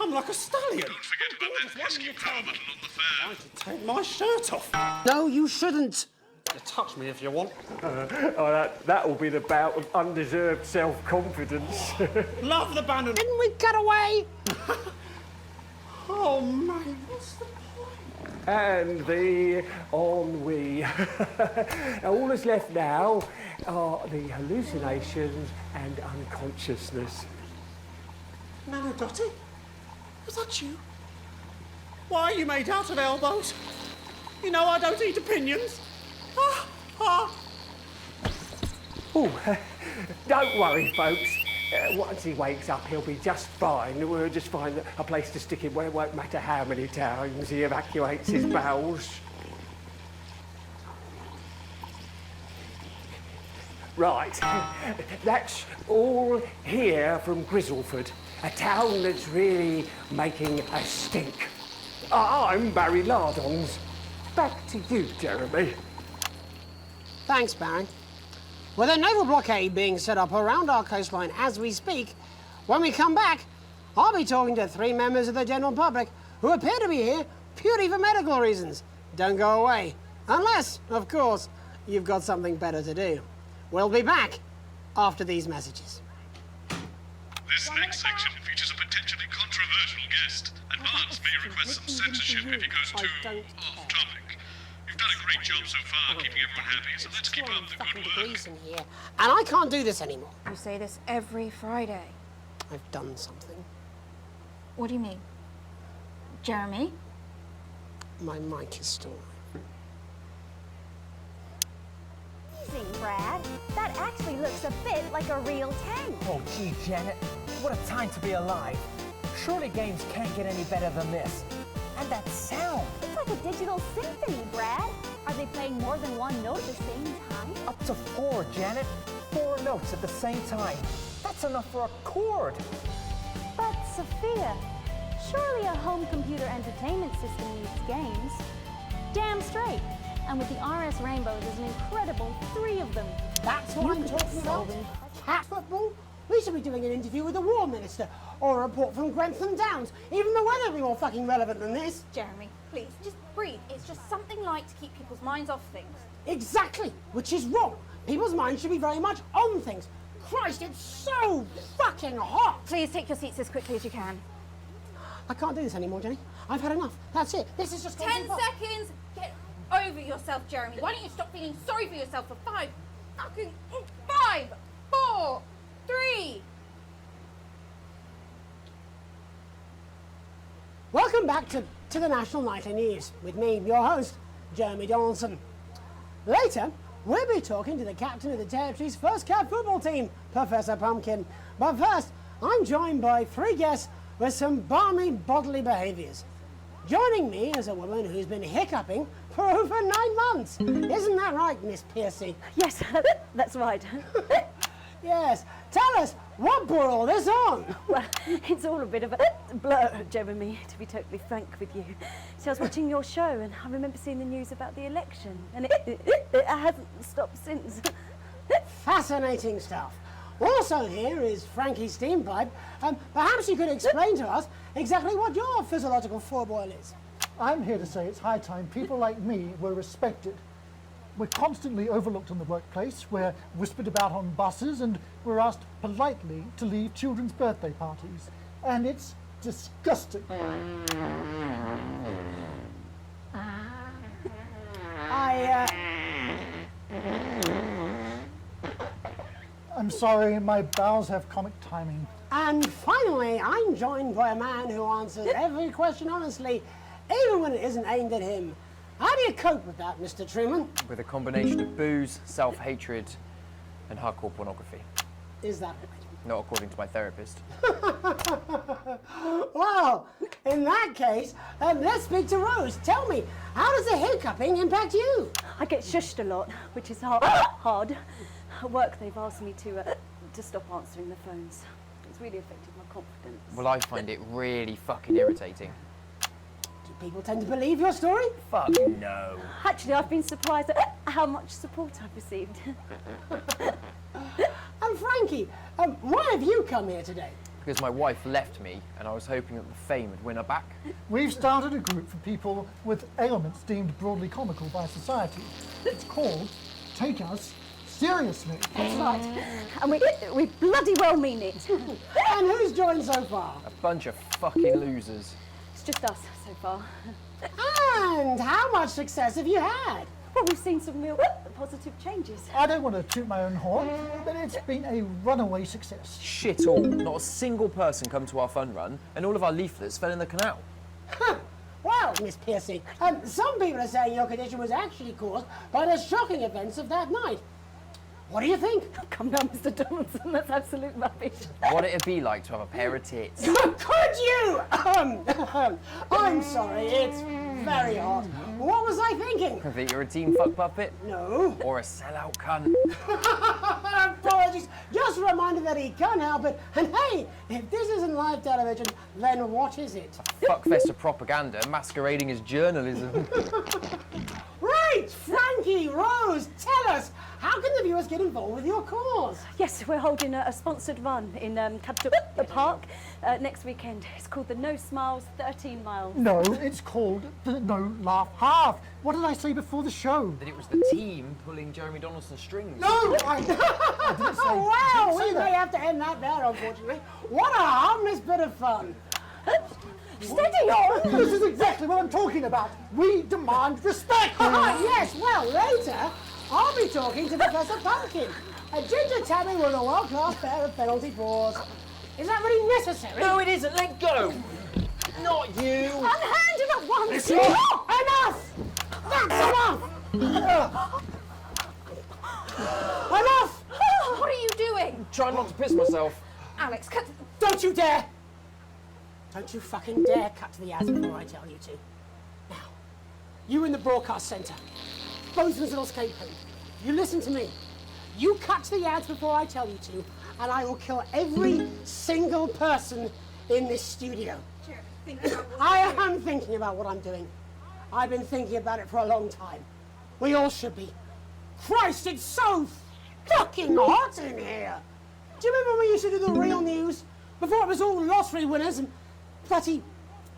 Speaker 6: I'm like a stallion.
Speaker 10: Don't forget about that pesky power button on the fan.
Speaker 6: I should take my shirt off.
Speaker 1: No, you shouldn't.
Speaker 6: You touch me if you want.
Speaker 8: That will be the bout of undeserved self-confidence.
Speaker 6: Love the Bannon.
Speaker 1: Didn't we cut away?
Speaker 6: Oh, man, what's the point?
Speaker 8: And the ennui. All that's left now are the hallucinations and unconsciousness.
Speaker 6: Nana Dottie? Was that you? Why are you made out of elbows? You know I don't eat opinions.
Speaker 8: Oh, don't worry, folks. Once he wakes up, he'll be just fine. We'll just find a place to stick him where it won't matter how many times he evacuates his bowels. Right, that's all here from Grizzleford, a town that's really making a stink. I'm Barry Lardons. Back to you, Jeremy.
Speaker 1: Thanks, Barry. With a naval blockade being set up around our coastline as we speak, when we come back, I'll be talking to 3 members of the general public who appear to be here purely for medical reasons. Don't go away. Unless, of course, you've got something better to do. We'll be back after these messages.
Speaker 10: This next section features a potentially controversial guest. Advance may request some censorship if he goes too off-topic. You've done a great job so far keeping everyone happy, so let's keep up the good work.
Speaker 1: And I can't do this anymore.
Speaker 5: You say this every Friday.
Speaker 1: I've done something.
Speaker 5: What do you mean? Jeremy?
Speaker 1: My mic is still
Speaker 26: Amazing, Brad. That actually looks a bit like a real tank.
Speaker 13: Oh, gee, Janet. What a time to be alive. Surely games can't get any better than this. And that sound.
Speaker 26: It's like a digital symphony, Brad. Are they playing more than one note at the same time?
Speaker 13: Up to 4, Janet. 4 notes at the same time. That's enough for a chord.
Speaker 26: But, Sophia, surely a home computer entertainment system needs games. Damn straight. And with the RS Rainbow, there's an incredible 3 of them.
Speaker 1: That's what I'm talking about. Cat football? We should be doing an interview with the War Minister, or a report from Grantham Downs. Even the weather would be more fucking relevant than this.
Speaker 5: Jeremy, please, just breathe. It's just something light to keep people's minds off things.
Speaker 1: Exactly, which is wrong. People's minds should be very much on things. Christ, it's so fucking hot.
Speaker 5: Please take your seats as quickly as you can.
Speaker 1: I can't do this anymore, Jenny. I've had enough. That's it. This is just
Speaker 5: 10 seconds. Get over yourself, Jeremy. Why don't you stop feeling sorry for yourself for 5, 4, 3.
Speaker 1: Welcome back to the National Nightly News with me, your host, Jeremy Donaldson. Later, we'll be talking to the captain of the Territory's first cat football team, Professor Pumpkin. But first, I'm joined by 3 guests with some balmy bodily behaviours. Joining me is a woman who's been hiccuping for over 9 months. Isn't that right, Miss Piercy?
Speaker 26: Yes, that's right.
Speaker 1: Yes. Tell us, what brought all this on?
Speaker 26: Well, it's all a bit of a blur, Jeremy, to be totally frank with you. So I was watching your show and I remember seeing the news about the election and it hasn't stopped since.
Speaker 1: Fascinating stuff. Also here is Frankie Steampipe. Perhaps you could explain to us exactly what your physiological foreboil is.
Speaker 15: I'm here to say it's high time people like me were respected. We're constantly overlooked in the workplace, we're whispered about on buses, and we're asked politely to leave children's birthday parties. And it's disgusting. I'm sorry, my bowels have comic timing.
Speaker 1: And finally, I'm joined by a man who answers every question honestly, even when it isn't aimed at him. How do you cope with that, Mr. Truman?
Speaker 17: With a combination of booze, self-hatred, and hardcore pornography.
Speaker 1: Is that right?
Speaker 17: Not according to my therapist.
Speaker 1: Well, in that case, let's speak to Rose. Tell me, how does the hiccuping impact you?
Speaker 26: I get shushed a lot, which is hard. At work, they've asked me to stop answering the phones. It's really affected my confidence.
Speaker 17: Well, I find it really fucking irritating.
Speaker 1: Do people tend to believe your story?
Speaker 17: Fuck no.
Speaker 26: Actually, I've been surprised at how much support I've received.
Speaker 1: And Frankie, why have you come here today?
Speaker 17: Because my wife left me, and I was hoping that the fame would win her back.
Speaker 15: We've started a group for people with ailments deemed broadly comical by society. It's called Take Us Seriously.
Speaker 26: That's right. And we bloody well mean it.
Speaker 1: And who's joined so far?
Speaker 17: A bunch of fucking losers.
Speaker 26: It's just us so far.
Speaker 1: And how much success have you had?
Speaker 26: Well, we've seen some real positive changes.
Speaker 15: I don't want to toot my own horn, but it's been a runaway success.
Speaker 17: Shit all. Not a single person come to our fun run, and all of our leaflets fell in the canal.
Speaker 1: Well, Miss Piercy, some people are saying your condition was actually caused by the shocking events of that night. What do you think?
Speaker 26: Come down, Mr. Donaldson, that's absolute rubbish.
Speaker 17: What it'd be like to have a pair of tits.
Speaker 1: Could you? I'm sorry, it's very hot. What was I thinking?
Speaker 17: That you're a team fuck puppet?
Speaker 1: No.
Speaker 17: Or a sellout cunt?
Speaker 1: Apologies. Just a reminder that he can't help it. And hey, if this isn't live television, then what is it?
Speaker 17: Fuckfest of propaganda masquerading as journalism.
Speaker 1: Right, Frankie, Rose, tell us, how how can the viewers get involved with your cause?
Speaker 3: Yes, we're holding a sponsored run in Capital Park next weekend. It's called the No Smiles 13 Miles.
Speaker 15: No, it's called the No Laugh Half. What did I say before the show?
Speaker 17: That it was the team pulling Jeremy Donaldson's strings.
Speaker 15: No, I didn't say.
Speaker 1: Wow,
Speaker 15: say
Speaker 1: we
Speaker 15: that.
Speaker 1: may have to end that there, unfortunately. What a harmless bit of fun.
Speaker 15: Steady on! This is exactly what I'm talking about. We demand respect.
Speaker 1: Yes, well, later, I'll be talking to Professor Pumpkin, a ginger tabby with a world-class pair of penalty paws. Is that really necessary?
Speaker 17: No, it isn't. Let go. Not you.
Speaker 1: Unhand him at once! Enough! That's enough! Enough!
Speaker 5: What are you doing?
Speaker 17: Try not to piss myself.
Speaker 5: Alex, cut.
Speaker 1: Don't you dare! Don't you fucking dare cut to the ads before I tell you to. Now, you in the broadcast centre, Bozeman's little scapegoat, you listen to me. You cut to the ads before I tell you to, and I will kill every single person in this studio. I am thinking about what I'm doing. I've been thinking about it for a long time. We all should be. Christ, it's so fucking hot in here. Do you remember when we used to do the real news? Before it was all lottery winners and bloody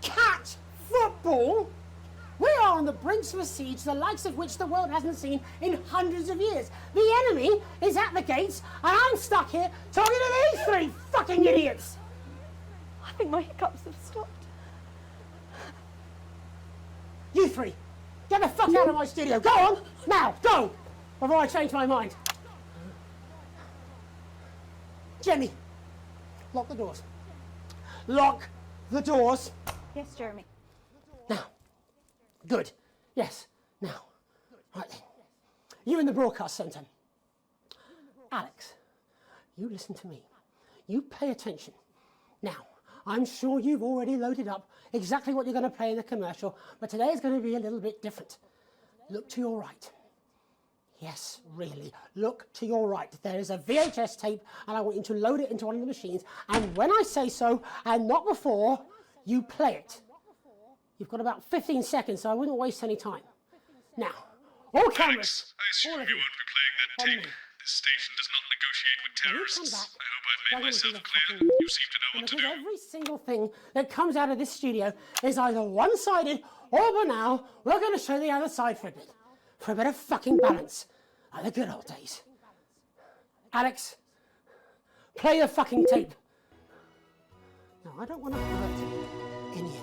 Speaker 1: cat football? We are on the brinks of a siege the likes of which the world hasn't seen in hundreds of years. The enemy is at the gates, and I'm stuck here talking to these three fucking idiots.
Speaker 3: I think my hiccups have stopped.
Speaker 1: You three, get the fuck out of my studio. Go on, now, go, before I change my mind. Jenny, lock the doors. Lock the doors.
Speaker 3: Yes, Jeremy.
Speaker 1: Now. Good. Yes. Now. Right then. You in the broadcast centre. Alex, you listen to me. You pay attention. Now, I'm sure you've already loaded up exactly what you're going to play in the commercial, but today is going to be a little bit different. Look to your right. Yes, really. Look to your right. There is a VHS tape, and I want you to load it into one of the machines. And when I say so, and not before, you play it. You've got about 15 seconds, so I wouldn't waste any time. Now, all cameras.
Speaker 10: Alex, I assume you won't be playing that tape. This station does not negotiate with terrorists. I hope I've made myself clear. You seem to know what to do.
Speaker 1: Every single thing that comes out of this studio is either one-sided or banal. We're going to show the other side for a bit. For a bit of fucking balance, like the good old days. Alex, play the fucking tape. Now, I don't want to hurt any of you.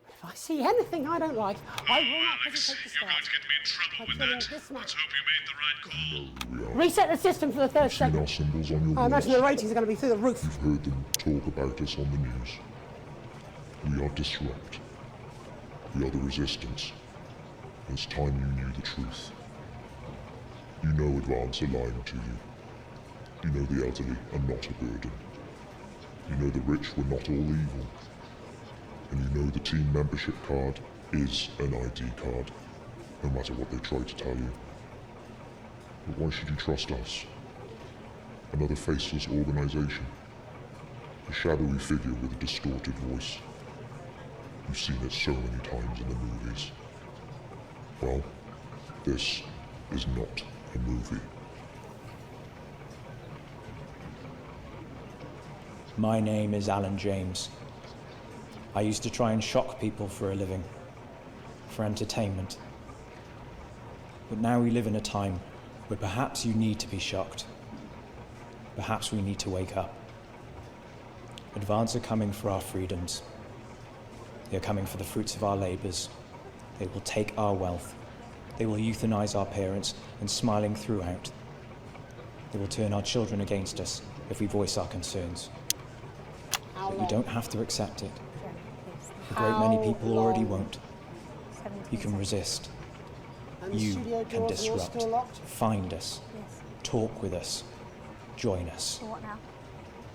Speaker 1: But if I see anything I don't like, I will not hesitate to start.
Speaker 10: You're going to get me in trouble with that. Let's hope you made the right call.
Speaker 1: Reset the system for the third
Speaker 12: Seen
Speaker 1: segment.
Speaker 12: our symbols on your
Speaker 1: I imagine
Speaker 12: walls.
Speaker 1: the ratings are going to be through the roof.
Speaker 12: You've heard them talk about us on the news. We are Disrupt. We are the Resistance. It's time you knew the truth. You know Advance are lying to you. You know the elderly are not a burden. You know the rich were not all evil. And you know the team membership card is an ID card, no matter what they try to tell you. But why should you trust us? Another faceless organization. A shadowy figure with a distorted voice. You've seen it so many times in the movies. Well, this is not a movie.
Speaker 14: My name is Alan James. I used to try and shock people for a living, for entertainment. But now we live in a time where perhaps you need to be shocked. Perhaps we need to wake up. Advance are coming for our freedoms. They are coming for the fruits of our labours. They will take our wealth. They will euthanize our parents and smiling throughout. They will turn our children against us if we voice our concerns. But you don't have to accept it. A great many people already won't. You can resist. You can disrupt. Find us. Talk with us. Join us.
Speaker 1: What now?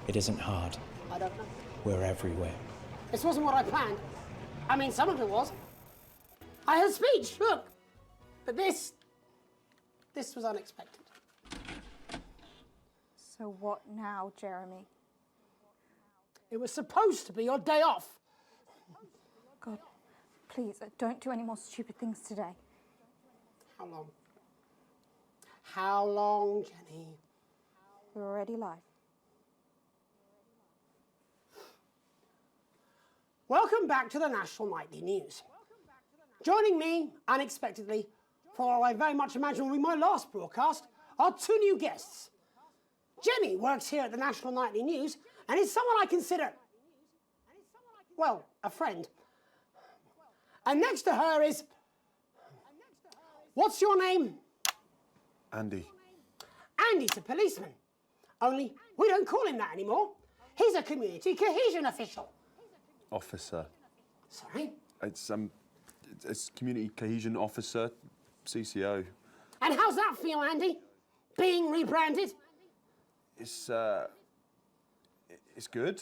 Speaker 14: It isn't hard.
Speaker 1: I don't know.
Speaker 14: We're everywhere.
Speaker 1: This wasn't what I planned. I mean, some of it was. I had a speech, look. But this was unexpected.
Speaker 3: So what now, Jeremy?
Speaker 1: It was supposed to be your day off.
Speaker 3: God, please, don't do any more stupid things today.
Speaker 1: How long? How long, Jenny?
Speaker 26: We're already live.
Speaker 1: Welcome back to the National Nightly News. Joining me, unexpectedly, for what I very much imagine will be my last broadcast, are two new guests. Jenny works here at the National Nightly News and is someone I consider, well, a friend. And next to her is... What's your name?
Speaker 18: Andy.
Speaker 1: Andy's a policeman. Only we don't call him that anymore. He's a community cohesion official.
Speaker 18: Officer.
Speaker 1: Sorry?
Speaker 18: It's community cohesion officer, CCO.
Speaker 1: And how's that feel, Andy? Being rebranded?
Speaker 18: It's good.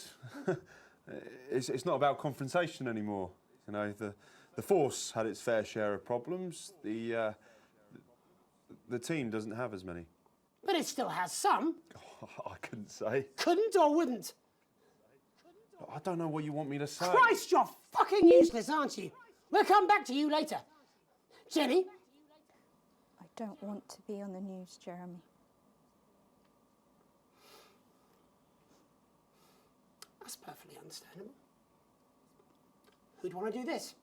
Speaker 18: it's not about confrontation anymore. You know, the force had its fair share of problems. The team doesn't have as many.
Speaker 1: But it still has some.
Speaker 18: I couldn't say.
Speaker 1: Couldn't or wouldn't?
Speaker 18: I don't know what you want me to say.
Speaker 1: Christ, you're fucking useless, aren't you? We'll come back to you later. Jenny?
Speaker 26: I don't want to be on the news, Jeremy.
Speaker 1: That's perfectly understandable. Who'd want to do this?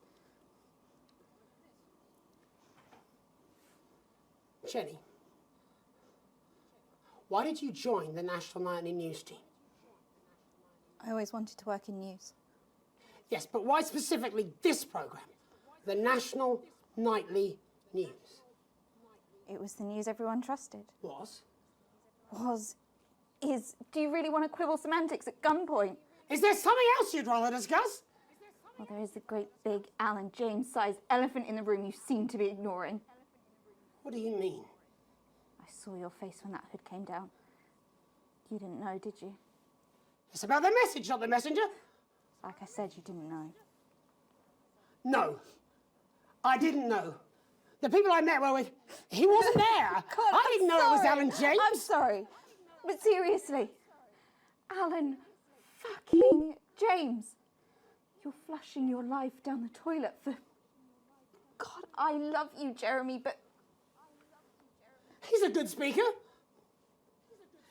Speaker 1: Jenny, why did you join the National Nightly News team?
Speaker 26: I always wanted to work in news.
Speaker 1: Yes, but why specifically this programme? The National Nightly News.
Speaker 26: It was the news everyone trusted.
Speaker 1: Was?
Speaker 26: Is. Do you really want to quibble semantics at gunpoint?
Speaker 1: Is there something else you'd rather discuss?
Speaker 26: Well, there is a great big Alan James-sized elephant in the room you seem to be ignoring.
Speaker 1: What do you mean?
Speaker 26: I saw your face when that hood came down. You didn't know, did you?
Speaker 1: It's about the message, not the messenger.
Speaker 26: Like I said, you didn't know.
Speaker 1: No, I didn't know. The people I met were with, he wasn't there.
Speaker 26: God,
Speaker 1: I didn't know it was Alan James.
Speaker 26: I'm sorry, but seriously, Alan fucking James. You're flushing your life down the toilet for... God, I love you, Jeremy, but...
Speaker 1: He's a good speaker.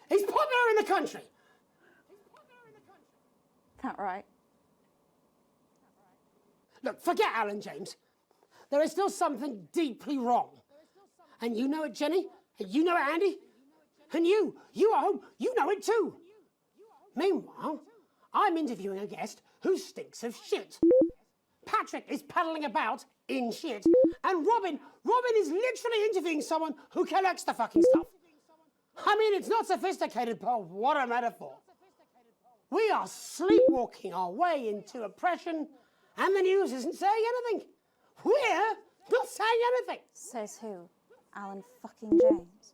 Speaker 1: He's popular in the country.
Speaker 26: That right?
Speaker 1: Look, forget Alan James. There is still something deeply wrong. And you know it, Jenny. And you know it, Andy. And you at home, you know it too. Meanwhile, I'm interviewing a guest who stinks of shit. Patrick is paddling about in shit. And Robin is literally interviewing someone who collects the fucking stuff. I mean, it's not sophisticated, but what a metaphor. We are sleepwalking our way into oppression, and the news isn't saying anything. We're not saying anything.
Speaker 26: Says who? Alan fucking James.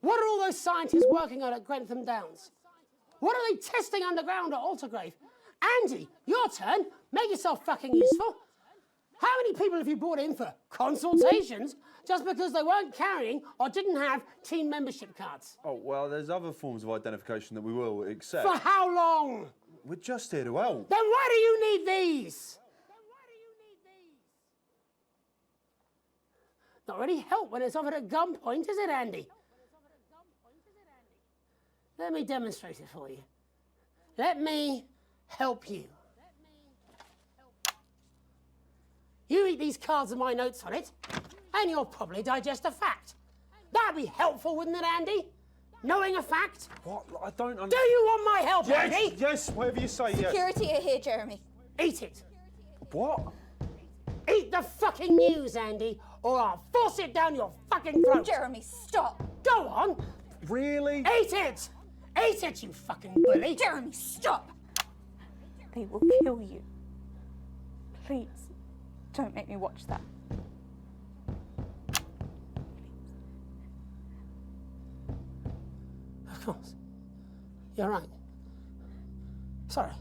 Speaker 1: What are all those scientists working on at Grantham Downs? What are they testing underground at Altergrave? Andy, your turn. Make yourself fucking useful. How many people have you brought in for consultations just because they weren't carrying or didn't have team membership cards?
Speaker 18: Oh, well, there's other forms of identification that we will accept.
Speaker 1: For how long?
Speaker 18: We're just here to help.
Speaker 1: Then why do you need these? Not really help when it's offered at gunpoint, is it, Andy? Let me demonstrate it for you. Let me help you. You read these cards with my notes on it, and you'll probably digest a fact. That'd be helpful, wouldn't it, Andy? Knowing a fact?
Speaker 18: What? I don't understand.
Speaker 1: Do you want my help,
Speaker 18: Yes,
Speaker 1: Andy?
Speaker 18: yes, whatever you say, yes.
Speaker 26: Security are here, Jeremy.
Speaker 1: Eat it.
Speaker 18: What?
Speaker 1: Eat the fucking news, Andy, or I'll force it down your fucking throat.
Speaker 26: Jeremy, stop.
Speaker 1: Go on.
Speaker 18: Really?
Speaker 1: Eat it. Eat it, you fucking bully.
Speaker 26: Jeremy, stop. They will kill you. Please, don't make me watch that.
Speaker 1: Of course. You're right. Sorry.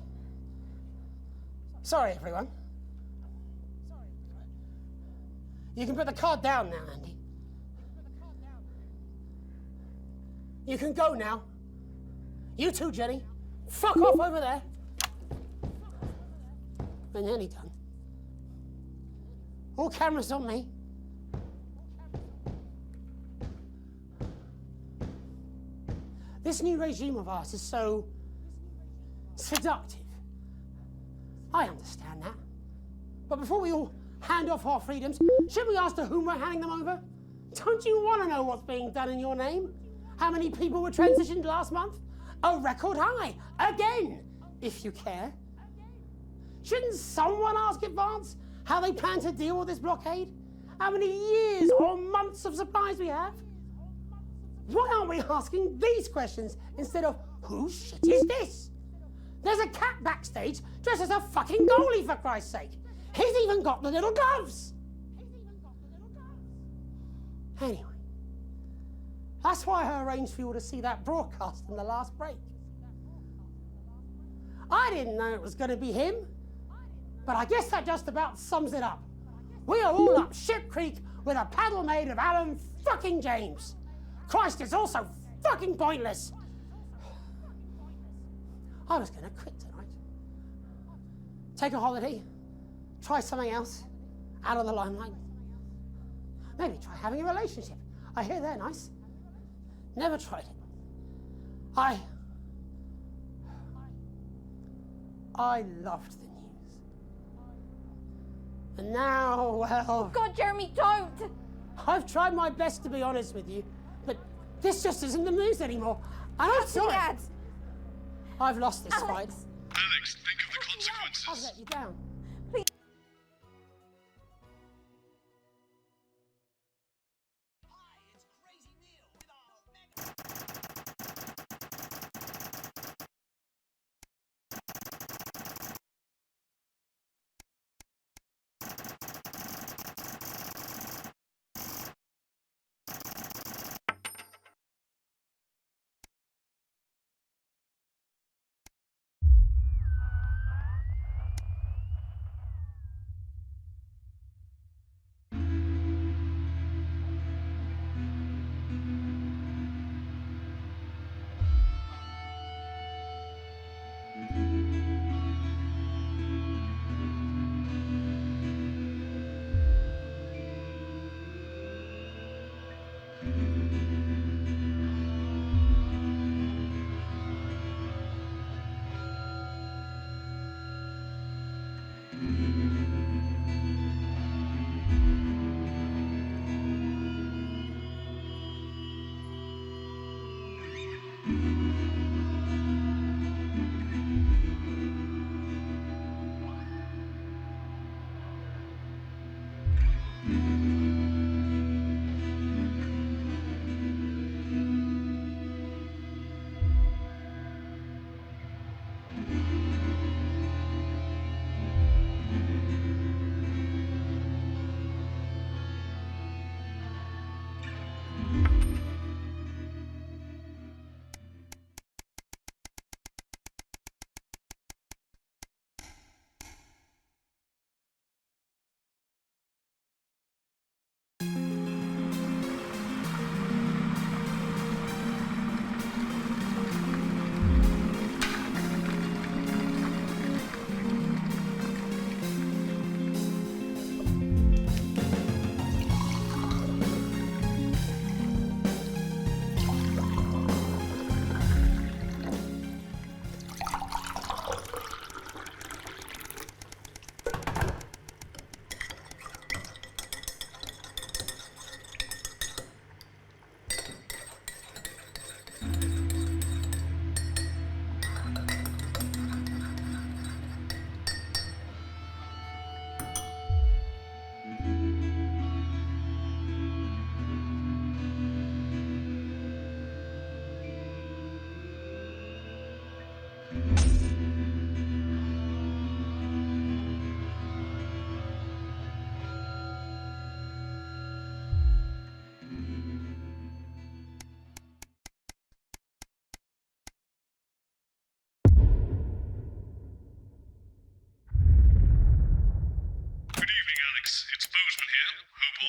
Speaker 1: Sorry, everyone. You can put the card down now, Andy. You can go now. You too, Jenny. Fuck off over there. We're nearly done. All cameras on me. This new regime of ours is so seductive. I understand that. But before we all hand off our freedoms, should we ask to whom we're handing them over? Don't you want to know what's being done in your name? How many people were transitioned last month? A record high, again, if you care. Shouldn't someone ask Advance how they plan to deal with this blockade? How many years or months of supplies we have? Why aren't we asking these questions instead of, whose shit is this? There's a cat backstage dressed as a fucking goalie, for Christ's sake. He's even got the little gloves. Anyway, that's why I arranged for you all to see that broadcast in the last break. I didn't know it was going to be him, but I guess that just about sums it up. We are all up Ship Creek with a paddle made of Alan fucking James. Christ, it's all so fucking pointless. I was going to quit tonight. Take a holiday. Try something else. Out of the limelight. Maybe try having a relationship. I hear they're nice. Never tried it. I loved the news. And now, well...
Speaker 5: God, Jeremy, don't!
Speaker 1: I've tried my best to be honest with you, but this just isn't the news anymore. And I'm sorry.
Speaker 5: Ads.
Speaker 1: I've lost this fight.
Speaker 10: Alex, think of the consequences.
Speaker 1: I'll let you down.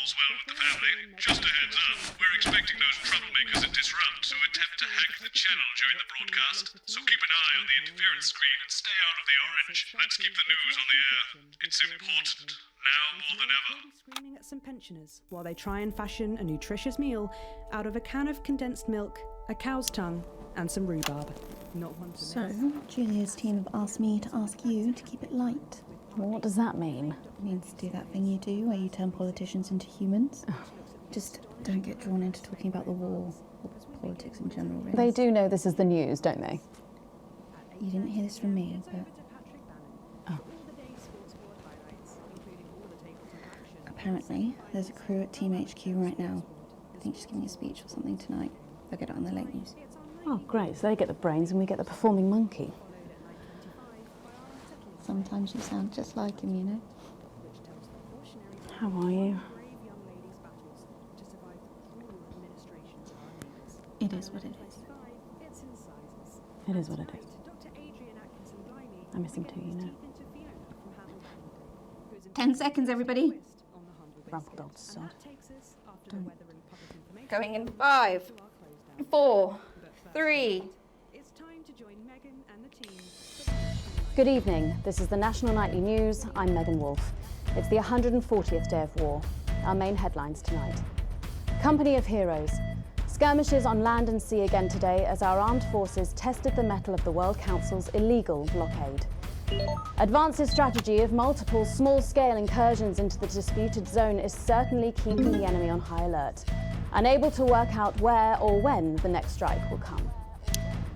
Speaker 10: all's well with the family. Just a heads up, we're expecting those troublemakers at Disrupt to attempt to hack the channel during the broadcast, so keep an eye on the interference screen and stay out of the orange. Let's keep the news on the air. It's important, now more than ever.
Speaker 7: Screaming at some pensioners while they try and fashion a nutritious meal out of a can of condensed milk, a cow's tongue, and some rhubarb. Not one to
Speaker 4: So,
Speaker 7: miss.
Speaker 4: Julia's team have asked me to ask you to keep it light.
Speaker 19: What does that mean?
Speaker 4: It means do that thing you do where you turn politicians into humans. Just don't get drawn into talking about the war or politics in general, really.
Speaker 19: They do know this is the news, don't they?
Speaker 4: You didn't hear this from me, but...
Speaker 19: Oh.
Speaker 4: Apparently, there's a crew at Team HQ right now. I think she's giving a speech or something tonight. They'll get it on the late news.
Speaker 19: Oh, great. So they get the brains and we get the performing monkey.
Speaker 4: Sometimes you sound just like him, you know.
Speaker 19: How are you?
Speaker 4: It is what it is.
Speaker 19: It is what it is. I miss him too, you know.
Speaker 4: 10 seconds, everybody.
Speaker 19: Rumpled old sod.
Speaker 5: Going in 5, 4, 3.
Speaker 19: Good evening. This is the National Nightly News. I'm Megan Wolfe. It's the 140th day of war. Our main headlines tonight. Company of heroes. Skirmishes on land and sea again today as our armed forces tested the mettle of the World Council's illegal blockade. Advance's strategy of multiple small-scale incursions into the disputed zone is certainly keeping the enemy on high alert, unable to work out where or when the next strike will come.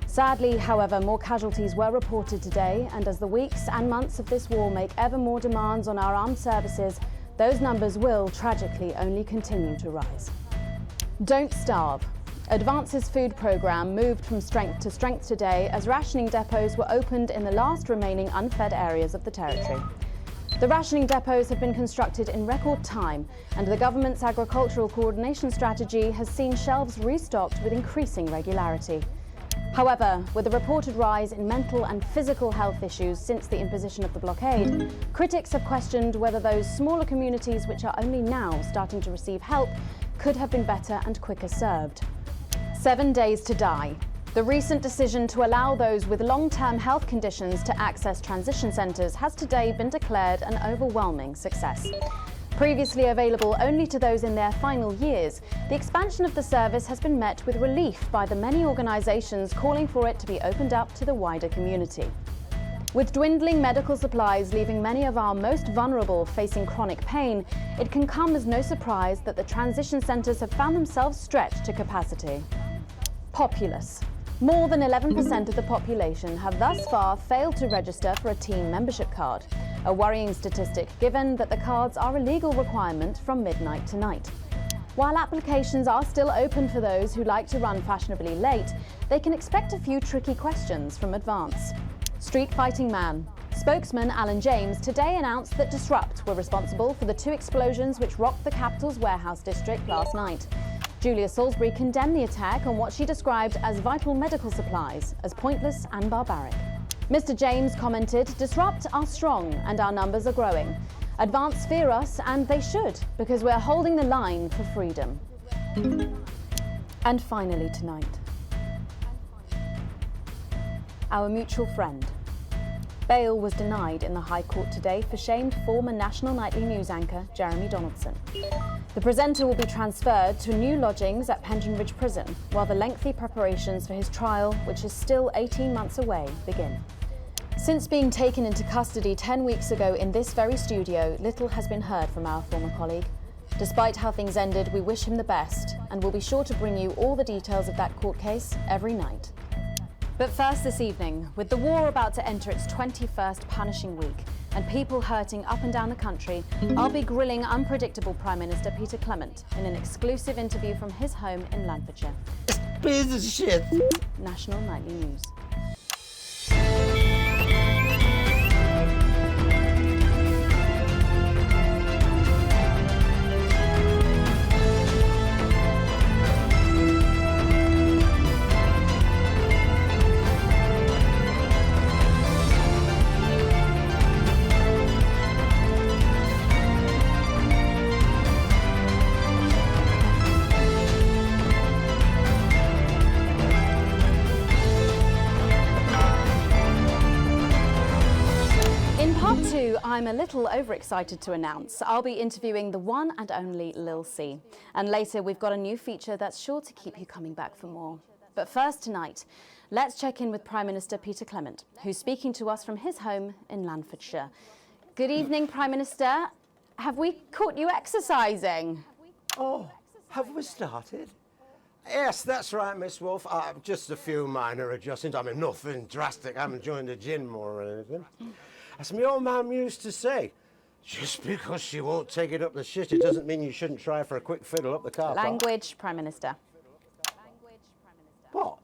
Speaker 19: Sadly, however, more casualties were reported today, and as the weeks and months of this war make ever more demands on our armed services, those numbers will, tragically, only continue to rise. Don't starve. Advance's food programme moved from strength to strength today as rationing depots were opened in the last remaining unfed areas of the territory. The rationing depots have been constructed in record time, and the government's agricultural coordination strategy has seen shelves restocked with increasing regularity. However, with the reported rise in mental and physical health issues since the imposition of the blockade, critics have questioned whether those smaller communities which are only now starting to receive help could have been better and quicker served. 7 days to die. The recent decision to allow those with long-term health conditions to access transition centres has today been declared an overwhelming success. Previously available only to those in their final years, the expansion of the service has been met with relief by the many organisations calling for it to be opened up to the wider community. With dwindling medical supplies leaving many of our most vulnerable facing chronic pain, it can come as no surprise that the transition centres have found themselves stretched to capacity. Populace. More than 11% of the population have thus far failed to register for a team membership card, a worrying statistic given that the cards are a legal requirement from midnight tonight. While applications are still open for those who like to run fashionably late, they can expect a few tricky questions from Advance. Street fighting man. Spokesman Alan James today announced that Disrupt were responsible for the 2 explosions which rocked the capital's warehouse district last night. Julia Salisbury condemned the attack on what she described as vital medical supplies as pointless and barbaric. Mr. James commented, "Disrupt are strong and our numbers are growing. Advance fear us, and they should, because we're holding the line for freedom." And finally tonight, our mutual friend. Bail was denied in the High Court today for shamed former National Nightly News anchor Jeremy Donaldson. The presenter will be transferred to new lodgings at Pension Ridge Prison, while the lengthy preparations for his trial, which is still 18 months away, begin. Since being taken into custody 10 weeks ago in this very studio, little has been heard from our former colleague. Despite how things ended, we wish him the best, and we'll be sure to bring you all the details of that court case every night. But first this evening, with the war about to enter its 21st punishing week and people hurting up and down the country, I'll be grilling unpredictable Prime Minister Peter Clement in an exclusive interview from his home in Lanfordshire.
Speaker 21: Piece of shit.
Speaker 19: National Nightly News. I'm a little overexcited to announce I'll be interviewing the one and only Lil C. And later we've got a new feature that's sure to keep you coming back for more. But first tonight, let's check in with Prime Minister Peter Clement, who's speaking to us from his home in Lanfordshire. Good evening, Prime Minister. Have we caught you exercising?
Speaker 21: Oh, have we started? Yes, that's right, Miss Wolf. Just a few minor adjustments. I mean, nothing drastic. I haven't joined a gym or anything. As my old mum used to say, just because she won't take it up the shit, it doesn't mean you shouldn't try for a quick fiddle up the car park.
Speaker 19: Language, Prime Minister.
Speaker 21: What?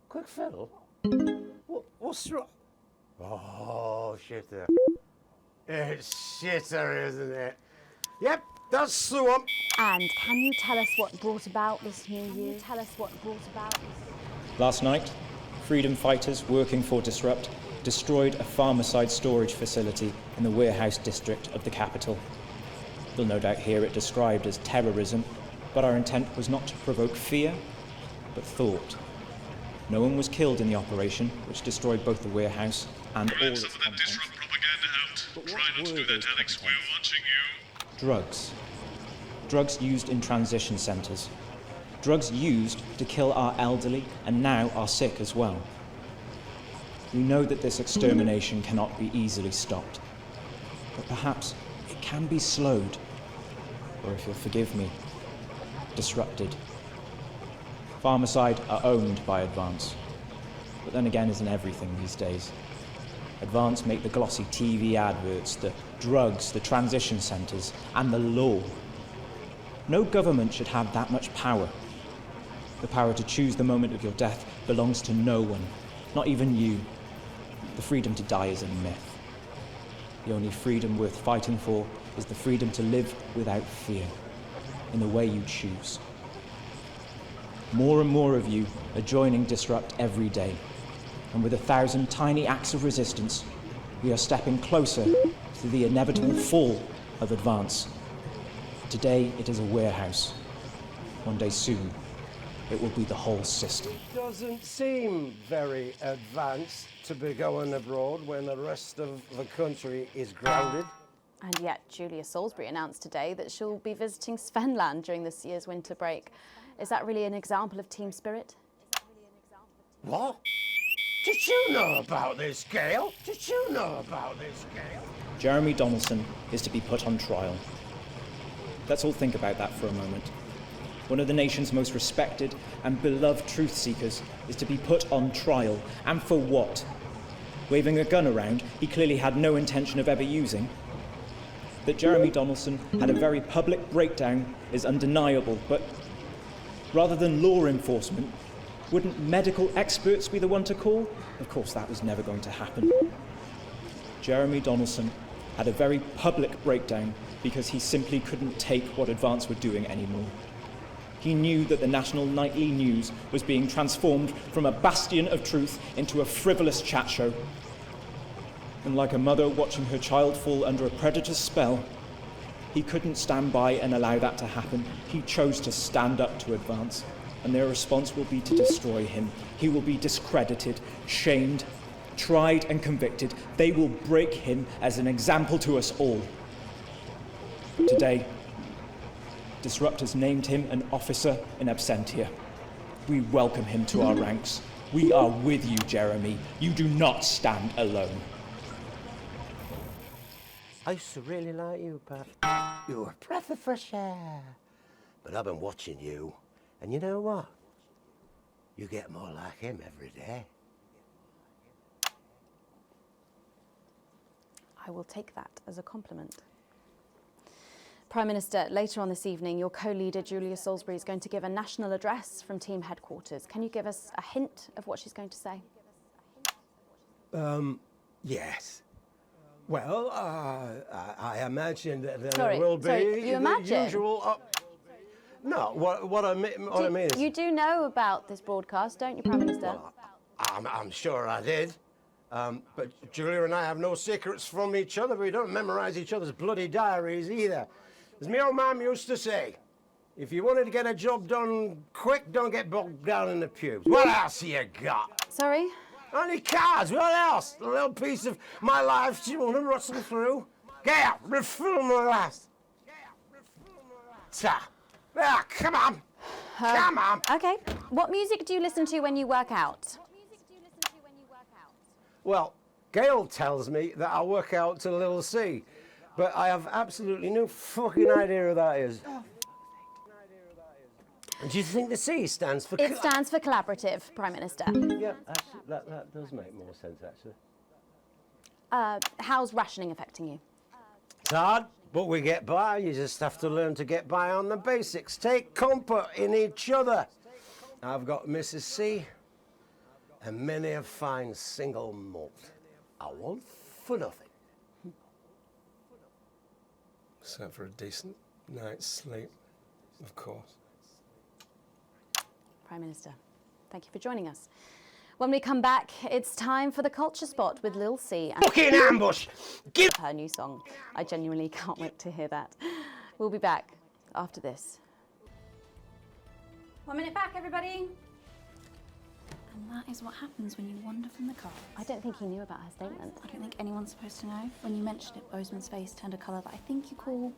Speaker 21: Quick fiddle? What's wrong? Oh, shitter. It's shitter, isn't it? Yep, that's the one.
Speaker 19: And can you tell us what brought about this new year?
Speaker 14: Last night, freedom fighters working for Disrupt destroyed a farmer-side storage facility in the warehouse district of the capital. You'll no doubt hear it described as terrorism, but our intent was not to provoke fear, but thought. No one was killed in the operation, which destroyed both the warehouse and all its contents.
Speaker 10: Disrupt propaganda out. Try not to do that, Alex. We're watching you.
Speaker 14: Drugs. Drugs used in transition centres. Drugs used to kill our elderly and now our sick as well. We know that this extermination cannot be easily stopped, but perhaps it can be slowed, or if you'll forgive me, disrupted. Farmerside are owned by Advance, but then again isn't everything these days. Advance make the glossy TV adverts, the drugs, the transition centres, and the law. No government should have that much power. The power to choose the moment of your death belongs to no one, not even you. The freedom to die is a myth. The only freedom worth fighting for is the freedom to live without fear, in the way you choose. More and more of you are joining Disrupt every day, and with 1,000 tiny acts of resistance, we are stepping closer to the inevitable fall of Advance. Today it is a warehouse. One day soon, it will be the whole system.
Speaker 21: Doesn't seem very advanced to be going abroad when the rest of the country is grounded.
Speaker 19: And yet, Julia Salisbury announced today that she'll be visiting Svenland during this year's winter break. Is that really an example of team spirit?
Speaker 21: What? Did you know about this, Gail? Did you know about this, Gail?
Speaker 14: Jeremy Donaldson is to be put on trial. Let's all think about that for a moment. One of the nation's most respected and beloved truth seekers is to be put on trial. And for what? Waving a gun around he clearly had no intention of ever using. That Jeremy Donaldson had a very public breakdown is undeniable, but rather than law enforcement, wouldn't medical experts be the one to call? Of course, that was never going to happen. Jeremy Donaldson had a very public breakdown because he simply couldn't take what Advance were doing anymore. He knew that the national nightly news was being transformed from a bastion of truth into a frivolous chat show. And like a mother watching her child fall under a predator's spell, he couldn't stand by and allow that to happen. He chose to stand up to Advance, and their response will be to destroy him. He will be discredited, shamed, tried and convicted. They will break him as an example to us all. Today, Disrupt has named him an officer in absentia. We welcome him to our ranks. We are with you, Jeremy. You do not stand alone.
Speaker 21: I used to really like you, Pat. You were a breath of fresh air. But I've been watching you, and you know what? You get more like him every day.
Speaker 19: I will take that as a compliment. Prime Minister, later on this evening, your co-leader Julia Salisbury is going to give a national address from team headquarters. Can you give us a hint of what she's going to say?
Speaker 21: Yes. Well, I imagine that there
Speaker 19: Sorry,
Speaker 21: will be
Speaker 19: you
Speaker 21: the
Speaker 19: imagine?
Speaker 21: usual. No, what I mean is.
Speaker 19: You do know about this broadcast, don't you, Prime Minister?
Speaker 21: Well, I'm sure I did. But Julia and I have no secrets from each other. We don't memorize each other's bloody diaries either. As my old mum used to say, if you wanted to get a job done quick, don't get bogged down in the pubes. What else you got?
Speaker 19: Sorry?
Speaker 21: Only cards, what else? A little piece of my life do you want to rustle through? Get out, refill my glass. Ta. Ah, come on. Come on!
Speaker 19: Okay. What music do you listen to when you work out?
Speaker 21: Well, Gail tells me that I work out to Lil C, but I have absolutely no fucking idea who that is. And do you think the C stands for...
Speaker 19: It stands for collaborative, Prime Minister.
Speaker 21: Yeah, actually, that does make more sense, actually.
Speaker 19: How's rationing affecting you?
Speaker 21: It's hard, but we get by. You just have to learn to get by on the basics. Take comfort in each other. I've got Mrs. C and many a fine single malt. I want for nothing.
Speaker 11: Except for a decent night's sleep, of course.
Speaker 19: Prime Minister, thank you for joining us. When we come back, it's time for the Culture Spot with Lil C. And
Speaker 21: fucking ambush!
Speaker 19: Give her new song. I genuinely can't wait to hear that. We'll be back after this.
Speaker 3: 1 minute back, everybody.
Speaker 4: And that is what happens when you wander from the car.
Speaker 19: I don't think he knew about her statement.
Speaker 4: I don't think anyone's supposed to know. When you mentioned it, Bozeman's face turned a colour that I think you call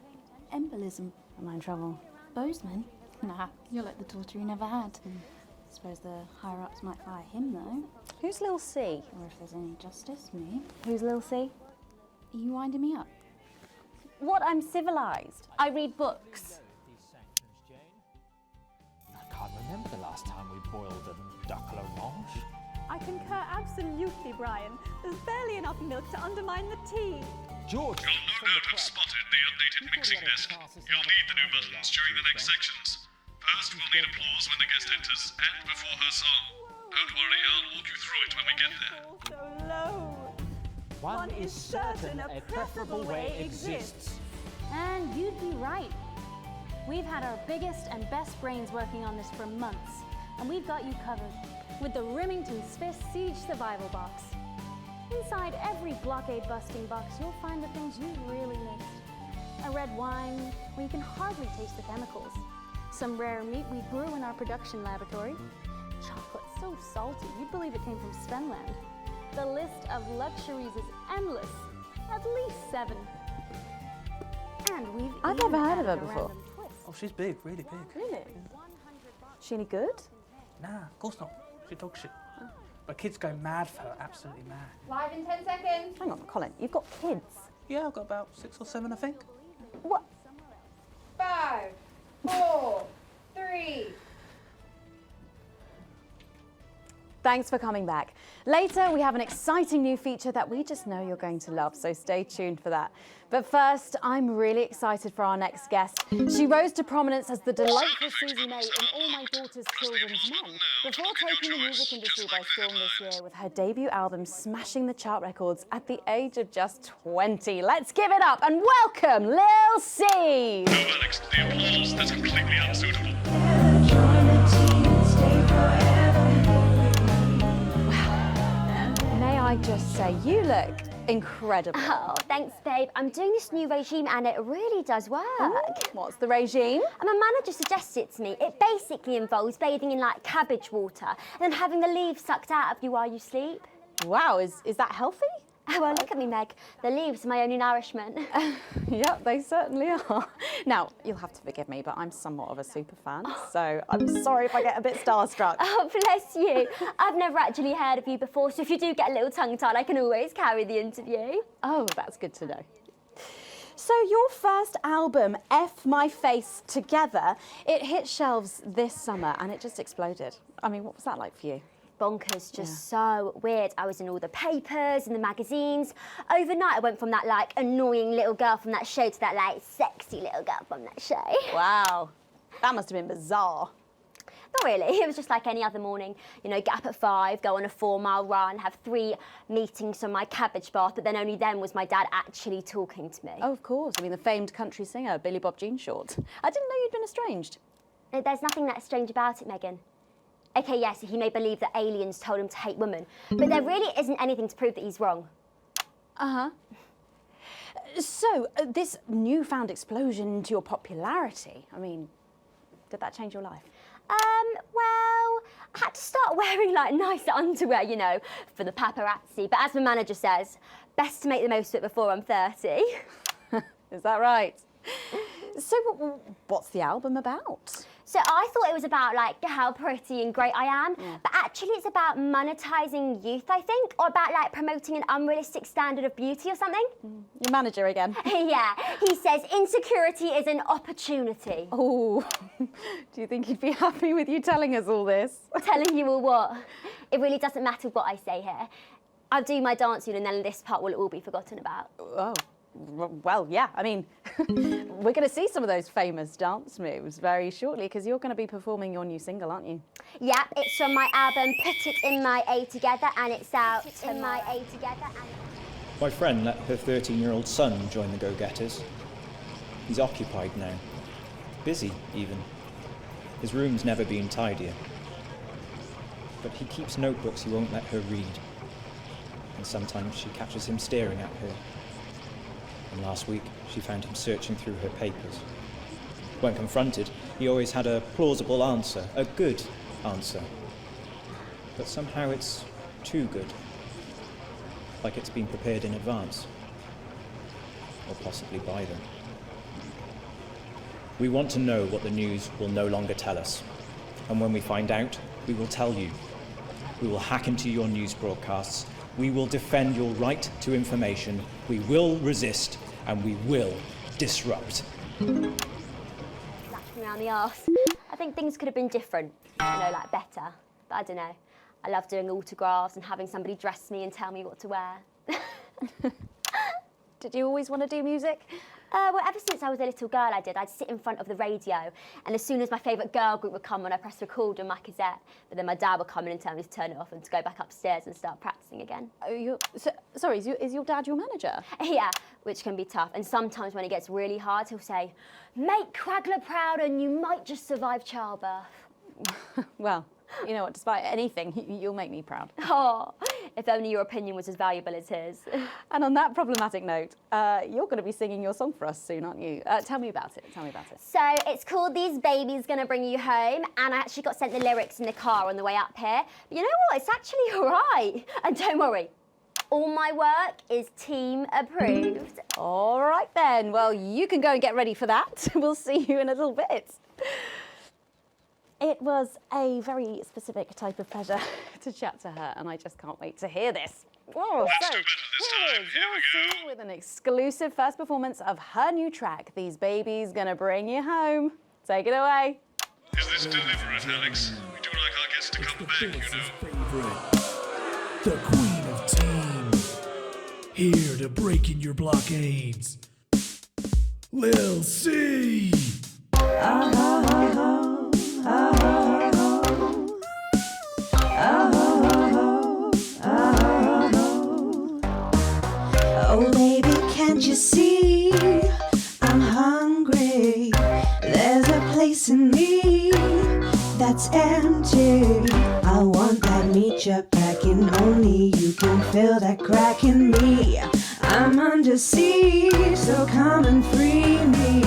Speaker 4: embolism.
Speaker 19: Am I in trouble?
Speaker 4: Bozeman? Nah, you're like the daughter he never had. I suppose the higher-ups might fire him, though.
Speaker 19: Who's Lil C?
Speaker 4: Or if there's any justice, me.
Speaker 19: Who's Lil C?
Speaker 4: Are you winding me up?
Speaker 19: What? I'm civilised. I read books.
Speaker 16: I can't remember the last time we boiled a duck à l'orange.
Speaker 3: I concur absolutely, Brian. There's barely enough milk to undermine the tea.
Speaker 16: George!
Speaker 10: You'll no doubt have spotted the updated mixing desk. You'll need the new buttons during the next sections. First, we'll need applause when the guest enters, and before her song. Don't worry, I'll walk you through it when we get there.
Speaker 3: So low.
Speaker 16: One is certain a preferable way exists.
Speaker 19: And you'd be right. We've had our biggest and best brains working on this for months, and we've got you covered with the Remington Swiss Siege Survival Box. Inside every blockade-busting box, you'll find the things you really missed. A red wine where you can hardly taste the chemicals. Some rare meat we grew in our production laboratory. Chocolate so salty, you'd believe it came from Svenland. The list of luxuries is endless. At least 7. And we've I've even never heard of added her a before. random twist.
Speaker 6: Oh, she's big, really big.
Speaker 19: Really? She any good?
Speaker 6: Nah, of course not. She dog shit. But kids go mad for her, absolutely mad.
Speaker 5: Live in 10 seconds.
Speaker 19: Hang on, Colin, you've got kids.
Speaker 6: Yeah, I've got about 6 or 7, I think.
Speaker 19: What?
Speaker 5: 5, 4, 3.
Speaker 19: Thanks for coming back. Later, we have an exciting new feature that we just know you're going to love, so stay tuned for that. But first, I'm really excited for our next guest. She rose to prominence as the delightful Susie May in All My Daughter's Children's Men, before taking the music industry by storm this year with her debut album smashing the chart records at the age of just 20. Let's give it up and welcome Lil C!
Speaker 10: No, Alex, the applause, that's completely unsuitable.
Speaker 19: May I just say, you look incredible.
Speaker 22: Oh, thanks, babe. I'm doing this new regime and it really does work.
Speaker 19: Ooh, what's the regime?
Speaker 22: And my manager suggested it to me. It basically involves bathing in like cabbage water and then having the leaves sucked out of you while you sleep.
Speaker 19: Wow, is that healthy?
Speaker 22: Oh, well, look at me, Meg. The leaves are my only nourishment.
Speaker 19: Yep, they certainly are. Now, you'll have to forgive me, but I'm somewhat of a super fan, so I'm sorry if I get a bit starstruck.
Speaker 22: Oh, bless you. I've never actually heard of you before, so if you do get a little tongue-tied, I can always carry the interview.
Speaker 19: Oh, that's good to know. So your first album, F My Face Together, it hit shelves this summer and it just exploded. I mean, what was that like for you?
Speaker 22: Bonkers, just so weird. I was in all the papers and the magazines. Overnight, I went from that, like, annoying little girl from that show to that, like, sexy little girl from that show.
Speaker 19: Wow, that must have been bizarre.
Speaker 22: Not really, it was just like any other morning. You know, get up at 5, go on a 4-mile run, have 3 meetings on my cabbage bath, but then only then was my dad actually talking to me.
Speaker 19: Oh, of course. I mean, the famed country singer, Billy Bob Jean Short. I didn't know you'd been estranged.
Speaker 22: There's nothing that strange about it, Megan. Okay, yes, he may believe that aliens told him to hate women, but there really isn't anything to prove that he's wrong.
Speaker 19: Uh-huh. So, this newfound explosion into your popularity, I mean, did that change your life?
Speaker 22: Well, I had to start wearing, like, nicer underwear, you know, for the paparazzi, but as my manager says, best to make the most of it before I'm 30.
Speaker 19: Is that right?
Speaker 2: So what's the album about?
Speaker 22: So I thought it was about like how pretty and great I am, but actually it's about monetizing youth, I think, or about like promoting an unrealistic standard of beauty or something.
Speaker 2: Your manager again?
Speaker 22: Yeah, he says insecurity is an opportunity.
Speaker 2: Oh, do you think he'd be happy with you telling us all this?
Speaker 22: Telling you all what? It really doesn't matter what I say here. I'll do my dance, and then this part will all be forgotten about.
Speaker 2: Oh. Well, yeah, I mean, we're going to see some of those famous dance moves very shortly because you're going to be performing your new single, aren't you?
Speaker 22: Yeah, it's from my album Put It In My A Together, and it's out in my A Together.
Speaker 14: My friend let her 13-year-old son join the Go-Getters. He's occupied now. Busy, even. His room's never been tidier. But he keeps notebooks he won't let her read. And sometimes she catches him staring at her. And last week, she found him searching through her papers. When confronted, he always had a plausible answer, a good answer. But somehow it's too good. Like it's been prepared in advance. Or possibly by them. We want to know what the news will no longer tell us. And when we find out, we will tell you. We will hack into your news broadcasts. We will defend your right to information. We will resist, and we will disrupt.
Speaker 22: Slapped me around the arse. I think things could have been different, like better. But I don't know. I love doing autographs and having somebody dress me and tell me what to wear.
Speaker 2: Did you always want to do music?
Speaker 22: Well, ever since I was a little girl, I'd sit in front of the radio, and as soon as my favourite girl group would come on, I'd press record on my cassette. But then my dad would come in and tell me to turn it off and to go back upstairs and start practising again.
Speaker 2: Sorry, is your dad your manager?
Speaker 22: Yeah, which can be tough. And sometimes when it gets really hard, he'll say, "Make Quagler proud and you might just survive childbirth."
Speaker 2: Well, you know what, despite anything, you'll make me proud.
Speaker 22: Oh, if only your opinion was as valuable as his.
Speaker 2: And on that problematic note, you're going to be singing your song for us soon, aren't you? Tell me about it,
Speaker 22: So it's called These Babies Gonna Bring You Home, and I actually got sent the lyrics in the car on the way up here. But you know what, it's actually all right. And don't worry, all my work is team approved.
Speaker 2: All right then, well, you can go and get ready for that. We'll see you in a little bit. It was a very specific type of pleasure to chat to her, and I just can't wait to hear this. Oh, so here is Lucy with an exclusive first performance of her new track, These Babies Gonna Bring You Home. Take it away.
Speaker 10: Is this deliberate, Alex? We do like our guests to come back, you know.
Speaker 9: The Queen of Team, here to break in your blockades. Lil C.
Speaker 20: Oh baby, can't you see I'm hungry? There's a place in me that's empty. I want that meat you're packing, only you can fill that crack in me. I'm under siege, so come and free me.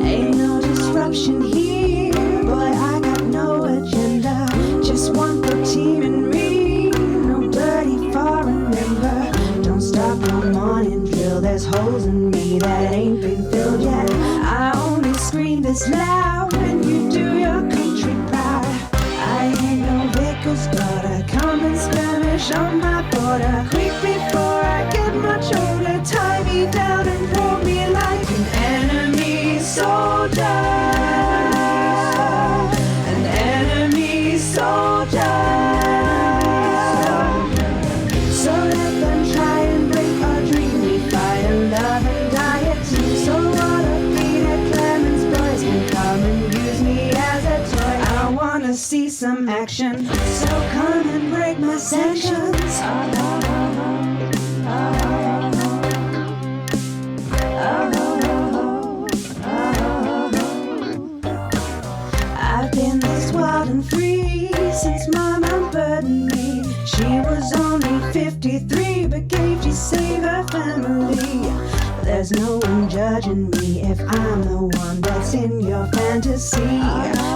Speaker 20: Ain't no disruption here, boy, I got no agenda. Just one for team and me, no dirty foreign member. Don't stop no morning drill, there's holes in me that ain't been filled yet. I only scream this loud when you do your country proud. I ain't no baker's daughter, come and skirmish on my border. Quick before I get much older, tie me down and throw me like an enemy soldier. An enemy soldier. So let them try and break our dream. We fight and love and die at two. So what a feed at Clemens boys can come and use me as a toy. I wanna see some action, so come and break my sanctions. I've been this wild and free since Mama burdened me. She was only 53, but gave to save her family. There's no one judging me if I'm the one that's in your fantasy.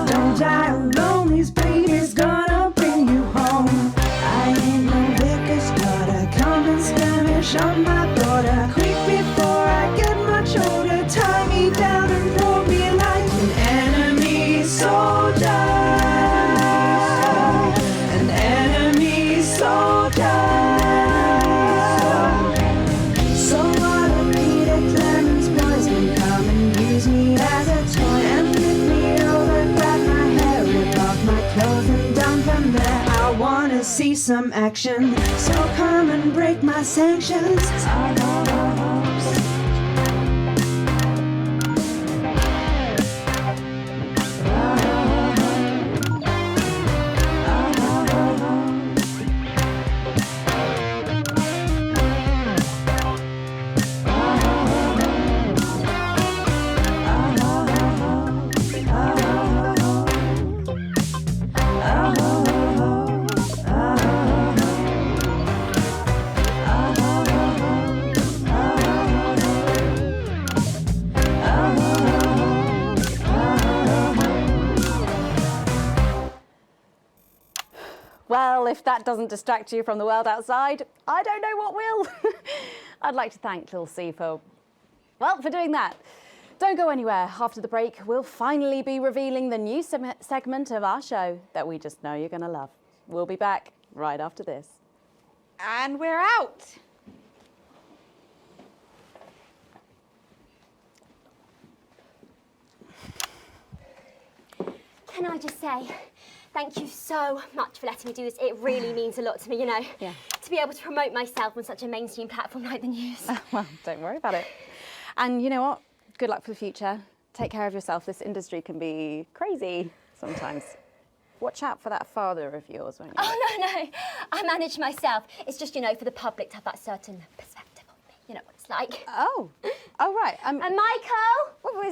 Speaker 20: Don't die alone, these babies gonna bring you home. I ain't no vicar's daughter, come and skirmish on my border. Quick before I get much older, tie me down and throw me see some action. So come and break my sanctions.
Speaker 2: Well, if that doesn't distract you from the world outside, I don't know what will. I'd like to thank Lil C for doing that. Don't go anywhere. After the break, we'll finally be revealing the new segment of our show that we just know you're going to love. We'll be back right after this.
Speaker 5: And we're out.
Speaker 22: Can I just say, thank you so much for letting me do this. It really means a lot to me, you know.
Speaker 2: Yeah.
Speaker 22: To be able to promote myself on such a mainstream platform like the news.
Speaker 2: Well, don't worry about it. And you know what? Good luck for the future. Take care of yourself. This industry can be crazy sometimes. Watch out for that father of yours, won't you?
Speaker 22: Oh, no. I manage myself. It's just, you know, for the public to have that certain perspective on me. You know what it's like.
Speaker 2: Oh, right.
Speaker 22: And Michael?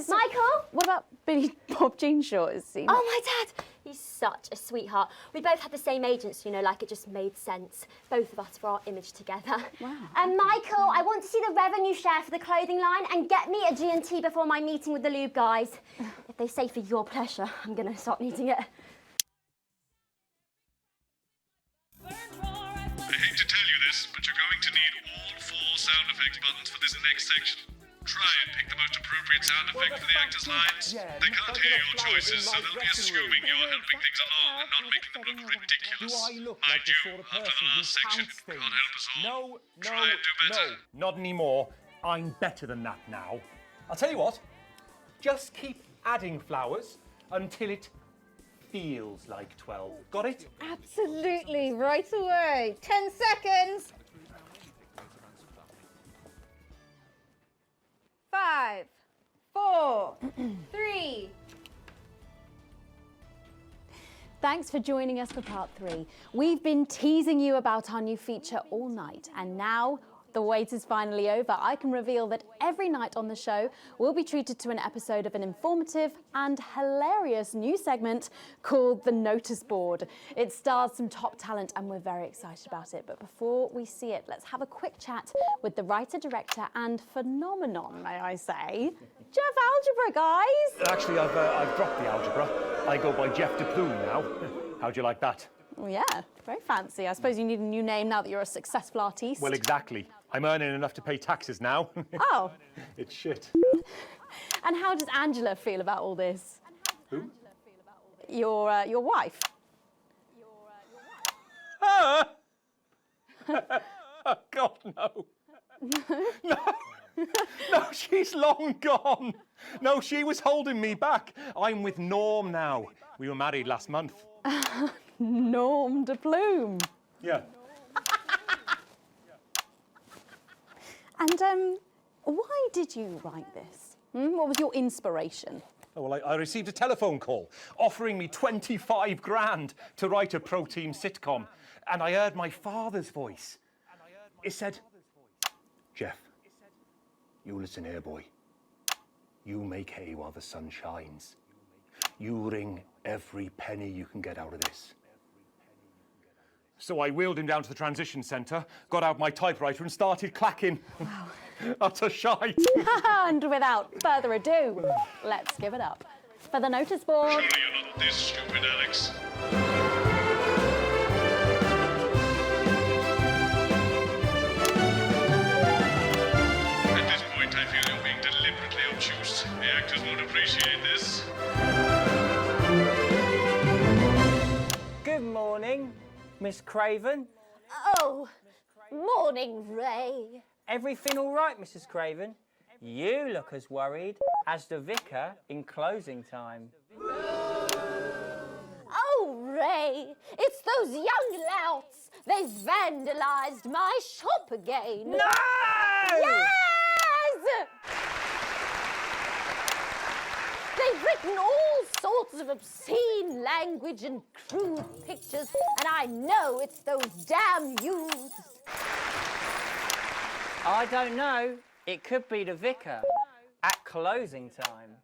Speaker 22: Michael?
Speaker 2: What about Billy Bob Jean Short? Is he?
Speaker 22: Oh, my dad. He's such a sweetheart. We both had the same agents, you know, like it just made sense. Both of us for our image together.
Speaker 2: Wow.
Speaker 22: And Michael, I want to see the revenue share for the clothing line and get me a G&T before my meeting with the lube guys. If they say for your pleasure, I'm going to start needing it.
Speaker 10: I hate to tell you this, but you're going to need all 4 sound effects buttons for this next section. Try and pick the most appropriate sound effect for the actors' lines. They can't hear your choices, so they'll be assuming you're helping things along and not making them look ridiculous. Mind you, after the last section, can't help us all. Try and do better.
Speaker 8: Not anymore. I'm better than that now. I'll tell you what, just keep adding flowers until it feels like 12. Got it?
Speaker 5: Absolutely, right away. 10 seconds. 5, 4, 3.
Speaker 2: Thanks for joining us for part 3. We've been teasing you about our new feature all night, and now the wait is finally over. I can reveal that every night on the show, we'll be treated to an episode of an informative and hilarious new segment called The Notice Board. It stars some top talent and we're very excited about it. But before we see it, let's have a quick chat with the writer, director and phenomenon, may I say, Jeff Algebra, guys.
Speaker 8: Actually, I've dropped the algebra. I go by Jeff DePlume now. How'd you like that?
Speaker 2: Well, yeah, very fancy. I suppose you need a new name now that you're a successful artiste.
Speaker 8: Well, exactly. I'm earning enough to pay taxes now.
Speaker 2: Oh.
Speaker 8: It's shit.
Speaker 2: And how does Angela feel about all this?
Speaker 8: Who?
Speaker 2: Your wife.
Speaker 8: Oh, God, no. No, she's long gone. No, she was holding me back. I'm with Norm now. We were married last month.
Speaker 2: Norm de Plume.
Speaker 8: Yeah.
Speaker 2: And why did you write this? What was your inspiration?
Speaker 8: Oh, well, I received a telephone call offering me 25 grand to write a pro-team sitcom. And I heard my father's voice. It said, Jeff, you listen here, boy. You make hay while the sun shines. You wring every penny you can get out of this. So I wheeled him down to the transition centre, got out my typewriter and started clacking.
Speaker 2: Wow.
Speaker 8: Utter shite.
Speaker 2: And without further ado, let's give it up for the notice board.
Speaker 10: Surely you're not this stupid, Alex. At this point, I feel you're being deliberately obtuse. The actors won't appreciate this.
Speaker 13: Good morning, Miss Craven.
Speaker 22: Oh, morning, Ray.
Speaker 13: Everything all right, Mrs. Craven? You look as worried as the vicar in closing time.
Speaker 22: Oh, Ray,
Speaker 12: way. It's those young louts. They've vandalised my shop again.
Speaker 13: No!
Speaker 12: Yes! They've written all sorts of obscene language and crude pictures, and I know it's those damn youths.
Speaker 13: I don't know. It could be the vicar at closing time.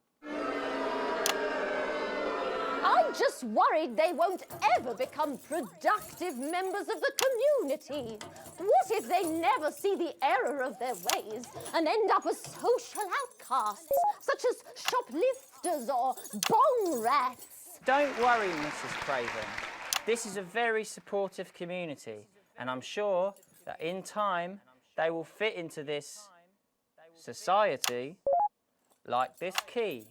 Speaker 12: I'm just worried they won't ever become productive members of the community. What if they never see the error of their ways and end up as social outcasts, such as shoplifters or bong rats?
Speaker 13: Don't worry, Mrs. Craven. This is a very supportive community, and I'm sure that in time they will fit into this society like this key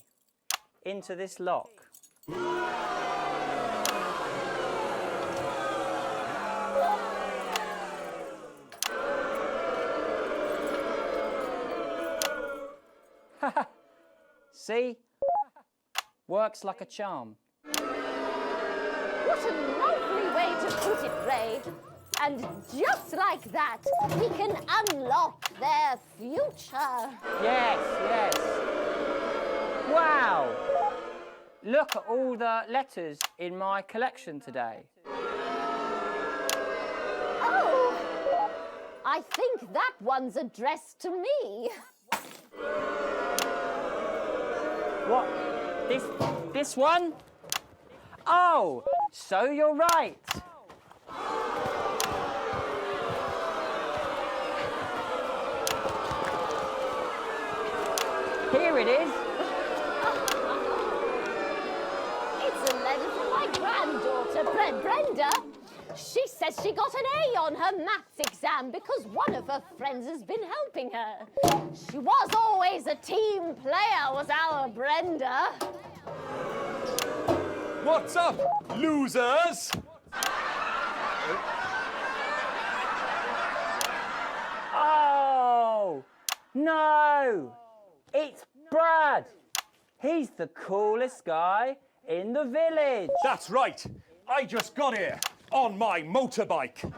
Speaker 13: into this lock. See? Works like a charm.
Speaker 12: What a lovely way to put it, Ray. And just like that, we can unlock their future.
Speaker 13: Yes, yes. Wow! Look at all the letters in my collection today.
Speaker 12: Oh, I think that one's addressed to me.
Speaker 13: What? This one? Oh, so you're right. Here it is.
Speaker 12: It's a letter from my granddaughter, Brenda. She says she got an A on her maths exam because one of her friends has been helping her. She was always a team player, was our Brenda.
Speaker 8: What's up, losers?
Speaker 13: Oh, no. It's Brad. He's the coolest guy in the village.
Speaker 8: That's right. I just got here on my motorbike.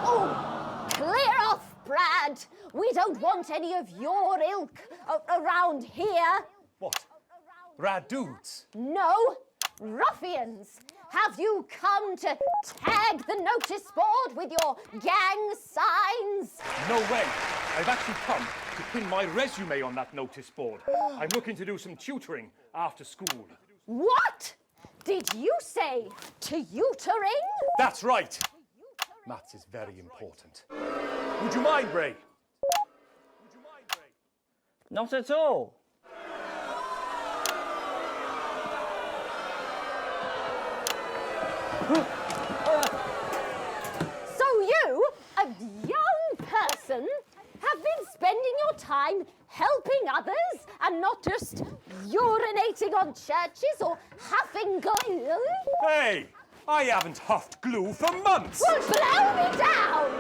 Speaker 12: Oh, clear off, Brad. We don't want any of your ilk around here.
Speaker 8: What? Rad dudes?
Speaker 12: No, ruffians. Have you come to tag the notice board with your gang signs?
Speaker 8: No way. I've actually come to pin my resume on that notice board. I'm looking to do some tutoring after school.
Speaker 12: What? Did you say tutoring?
Speaker 8: That's right. Maths is very important. Would you mind, Ray?
Speaker 13: Not at all.
Speaker 12: So you, a young person, have been spending your time helping others and not just urinating on churches or huffing glue?
Speaker 8: Hey, I haven't huffed glue for months.
Speaker 12: Well, blow me down!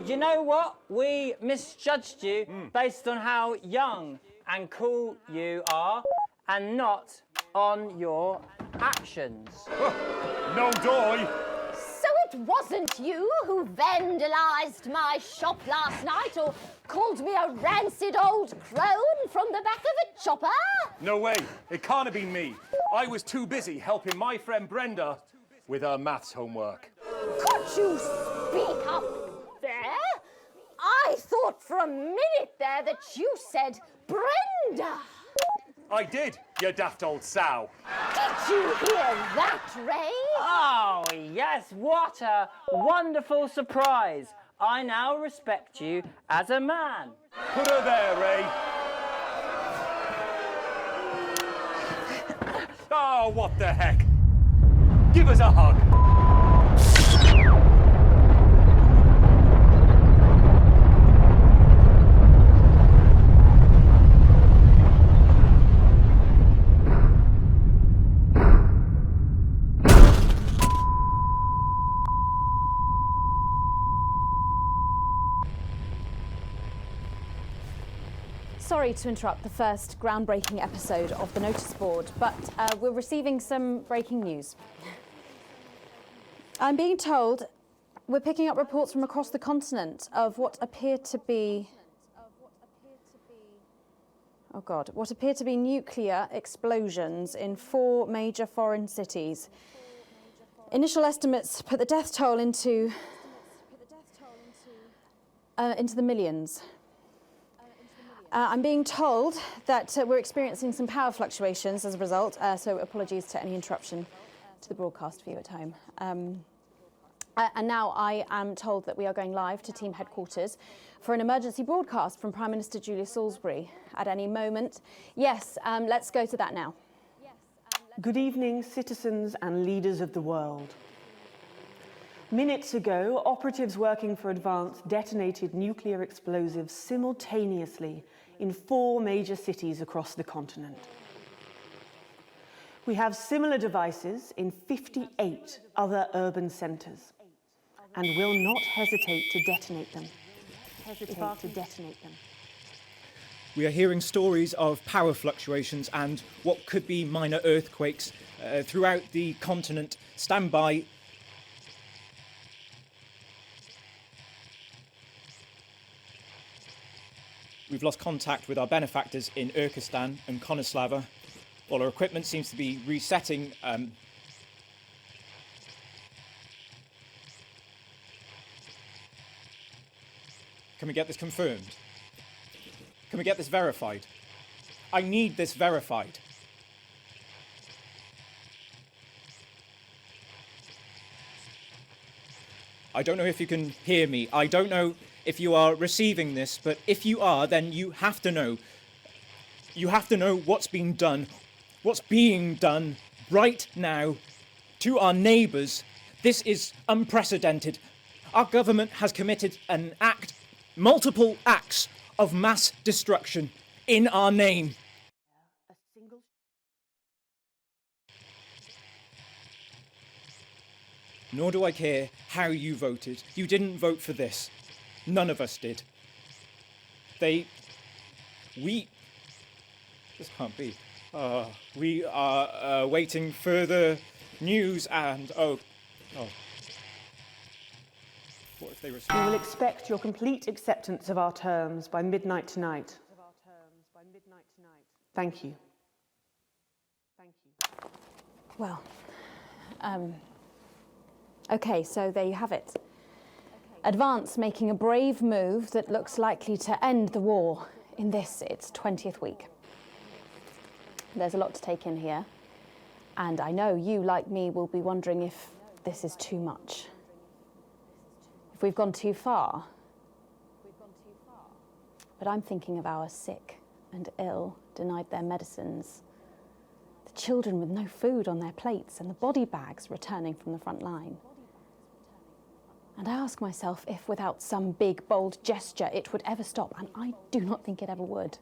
Speaker 13: You know what? We misjudged you based on how young and cool you are and not on your actions.
Speaker 8: No doy.
Speaker 12: So it wasn't you who vandalised my shop last night or called me a rancid old crone from the back of a chopper?
Speaker 8: No way. It can't have been me. I was too busy helping my friend Brenda with her maths homework.
Speaker 12: Could you speak up there? I thought for a minute there that you said Brenda.
Speaker 8: I did, you daft old sow.
Speaker 12: Did you hear that, Ray?
Speaker 13: Oh, yes, what a wonderful surprise. I now respect you as a man.
Speaker 8: Put her there, Ray. Oh, what the heck? Give us a hug.
Speaker 3: Sorry,
Speaker 19: sorry to interrupt the first groundbreaking episode of the notice board, but we're receiving some breaking news. I'm being told we're picking up reports from across the continent of what appear to be nuclear explosions in 4 major foreign cities. Initial estimates put the death toll into the millions. I'm being told that we're experiencing some power fluctuations as a result, so apologies to any interruption to the broadcast for you at home. And now I am told that we are going live to team headquarters for an emergency broadcast from Prime Minister Julia Salisbury at any moment. Yes, let's go to that now.
Speaker 7: Good evening, citizens and leaders of the world. Minutes ago, operatives working for Advance detonated nuclear explosives simultaneously in 4 major cities across the continent. We have similar devices in 58 other urban centres and will not hesitate to detonate them.
Speaker 14: We are hearing stories of power fluctuations and what could be minor earthquakes throughout the continent. Stand by. We've lost contact with our benefactors in Urkistan and Konoslava. All our equipment seems to be resetting. Can we get this confirmed? Can we get this verified? I need this verified. I don't know if you can hear me. I don't know if you are receiving this, but if you are, then you have to know. You have to know what's being done right now to our neighbours. This is unprecedented. Our government has committed multiple acts of mass destruction in our name. Nor do I care how you voted. You didn't vote for this. None of us did. This can't be. We are awaiting further news and What if they
Speaker 7: We
Speaker 14: respond?
Speaker 7: will expect your complete acceptance of our terms by midnight tonight. Thank you.
Speaker 19: Well, okay, so there you have it. Advance making a brave move that looks likely to end the war in its 20th week. There's a lot to take in here, and I know you, like me, will be wondering if this is too much. If we've gone too far. But I'm thinking of our sick and ill, denied their medicines, the children with no food on their plates, and the body bags returning from the front line. And I ask myself if, without some big, bold gesture, it would ever stop, and I do not think it ever would.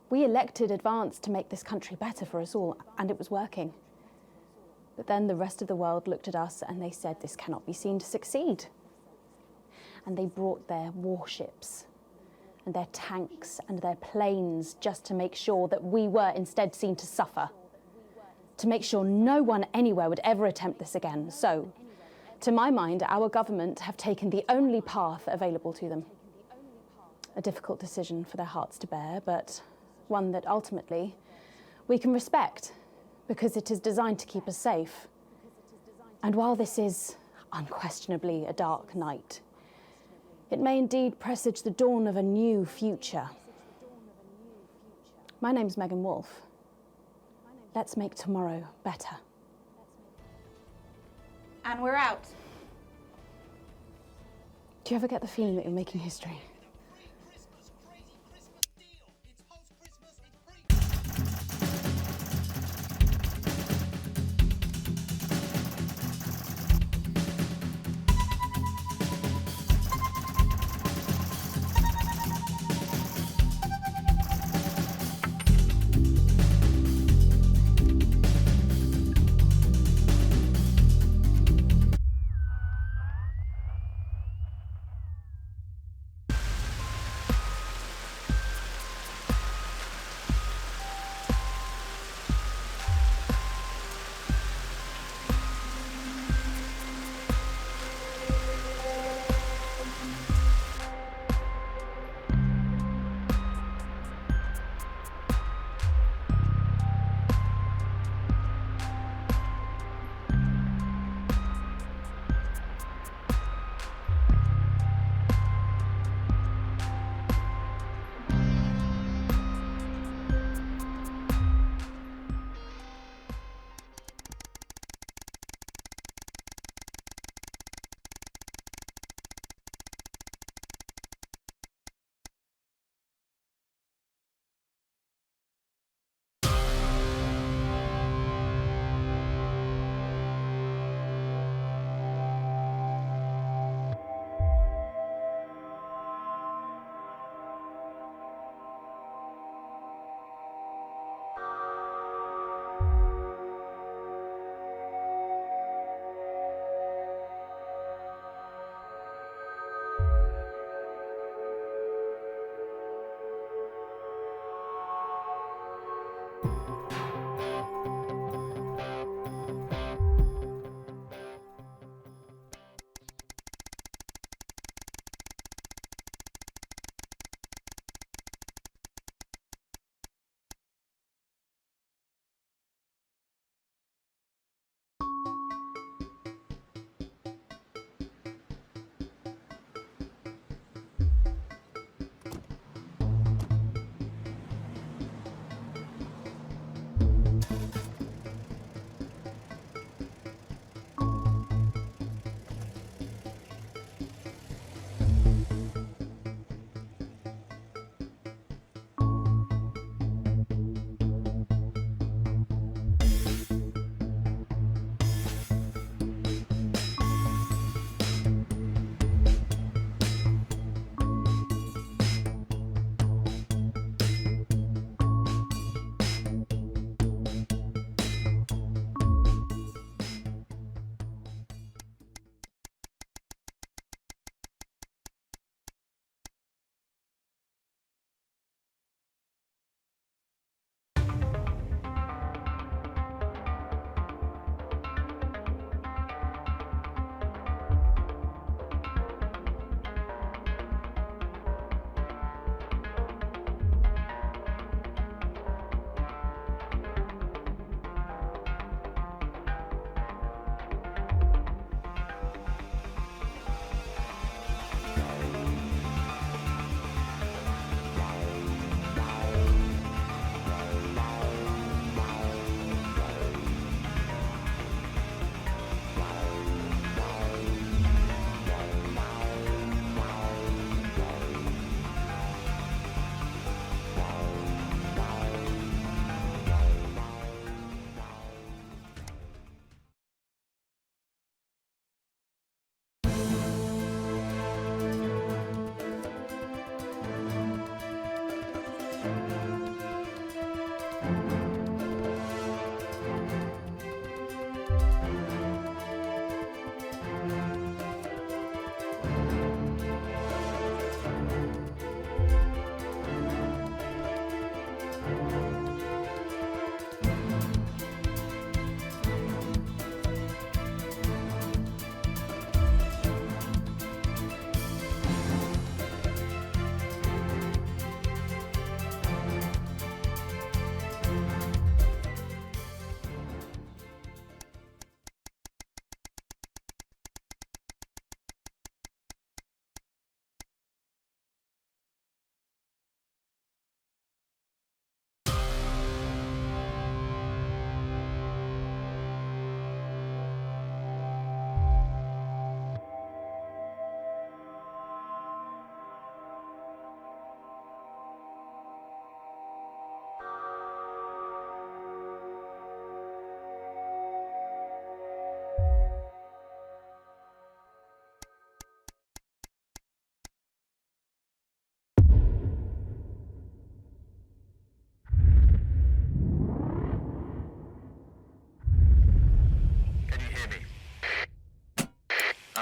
Speaker 19: We elected Advance to make this country better for us all, and it was working. But then the rest of the world looked at us and they said this cannot be seen to succeed. And they brought their warships and their tanks and their planes just to make sure that we were instead seen to suffer, to make sure no one anywhere would ever attempt this again. So, to my mind, our government have taken the only path available to them. A difficult decision for their hearts to bear, but one that ultimately we can respect because it is designed to keep us safe. And while this is unquestionably a dark night, it may indeed presage the dawn of a new future. My name's Megan Wolfe. Let's make tomorrow better.
Speaker 5: And we're out.
Speaker 19: Do you ever get the feeling that you're making history?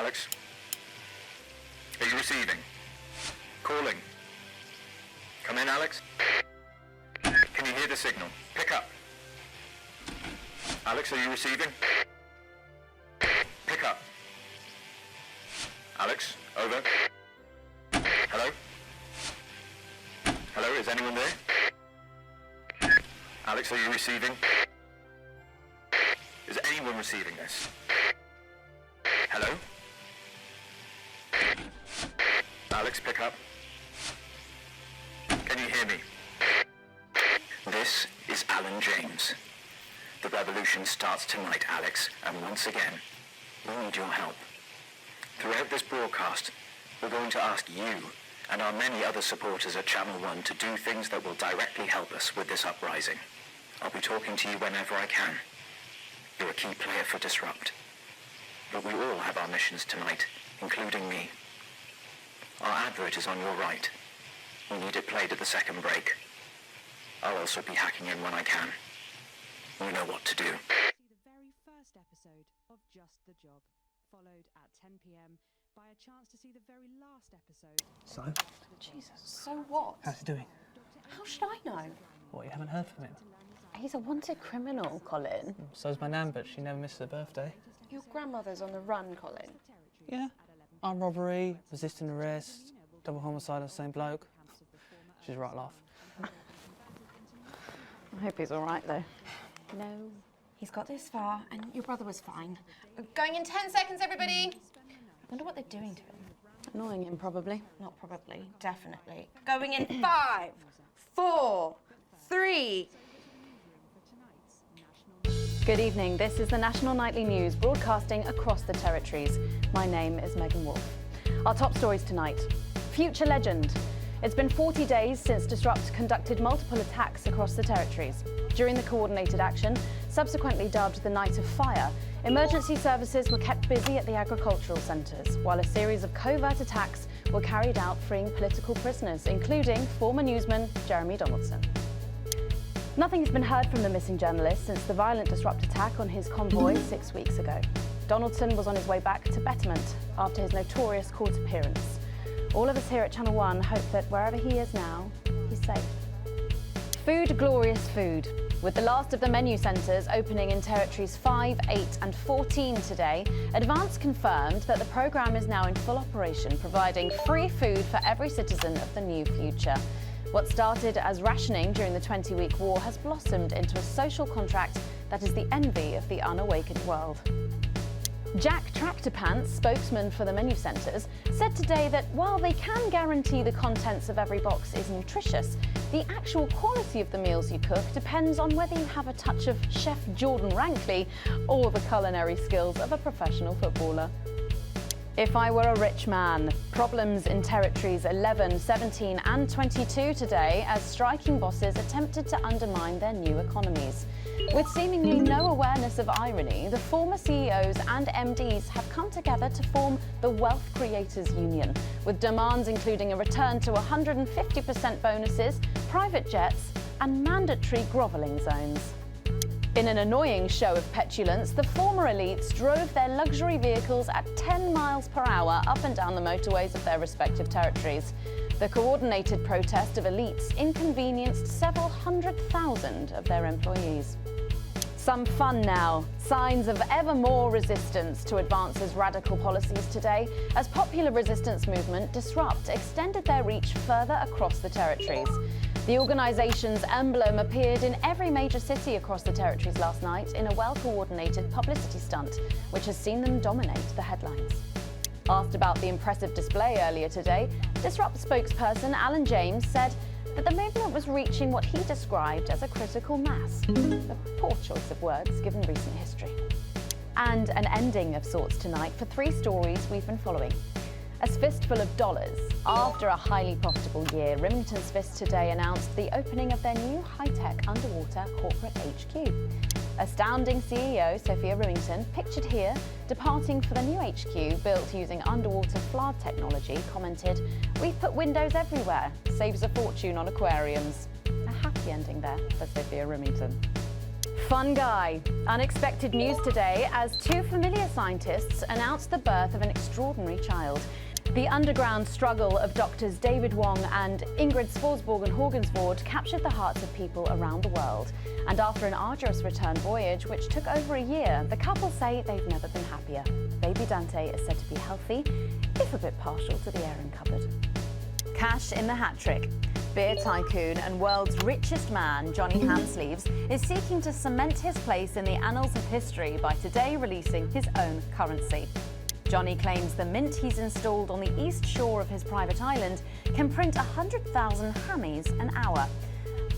Speaker 15: Alex? Are you receiving? Calling. Come in, Alex. Can you hear the signal? Pick up. Alex, are you receiving? Pick up. Alex, over. Hello? Hello, is anyone there? Alex, are you receiving? Is anyone receiving this? Hello? Alex, pick up. Can you hear me? This is Alan James. The revolution starts tonight, Alex, and once again, we need your help. Throughout this broadcast, we're going to ask you and our many other supporters at Channel 1 to do things that will directly help us with this uprising. I'll be talking to you whenever I can. You're a key player for Disrupt. But we all have our missions tonight, including me. Our advert is on your right. We need it played at the second break. I'll also be hacking in when I can. You know what to do.
Speaker 17: See the very first episode of Just the Job, followed at 10 p.m. by a chance to see the very last episode.
Speaker 18: So?
Speaker 2: Jesus, so what?
Speaker 18: How's he doing?
Speaker 2: How should I know?
Speaker 18: What, you haven't heard from him?
Speaker 2: He's a wanted criminal, Colin.
Speaker 18: So's my nan, but she never misses her birthday.
Speaker 2: Your grandmother's on the run, Colin.
Speaker 18: Yeah. Armed robbery, resisting arrest, double homicide of the same bloke. She's a right laugh.
Speaker 2: I hope he's all right, though.
Speaker 5: No. He's got this far, and your brother was fine. Going in 10 seconds, everybody. I wonder what they're doing to him.
Speaker 2: Annoying him, probably.
Speaker 5: Not probably, definitely. Going in 5, 4, 3.
Speaker 19: Good evening. This is the National Nightly News broadcasting across the territories. My name is Megan Wolfe. Our top stories tonight. Future legend. It's been 40 days since Disrupt conducted multiple attacks across the territories. During the coordinated action, subsequently dubbed the Night of Fire, emergency services were kept busy at the agricultural centres, while a series of covert attacks were carried out freeing political prisoners, including former newsman Jeremy Donaldson. Nothing has been heard from the missing journalist since the violent Disrupt attack on his convoy 6 weeks ago. Donaldson was on his way back to Betterment after his notorious court appearance. All of us here at Channel 1 hope that wherever he is now, he's safe. Food, glorious food. With the last of the menu centres opening in territories 5, 8 and 14 today, Advance confirmed that the programme is now in full operation, providing free food for every citizen of the new future. What started as rationing during the 20-week war has blossomed into a social contract that is the envy of the unawakened world. Jack Tractorpants, spokesman for the menu centres, said today that while they can guarantee the contents of every box is nutritious, the actual quality of the meals you cook depends on whether you have a touch of Chef Jordan Rankley or the culinary skills of a professional footballer. If I were a rich man, problems in territories 11, 17 and 22 today as striking bosses attempted to undermine their new economies. With seemingly no awareness of irony, the former CEOs and MDs have come together to form the Wealth Creators Union, with demands including a return to 150% bonuses, private jets and mandatory grovelling zones. In an annoying show of petulance, the former elites drove their luxury vehicles at 10 miles per hour up and down the motorways of their respective territories. The coordinated protest of elites inconvenienced several 100,000 of their employees. Some fun now. Signs of ever more resistance to Advance's radical policies today as popular resistance movement Disrupt extended their reach further across the territories. The organisation's emblem appeared in every major city across the territories last night in a well-coordinated publicity stunt, which has seen them dominate the headlines. Asked about the impressive display earlier today, Disrupt spokesperson Alan James said that the movement was reaching what he described as a critical mass. A poor choice of words given recent history. And an ending of sorts tonight for 3 stories we've been following. A fistful of dollars. After a highly profitable year, Remington's Fist today announced the opening of their new high-tech underwater corporate HQ. Astounding CEO Sophia Remington, pictured here, departing for the new HQ built using underwater FLAD technology, commented, "We've put windows everywhere, saves a fortune on aquariums." A happy ending there for Sophia Remington.
Speaker 2: Fun guy. Unexpected news today as two familiar scientists announced the birth of an extraordinary child. The underground struggle of doctors David Wong and Ingrid Sporsborgen-Horgensvoord captured the hearts of people around the world. And after an arduous return voyage, which took over a year, the couple say they've never been happier. Baby Dante is said to be healthy, if a bit partial to the airing cupboard. Cash in the hat trick. Beer tycoon and world's richest man, Johnny Handsleeves, is seeking to cement his place in the annals of history by today releasing his own currency. Johnny claims the mint he's installed on the east shore of his private island can print 100,000 hammies an hour.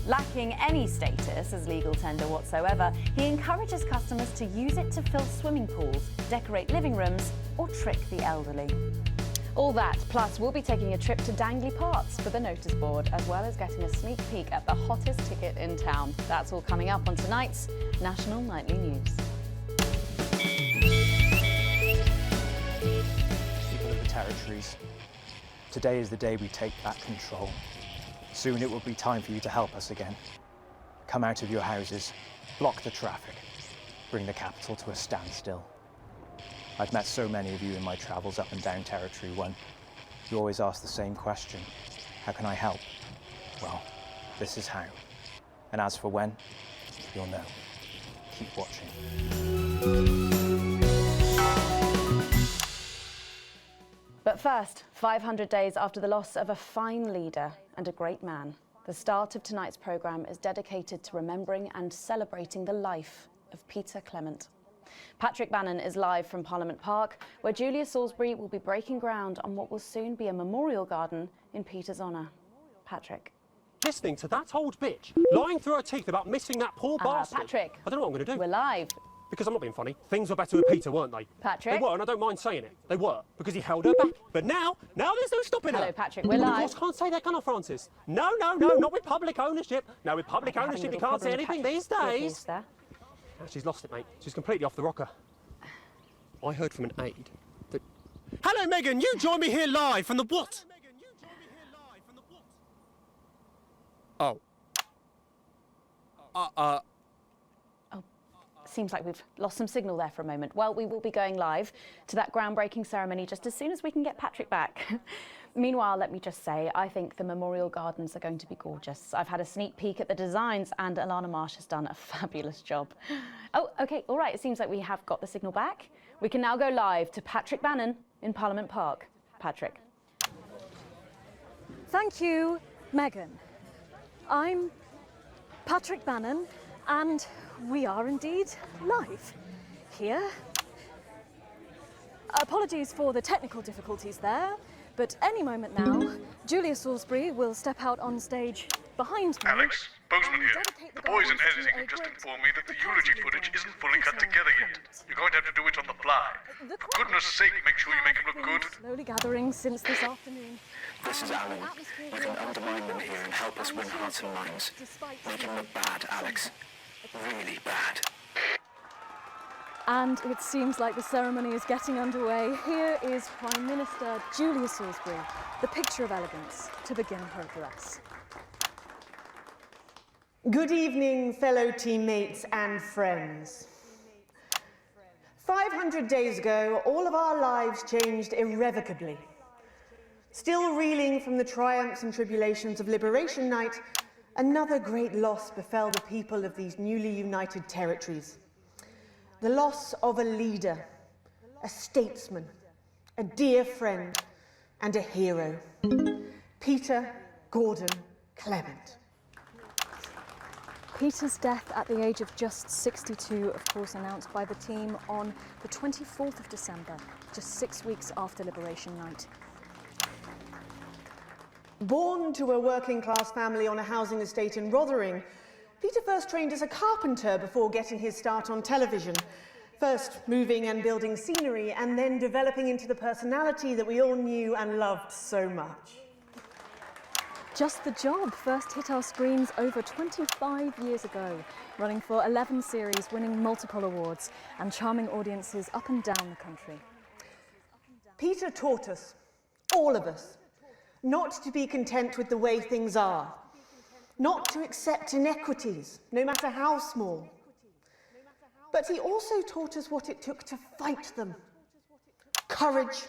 Speaker 2: Lacking any status as legal tender whatsoever, he encourages customers to use it to fill swimming pools, decorate living rooms, or trick the elderly. All that, plus we'll be taking a trip to dangly parts for the notice board, as well as getting a sneak peek at the hottest ticket in town. That's all coming up on tonight's National Nightly News.
Speaker 14: People of the territories, today is the day we take back control. Soon it will be time for you to help us again. Come out of your houses, block the traffic, bring the capital to a standstill. I've met so many of you in my travels up and down Territory 1. You always ask the same question. How can I help? Well, this is how. And as for when, you'll know. Keep watching.
Speaker 2: But first, 500 days after the loss of a fine leader and a great man, the start of tonight's programme is dedicated to remembering and celebrating the life of Peter Clement. Patrick Bannon is live from Parliament Park, where Julia Salisbury will be breaking ground on what will soon be a memorial garden in Peter's honour. Patrick.
Speaker 6: Listening to that old bitch lying through her teeth about missing that poor bastard.
Speaker 2: Patrick.
Speaker 6: I don't know what I'm going to do.
Speaker 2: We're live.
Speaker 6: Because I'm not being funny. Things were better with Peter, weren't they?
Speaker 2: Patrick.
Speaker 6: They were, and I don't mind saying it. They were, because he held her back. But now there's no stopping her.
Speaker 2: Hello, Patrick, we're live.
Speaker 6: Of course, can't say that, can I, Francis? No, not with public ownership. No, with public ownership, you can't say anything these days. She's lost it, mate. She's completely off the rocker. I heard from an aide that... Hello, Megan, you join me here live from the what? Oh.
Speaker 2: Seems like we've lost some signal there for a moment. Well, we will be going live to that groundbreaking ceremony just as soon as we can get Patrick back. Meanwhile, let me just say, I think the memorial gardens are going to be gorgeous. I've had a sneak peek at the designs and Alana Marsh has done a fabulous job. Oh, OK, all right, it seems like we have got the signal back. We can now go live to Patrick Bannon in Parliament Park. Patrick.
Speaker 3: Thank you, Megan. I'm Patrick Bannon, and we are indeed live here. Apologies for the technical difficulties there, but any moment now, Julia Salisbury will step out on stage behind me.
Speaker 10: Alex, Bozeman here. The boys in editing have just informed me that the eulogy footage isn't fully cut together yet. You're going to have to do it on the fly. For goodness sake, make sure you make him look good.
Speaker 3: Slowly gathering since this afternoon.
Speaker 15: This is Alan. You can undermine them here and help us win hearts and minds. Make him look bad, Alex. Really bad.
Speaker 3: And it seems like the ceremony is getting underway. Here is Prime Minister Julia Salisbury, the picture of elegance, to begin her address.
Speaker 1: Good evening, fellow teammates and friends. 500 days ago, all of our lives changed irrevocably. Still reeling from the triumphs and tribulations of Liberation Night, another great loss befell the people of these newly united territories. The loss of a leader, a statesman, a dear friend, and a hero. Peter Gordon Clement.
Speaker 3: Peter's death at the age of just 62, of course, announced by the team on the 24th of December, just 6 weeks after Liberation Night.
Speaker 1: Born to a working-class family on a housing estate in Rotherham, Peter first trained as a carpenter before getting his start on television, first moving and building scenery, and then developing into the personality that we all knew and loved so much.
Speaker 3: Just the Job first hit our screens over 25 years ago, running for 11 series, winning multiple awards, and charming audiences up and down the country.
Speaker 1: Peter taught us, all of us, not to be content with the way things are, not to accept inequities, no matter how small, But he also taught us what it took to fight them. Courage,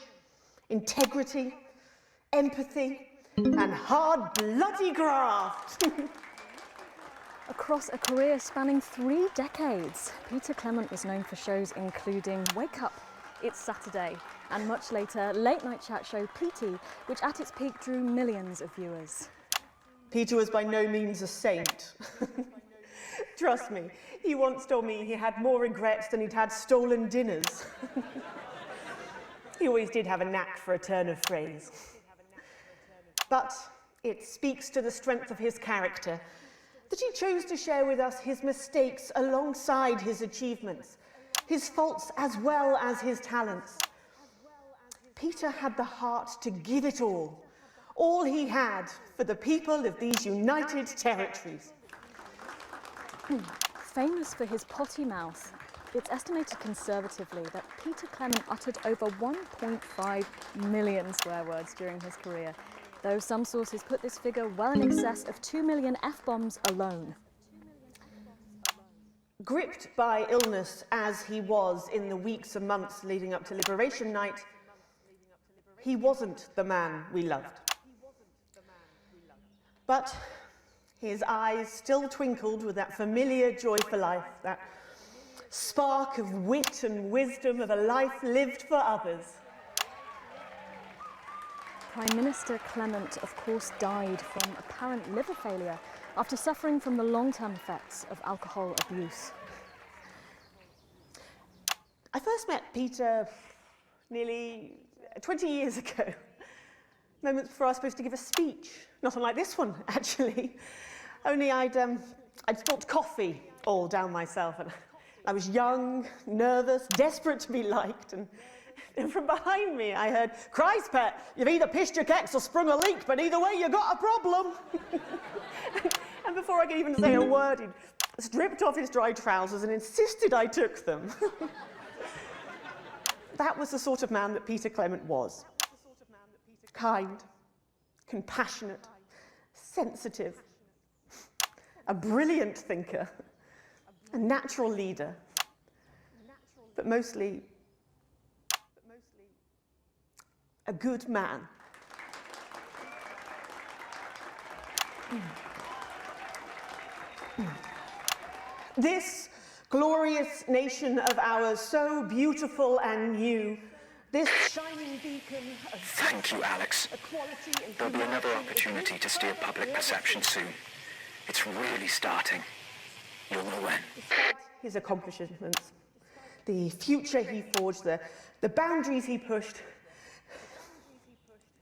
Speaker 1: integrity, empathy, and hard, bloody graft.
Speaker 3: Across a career spanning 3 decades, Peter Clement was known for shows including Wake Up, It's Saturday, and much later, late-night chat show Petey, which at its peak drew millions of viewers.
Speaker 1: Peter was by no means a saint. Trust me, he once told me he had more regrets than he'd had stolen dinners. He always did have a knack for a turn of phrase. But it speaks to the strength of his character that he chose to share with us his mistakes alongside his achievements, his faults as well as his talents. Peter had the heart to give it all he had for the people of these united territories.
Speaker 3: Famous for his potty mouth, it's estimated conservatively that Peter Clement uttered over 1.5 million swear words during his career, though some sources put this figure well in excess of 2 million F-bombs alone.
Speaker 1: Gripped by illness as he was in the weeks and months leading up to Liberation Night, he wasn't the man we loved. But his eyes still twinkled with that familiar joy for life, that spark of wit and wisdom of a life lived for others.
Speaker 3: Prime Minister Clement, of course, died from apparent liver failure after suffering from the long-term effects of alcohol abuse.
Speaker 1: I first met Peter nearly 20 years ago, moments before I was supposed to give a speech. Not unlike this one, actually. Only I'd spilled coffee all down myself, and I was young, nervous, desperate to be liked, and from behind me I heard, "Christ, pet, you've either pissed your kecks or sprung a leak, but either way you got a problem." And before I could even say a word, he'd stripped off his dry trousers and insisted I took them. That was the sort of man that Peter Clement was. Kind, compassionate, sensitive, a brilliant thinker, a natural leader, but mostly a good man. This glorious nation of ours, so beautiful and new, this shining beacon of
Speaker 15: Thank you, Alex.
Speaker 1: equality and
Speaker 15: There'll be another opportunity to steer public perception soon. It's really starting. You'll know when.
Speaker 1: Despite his accomplishments, the future he forged, the boundaries he pushed,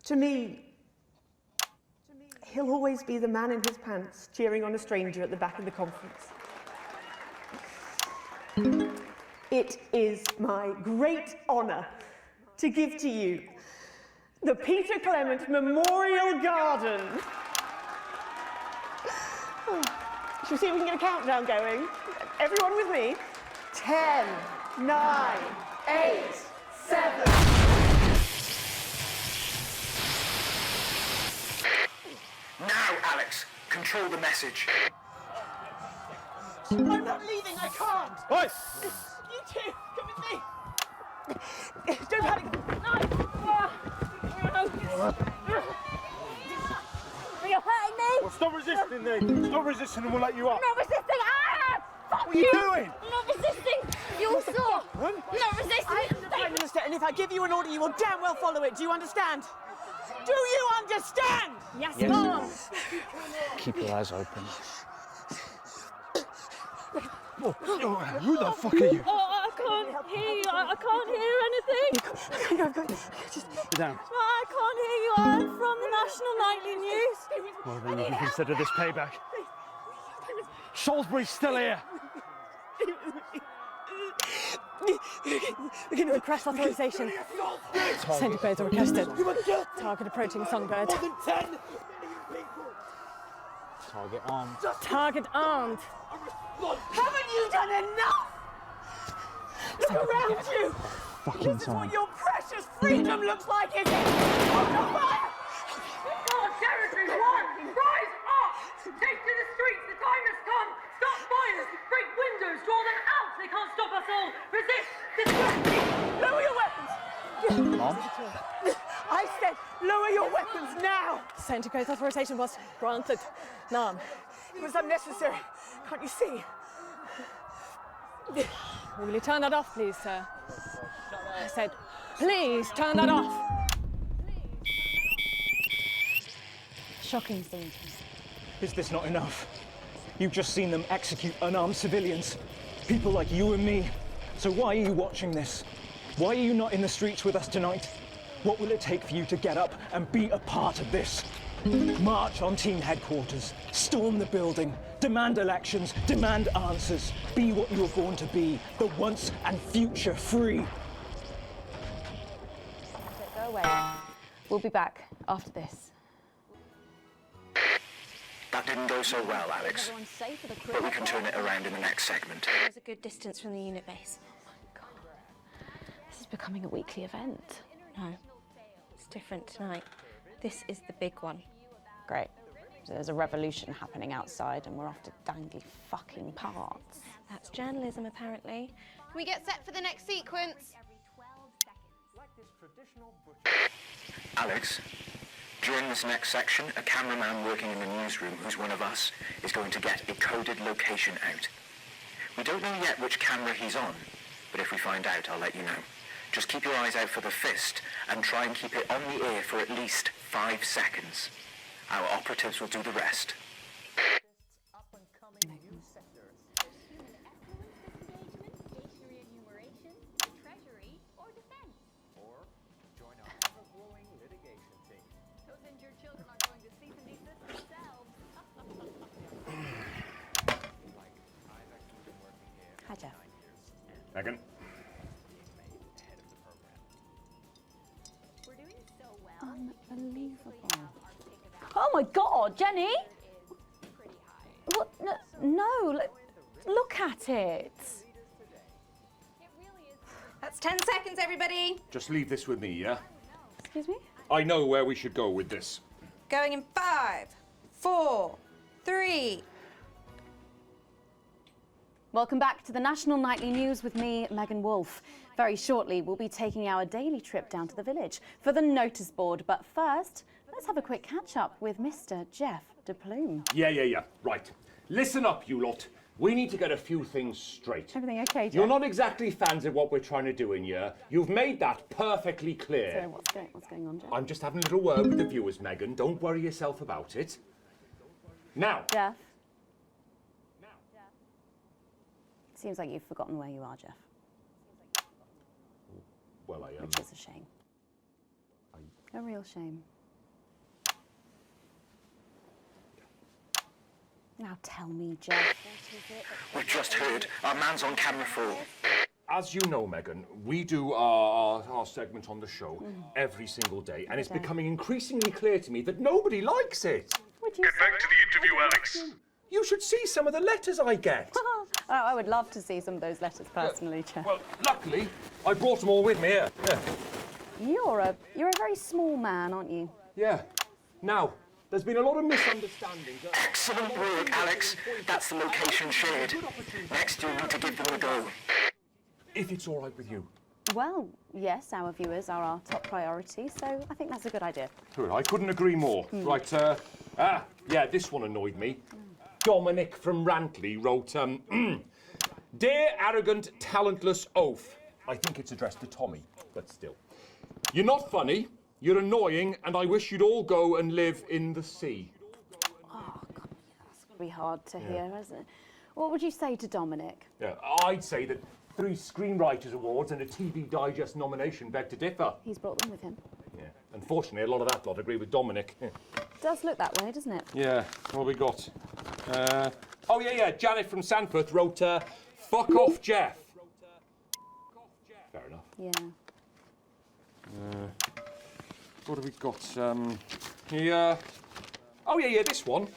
Speaker 1: to me, he'll always be the man in his pants cheering on a stranger at the back of the conference. It is my great honour to give to you the Peter Clement Memorial Garden. Shall we see if we can get a countdown going? Everyone with me? 10, 9, 8, 7.
Speaker 15: Now, Alex, control the message.
Speaker 1: I'm not leaving, I can't!
Speaker 6: Oi!
Speaker 1: You two, come with me! Don't panic!
Speaker 12: You're hurting me!
Speaker 6: Well, stop resisting then! Stop resisting and we'll let you up!
Speaker 12: I'm not resisting! Ah! Fuck
Speaker 6: What are you doing?
Speaker 12: I'm not resisting! You saw! I'm not resisting!
Speaker 1: I am the Prime Minister, and if I give you an order, you will damn well follow it. Do you understand? Do you understand?
Speaker 12: Yes,
Speaker 18: Yes.
Speaker 12: Mom!
Speaker 18: Keep your eyes open.
Speaker 6: Who the fuck are you?
Speaker 12: Oh, I can't hear you. I can't hear anything.
Speaker 6: Sit down.
Speaker 12: I can't hear you. I'm from the National Nightly News.
Speaker 6: Well, then you can consider this payback. Salisbury's still here.
Speaker 3: We're going to request authorization. Centipedes are requested. Target approaching songbird.
Speaker 18: Target armed.
Speaker 3: Target armed.
Speaker 1: Haven't you done enough? Look around you!
Speaker 18: Fucking
Speaker 1: This is
Speaker 18: time.
Speaker 1: what your precious freedom looks like, is it? Open fire!
Speaker 11: Our territory won! Rise up! Take to the streets, the time has come! Stop fires! Break windows! Draw them out! They can't stop battle! Resist!
Speaker 1: Lower your weapons!
Speaker 13: Mom?
Speaker 1: I said, lower your weapons now!
Speaker 3: Center growth authorization was granted. None.
Speaker 1: It was unnecessary. Can't you see?
Speaker 3: Will you turn that off, please, sir? I said, please turn that off.
Speaker 2: Shocking scenes.
Speaker 14: Is this not enough? You've just seen them execute unarmed civilians. People like you and me. So why are you watching this? Why are you not in the streets with us tonight? What will it take for you to get up and be a part of this? March on team headquarters, storm the building, demand elections, demand answers. Be what you were born to be, the once and future free.
Speaker 2: Go away. We'll be back after this.
Speaker 15: That didn't go so well, Alex.
Speaker 2: Everyone's safe for the crew.
Speaker 15: But we can turn it around in the next segment.
Speaker 5: There's a good distance from the unit base.
Speaker 2: This is becoming a weekly event.
Speaker 5: No, it's different tonight. This is the big one.
Speaker 2: Great. So there's a revolution happening outside and we're off to dangly fucking parts.
Speaker 5: That's journalism, apparently. Can we get set for the next sequence?
Speaker 15: Alex, during this next section, a cameraman working in the newsroom who's one of us is going to get a coded location out. We don't know yet which camera he's on, but if we find out, I'll let you know. Just keep your eyes out for the fist and try and keep it on the air for at least 5 seconds. Our operatives will do the rest.
Speaker 2: Hi, Jeff.
Speaker 8: Megan.
Speaker 2: Unbelievable. Oh my God, Jenny! What? No, look at it.
Speaker 5: That's 10 seconds, everybody.
Speaker 8: Just leave this with me, yeah?
Speaker 2: Excuse me?
Speaker 8: I know where we should go with this.
Speaker 5: Going in 5, 4, 3.
Speaker 2: Welcome back to the National Nightly News with me, Megan Wolfe. Very shortly, we'll be taking our daily trip down to the village for the notice board. But first, let's have a quick catch-up with Mr. Jeff de Plume.
Speaker 8: Yeah. Right. Listen up, you lot. We need to get a few things straight.
Speaker 2: Everything okay, Jeff?
Speaker 8: You're not exactly fans of what we're trying to do in here. You've made that perfectly clear.
Speaker 2: So what's going on, Jeff?
Speaker 8: I'm just having a little word with the viewers, Megan. Don't worry yourself about it. Now.
Speaker 2: Jeff? Seems like you've forgotten where you are, Jeff.
Speaker 8: Well, I am.
Speaker 2: Which is a shame. A real shame. Now tell me, Jeff, what is it?
Speaker 15: We've just heard our man's on camera 4.
Speaker 8: As you know, Megan, we do our segment on the show every single day, and it's becoming increasingly clear to me that nobody likes it.
Speaker 10: Get back to the interview, Alex.
Speaker 8: You should see some of the letters I get.
Speaker 2: I would love to see some of those letters personally, Jeff.
Speaker 8: Well, luckily, I brought them all with me here. Yeah.
Speaker 2: You're a very small man, aren't you?
Speaker 8: Yeah. Now, there's been a lot of misunderstandings.
Speaker 15: Excellent work, Alex. That's the location shared. Next, you'll need to give them a go.
Speaker 8: If it's all right with you.
Speaker 2: Well, yes, our viewers are our top priority, so I think that's a good idea.
Speaker 8: Good, I couldn't agree more. Right, yeah, this one annoyed me. Dominic from Rantley wrote, Dear arrogant, talentless oaf. I think it's addressed to Tommy, but still. You're not funny, you're annoying, and I wish you'd all go and live in the sea.
Speaker 2: Oh, God, that's going to be hard to hear, isn't it? What would you say to Dominic?
Speaker 8: Yeah, I'd say that 3 Screenwriters Awards and a TV Digest nomination beg to differ.
Speaker 2: He's brought them with him.
Speaker 8: Yeah, unfortunately, a lot of that lot agree with Dominic.
Speaker 2: Does look that way, doesn't it?
Speaker 8: Yeah, what have we got? Oh, yeah, Janet from Sanforth wrote, fuck off, Jeff. Fair enough.
Speaker 2: Yeah.
Speaker 8: What have we got? Here. Oh, yeah, this one.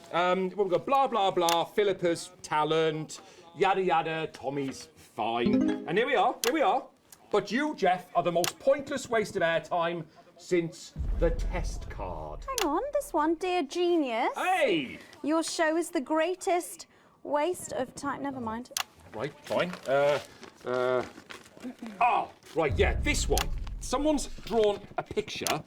Speaker 8: We've got blah, blah, blah, Philippa's talent, yada, yada, Tommy's fine. And here we are. But you, Jeff, are the most pointless waste of airtime since the test card.
Speaker 2: Hang on, this one, Dear Genius.
Speaker 8: Hey!
Speaker 2: Your show is the greatest waste of time. Never mind.
Speaker 8: Right, fine. Oh, right, yeah, this one. Someone's drawn a picture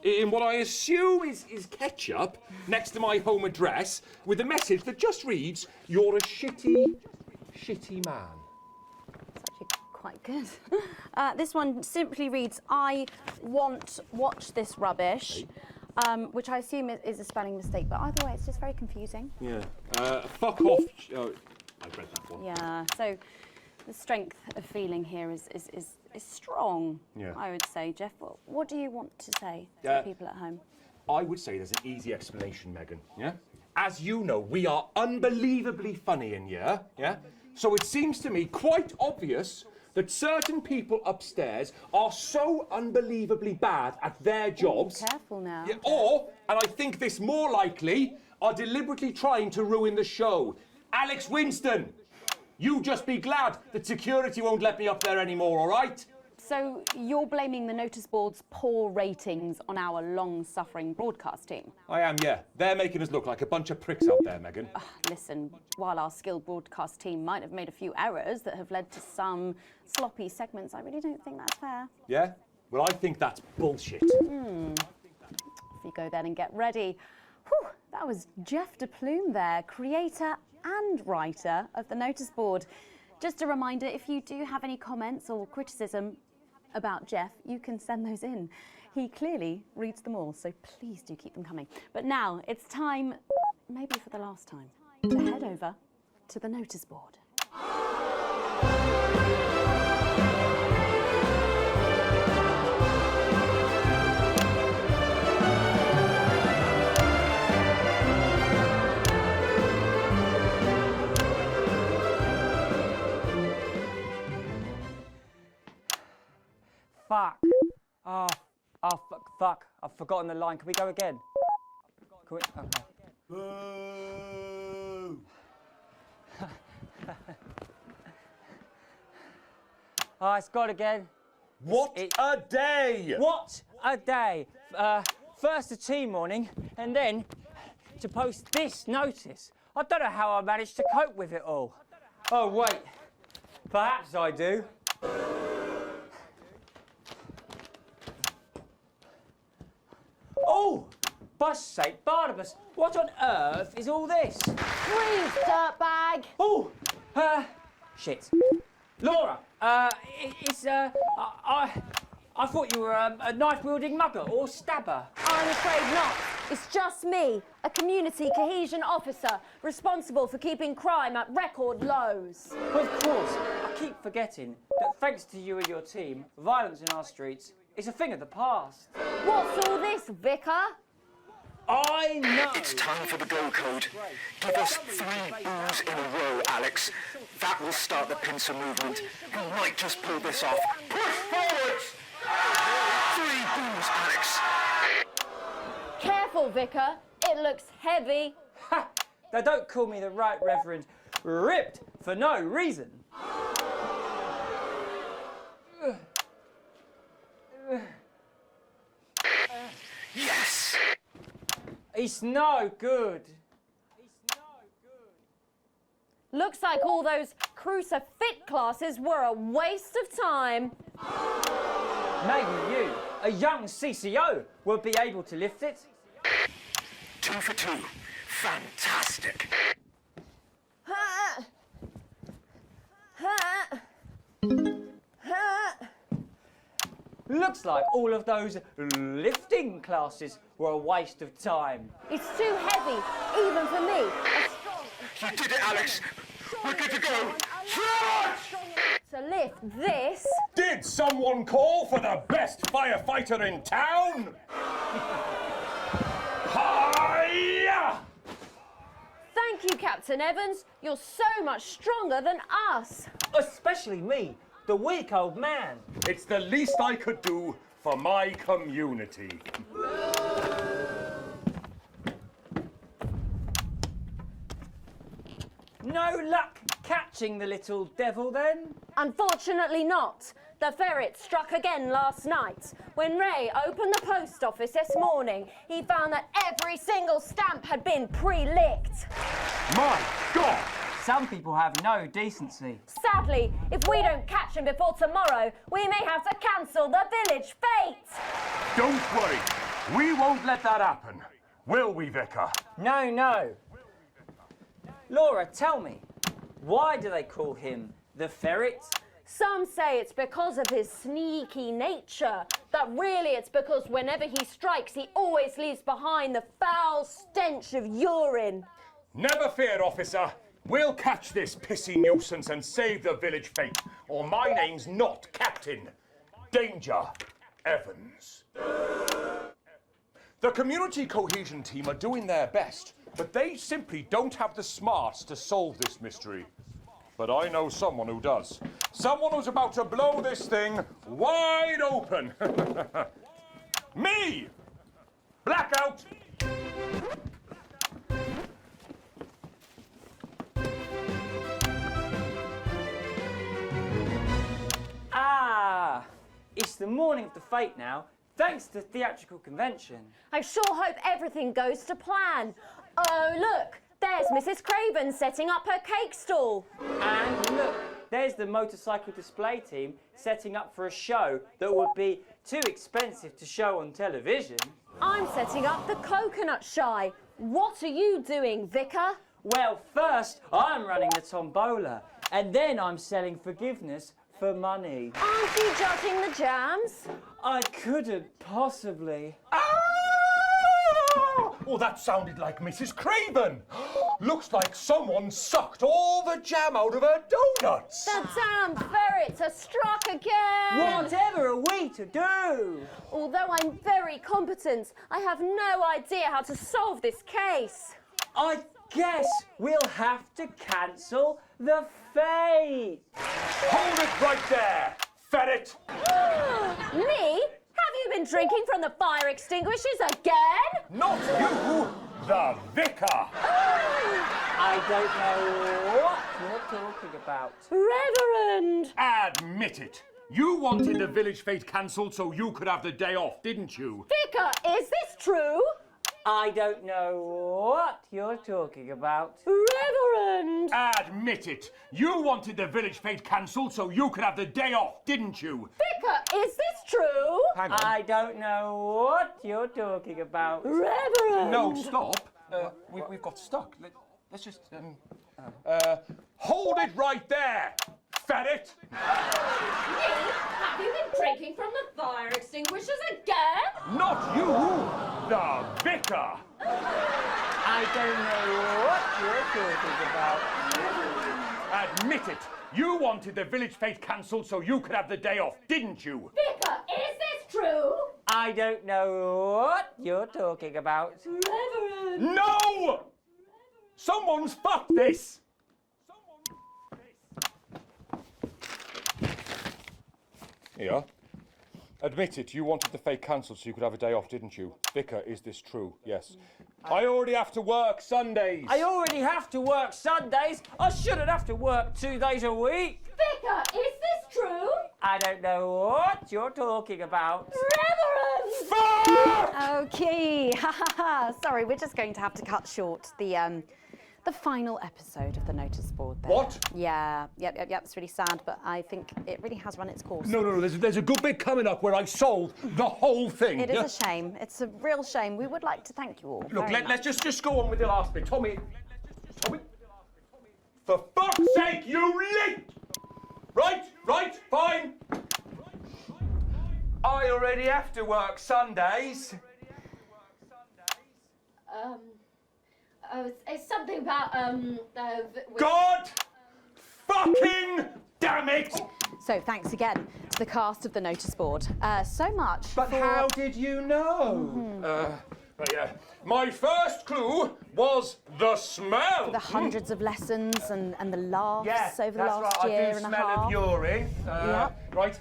Speaker 8: in what I assume is ketchup next to my home address with a message that just reads, "You're a shitty man."
Speaker 2: It's actually quite good. This one simply reads, "I want watch this rubbish," which I assume is a spelling mistake, but either way, it's just very confusing.
Speaker 8: Yeah. Fuck off. Oh, I read that one.
Speaker 2: Yeah, so the strength of feeling here is strong,
Speaker 8: Yeah.
Speaker 2: I would say. Jeff, what do you want to say to the people at home?
Speaker 8: I would say there's an easy explanation, Megan, yeah? As you know, we are unbelievably funny in here, yeah? So it seems to me quite obvious that certain people upstairs are so unbelievably bad at their jobs.
Speaker 2: Careful now.
Speaker 8: Yeah, or, and I think this more likely, are deliberately trying to ruin the show. Alex Winston, you just be glad that security won't let me up there anymore, all right?
Speaker 2: So you're blaming the notice board's poor ratings on our long-suffering broadcast team?
Speaker 8: I am, yeah. They're making us look like a bunch of pricks out there, Megan.
Speaker 2: Listen, while our skilled broadcast team might have made a few errors that have led to some sloppy segments, I really don't think that's fair.
Speaker 8: Yeah? Well, I think that's bullshit.
Speaker 2: Off you go then and get ready. Whew, that was Jeff de Plume there, creator and writer of the notice board. Just a reminder, if you do have any comments or criticism about Jeff, you can send those in. He clearly reads them all, so please do keep them coming. But now it's time, maybe for the last time, to head over to the notice board.
Speaker 13: Fuck. Oh, fuck. I've forgotten the line. Can we go again? Can we? Okay.
Speaker 8: Boo!
Speaker 13: Oh, it's got again.
Speaker 8: What a day!
Speaker 13: What a day! First a team morning, and then to post this notice. I don't know how I managed to cope with it all. Oh, wait. Perhaps I do. Oh! Bus sake, Barnabas, what on earth is all this?
Speaker 12: Freeze, dirtbag!
Speaker 13: Oh! Shit. Laura, I thought you were a knife-wielding mugger or stabber.
Speaker 12: I'm afraid not. It's just me, a community cohesion officer responsible for keeping crime at record lows.
Speaker 13: Of course, I keep forgetting that thanks to you and your team, violence in our streets is a thing of the past.
Speaker 12: What's all this, Vicar?
Speaker 13: I know.
Speaker 15: It's time for the go code. Give us 3 boos in a row, Alex. That will start the pincer movement. We might just pull this off. Push forwards! 3 boos, Alex.
Speaker 12: Careful, Vicar. It looks heavy.
Speaker 13: Ha! They don't call me the Right Reverend Ripped for no reason.
Speaker 15: Yes!
Speaker 13: It's no good.
Speaker 12: Looks like all those crucifit classes were a waste of time.
Speaker 13: Maybe you, a young CCO, will be able to lift it.
Speaker 15: 2 for 2. Fantastic.
Speaker 13: Looks like all of those lifting classes were a waste of time.
Speaker 12: It's too heavy, even for me.
Speaker 15: You did it, Alex. We're good to go. Charge!
Speaker 12: To lift this.
Speaker 8: Did someone call for the best firefighter in town? Hi-ya!
Speaker 12: Thank you, Captain Evans. You're so much stronger than us.
Speaker 13: Especially me, the weak old man.
Speaker 8: It's the least I could do for my community.
Speaker 13: No luck catching the little devil then?
Speaker 12: Unfortunately not. The ferret struck again last night. When Ray opened the post office this morning, he found that every single stamp had been pre-licked.
Speaker 8: My God!
Speaker 13: Some people have no decency.
Speaker 12: Sadly, if we don't catch him before tomorrow, we may have to cancel the village fete.
Speaker 8: Don't worry. We won't let that happen. Will we, Vicar?
Speaker 13: No, no. Laura, tell me, why do they call him the Ferret?
Speaker 12: Some say it's because of his sneaky nature, but really it's because whenever he strikes, he always leaves behind the foul stench of urine.
Speaker 8: Never fear, officer. We'll catch this pissy nuisance and save the village fete, or my name's not Captain Danger Evans. The community cohesion team are doing their best, but they simply don't have the smarts to solve this mystery. But I know someone who does. Someone who's about to blow this thing wide open. Me! Blackout!
Speaker 13: Ah! It's the morning of the fete now, thanks to theatrical convention.
Speaker 12: I sure hope everything goes to plan. Oh, look, there's Mrs. Craven setting up her cake stall.
Speaker 13: And look, there's the motorcycle display team setting up for a show that would be too expensive to show on television.
Speaker 12: I'm setting up the coconut shy. What are you doing, Vicar?
Speaker 13: Well, first, I'm running the tombola, and then I'm selling forgiveness for money.
Speaker 12: Aren't you judging the jams?
Speaker 13: I couldn't possibly.
Speaker 8: Oh, that sounded like Mrs. Craven. Looks like someone sucked all the jam out of her donuts.
Speaker 12: The damn ferrets are struck again.
Speaker 13: Whatever are we to do?
Speaker 12: Although I'm very competent, I have no idea how to solve this case.
Speaker 13: I guess we'll have to cancel the fete.
Speaker 8: Hold it right there, ferret.
Speaker 12: Me? Have you been drinking from the fire extinguishers again?
Speaker 8: Not you, the vicar.
Speaker 13: I don't know what you're talking about.
Speaker 12: Reverend!
Speaker 8: Admit it. You wanted the village fete cancelled so you could have the day off, didn't you?
Speaker 12: Vicar, is this true?
Speaker 13: I don't know what you're talking about.
Speaker 12: Reverend!
Speaker 8: Admit it. You wanted the village fete cancelled so you could have the day off, didn't you?
Speaker 12: Vicar, is this true?
Speaker 8: Hang on.
Speaker 13: I don't know what you're talking about.
Speaker 12: Reverend!
Speaker 8: No, stop. We've got stuck. Let's just... hold it right there, ferret.
Speaker 12: Me? Have you been drinking from the fire extinguishers again?
Speaker 8: Not you, the vicar.
Speaker 13: I don't know what you're talking about.
Speaker 8: Admit it. You wanted the village fete cancelled so you could have the day off, didn't you?
Speaker 12: Vicar, is this true?
Speaker 13: I don't know what you're talking about.
Speaker 12: Reverend!
Speaker 8: No! Someone's fucked this. Here. Admit it, you wanted the fete cancelled so you could have a day off, didn't you? Vicar, is this true? Yes. I already have to work Sundays.
Speaker 13: I already have to work Sundays. I shouldn't have to work 2 days a week.
Speaker 12: Vicar, is this true?
Speaker 13: I don't know what you're talking about.
Speaker 12: Reverend!
Speaker 2: Okay, sorry, we're just going to have to cut short the final episode of the notice board there.
Speaker 8: What?
Speaker 2: Yeah, yep, it's really sad, but I think it really has run its course.
Speaker 8: No, there's a good bit coming up where I solve the whole thing.
Speaker 2: It is a shame. It's a real shame. We would like to thank you all.
Speaker 8: Look,
Speaker 2: very
Speaker 8: let's
Speaker 2: much.
Speaker 8: just go on with the last bit. Tommy, for fuck's sake, you late! Right, fine. I already have to work Sundays.
Speaker 12: It's something about,
Speaker 8: God fucking damn it!
Speaker 2: So thanks again to the cast of the notice board. So much
Speaker 8: But
Speaker 2: for...
Speaker 8: how did you know? My first clue was the smell.
Speaker 2: The hundreds of lessons and the laughs over the
Speaker 8: that's
Speaker 2: last
Speaker 8: right.
Speaker 2: year
Speaker 8: I do
Speaker 2: and a
Speaker 8: smell
Speaker 2: half.
Speaker 8: of urine.
Speaker 2: Yep.
Speaker 8: Right.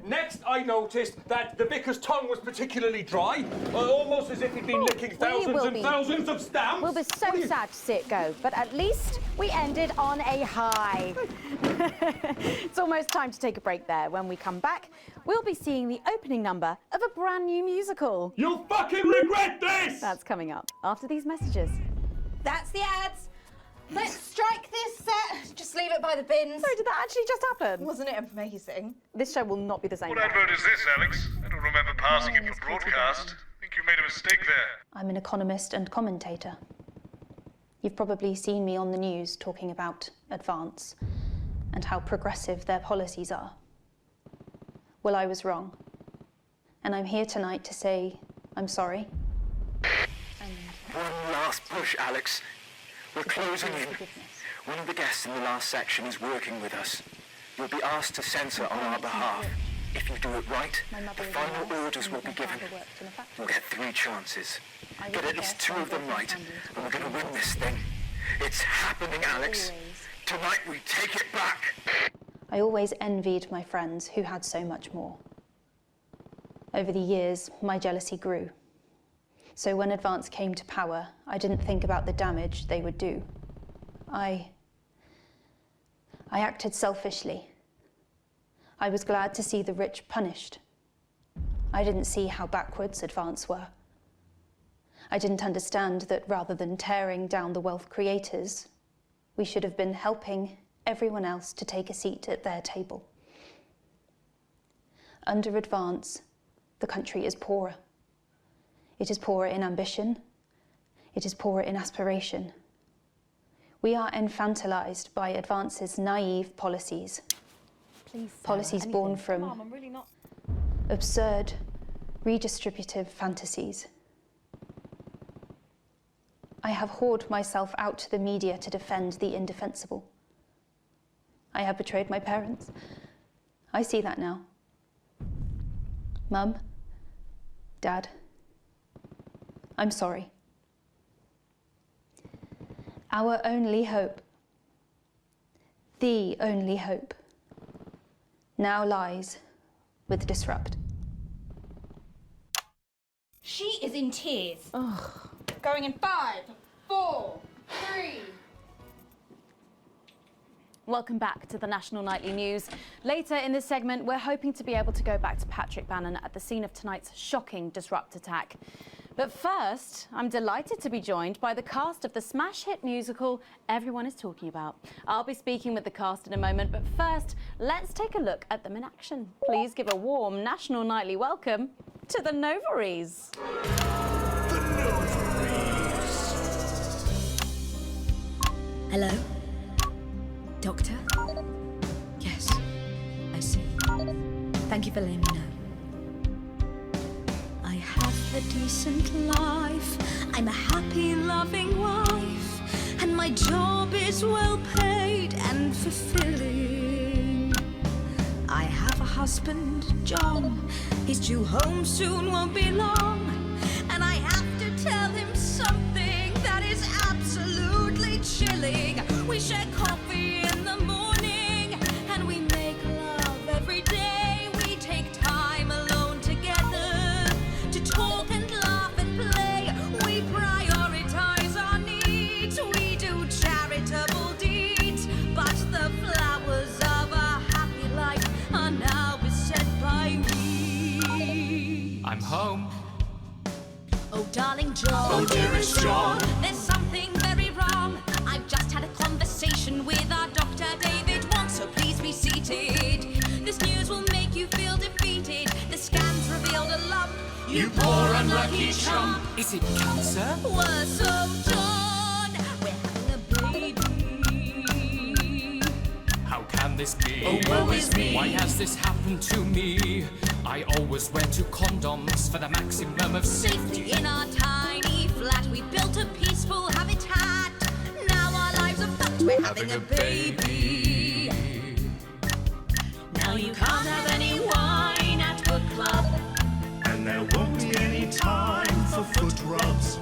Speaker 8: Next, I noticed that the vicar's tongue was particularly dry, almost as if he'd been licking thousands and thousands of stamps.
Speaker 2: We'll be so sad to see it go, but at least we ended on a high. It's almost time to take a break there. When we come back, we'll be seeing the opening number of a brand new musical.
Speaker 8: You'll fucking regret this!
Speaker 2: That's coming up after these messages.
Speaker 5: That's the ads. Let's strike this set. Just leave it by the bins.
Speaker 2: Sorry, did that actually just happen?
Speaker 5: Wasn't it amazing?
Speaker 2: This show will not be the same.
Speaker 10: What advert is this, Alex? I don't remember passing it for broadcast. I think you made a mistake there.
Speaker 4: I'm an economist and commentator. You've probably seen me on the news talking about Advance and how progressive their policies are. Well, I was wrong. And I'm here tonight to say I'm sorry.
Speaker 15: One last push, Alex. We're closing in. One of the guests in the last section is working with us. You'll be asked to censor on our behalf. If you do it right, the final orders will be given. You'll get 3 chances. Get at least 2 of them right, and we're going to win this thing. It's happening, Alex. Tonight we take it back.
Speaker 4: I always envied my friends who had so much more. Over the years, my jealousy grew. So when Advance came to power, I didn't think about the damage they would do. I acted selfishly. I was glad to see the rich punished. I didn't see how backwards Advance were. I didn't understand that rather than tearing down the wealth creators, we should have been helping everyone else to take a seat at their table. Under Advance, the country is poorer. It is poorer in ambition. It is poorer in aspiration. We are infantilized by Advance's naive policies.
Speaker 2: Please, Sarah,
Speaker 4: policies born from
Speaker 2: Mom, I'm really not...
Speaker 4: absurd, redistributive fantasies. I have whored myself out to the media to defend the indefensible. I have betrayed my parents. I see that now. Mum, Dad, I'm sorry. Our only hope, the only hope, now lies with Disrupt.
Speaker 5: She is in tears. Ugh. Going in 5, 4, 3.
Speaker 2: Welcome back to the National Nightly News. Later in this segment, we're hoping to be able to go back to Patrick Bannon at the scene of tonight's shocking Disrupt attack. But first, I'm delighted to be joined by the cast of the smash hit musical everyone is talking about. I'll be speaking with the cast in a moment, but first, let's take a look at them in action. Please give a warm National Nightly welcome to the Novaries.
Speaker 21: Hello? Doctor? Yes, I see. Thank you for letting me know. I have a decent life. I'm a happy, loving wife. And my job is well paid and fulfilling. I have a husband, John. He's due home soon, won't be long. And I have to tell him something that is absolutely chilling. We share coffee in the morning, and we make love every day. We take time alone together to talk and laugh and play. We prioritize our needs. We do charitable deeds. But the flowers of a happy life are now beset by weeds.
Speaker 23: I'm home.
Speaker 21: Oh, darling John.
Speaker 23: Oh, dearest John.
Speaker 21: There's something very wrong. I've just had a conversation with our doctor, David Wong, so please be seated. This news will make you feel defeated. The scans revealed a lump.
Speaker 23: You poor unlucky chump. Is it cancer?
Speaker 21: We're so torn. We're having a baby.
Speaker 23: How can this be?
Speaker 21: Oh, woe is me.
Speaker 23: Why has this happened to me? I always wear 2 condoms for the maximum of safety.
Speaker 21: In our tiny flat, we built a peaceful habitat. Now our lives are fucked. We're having a baby. Now you can't have any wine at book club.
Speaker 9: And there won't be any time for foot rubs.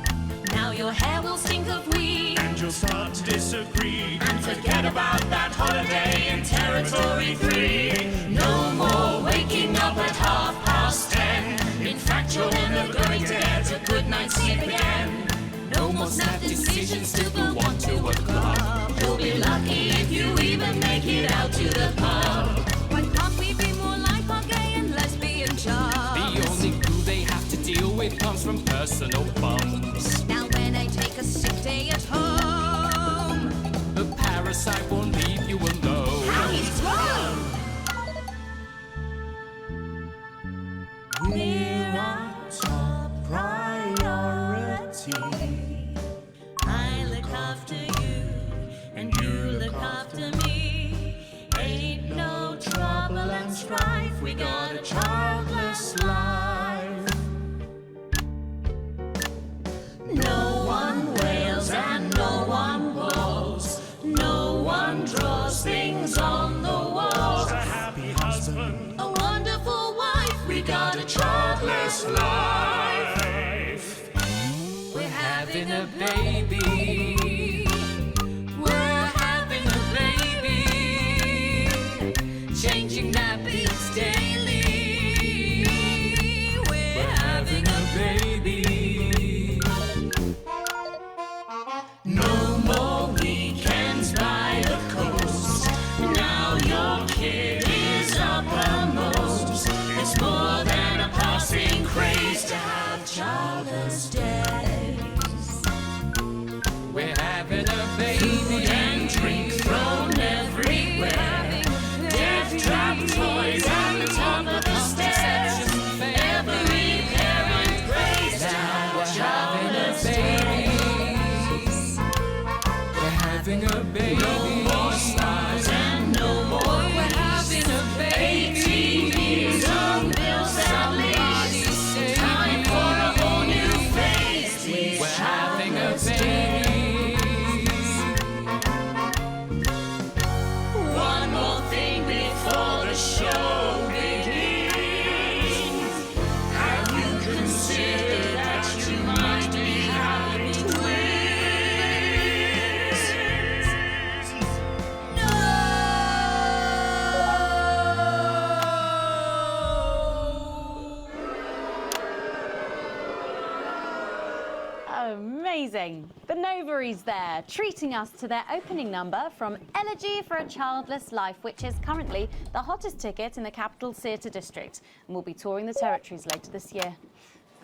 Speaker 21: Now your hair will stink of weed.
Speaker 9: And you'll start to disagree.
Speaker 23: And forget about that holiday in Territory 3. No more waking up at 10:30. In fact, you're never going to get a good night's sleep again. No more snap decisions to go on to a club. You'll be lucky if you even make it out to the pub.
Speaker 21: Why can't we be more like our gay and lesbian chums?
Speaker 23: The only glue they have to deal with comes from personal bums.
Speaker 21: Now when I take a sick day at home,
Speaker 23: We're our top priority. I look after you, and you look after me. Ain't no trouble and strife, we got a childless life. No one wails and no one woes, no one draws things on the walls.
Speaker 9: A happy husband,
Speaker 23: a wonderful wife, we got a childless life. We're having a baby. We're having a baby. Changing nappies daily. We're having a baby. No more weekends by the coast. Now your kid is uppermost. It's more than a passing craze to have childless days. We're having a baby. Food and drink thrown everywhere. Death trap toys at the top of the stairs. Every parent prays to have childless days. We're having a baby. No more stars and no more we're having a baby. 18 years on bills and leaves. Time for a whole new phase. We're having a baby. One more thing before the show begins. Have you considered that you might be having twins?
Speaker 2: Amazing. The Novaries there, treating us to their opening number from Elegy for a Childless Life, which is currently the hottest ticket in the capital theatre district, and will be touring the territories later this year.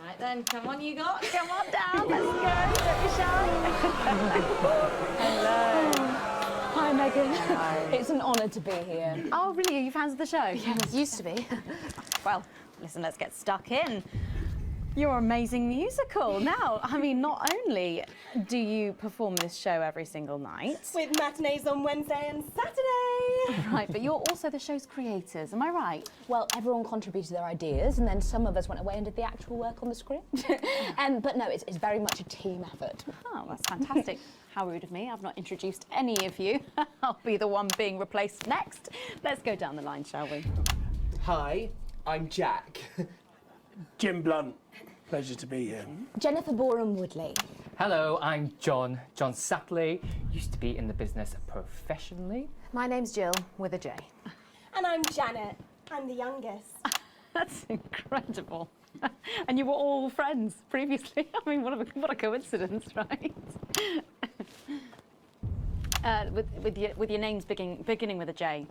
Speaker 2: Right then, come on you lot, come on down, let's go, don't be shy. Hello. Hi Megan. Hi. It's an honour to be here. Oh really, are you fans of the show? Yes. Used to be. Well, listen, let's get stuck in. Your amazing musical. Now, I mean, not only do you perform this show every single night,
Speaker 16: with matinees on Wednesday and Saturday.
Speaker 2: Right, but you're also the show's creators, am I right?
Speaker 12: Well, everyone contributed their ideas, and then some of us went away and did the actual work on the script. But no, it's very much a team effort.
Speaker 2: Oh, that's fantastic. How rude of me, I've not introduced any of you. I'll be the one being replaced next. Let's go down the line, shall we?
Speaker 20: Hi, I'm Jack.
Speaker 22: Jim Blunt. Pleasure to be here.
Speaker 12: Jennifer Boreham-Woodley.
Speaker 24: Hello, I'm John Satley. Used to be in the business professionally.
Speaker 2: My name's Jill, with a J.
Speaker 16: And I'm Janet. I'm the youngest.
Speaker 2: That's incredible. And you were all friends previously. I mean, what a coincidence, right? With your names beginning with a J.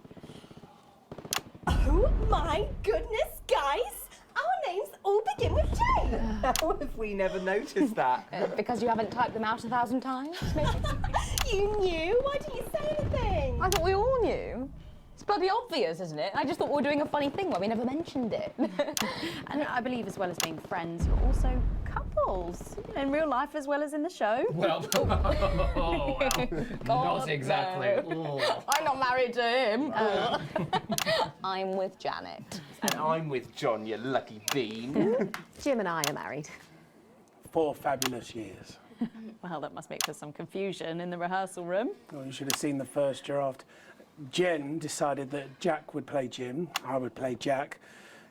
Speaker 16: Oh my goodness, guys! Our names all begin with J.
Speaker 20: How have we never noticed that?
Speaker 12: Because you haven't typed them out 1,000 times, maybe?
Speaker 16: You knew? Why didn't you say anything?
Speaker 12: I thought we all knew. It's bloody obvious, isn't it? I just thought we were doing a funny thing where we never mentioned it.
Speaker 2: And I believe as well as being friends, you're also couples. In real life as well as in the show.
Speaker 24: Well, not exactly.
Speaker 12: No. I'm not married to him. I'm with Janet.
Speaker 20: And I'm with John, you lucky bean.
Speaker 2: Jim and I are married.
Speaker 22: 4 fabulous years.
Speaker 2: Well, that must make for some confusion in the rehearsal room.
Speaker 22: Well, you should have seen the first draft. Jen decided that Jack would play Jim, I would play Jack.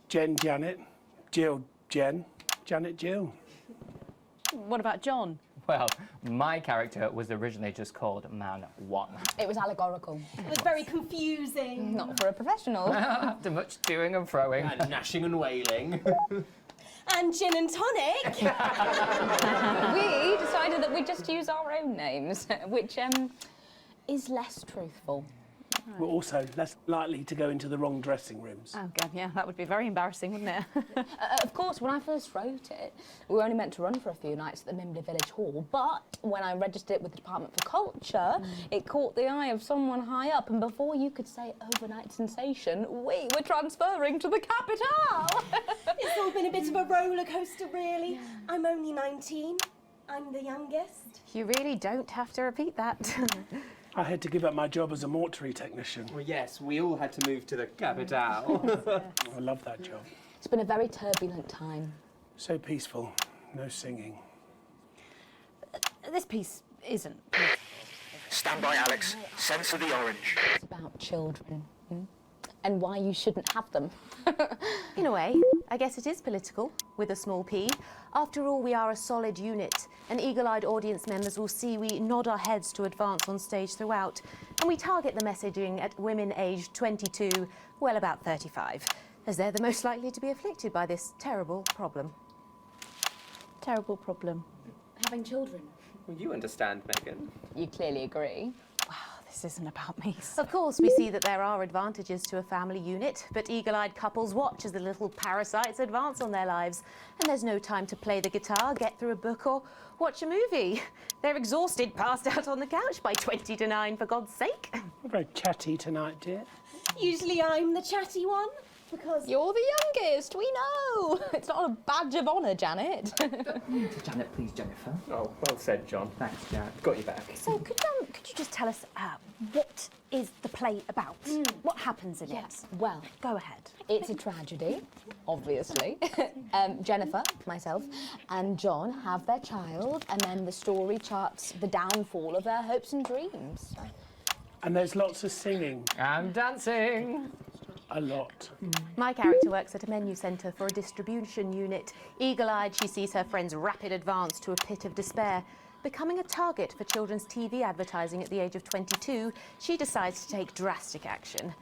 Speaker 22: Jen, Janet, Jill, Jen, Janet, Jill.
Speaker 2: What about John?
Speaker 24: Well, my character was originally just called Man 1.
Speaker 12: It was allegorical.
Speaker 16: It was very confusing.
Speaker 12: Not for a professional.
Speaker 24: After much toing and froing.
Speaker 20: And gnashing and wailing.
Speaker 16: And gin and tonic.
Speaker 12: We decided that we'd just use our own names, which is less truthful.
Speaker 22: We're also less likely to go into the wrong dressing rooms.
Speaker 2: Oh, God, yeah, that would be very embarrassing, wouldn't it?
Speaker 6: Of course, when I first wrote it, we were only meant to run for a few nights at the Mimbley Village Hall, but when I registered it with the Department for Culture, it caught the eye of someone high up, and before you could say overnight sensation, we were transferring to the capital.
Speaker 16: It's all been a bit of a roller coaster, really. I'm only 19. I'm the youngest.
Speaker 2: You really don't have to repeat that.
Speaker 22: I had to give up my job as a mortuary technician.
Speaker 20: Well, yes, we all had to move to the capital.
Speaker 22: I love that job.
Speaker 6: It's been a very turbulent time.
Speaker 22: So peaceful, no singing.
Speaker 2: This piece isn't.
Speaker 15: Stand by, Alex. Censor the orange.
Speaker 6: It's about children, and why you shouldn't have them.
Speaker 2: In a way, I guess it is political, with a small p. After all, we are a solid unit, and eagle-eyed audience members will see we nod our heads to advance on stage throughout, and we target the messaging at women aged 22, well, about 35, as they're the most likely to be afflicted by this terrible problem. Terrible problem.
Speaker 6: Having children.
Speaker 20: Well, you understand, Megan.
Speaker 6: You clearly agree.
Speaker 2: This isn't about me. Of course, we see that there are advantages to a family unit, but eagle-eyed couples watch as the little parasites advance on their lives, and there's no time to play the guitar, get through a book, or watch a movie. They're exhausted, passed out on the couch by 20 to 9, for God's sake.
Speaker 22: We're very chatty tonight, dear.
Speaker 16: Usually I'm the chatty one, because...
Speaker 6: You're the youngest, we know. It's not a badge of honour, Janet.
Speaker 24: Janet, please, Jennifer.
Speaker 20: Oh, well said, John.
Speaker 24: Thanks, Jack.
Speaker 20: Got you back.
Speaker 2: So, could you just tell us what is the play about? What happens in it?
Speaker 6: Well,
Speaker 2: go ahead.
Speaker 6: It's a tragedy, obviously. Jennifer, myself, and John have their child, and then the story charts the downfall of their hopes and dreams.
Speaker 22: And there's lots of singing.
Speaker 24: And dancing.
Speaker 22: A lot.
Speaker 2: My character works at a menu centre for a distribution unit. Eagle-eyed, she sees her friend's rapid advance to a pit of despair. Becoming a target for children's TV advertising at the age of 22, she decides to take drastic action.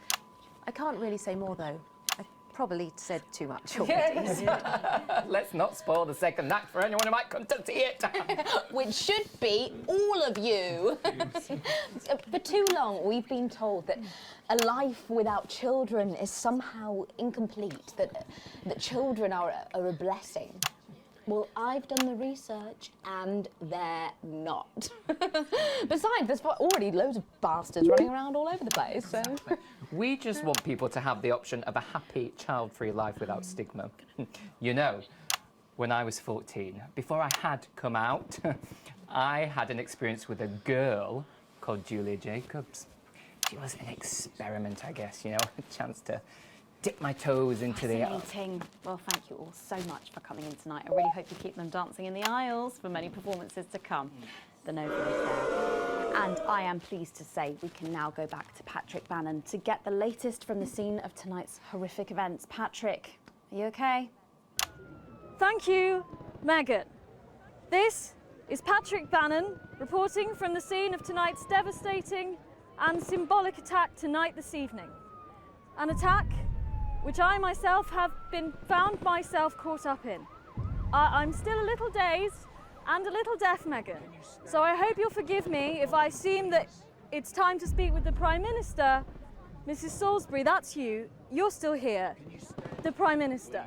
Speaker 2: I can't really say more, though. I probably said too much already.
Speaker 24: Yes. Let's not spoil the second act for anyone who might come to see it.
Speaker 6: Which should be all of you. For too long, we've been told that a life without children is somehow incomplete, that children are a blessing. Well, I've done the research, and they're not. Besides, there's already loads of bastards running around all over the place, so...
Speaker 24: We just want people to have the option of a happy, child-free life without stigma. You know, when I was 14, before I had come out, I had an experience with a girl called Julia Jacobs. She was an experiment, I guess, you know, a chance to dip my toes into the...
Speaker 2: Fascinating. Well, thank you all so much for coming in tonight. I really hope you keep them dancing in the aisles for many performances to come. The Nova is there. And I am pleased to say we can now go back to Patrick Bannon to get the latest from the scene of tonight's horrific events. Patrick, are you okay?
Speaker 3: Thank you, Megan. This is Patrick Bannon reporting from the scene of tonight's devastating and symbolic attack tonight this evening. An attack which I myself have found myself caught up in. I'm still a little dazed and a little deaf, Megan, so I hope you'll forgive me if I seem that it's time to speak with the Prime Minister. Mrs. Salisbury, that's you. You're still here. The Prime Minister.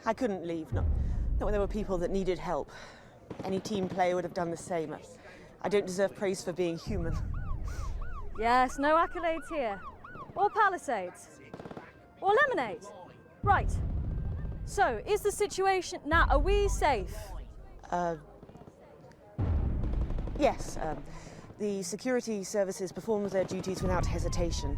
Speaker 1: I couldn't leave, not when there were people that needed help. Any team player would have done the same. I don't deserve praise for being human.
Speaker 3: Yes, no accolades here. Or Palisades. Or lemonade. Right. So, is the situation... Now, are we safe?
Speaker 1: Yes, the security services perform their duties without hesitation.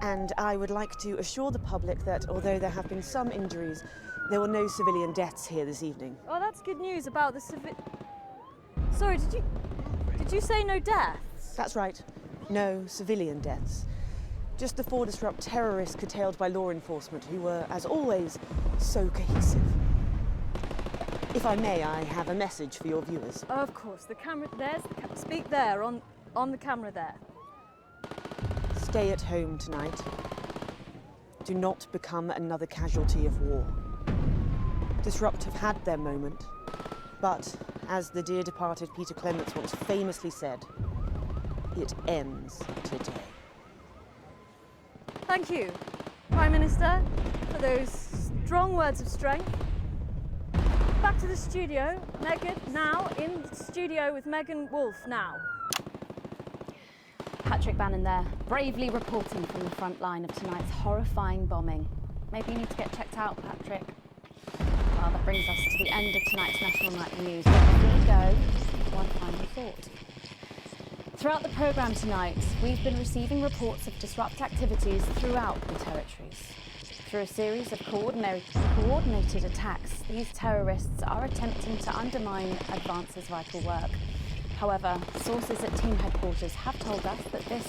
Speaker 1: And I would like to assure the public that although there have been some injuries, there were no civilian deaths here this evening.
Speaker 3: Oh, that's good news about the Sorry, did you say no deaths?
Speaker 1: That's right. No civilian deaths. Just the 4 disrupt terrorists curtailed by law enforcement, who were, as always, so cohesive. If I may, I have a message for your viewers.
Speaker 3: Oh, of course. The camera... There's the camera. Speak there, on the camera there.
Speaker 1: Stay at home tonight. Do not become another casualty of war. Disrupt have had their moment, but, as the dear departed Peter Clements once famously said, it ends today.
Speaker 3: Thank you, Prime Minister, for those strong words of strength. Back to the studio. Megan, now in the studio with Megan Wolf now.
Speaker 2: Patrick Bannon there, bravely reporting from the front line of tonight's horrifying bombing. Maybe you need to get checked out, Patrick. Well, that brings us to the end of tonight's National Nightly News. But before we go, one final thought. Throughout the programme tonight, we've been receiving reports of disrupt activities throughout the territories. Through a series of coordinated attacks, these terrorists are attempting to undermine Advance's vital work. However, sources at team headquarters have told us that this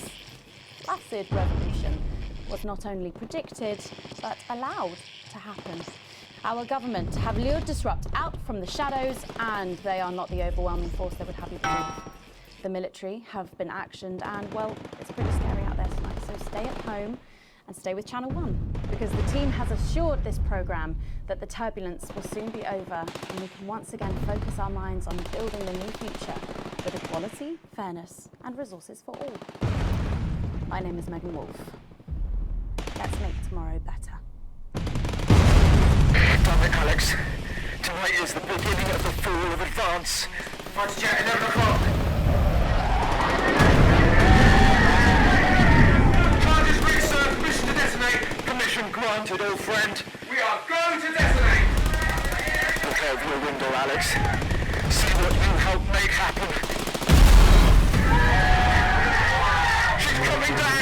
Speaker 2: placid revolution was not only predicted, but allowed to happen. Our government have lured Disrupt out from the shadows, and they are not the overwhelming force they would have you believe. The military have been actioned, and, well, it's pretty scary out there tonight, so stay at home and stay with Channel 1, because the team has assured this programme that the turbulence will soon be over, and we can once again focus our minds on building the new future with equality, fairness, and resources for all. My name is Megan Wolf. Let's make tomorrow better.
Speaker 15: Damn it, Alex. Tonight is the beginning of the fall of Advance. Fighter jet, 11 o'clock. Charges reached, sir. Permission to detonate. Permission granted, old friend. We are going to detonate. Look out your window, Alex. See what you helped make happen. She's coming down.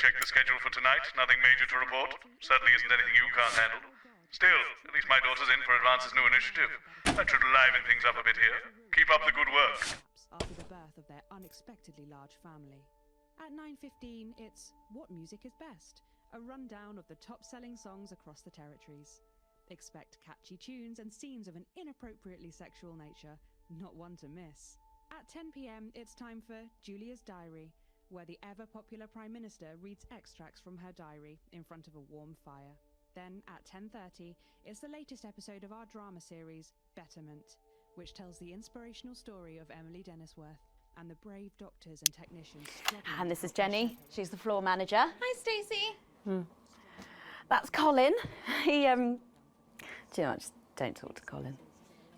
Speaker 10: checked the schedule for tonight. Nothing major to report. Certainly isn't anything you can't handle. Still, at least my daughter's in for Advance's new initiative. That should liven things up a bit here. Keep up the good work.
Speaker 7: After the birth of their unexpectedly large family. At 9:15, it's What Music is Best, a rundown of the top-selling songs across the territories. Expect catchy tunes and scenes of an inappropriately sexual nature, not one to miss. At 10 p.m, it's time for Julia's Diary, where the ever-popular Prime Minister reads extracts from her diary in front of a warm fire. Then, at 10:30, it's the latest episode of our drama series, Betterment, which tells the inspirational story of Emily Dennisworth and the brave doctors and technicians struggling.
Speaker 2: And this is Jenny. She's the floor manager.
Speaker 5: Hi, Stacey.
Speaker 2: That's Colin. He, do you know what, just don't talk to Colin.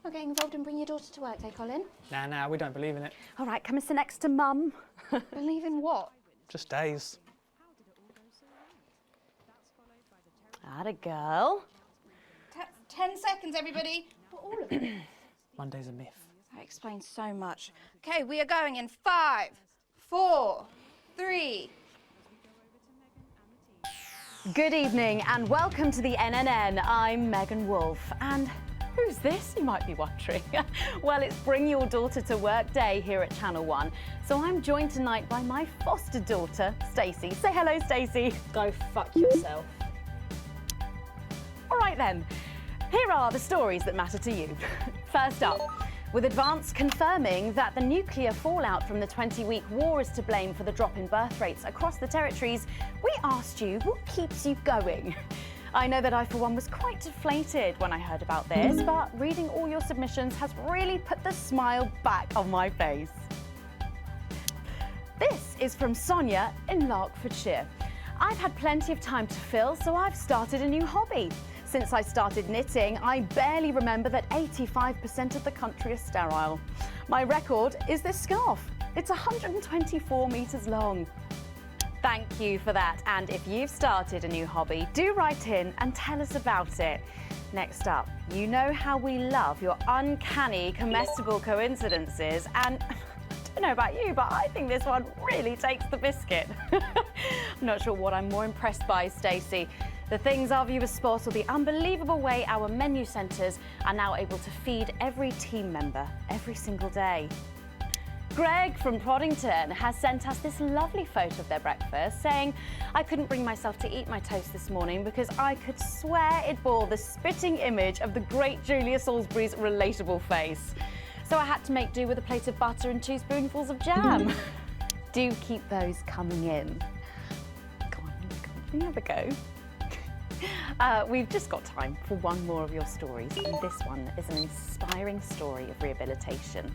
Speaker 5: Not getting involved and bring your daughter to work, eh, Colin?
Speaker 20: Nah, we don't believe in it.
Speaker 2: All right, come and sit next to Mum.
Speaker 5: Believe in what?
Speaker 20: Just days.
Speaker 2: Atta girl.
Speaker 5: 10 seconds, everybody. For all of it.
Speaker 20: Monday's a myth.
Speaker 5: That explains so much. Okay, we are going in 5, 4, 3.
Speaker 2: Good evening and welcome to the NNN. I'm Megan Wolfe. And who's this, you might be wondering? Well, it's Bring Your Daughter to Work Day here at Channel 1. So I'm joined tonight by my foster daughter, Stacey. Say hello, Stacey.
Speaker 3: Go fuck yourself.
Speaker 2: All right then, here are the stories that matter to you. First up, with Advance confirming that the nuclear fallout from the 20-week war is to blame for the drop in birth rates across the territories, we asked you what keeps you going. I know that I, for one, was quite deflated when I heard about this, but reading all your submissions has really put the smile back on my face. This is from Sonia in Larkfordshire. I've had plenty of time to fill, so I've started a new hobby. Since I started knitting, I barely remember that 85% of the country is sterile. My record is this scarf. It's 124 metres long. Thank you for that. And if you've started a new hobby, do write in and tell us about it. Next up, you know how we love your uncanny comestible coincidences, and I don't know about you, but I think this one really takes the biscuit. I'm not sure what I'm more impressed by, Stacey. The things our viewers spot, or the unbelievable way our menu centres are now able to feed every team member every single day. Greg from Proddington has sent us this lovely photo of their breakfast, saying, I couldn't bring myself to eat my toast this morning because I could swear it bore the spitting image of the great Julia Salisbury's relatable face. So I had to make do with a plate of butter and 2 spoonfuls of jam. Do keep those coming in. Come on, can we have a go? We've just got time for one more of your stories, and this one is an inspiring story of rehabilitation.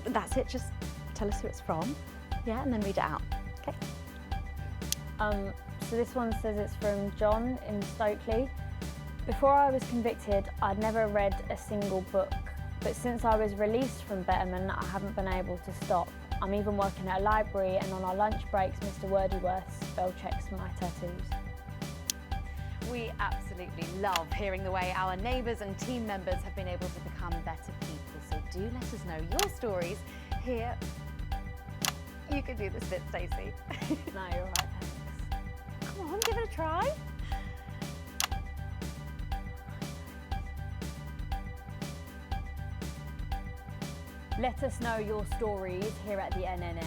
Speaker 2: That's it, just tell us who it's from, yeah, and then read it out, okay?
Speaker 17: So this one says it's from John in Stokely. Before I was convicted, I'd never read a single book, but since I was released from Betterment, I haven't been able to stop. I'm even working at a library, and on our lunch breaks, Mr. Wordyworth spell checks my tattoos.
Speaker 2: We absolutely love hearing the way our neighbours and team members have been able to become better people. So do let us know your stories here. You can do this bit, Stacey.
Speaker 17: No, you're all right, thanks.
Speaker 2: Come on, give it a try.
Speaker 17: Let us know your stories here at the NNN.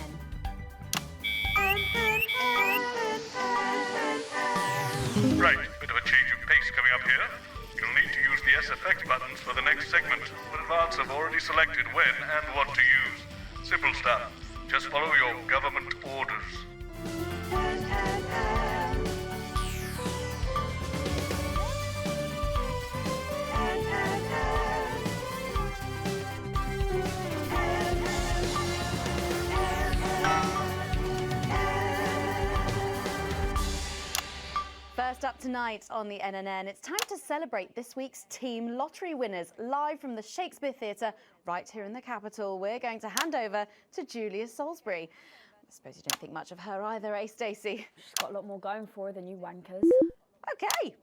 Speaker 10: Right, bit of a change of pace coming up here. You'll need to use the SFX buttons for the next segment, but Advance have already selected when and what to use. Simple stuff. Just follow your government orders.
Speaker 2: First up tonight on the NNN, it's time to celebrate this week's team lottery winners live from the Shakespeare Theatre right here in the capital. We're going to hand over to Julia Salisbury. I suppose you don't think much of her either, eh, Stacey?
Speaker 17: She's got a lot more going for her than you wankers.
Speaker 2: Okay,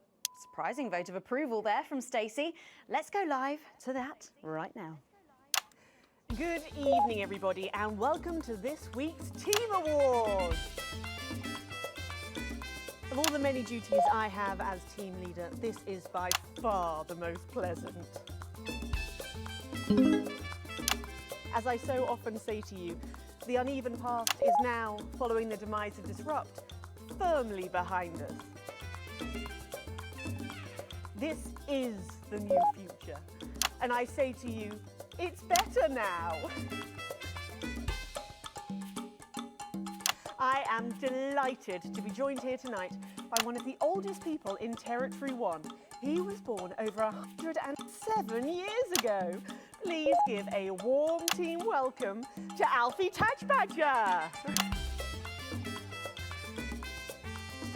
Speaker 2: surprising vote of approval there from Stacey. Let's go live to that right now.
Speaker 1: Good evening, everybody, and welcome to this week's Team Awards. Of all the many duties I have as team leader, this is by far the most pleasant. As I so often say to you, the uneven past is now, following the demise of Disrupt, firmly behind us. This is the new future. And I say to you, it's better now. I am delighted to be joined here tonight by one of the oldest people in Territory 1. He was born over 107 years ago. Please give a warm team welcome to Alfie Tatchbadger.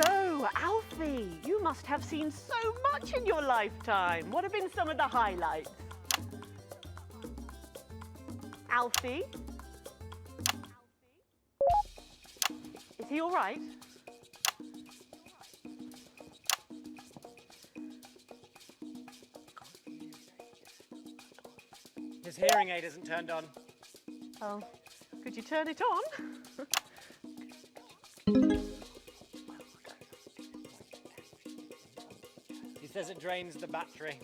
Speaker 1: So, Alfie, you must have seen so much in your lifetime. What have been some of the highlights? Alfie? Is he all right?
Speaker 11: His hearing aid isn't turned on.
Speaker 1: Oh, could you turn it on?
Speaker 11: He says it drains the battery.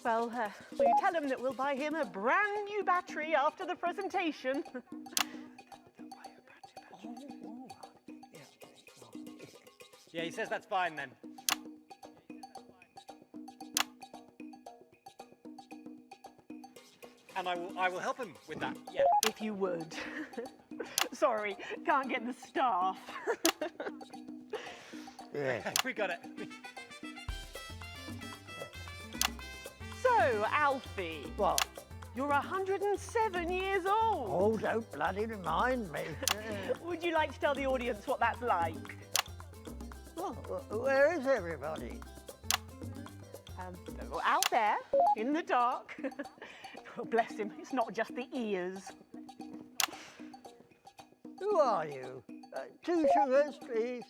Speaker 1: Well, will you tell him that we'll buy him a brand new battery after the presentation?
Speaker 11: Yeah, he says that's fine then. And I will help him with that, yeah.
Speaker 1: If you would. Sorry, can't get the staff.
Speaker 11: Yeah. We got it.
Speaker 1: So, Alfie. What? You're 107 years old.
Speaker 14: Oh, don't bloody remind me.
Speaker 1: Would you like to tell the audience what that's like?
Speaker 14: Well, where is everybody?
Speaker 1: Out there, in the dark. Oh, bless him, it's not just the ears.
Speaker 14: Who are you? 2 sugars, please.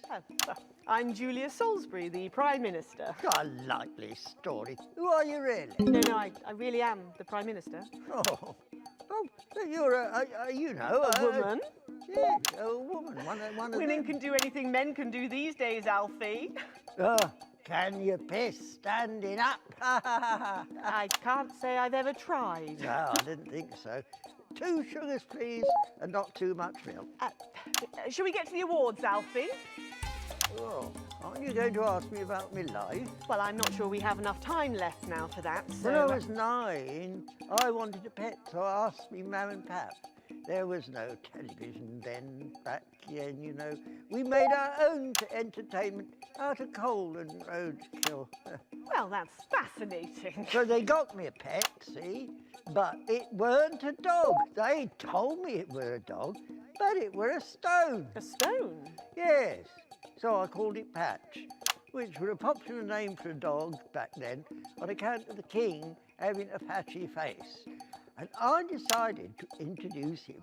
Speaker 1: I'm Julia Salisbury, the Prime Minister.
Speaker 14: A likely story. Who are you really?
Speaker 1: No, I really am the Prime Minister.
Speaker 14: Oh, you're
Speaker 1: a woman.
Speaker 14: Yeah, a woman. One of
Speaker 1: Women
Speaker 14: them.
Speaker 1: can do anything men can do these days, Alfie.
Speaker 14: Can you piss standing up?
Speaker 1: I can't say I've ever tried.
Speaker 14: No, I didn't think so. 2 sugars, please, and not too much milk.
Speaker 1: Shall we get to the awards, Alfie?
Speaker 14: Oh, aren't you going to ask me about my life?
Speaker 1: Well, I'm not sure we have enough time left now for that, so...
Speaker 14: When I was 9, I wanted a pet, so I asked me Mam and Pap. There was no television then, back then, you know. We made our own entertainment out of coal and roadkill.
Speaker 1: Well, that's fascinating.
Speaker 14: So they got me a pet, see? But it weren't a dog. They told me it were a dog, but it were a stone.
Speaker 1: A stone?
Speaker 14: Yes. So I called it Patch, which was a popular name for a dog back then on account of the king having a patchy face. And I decided to introduce him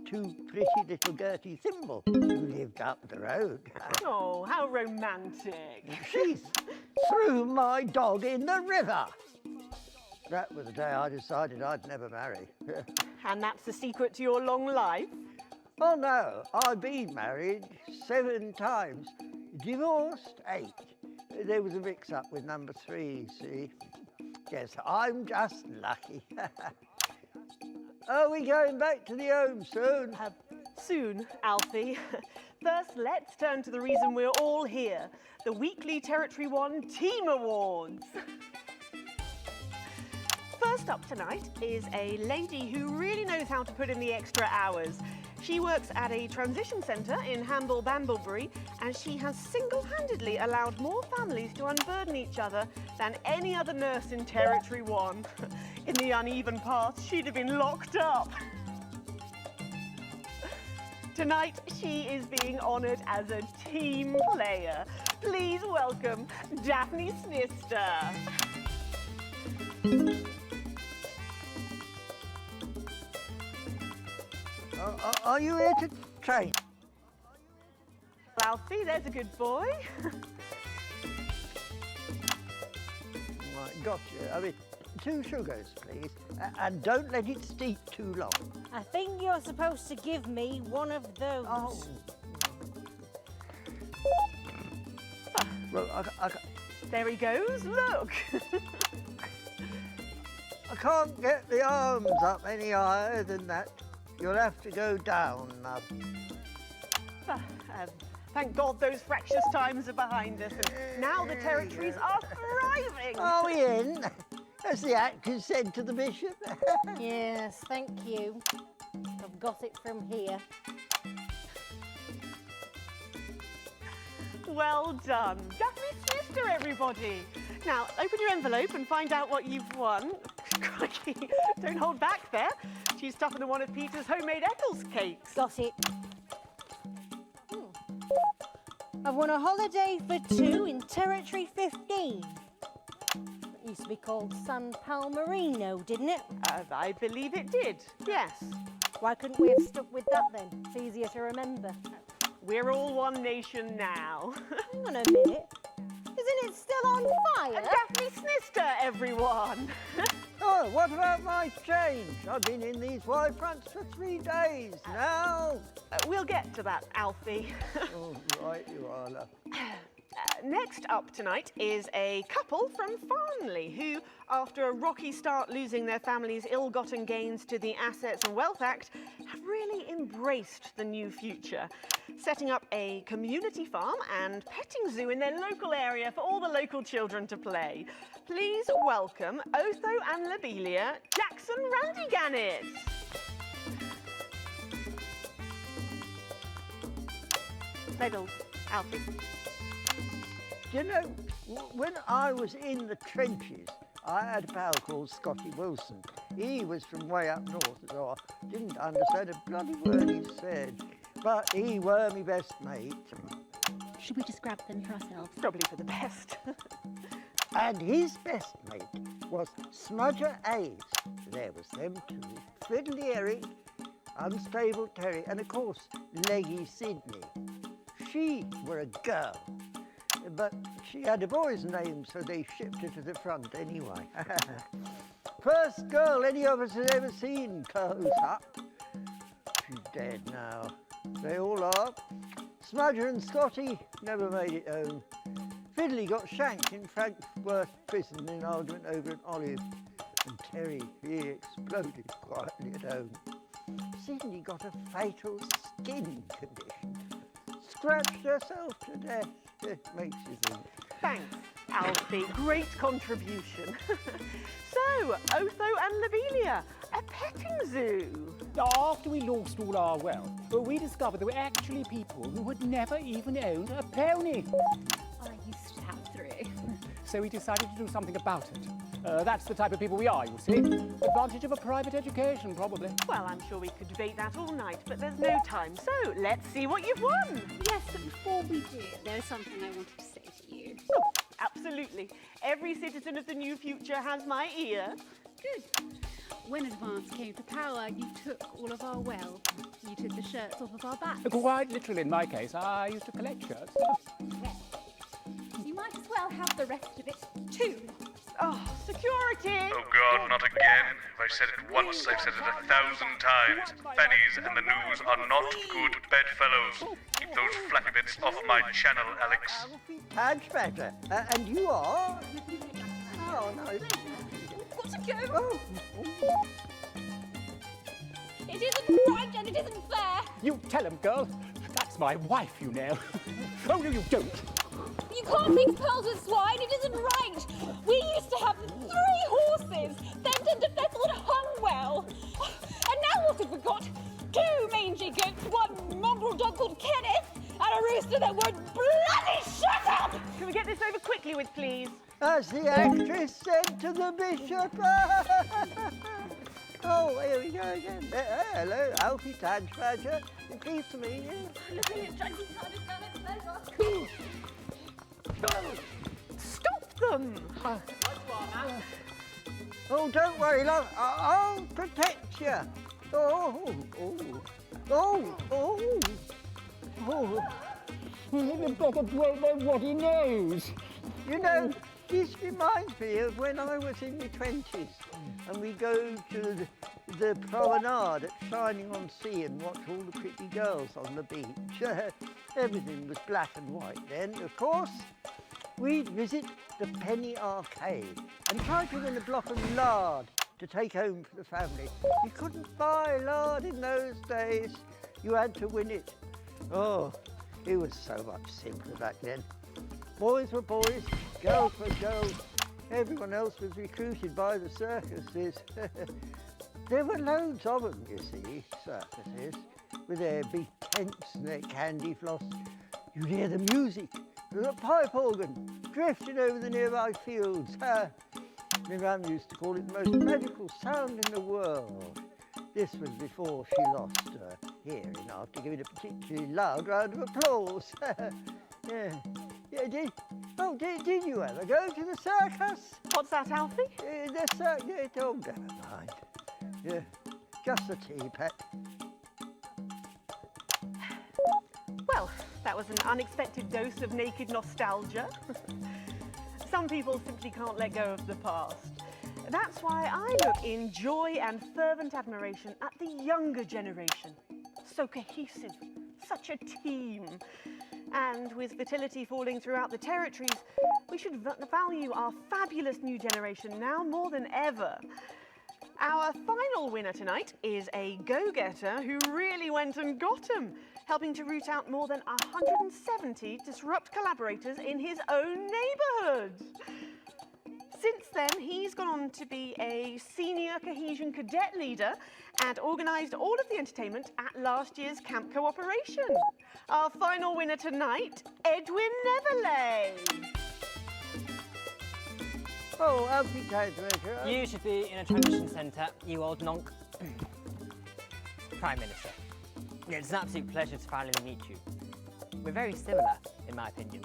Speaker 14: to pretty little Gertie Thimble, who lived up the road.
Speaker 1: Oh, how romantic.
Speaker 14: She threw my dog in the river. That was the day I decided I'd never marry.
Speaker 1: And that's the secret to your long life?
Speaker 14: Oh, no. I've been married 7 times. Divorced 8. There was a mix-up with number 3, see? Yes, I'm just lucky. Are we going back to the home soon?
Speaker 1: Soon, Alfie. First, let's turn to the reason we're all here, the weekly Territory 1 Team Awards. First up tonight is a lady who really knows how to put in the extra hours. She works at a transition centre in Hamble-Bamblebury, and she has single-handedly allowed more families to unburden each other than any other nurse in Territory 1. In the uneven past, she'd have been locked up. Tonight, she is being honoured as a team player. Please welcome Daphne Snister.
Speaker 14: Are you here to train?
Speaker 1: Alfie, there's a good boy.
Speaker 14: Right, gotcha. I mean, 2 sugars, please. And don't let it steep too long.
Speaker 18: I think you're supposed to give me one of those.
Speaker 14: Oh. Well,
Speaker 1: There he goes, look!
Speaker 14: I can't get the arms up any higher than that. You'll have to go down, love.
Speaker 1: Thank God those fractious times are behind us, and now the territories are thriving!
Speaker 14: Are we in? As the actors said to the bishop.
Speaker 12: Yes, thank you. I've got it from here.
Speaker 1: Well done. Daphne's sister, everybody. Now, open your envelope and find out what you've won. Crikey, don't hold back there. She's tougher than one of Peter's homemade Eccles cakes.
Speaker 12: Got it. I've won a holiday for 2 in Territory 15. It used to be called San Palmerino, didn't it?
Speaker 1: I believe it did, yes.
Speaker 12: Why couldn't we have stuck with that then? It's easier to remember.
Speaker 1: We're all one nation now.
Speaker 12: Hang on a minute. Isn't it still on fire?
Speaker 1: Daphne's sister, everyone.
Speaker 14: Oh, what about my change? I've been in these wide fronts for 3 days now.
Speaker 1: We'll get to that, Alfie.
Speaker 14: Oh, right you are, love.
Speaker 1: Next up tonight is a couple from Farnley who, after a rocky start losing their family's ill-gotten gains to the Assets and Wealth Act, have really embraced the new future, setting up a community farm and petting zoo in their local area for all the local children to play. Please welcome Otho and Lobelia, Jackson Randy-Gannett. Medals, Alfie.
Speaker 14: Do you know, when I was in the trenches, I had a pal called Scotty Wilson. He was from way up north, so I didn't understand a bloody word he said. But he were my best mate.
Speaker 4: Should we just grab them for ourselves?
Speaker 1: Probably for the best.
Speaker 14: And his best mate was Smudger A's. There was them two, Fiddly Eric, Unstable Terry, and of course, Leggy Sydney. She were a girl. But she had a boy's name, so they shipped her to the front anyway. First girl any of us has ever seen close up. She's dead now. They all are. Smudger and Scotty never made it home. Fiddly got shanked in Frankfurt prison in an argument over an olive. And Terry, he exploded quietly at home. Sydney got a fatal skin condition. Scratched herself to death. It makes you think.
Speaker 1: Thanks, Alfie. Great contribution. So, Otho and Lobelia, a petting zoo.
Speaker 8: After we lost all our wealth, we discovered there were actually people who had never even owned a pony.
Speaker 4: I used to have 3.
Speaker 8: So we decided to do something about it. That's the type of people we are, you see. Advantage of a private education, probably.
Speaker 1: Well, I'm sure we could debate that all night, but there's no time. So, let's see what you've won.
Speaker 4: Yes, but before we do, there's something I wanted to say to you.
Speaker 1: Oh, absolutely. Every citizen of the new future has my ear.
Speaker 4: Good. When Advance came to power, you took all of our wealth. You took the shirts off of our backs.
Speaker 8: Quite literally, in my case, I used to collect shirts.
Speaker 4: Well, you might as well have the rest of it, too.
Speaker 1: Oh, security!
Speaker 10: Oh God, not again. If I've said it once, I've said it 1,000 times. Fannies and the news are not good bedfellows. Keep those flappy bits off my channel, Alex.
Speaker 14: Badge better. And you are? Oh, no.
Speaker 4: Got to go.
Speaker 14: Oh.
Speaker 4: It isn't right and it isn't fair.
Speaker 8: You tell him, girl. That's my wife, you know. Oh, no, you don't.
Speaker 4: You can't mix pearls with swine, it isn't right! We used to have 3 horses, then turned to Thistle and hung well. And now what have we got? 2 mangy goats, 1 mongrel dog called Kenneth, and a rooster that won't bloody shut up!
Speaker 1: Can we get this over quickly with, please?
Speaker 14: As the actress said to the bishop. Oh, here we go again. Hello, Alfie Tadge Badger. Pleased to meet you.
Speaker 4: Looking at Jackson pleasure.
Speaker 1: Stop them!
Speaker 14: Oh, don't worry, love. I'll protect you. Oh, oh, oh, oh, oh.
Speaker 8: You better blow my ruddy nose.
Speaker 14: You know, this reminds me of when I was in my 20s and we go to the promenade at Shining on Sea and watch all the pretty girls on the beach. Everything was black and white then, of course. we'd visit the penny arcade and try to win a block of lard to take home for the family. You couldn't buy lard in those days. You had to win it. Oh, it was so much simpler back then. Boys were boys, girls were girls. Everyone else was recruited by the circuses. There were loads of them, you see, circuses, with their big tents and their candy floss. You'd hear the music, the pipe organ, drifting over the nearby fields. My mum used to call it the most magical sound in the world. This was before she lost her hearing after giving a particularly loud round of applause. Yeah, did you ever go to the circus?
Speaker 1: What's that, Alfie?
Speaker 14: The circus, oh, never mind. Yeah, just a tea, pet.
Speaker 1: Well, that was an unexpected dose of naked nostalgia. Some people simply can't let go of the past. That's why I look in joy and fervent admiration at the younger generation. So cohesive, such a team. And with fertility falling throughout the territories, we should value our fabulous new generation now more than ever. Our final winner tonight is a go-getter who really went and got 'em, helping to root out more than 170 disrupt collaborators in his own neighbourhood. Since then, he's gone on to be a senior cohesion cadet leader and organised all of the entertainment at last year's Camp Cooperation. Our final winner tonight, Edwin Neverley.
Speaker 14: Oh, Alfie Treasure.
Speaker 11: You should be in a transition centre, you old nonk. Prime Minister. It's an absolute pleasure to finally meet you. We're very similar, in my opinion.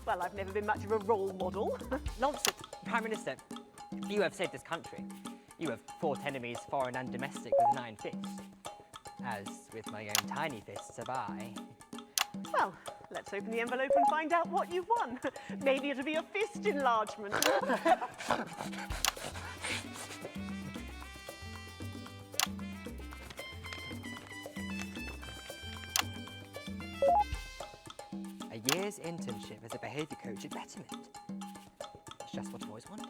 Speaker 1: Well, I've never been much of a role model.
Speaker 11: Nonsense. Prime Minister, you have saved this country. You have fought enemies, foreign and domestic, with an iron fist. As with my own tiny fists have I.
Speaker 1: Well, let's open the envelope and find out what you've won. Maybe it'll be a fist enlargement.
Speaker 11: A year's internship as a behaviour coach at Betterment. It's just what I've always wanted.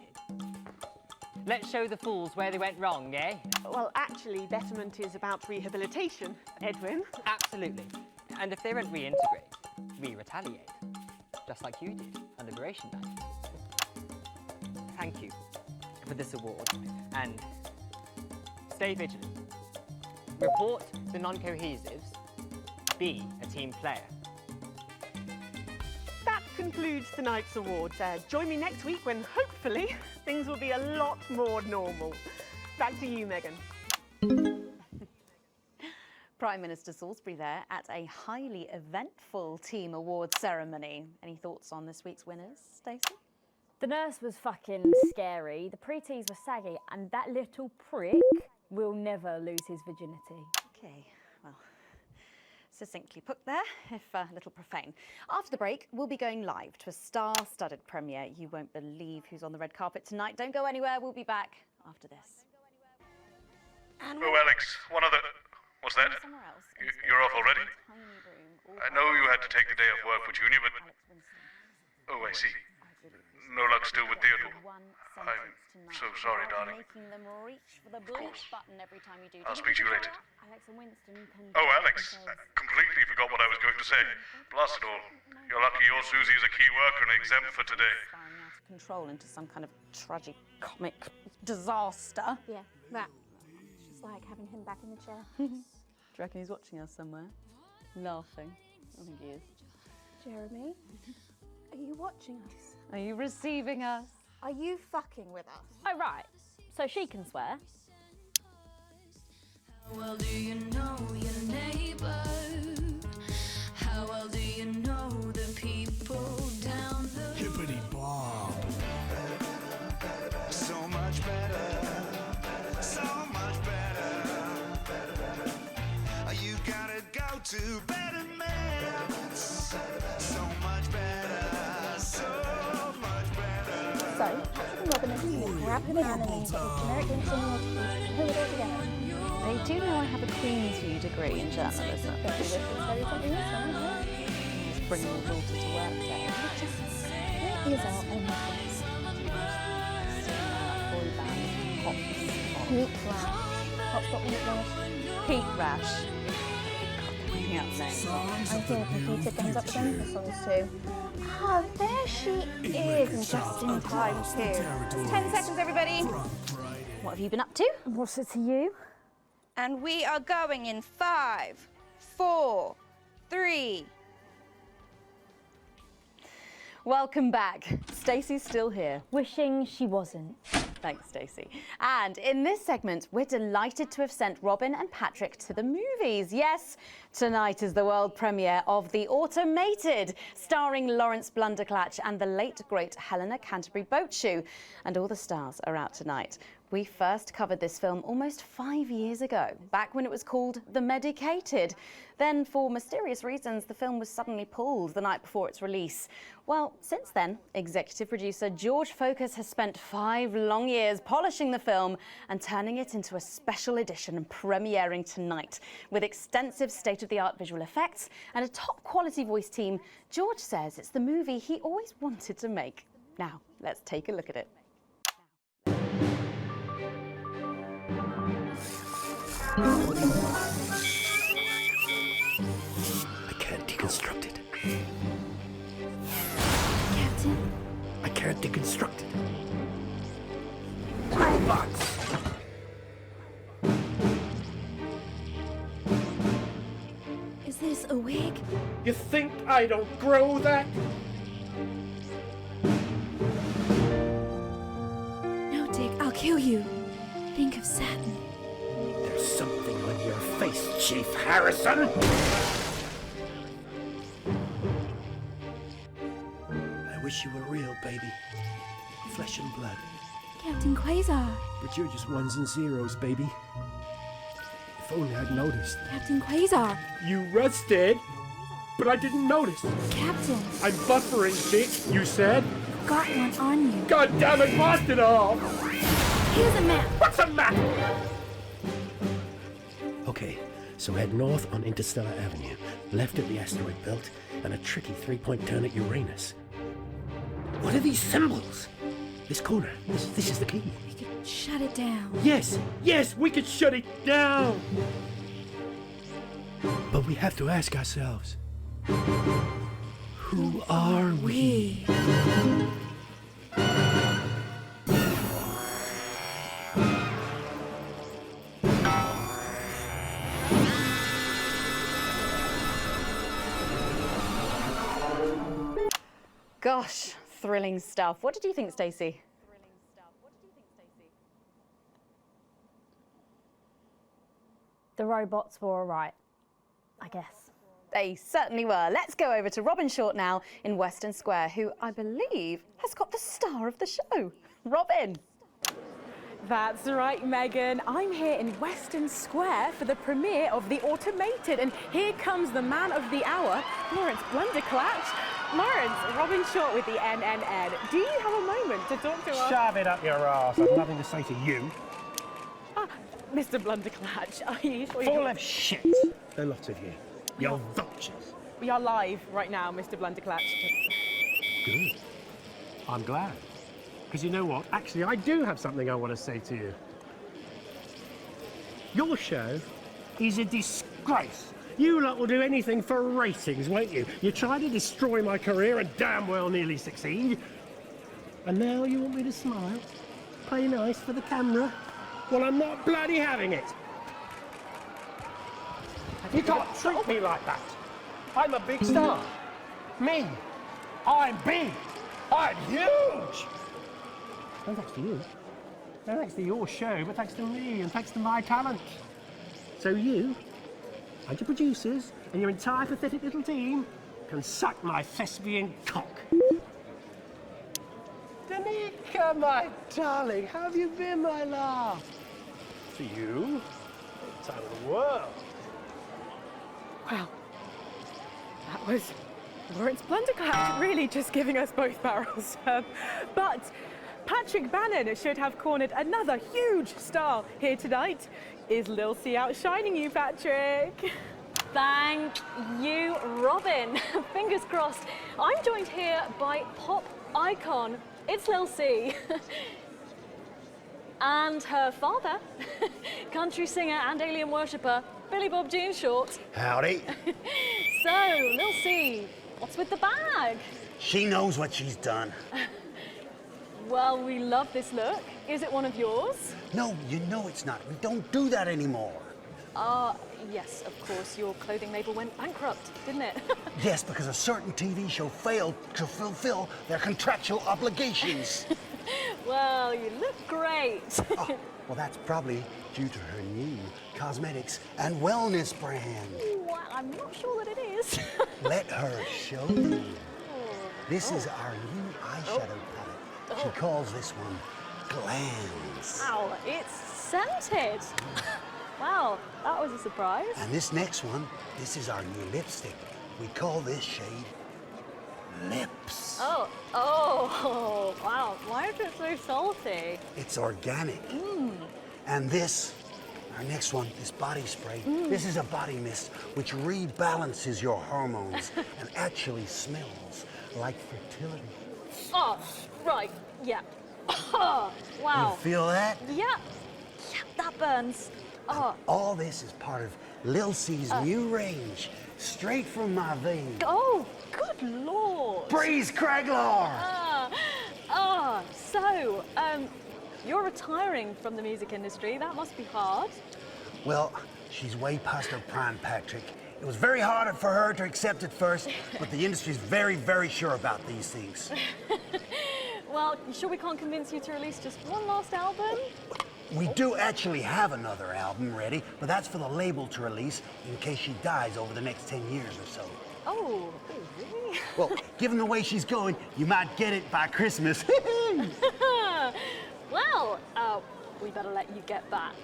Speaker 11: Let's show the fools where they went wrong, eh?
Speaker 1: Well, actually, Betterment is about rehabilitation, Edwin.
Speaker 11: Absolutely. And if they won't reintegrate, we retaliate. Just like you did on Liberation Night. Thank you for this award, and stay vigilant. Report the non-cohesives. Be a team player.
Speaker 1: That concludes tonight's awards. Join me next week when, hopefully, things will be a lot more normal. Back to you, Megan.
Speaker 2: Prime Minister Salisbury there at a highly eventful team awards ceremony. Any thoughts on this week's winners, Stacey?
Speaker 17: The nurse was fucking scary, the pretees were saggy, and that little prick will never lose his virginity.
Speaker 2: Okay, well, succinctly put there, if a little profane. After the break, we'll be going live to a star-studded premiere. You won't believe who's on the red carpet tonight. Don't go anywhere, we'll be back after this.
Speaker 10: Oh, Alex, one other... What's that? You're off already? I know you had to take the day off work for Junior, but... Oh, I see. No luck still with Theodore. I'm so sorry, darling.
Speaker 2: Making them reach for the blue button every time you do.
Speaker 10: I'll speak to you later.
Speaker 17: Alex and Winston can...
Speaker 10: Oh, Alex, I completely forgot what I was going to say. Blast it all. You're lucky your Susie is a key worker and exempt for today.
Speaker 2: Spiraling out of control into some kind of tragic-comic disaster.
Speaker 12: Yeah, that. It's like having him back in the chair.
Speaker 2: Do you reckon he's watching us somewhere? Laughing. I think he is.
Speaker 12: Jeremy, are you watching us?
Speaker 2: Are you receiving us?
Speaker 12: Are you fucking with us?
Speaker 17: Oh, right. So she can swear.
Speaker 23: How well do you know your neighbour? How well do you know the people down the
Speaker 9: Hippity Bob. So much better. So much better. You gotta go to Betterment. So much better. So much better.
Speaker 12: So, Patrick and Robin are going to grab the banana and put generic links on your teeth, pull it all together.
Speaker 2: They do know I have a Queen's View degree in journalism.
Speaker 12: Don't you wish this very something else?
Speaker 2: Just bringing your daughter to work day.
Speaker 3: is our only place.
Speaker 2: Boy band, Pops.
Speaker 3: Heat rash. Hotspot heat rash.
Speaker 2: Heat rash. Picking up names.
Speaker 3: I'm seeing computer games up again for songs too. Ah, there she is, just in time too.
Speaker 5: 10 seconds, everybody.
Speaker 2: What have you been up to?
Speaker 3: What's it to you?
Speaker 5: And we are going in 5, 4, 3.
Speaker 2: Welcome back. Stacey's still here.
Speaker 3: Wishing she wasn't.
Speaker 2: Thanks, Stacey. And in this segment, we're delighted to have sent Robin and Patrick to the movies. Yes, tonight is the world premiere of The Automated, starring Lawrence Blunderclatch and the late, great Helena Canterbury Boatshoe. And all the stars are out tonight. We first covered this film almost 5 years ago, back when it was called The Medicated. Then, for mysterious reasons, the film was suddenly pulled the night before its release. Well, since then, executive producer George Focus has spent 5 long years polishing the film and turning it into a special edition and premiering tonight. With extensive state-of-the-art visual effects and a top-quality voice team, George says it's the movie he always wanted to make. Now, let's take a look at it.
Speaker 13: I can't deconstruct it.
Speaker 3: Captain?
Speaker 13: I can't deconstruct it.
Speaker 3: Is this a wig?
Speaker 22: You think I don't grow that?
Speaker 3: No, Dick, I'll kill you. Think of satin.
Speaker 13: There's something on your face, Chief Harrison! I wish you were real, baby. Flesh and blood.
Speaker 3: Captain Quasar.
Speaker 13: But you're just ones and zeros, baby. If only I'd noticed.
Speaker 3: Captain Quasar.
Speaker 22: You rusted, but I didn't notice.
Speaker 3: Captain.
Speaker 22: I'm buffering, Dick, you said.
Speaker 3: Got one on you.
Speaker 22: God damn it, blast it off!
Speaker 3: Here's a map.
Speaker 22: What's a map?
Speaker 13: Okay, so head north on Interstellar Avenue, left at the asteroid belt, and a tricky three-point turn at Uranus. What are these symbols? This corner. This is the key.
Speaker 3: We could shut it down.
Speaker 22: Yes, we could shut it down.
Speaker 13: But we have to ask ourselves, who are we?
Speaker 2: Gosh, thrilling stuff. What did you think, Stacey?
Speaker 3: The robots were all right, I guess.
Speaker 2: They certainly were. Let's go over to Robin Short now in Western Square, who I believe has got the star of the show. Robin.
Speaker 16: That's right, Megan. I'm here in Western Square for the premiere of The Automated, and here comes the man of the hour, Lawrence Blunderclatch. Lawrence, Robin Short with the NNN. Do you have a moment to talk to us?
Speaker 22: Shove it up your arse. I've nothing to say to you.
Speaker 16: Mr. Blunderclatch, are you sure
Speaker 22: Full of shit, the lot of you. You're vultures.
Speaker 16: We are live right now, Mr. Blunderclatch.
Speaker 22: Good. I'm glad. Because you know what? Actually, I do have something I want to say to you. Your show is a disgrace. You lot will do anything for ratings, won't you? You try to destroy my career and damn well nearly succeed. And now you want me to smile? Play nice for the camera? Well, I'm not bloody having it. You can't treat me like that. I'm a big star. Me. I'm big. I'm huge. No thanks to you. No thanks to your show, but thanks to me and thanks to my talent. So you and your producers and your entire pathetic little team can suck my thespian cock. Danica, my darling, how have you been, my love? For you, the time of the world.
Speaker 16: Wow. That was Lawrence Blunderclatch really just giving us both barrels. But Patrick Bannon should have cornered another huge star here tonight. Is Lil C outshining you, Patrick?
Speaker 3: Thank you, Robin. Fingers crossed. I'm joined here by pop icon. It's Lil C. And her father, country singer and alien worshipper, Billy Bob Jean Short.
Speaker 13: Howdy.
Speaker 3: So, Lil C, what's with the bag?
Speaker 13: She knows what she's done.
Speaker 3: Well, we love this look. Is it one of yours?
Speaker 13: No, you know it's not. We don't do that anymore.
Speaker 3: Yes, of course. Your clothing label went bankrupt, didn't it?
Speaker 13: Yes, because a certain TV show failed to fulfill their contractual obligations.
Speaker 3: Well, you look great.
Speaker 13: Oh, well, that's probably due to her new cosmetics and wellness brand.
Speaker 3: Well, I'm not sure that it is.
Speaker 13: Let her show you. This is our new eyeshadow palette. She calls this one Glands.
Speaker 3: Wow, it's scented. Wow, that was a surprise.
Speaker 13: And this next one, this is our new lipstick. We call this shade Lips.
Speaker 3: Oh, wow. Why is it so salty?
Speaker 13: It's organic. And this, our next one, this body spray, this is a body mist which rebalances your hormones and actually smells like fertility.
Speaker 3: Oh, right, yeah. Oh, wow.
Speaker 13: You feel that?
Speaker 3: Yeah, that burns. Oh.
Speaker 13: All this is part of Lil C's new range, straight from my veins.
Speaker 3: Oh, good lord.
Speaker 13: Breeze Craglar!
Speaker 3: So, you're retiring from the music industry. That must be hard.
Speaker 13: Well, she's way past her prime, Patrick. It was very hard for her to accept at first, but the industry's very, very sure about these things.
Speaker 3: Well, you sure we can't convince you to release just one last album?
Speaker 13: We do actually have another album ready, but that's for the label to release in case she dies over the next 10 years or so.
Speaker 3: Oh, really?
Speaker 13: Well, given the way she's going, you might get it by Christmas.
Speaker 3: Well, we better let you get back.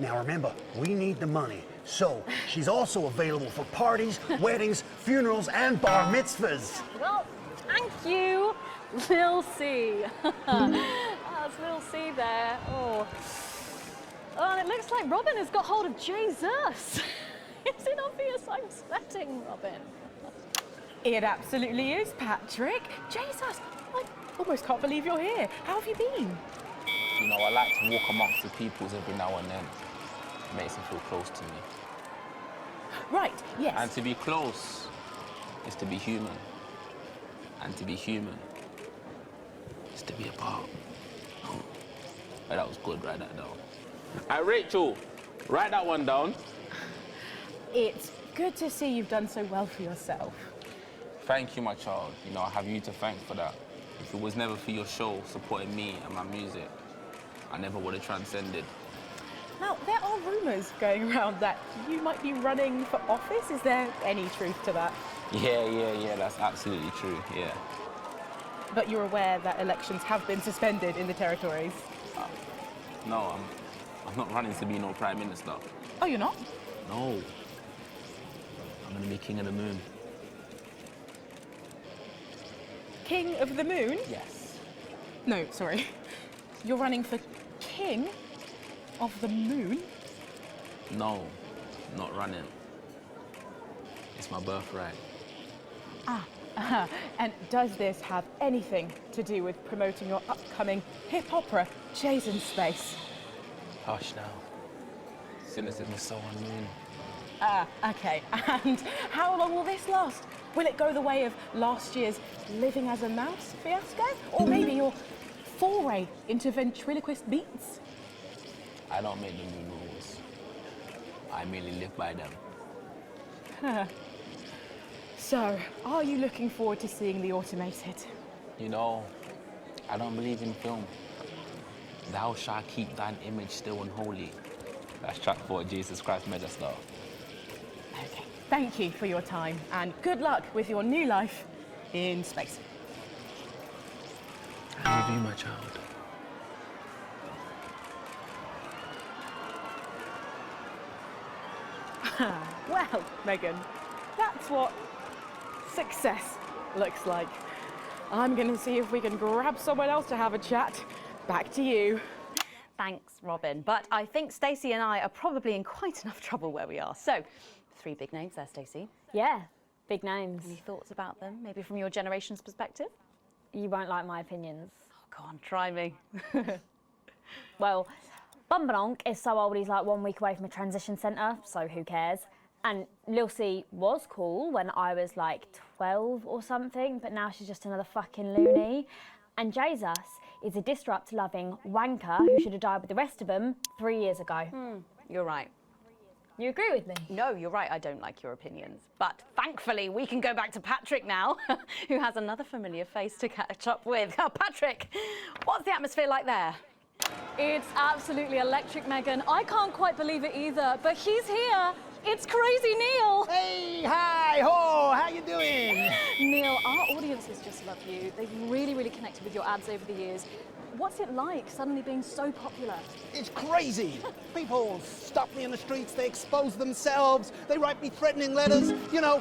Speaker 13: Now remember, we need the money. So, she's also available for parties, weddings, funerals, and bar mitzvahs.
Speaker 3: Well, thank you, Lil C. That's Lil C there. Oh, and it looks like Robin has got hold of Jesus. Is it obvious I'm sweating, Robin?
Speaker 16: It absolutely is, Patrick. Jesus, I almost can't believe you're here. How have you been?
Speaker 6: You know, I like to walk amongst the peoples every now and then. It makes them feel close to me.
Speaker 16: Right, yes.
Speaker 6: And to be close is to be human. And to be human is to be apart. Oh, that was good, write that down. Hey, Rachel, write that one down.
Speaker 16: It's good to see you've done so well for yourself.
Speaker 6: Thank you, my child. You know, I have you to thank for that. If it was never for your show supporting me and my music, I never would have transcended.
Speaker 16: Now, there are rumours going around that you might be running for office. Is there any truth to that?
Speaker 6: Yeah, that's absolutely true, yeah.
Speaker 16: But you're aware that elections have been suspended in the territories?
Speaker 6: No, I'm not running to be no Prime Minister.
Speaker 16: Oh, you're not?
Speaker 6: No. I'm gonna be King of the Moon.
Speaker 16: King of the Moon?
Speaker 6: Yes.
Speaker 16: No, sorry. You're running for King of the Moon?
Speaker 6: No, not running. It's my birthright.
Speaker 16: And does this have anything to do with promoting your upcoming hip opera, Jason Space?
Speaker 6: Hush now. Cynicism is so unmean.
Speaker 16: Okay. And how long will this last? Will it go the way of last year's Living as a Mouse fiasco? Or maybe your foray into ventriloquist beats?
Speaker 6: I don't make the new rules. I merely live by them.
Speaker 16: So, are you looking forward to seeing The Automated?
Speaker 6: You know, I don't believe in film. Thou shalt keep thine image still and holy. That's track 4, Jesus Christ Megastar.
Speaker 16: Okay. Thank you for your time, and good luck with your new life in space.
Speaker 6: I love you, my child.
Speaker 16: Well, Megan, that's what success looks like. I'm going to see if we can grab someone else to have a chat. Back to you.
Speaker 2: Thanks, Robin. But I think Stacey and I are probably in quite enough trouble where we are. So, 3 big names there, Stacey.
Speaker 17: Yeah, Big names.
Speaker 2: Any thoughts about them, maybe from your generation's perspective?
Speaker 17: You won't like my opinions.
Speaker 2: Oh, go on, try me.
Speaker 17: Well, Bumbanonk is so old he's like 1 week away from a transition centre, so who cares? And Lil C was cool when I was like 12 or something, but now she's just another fucking loony. And Jesus is a disrupt-loving wanker who should have died with the rest of them 3 years ago.
Speaker 2: You're right.
Speaker 17: You agree with me?
Speaker 2: No, you're right, I don't like your opinions. But thankfully, we can go back to Patrick now, who has another familiar face to catch up with. Oh, Patrick, what's the atmosphere like there?
Speaker 3: It's absolutely electric, Megan. I can't quite believe it either, but he's here. It's Crazy Neil.
Speaker 15: Hey, hi, ho, how you doing?
Speaker 3: Neil, our audiences just love you. They've really, really connected with your ads over the years. What's it like suddenly being so popular?
Speaker 15: It's crazy. People stop me in the streets, they expose themselves, they write me threatening letters. You know,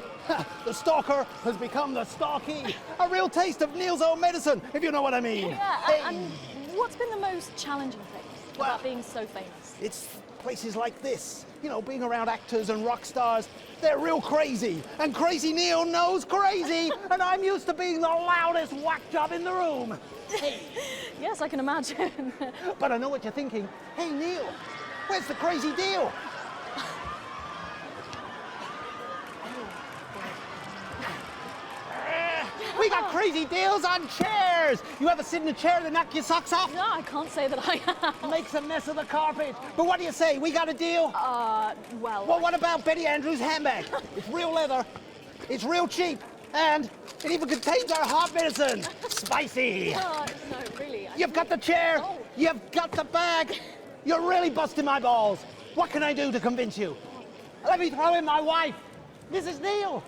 Speaker 15: the stalker has become the stalky. A real taste of Neil's own medicine, if you know what I mean.
Speaker 3: Yeah,
Speaker 15: Hey.
Speaker 3: and what's been the most challenging thing about being so famous?
Speaker 15: It's places like this, you know, being around actors and rock stars. They're real crazy, and Crazy Neil knows crazy, and I'm used to being the loudest whack job in the room. Hey.
Speaker 3: Yes, I can imagine.
Speaker 15: But I know what you're thinking. Hey, Neil, where's the crazy deal? We got crazy deals on chairs. You ever sit in a chair to knock your socks off?
Speaker 3: No, I can't say that I have.
Speaker 15: Makes a mess of the carpet. But what do you say? We got a deal?
Speaker 3: Well...
Speaker 15: Well, what about Betty Andrews' handbag? It's real leather. It's real cheap. And it even contains our heart medicine. Spicy.
Speaker 3: No, really.
Speaker 15: You've got the chair.
Speaker 3: Oh.
Speaker 15: You've got the bag. You're really busting my balls. What can I do to convince you? Let me throw in my wife. Mrs. Neil.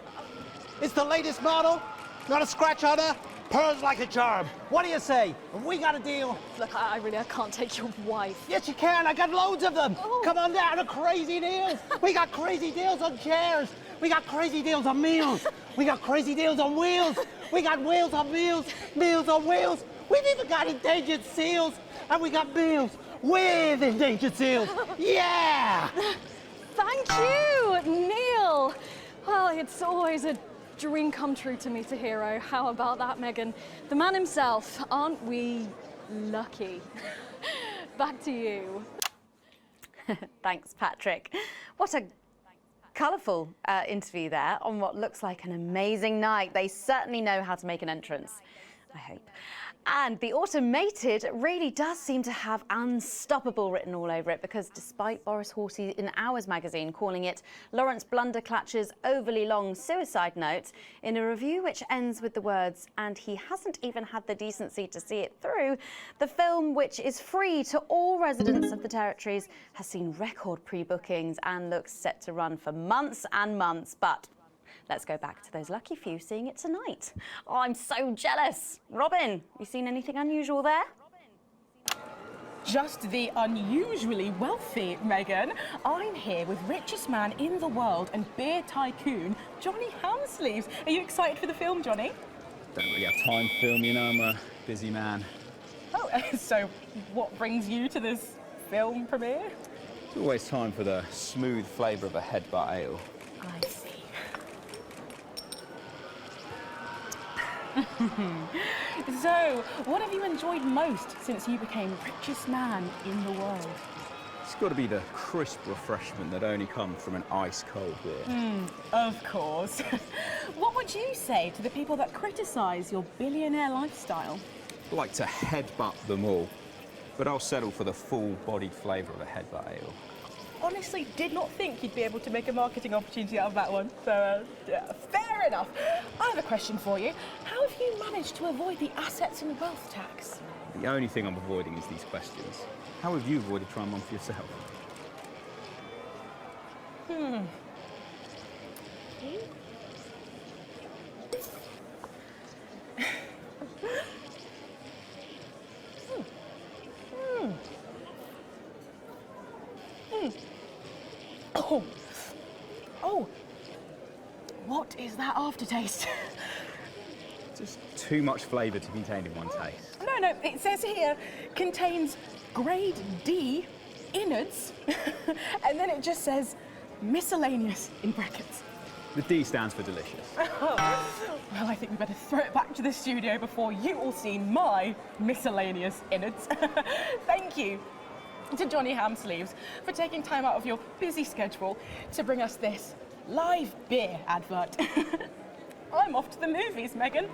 Speaker 15: It's the latest model. Not a scratch on her. Purrs like a charm. What do you say? Have we got a deal?
Speaker 3: Look, I can't take your wife.
Speaker 15: Yes, you can. I got loads of them.
Speaker 3: Oh.
Speaker 15: Come on down to Crazy Deals. We got crazy deals on chairs. We got crazy deals on meals. We got crazy deals on wheels. We got wheels on meals, meals on wheels. We've even got endangered seals. And we got meals with endangered seals. Yeah!
Speaker 3: Thank you, Neil. Well, it's always a dream come true to meet a hero. How about that, Megan? The man himself. Aren't we lucky? Back to you.
Speaker 2: Thanks, Patrick. What a colourful interview there on what looks like an amazing night. They certainly know how to make an entrance, I hope. And the automated really does seem to have unstoppable written all over it, because despite Boris Horsey in Hours magazine calling it Lawrence Blunderclatch's overly long suicide note, in a review which ends with the words, and he hasn't even had the decency to see it through, the film, which is free to all residents of the territories, has seen record pre-bookings and looks set to run for months and months. But let's go back to those lucky few seeing it tonight. Oh, I'm so jealous. Robin, you seen anything unusual there?
Speaker 16: Just the unusually wealthy, Megan. I'm here with richest man in the world and beer tycoon, Johnny Hamsleeves. Are you excited for the film, Johnny?
Speaker 19: Don't really have time for film, you know, I'm a busy man.
Speaker 16: Oh, so what brings you to this film premiere?
Speaker 19: It's always time for the smooth flavour of a headbutt ale.
Speaker 16: I see. So, what have you enjoyed most since you became richest man in the world?
Speaker 19: It's got to be the crisp refreshment that only comes from an ice-cold beer.
Speaker 16: Of course. What would you say to the people that criticise your billionaire lifestyle?
Speaker 19: I like to headbutt them all, but I'll settle for the full-bodied flavour of a headbutt ale.
Speaker 16: Honestly, did not think you'd be able to make a marketing opportunity out of that one. So, yeah, fair enough. I have a question for you. How have you managed to avoid the assets and wealth tax?
Speaker 19: The only thing I'm avoiding is these questions. How have you avoided trying one for yourself?
Speaker 16: Oh, what is that aftertaste?
Speaker 19: Just too much flavour to be contained in one taste.
Speaker 16: No, it says here, contains grade D innards, and then it just says miscellaneous in brackets.
Speaker 19: The D stands for delicious.
Speaker 16: Well, I think we better throw it back to the studio before you all see my miscellaneous innards. Thank you to Johnny Hamsleeves for taking time out of your busy schedule to bring us this live beer advert. I'm off to the movies, Megan.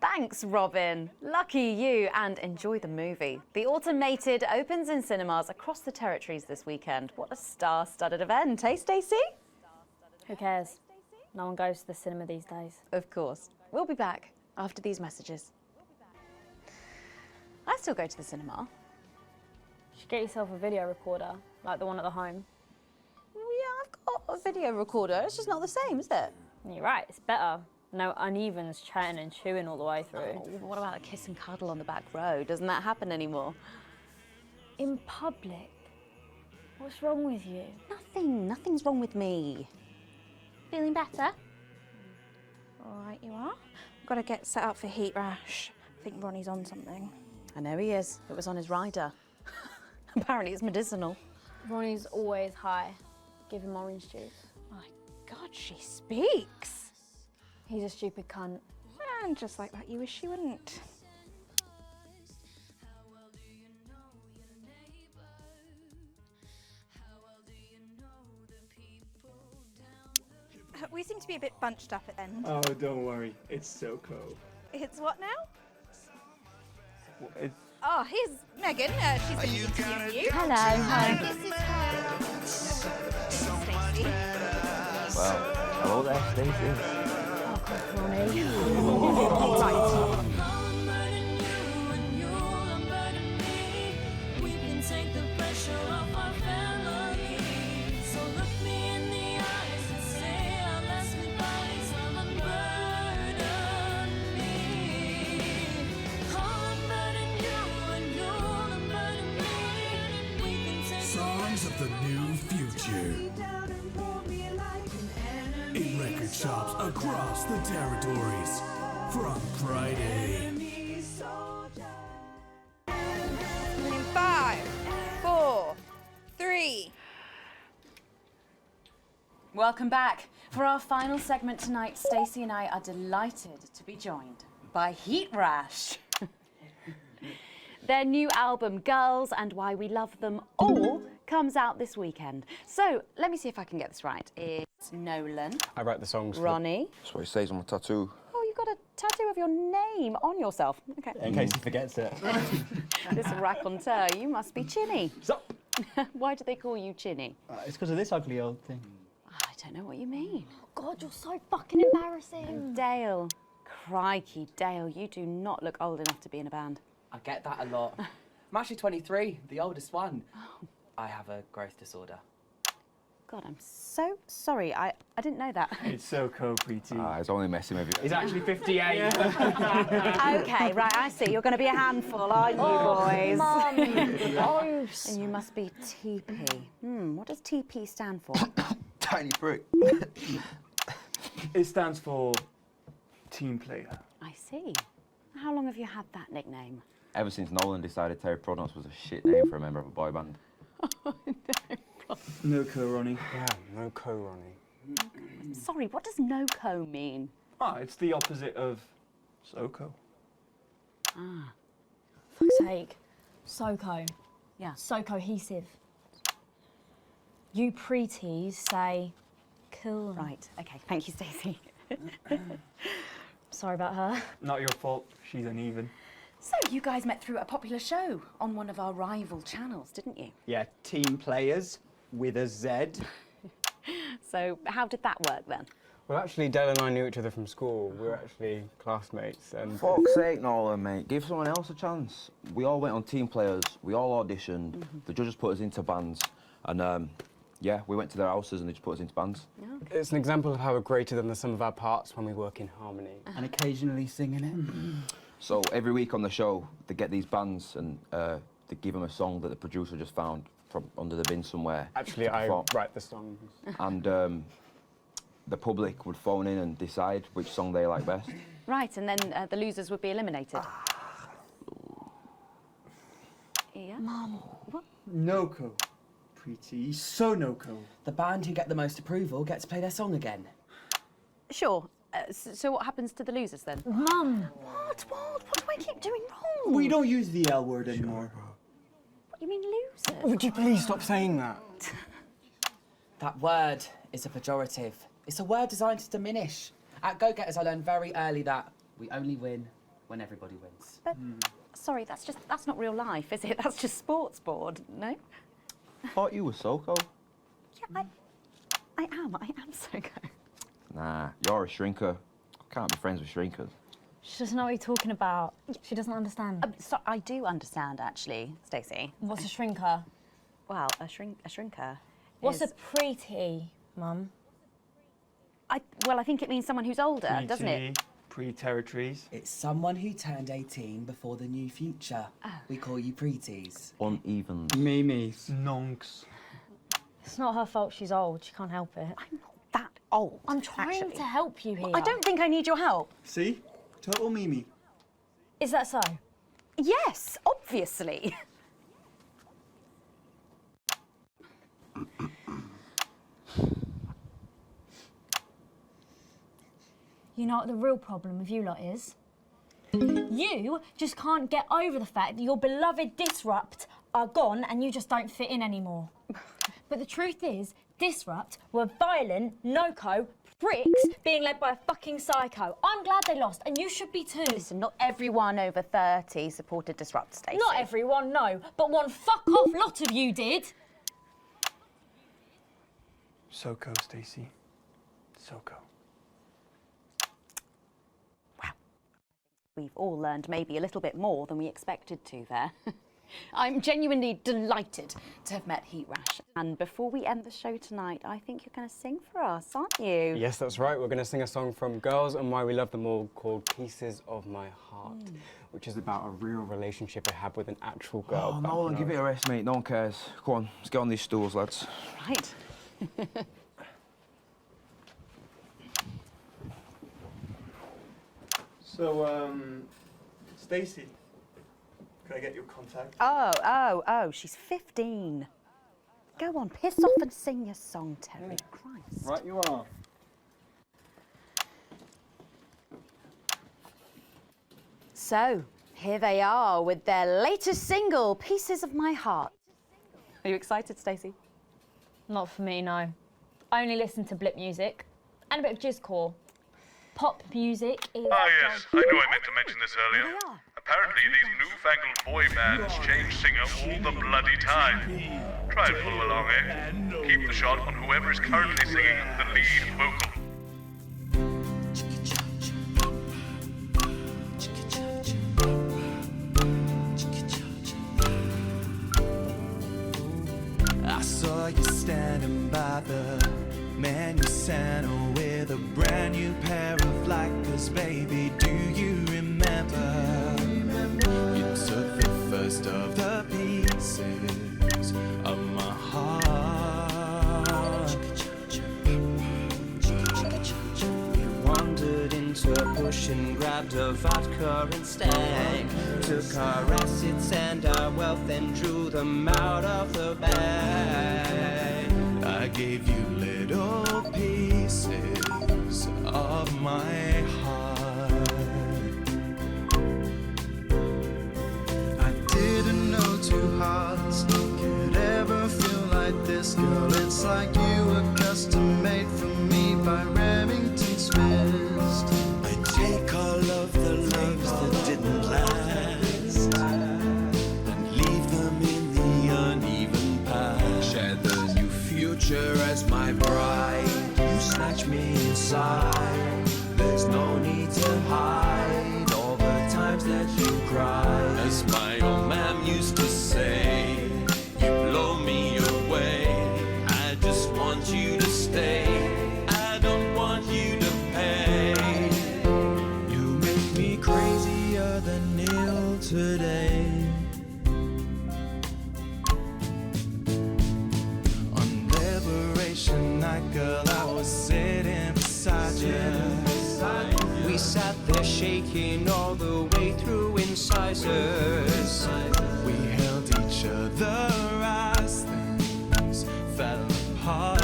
Speaker 2: Thanks, Robin. Lucky you, and enjoy the movie. The Automated opens in cinemas across the territories this weekend. What a star-studded event, eh, Stacey?
Speaker 17: Who cares? No one goes to the cinema these days.
Speaker 2: Of course. We'll be back after these messages. I still go to the cinema.
Speaker 17: You should get yourself a video recorder, like the one at the home.
Speaker 2: Yeah, I've got a video recorder. It's just not the same, is it?
Speaker 17: You're right, it's better. No unevens chatting and chewing all the way through.
Speaker 2: Oh, what about a kiss and cuddle on the back row? Doesn't that happen anymore?
Speaker 17: In public? What's wrong with you?
Speaker 2: Nothing's wrong with me.
Speaker 5: Feeling better? All right, you are. Got to get set up for heat rash. I think Ronnie's on something.
Speaker 2: I know he is. It was on his rider. Apparently it's medicinal.
Speaker 17: Ronnie's always high. Give him orange juice.
Speaker 5: My God, she speaks.
Speaker 17: He's a stupid cunt.
Speaker 5: And just like that, you wish she wouldn't. We seem to be a bit bunched up at the end.
Speaker 7: Oh, don't worry. It's SoCo.
Speaker 5: It's what now?
Speaker 7: It's...
Speaker 5: Oh, here's Megan. She's been interviewing you.
Speaker 17: Hello. Hi.
Speaker 5: This is Stacey.
Speaker 20: Well, hello there, Stacey.
Speaker 17: Ronnie.
Speaker 5: Right.
Speaker 23: Songs of the new future. In record shops across the territories from Friday.
Speaker 5: In 5, 4, 3.
Speaker 2: Welcome back. For our final segment tonight, Stacey and I are delighted to be joined by Heat Rash. Their new album, Girls and Why We Love Them All, comes out this weekend. So, let me see if I can get this right. It's Nolan.
Speaker 21: I write the songs.
Speaker 2: Ronnie.
Speaker 20: That's what it says on my tattoo.
Speaker 2: Oh, you've got a tattoo of your name on yourself. Okay.
Speaker 21: In case he forgets it.
Speaker 2: This raconteur, you must be Chinny.
Speaker 21: Stop.
Speaker 2: Why do they call you Chinny?
Speaker 21: It's because of this ugly old thing.
Speaker 2: I don't know what you mean.
Speaker 17: God, you're so fucking embarrassing.
Speaker 2: Dale. Crikey, Dale, you do not look old enough to be in a band.
Speaker 24: I get that a lot. I'm actually 23, the oldest one. I have a growth disorder.
Speaker 2: God, I'm so sorry. I didn't know that.
Speaker 7: It's SoCo, Preeti.
Speaker 20: He's only messing with you.
Speaker 7: He's actually 58.
Speaker 2: Okay, right, I see. You're going to be a handful, aren't you, boys?
Speaker 17: Mum, gross.
Speaker 2: And you must be TP. What does TP stand for?
Speaker 20: Tiny prick.
Speaker 7: It stands for team player.
Speaker 2: I see. How long have you had that nickname?
Speaker 20: Ever since Nolan decided Terry Prodance was a shit name for a member of a boy band.
Speaker 7: No co, Ronnie.
Speaker 21: Yeah, no co, Ronnie.
Speaker 2: Sorry, what does no-co mean?
Speaker 7: It's the opposite of SoCo.
Speaker 2: Ah.
Speaker 17: Fuck's sake. SoCo.
Speaker 2: Yeah.
Speaker 17: So cohesive. You preties say cool.
Speaker 2: Right, okay. Thank you, Stacey.
Speaker 17: Sorry about her.
Speaker 7: Not your fault. She's uneven.
Speaker 2: So, you guys met through a popular show on one of our rival channels, didn't you?
Speaker 21: Yeah, Team Players with a Z.
Speaker 2: So, how did that work then?
Speaker 21: Well, actually, Dale and I knew each other from school. We were actually classmates. And
Speaker 20: Fuck's sake, Nolan, mate. Give someone else a chance. We all went on Team Players. We all auditioned. The judges put us into bands. And, yeah, we went to their houses and they just put us into bands.
Speaker 2: Okay.
Speaker 21: It's an example of how we're greater than the sum of our parts when we work in harmony.
Speaker 25: And occasionally sing in it.
Speaker 20: So every week on the show, they get these bands and they give them a song that the producer just found from under the bin somewhere.
Speaker 21: Actually, I write the songs.
Speaker 20: And the public would phone in and decide which song they like best.
Speaker 2: Right, and then the losers would be eliminated. Yeah?
Speaker 5: Mum.
Speaker 2: What?
Speaker 7: No-co. Preeti, so no-co.
Speaker 25: The band who get the most approval gets to play their song again.
Speaker 2: Sure. So what happens to the losers then?
Speaker 3: Mum!
Speaker 2: What do I keep doing wrong?
Speaker 7: We don't use the L word anymore.
Speaker 2: What, you mean losers?
Speaker 21: Would you please stop saying that? That word is a pejorative. It's a word designed to diminish. At Go-Getters, I learned very early that we only win when everybody wins.
Speaker 2: But, sorry, that's not real life, is it? That's just sports board, no?
Speaker 20: Thought you were Soko.
Speaker 2: Yeah, I am Soko.
Speaker 20: Nah, you're a shrinker. Can't be friends with shrinkers.
Speaker 3: She doesn't know what you're talking about. She doesn't understand.
Speaker 2: So I do understand, actually, Stacey.
Speaker 3: What's a shrinker?
Speaker 2: Well, a shrinker.
Speaker 3: What's
Speaker 2: is...
Speaker 3: a pre-T, Mum?
Speaker 2: Well, I think it means someone who's older,
Speaker 7: Pre-T,
Speaker 2: doesn't it?
Speaker 7: Pre-territories.
Speaker 21: It's someone who turned 18 before the new future. We call you preties.
Speaker 20: Uneven.
Speaker 21: Mimis.
Speaker 7: Nonks.
Speaker 3: It's not her fault she's old. She can't help it.
Speaker 2: I'm not that old.
Speaker 3: I'm trying to help you here.
Speaker 2: Well, I don't think I need your help.
Speaker 7: See? Total Mimi.
Speaker 3: Is that so?
Speaker 2: Yes, obviously.
Speaker 3: You know what the real problem with you lot is? You just can't get over the fact that your beloved Disrupt are gone and you just don't fit in anymore. But the truth is, Disrupt were violent, no-co pricks being led by a fucking psycho. I'm glad they lost, and you should be too.
Speaker 2: Listen, not everyone over 30 supported Disrupt, Stacey.
Speaker 3: Not everyone, no, but one fuck-off lot of you did.
Speaker 7: Soko, Stacey. Soko.
Speaker 2: We've all learned maybe a little bit more than we expected to there. I'm genuinely delighted to have met Heat Rash. And before we end the show tonight, I think you're going to sing for us, aren't you?
Speaker 21: Yes, that's right. We're going to sing a song from Girls and Why We Love Them All called Pieces of My Heart, which is about a real relationship I had with an actual girl.
Speaker 20: Oh, Nolan, give it a rest, mate. No one cares. Go on, let's get on these stools, lads.
Speaker 2: Right.
Speaker 7: So, Stacey, can I get your contact?
Speaker 2: Oh, she's 15. Go on, piss off and sing your song, Terry. Christ.
Speaker 21: Right you are.
Speaker 2: So, here they are with their latest single, Pieces of My Heart. Are you excited, Stacey?
Speaker 3: Not for me, no. I only listen to blip music and a bit of jizzcore. Pop music is...
Speaker 10: Ah, yes, I knew I meant to mention this earlier. Apparently, these newfangled boy bands change singer all the bloody time. Try and follow along, eh? Keep the shot on whoever is currently singing the lead vocal.
Speaker 9: I saw you standing by the menu center with a brand new pair of Lakers, baby. Do you remember? You took the first of the pieces of my heart.
Speaker 4: We wandered into a bush and grabbed a vodka and stank. Took our assets and our wealth and drew them out of the bag.
Speaker 9: I gave you little pieces of my heart. I didn't know two hearts could ever feel like this, girl. It's like you were custom made for me by Remington Smith. I take all of the loves that didn't last and leave them in the uneven past. Share the new future as my bride. You snatch me inside. There's no need to hide all the times that you cried. As my old man used to say, you blow me away. I just want you to stay. I don't want you to pay. You make me crazier than Neil today. On Liberation Night, girl, I was sitting beside you.
Speaker 4: We sat there shaking all the way through incisors.
Speaker 9: We held each other as things fell apart.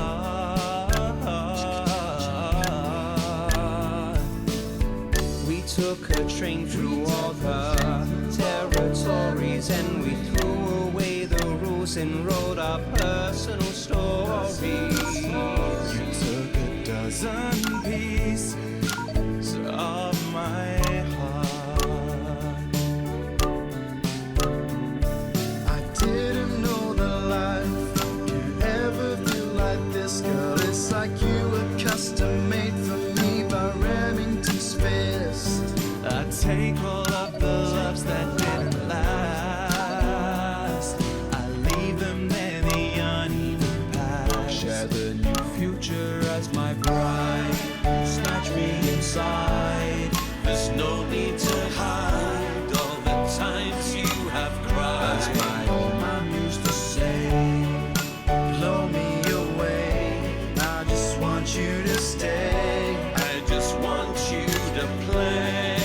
Speaker 4: stories, and we threw away the rules and wrote our personal stories.
Speaker 9: You took a dozen pieces of my heart. I didn't know that life could ever feel like this, girl. It's like you were custom made for me by Remington's fist. I take all of the loves that didn't last, I leave them there, the uneven past. Share the new future as my bride. Snatch me inside.
Speaker 4: There's no need to hide all the times you have cried.
Speaker 9: As my old man used to say, blow me away. I just want you to stay.
Speaker 4: I just want you to play.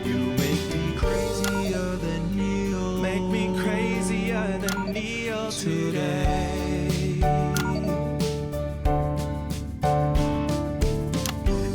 Speaker 9: You make me crazier than Neil.
Speaker 4: Make me crazier than Neil
Speaker 9: today.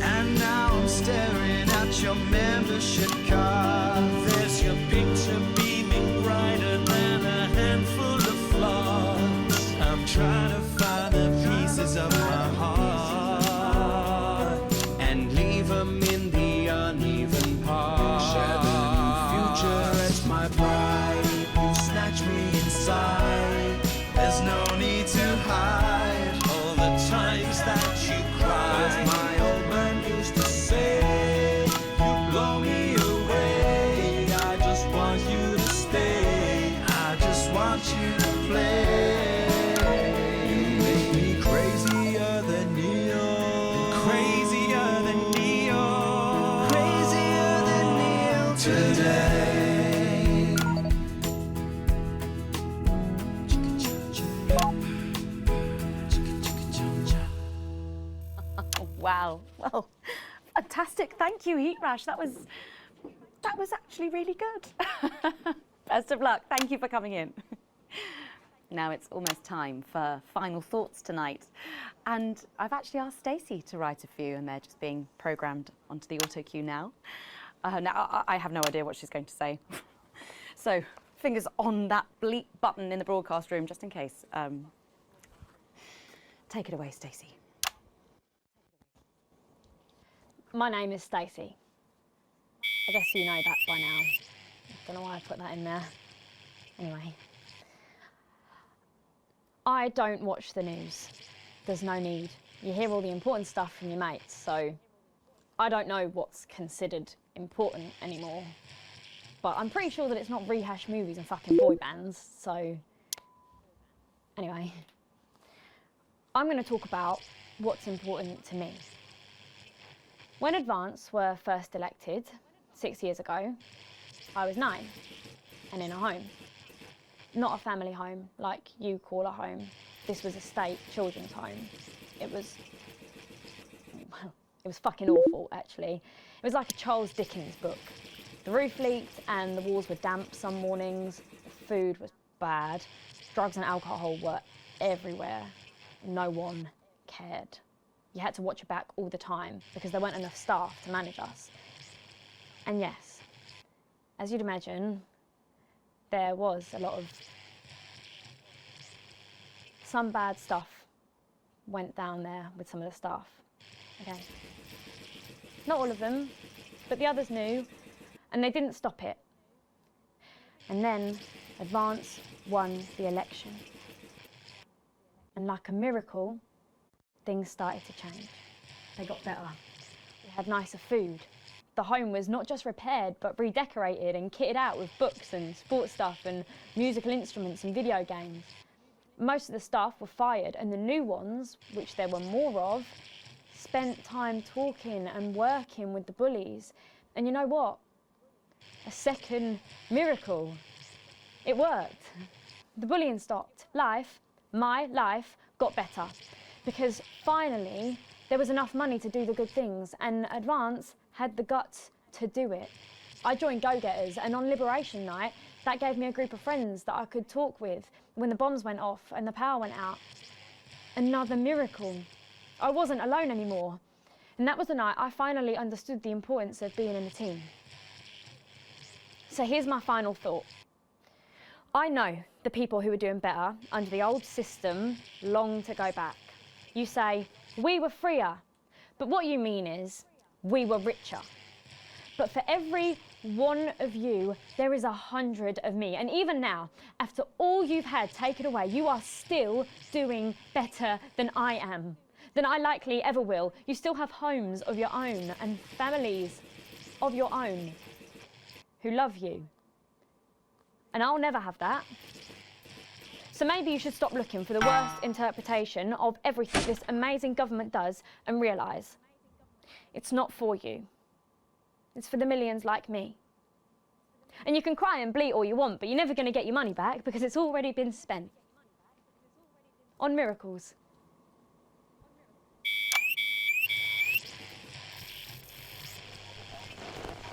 Speaker 9: And now I'm staring at your membership card.
Speaker 4: There's your picture beaming brighter than a handful of flaws.
Speaker 9: I'm trying to find the pieces of my heart
Speaker 4: and leave them in the uneven parts.
Speaker 9: Share the new future as my bride. You snatch me inside. There's no need to hide
Speaker 4: all the times that you cried.
Speaker 9: As my old man used to say, you blow me away. I just want you to stay. I just want you to play. You make me crazier than Neil.
Speaker 4: Crazier than Neil.
Speaker 9: Crazier than Neil today.
Speaker 3: Wow. Well, fantastic. Thank you, Heat Rash. That was actually really good. Best of luck. Thank you for coming in. Now it's almost time for final thoughts tonight. And I've actually asked Stacey to write a few, and they're just being programmed onto the auto cue now. Now, I have no idea what she's going to say. So, fingers on that bleep button in the broadcast room, just in case. Take it away, Stacey.
Speaker 17: My name is Stacey. I guess you know that by now. Don't know why I put that in there. Anyway. I don't watch the news. There's no need. You hear all the important stuff from your mates, so I don't know what's considered important anymore. But I'm pretty sure that it's not rehashed movies and fucking boy bands, so anyway. I'm going to talk about what's important to me. When Advance were first elected 6 years ago, I was 9 and in a home. Not a family home like you call a home. This was a state children's home. It was fucking awful, actually. It was like a Charles Dickens book. The roof leaked and the walls were damp some mornings. The food was bad. Drugs and alcohol were everywhere. No one cared. You had to watch your back all the time because there weren't enough staff to manage us. And yes, as you'd imagine, there was a lot of... Some bad stuff went down there with some of the staff, okay? Not all of them, but the others knew, and they didn't stop it. And then Advance won the election. And like a miracle, things started to change. They got better. We had nicer food. The home was not just repaired, but redecorated and kitted out with books and sports stuff and musical instruments and video games. Most of the staff were fired, and the new ones, which there were more of, spent time talking and working with the bullies. And you know what? A second miracle. It worked. The bullying stopped. My life, got better. Because finally, there was enough money to do the good things, and Advance had the guts to do it. I joined Go-Getters, and on Liberation Night, that gave me a group of friends that I could talk with when the bombs went off and the power went out. Another miracle. I wasn't alone anymore. And that was the night I finally understood the importance of being in a team. So here's my final thought. I know the people who were doing better under the old system long to go back. You say, we were freer, but what you mean is, we were richer. But for every one of you, there is 100 of me. And even now, after all you've had taken away, you are still doing better than I am, than I likely ever will. You still have homes of your own and families of your own who love you. And I'll never have that. So maybe you should stop looking for the worst interpretation of everything this amazing government does and realise it's not for you. It's for the millions like me. And you can cry and bleat all you want, but you're never going to get your money back because it's already been spent on miracles.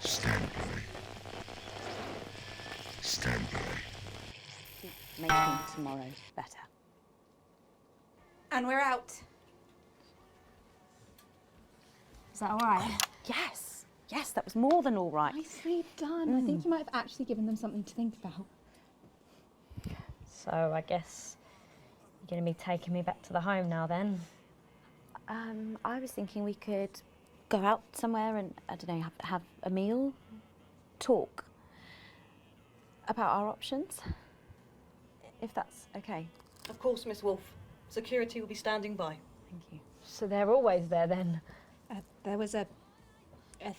Speaker 10: Stand by. Stand by.
Speaker 2: Making tomorrow better.
Speaker 5: And we're out.
Speaker 2: Is that all right? Yes. Yes, that was more than all right.
Speaker 1: Nicely done. I think you might have actually given them something to think about.
Speaker 17: So I guess you're going to be taking me back to the home now then?
Speaker 2: I was thinking we could go out somewhere and, I don't know, have a meal, talk about our options, if that's okay.
Speaker 8: Of course, Miss Wolf. Security will be standing by.
Speaker 2: Thank you.
Speaker 17: So they're always there then?
Speaker 1: There was a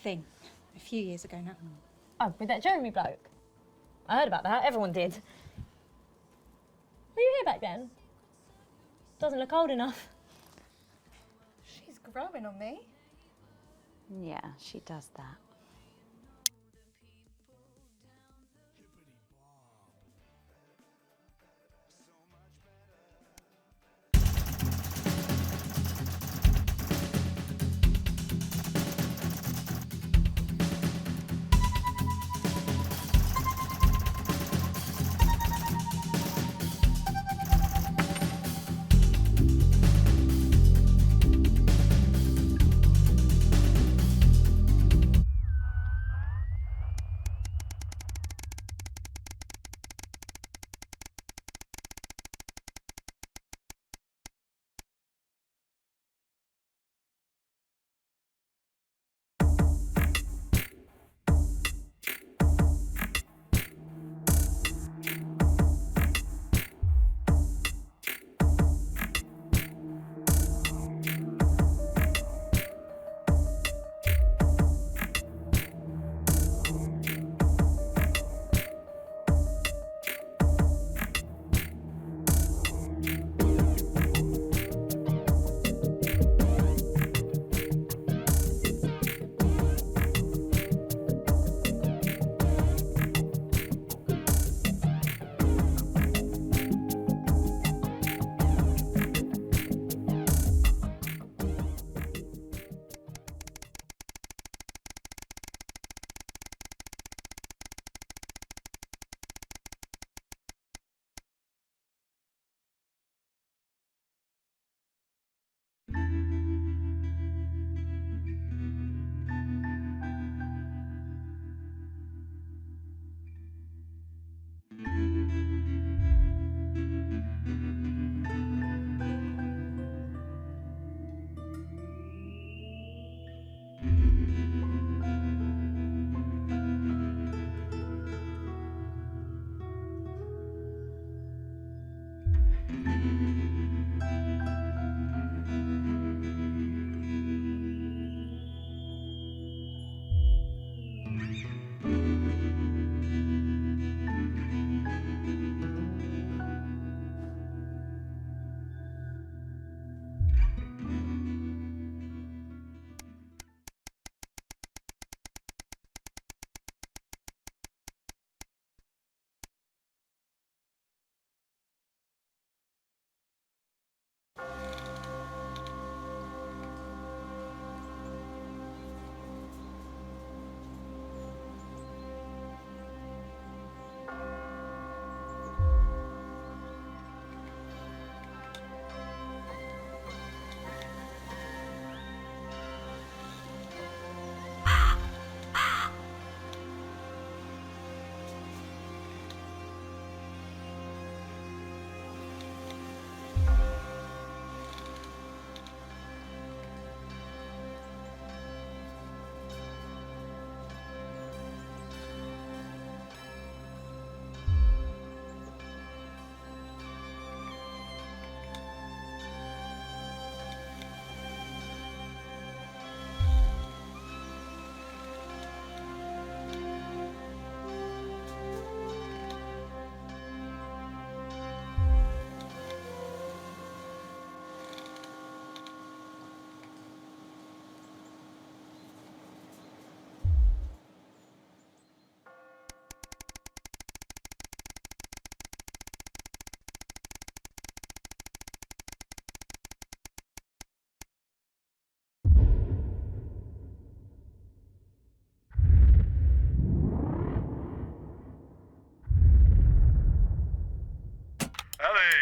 Speaker 1: thing a few years ago now.
Speaker 17: Oh, with that Jeremy bloke? I heard about that, everyone did. Were you here back then? Doesn't look old enough.
Speaker 5: She's growing on me.
Speaker 2: Yeah, she does that.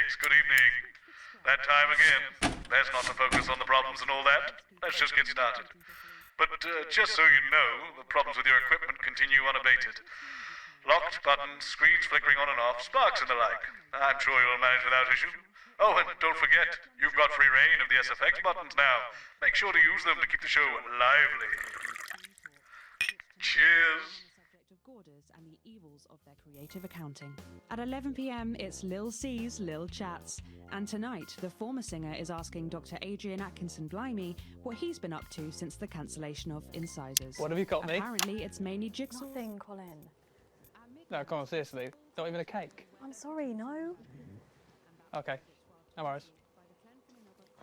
Speaker 10: Alex, good evening. That time again. There's not to focus on the problems and all that. Let's just get started. But just so you know, the problems with your equipment continue unabated. Locked buttons, screens flickering on and off, sparks and the like. I'm sure you'll manage without issue. Oh, and don't forget, you've got free reign of the SFX buttons now. Make sure to use them to keep the show lively. Cheers.
Speaker 11: And the evils of their creative accounting. At 11 p.m, it's Lil C's Lil Chats. And tonight, the former singer is asking Dr. Adrian Atkinson Blimey what he's been up to since the cancellation of Incisors.
Speaker 12: What have you got me?
Speaker 11: Apparently, it's mainly jigsaw.
Speaker 3: Nothing, Colin.
Speaker 12: No, come on, seriously. Not even a cake.
Speaker 3: I'm sorry, no.
Speaker 12: Okay, no worries.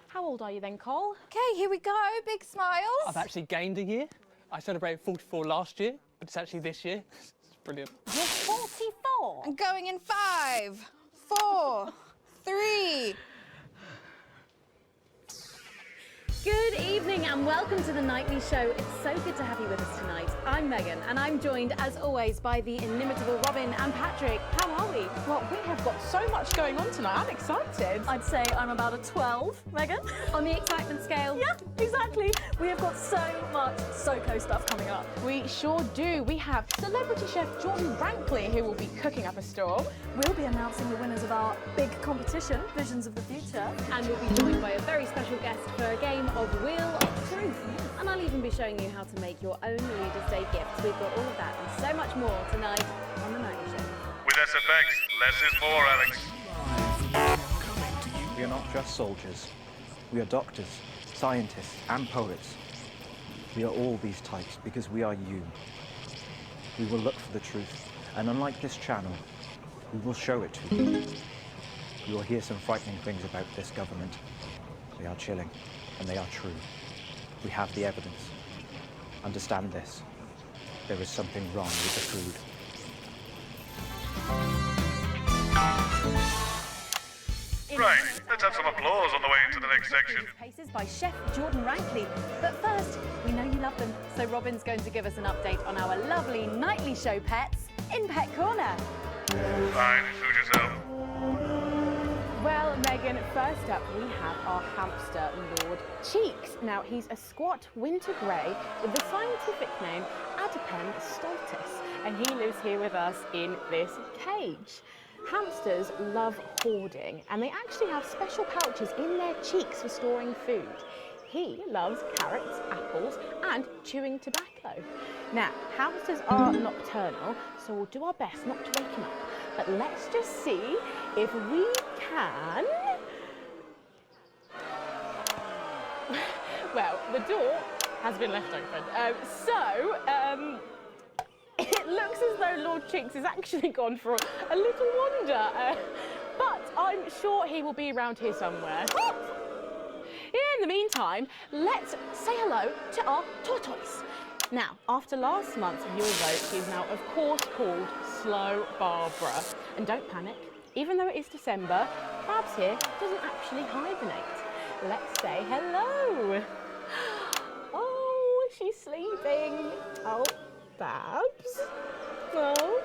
Speaker 2: How old are you then, Cole?
Speaker 5: Okay, here we go. Big smiles.
Speaker 12: I've actually gained a year. I celebrated 44 last year, but it's actually this year. It's brilliant.
Speaker 5: You're 44. I'm going in 5, 4, 3.
Speaker 2: Good evening and welcome to the Nightly Show. It's so good to have you with us tonight. I'm Megan and I'm joined, as always, by the inimitable Robin and Patrick. How are we?
Speaker 16: Well, we have got so much going on tonight. I'm excited.
Speaker 3: I'd say I'm about a 12, Megan.
Speaker 2: On the excitement scale?
Speaker 3: Yeah, exactly. We have got so much SoCo stuff coming up.
Speaker 16: We sure do. We have celebrity chef Jordan Brankley, who will be cooking up a storm.
Speaker 3: We'll be announcing the winners of our big competition, Visions of the Future.
Speaker 2: And we'll be joined by a very special guest for a game of Wheel of Truth. And I'll even be showing you how to make your own Leaders' Day gifts. We've got all of that and so much more tonight on The Nightly Show.
Speaker 10: With SFX, less is more, Alex.
Speaker 14: We are not just soldiers. We are doctors, scientists, and poets. We are all these types because we are you. We will look for the truth, and unlike this channel, we will show it to you. You will hear some frightening things about this government. They are chilling, and they are true. We have the evidence. Understand this. There is something wrong with the food.
Speaker 10: Right, let's have some applause on the way into the next section.
Speaker 2: Paces by Chef Jordan Rankley. But first, we know you love them, so Robin's going to give us an update on our lovely Nightly Show pets in Pet Corner.
Speaker 10: Fine, suit yourself.
Speaker 16: Well, Megan, first up we have our hamster, Lord Cheeks. Now, he's a squat winter grey with the scientific name Adipen stultus, and he lives here with us in this cage. Hamsters love hoarding, and they actually have special pouches in their cheeks for storing food. He loves carrots, apples, and chewing tobacco. Now, hamsters are nocturnal, so we'll do our best not to wake him up. But let's just see if we can... Well, the door has been left open. It looks as though Lord Cheeks has actually gone for a little wander. But I'm sure he will be around here somewhere. In the meantime, let's say hello to our tortoise. Now, after last month's Yule vote, she is now, of course, called Slow Barbara. And don't panic, even though it is December, Babs here doesn't actually hibernate. Let's say hello. Oh, she's sleeping. Oh, Babs. Oh.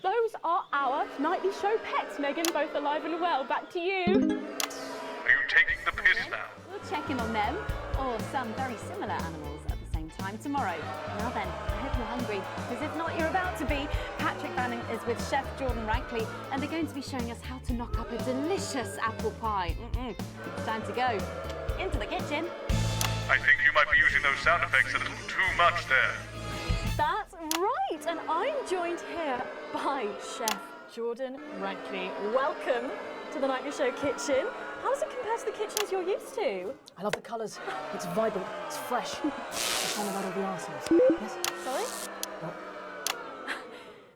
Speaker 16: Those are our Nightly Show pets, Megan, both alive and well. Back to you.
Speaker 10: Are you taking the piss now?
Speaker 2: We'll check in on them, or some very similar animals at the same time tomorrow. Now then, I hope you're hungry, because if not, you're about to be. Patrick Banning is with Chef Jordan Rankley, and they're going to be showing us how to knock up a delicious apple pie. It's time to go into the kitchen.
Speaker 10: I think you might be using those sound effects a little too much there.
Speaker 3: That's right, and I'm joined here by Chef Jordan Rankley. Welcome to the Nightly Show kitchen. How does it compare to the kitchens you're used to?
Speaker 18: I love the colours. It's vibrant, it's fresh. It's kind of out of the arsenals. Yes?
Speaker 3: Sorry?
Speaker 18: What?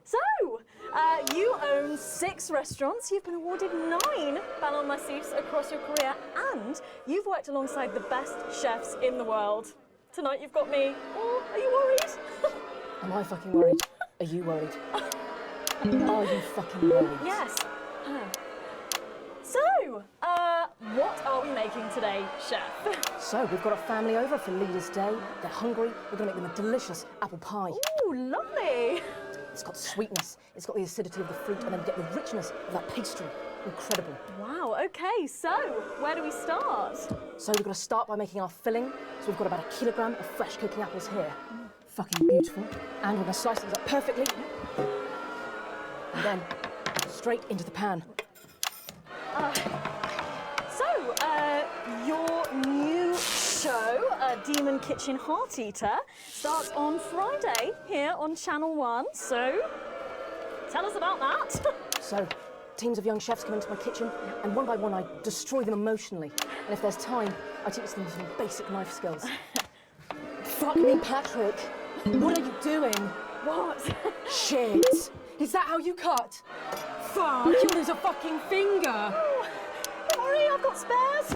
Speaker 3: So, you own 6 restaurants, you've been awarded 9 Ballon Massifs across your career, and you've worked alongside the best chefs in the world. Tonight you've got me. Oh, are you worried?
Speaker 18: Am I fucking worried? Are you worried? Are you fucking worried?
Speaker 3: Yes. So, what are we making today, Chef?
Speaker 18: So, we've got a family over for Leaders' Day. They're hungry. We're going to make them a delicious apple pie.
Speaker 3: Ooh, lovely.
Speaker 18: It's got sweetness, it's got the acidity of the fruit, and then you get the richness of that pastry. Incredible.
Speaker 3: Wow, okay, so where do we start?
Speaker 18: So we've got to start by making our filling. So we've got about 1 kilogram of fresh cooking apples here. Fucking beautiful. And we're going to slice these up perfectly. And then straight into the pan.
Speaker 3: Your new show, Demon Kitchen Heart Eater, starts on Friday here on Channel 1. So tell us about that.
Speaker 18: So, teams of young chefs come into my kitchen, and one by one I destroy them emotionally. And if there's time, I teach them some basic knife skills. Fuck me, Patrick. What are you doing?
Speaker 3: What?
Speaker 18: Shit. Is that how you cut? Fuck, you'll lose a fucking finger.
Speaker 3: Oh, don't worry, I've got spares.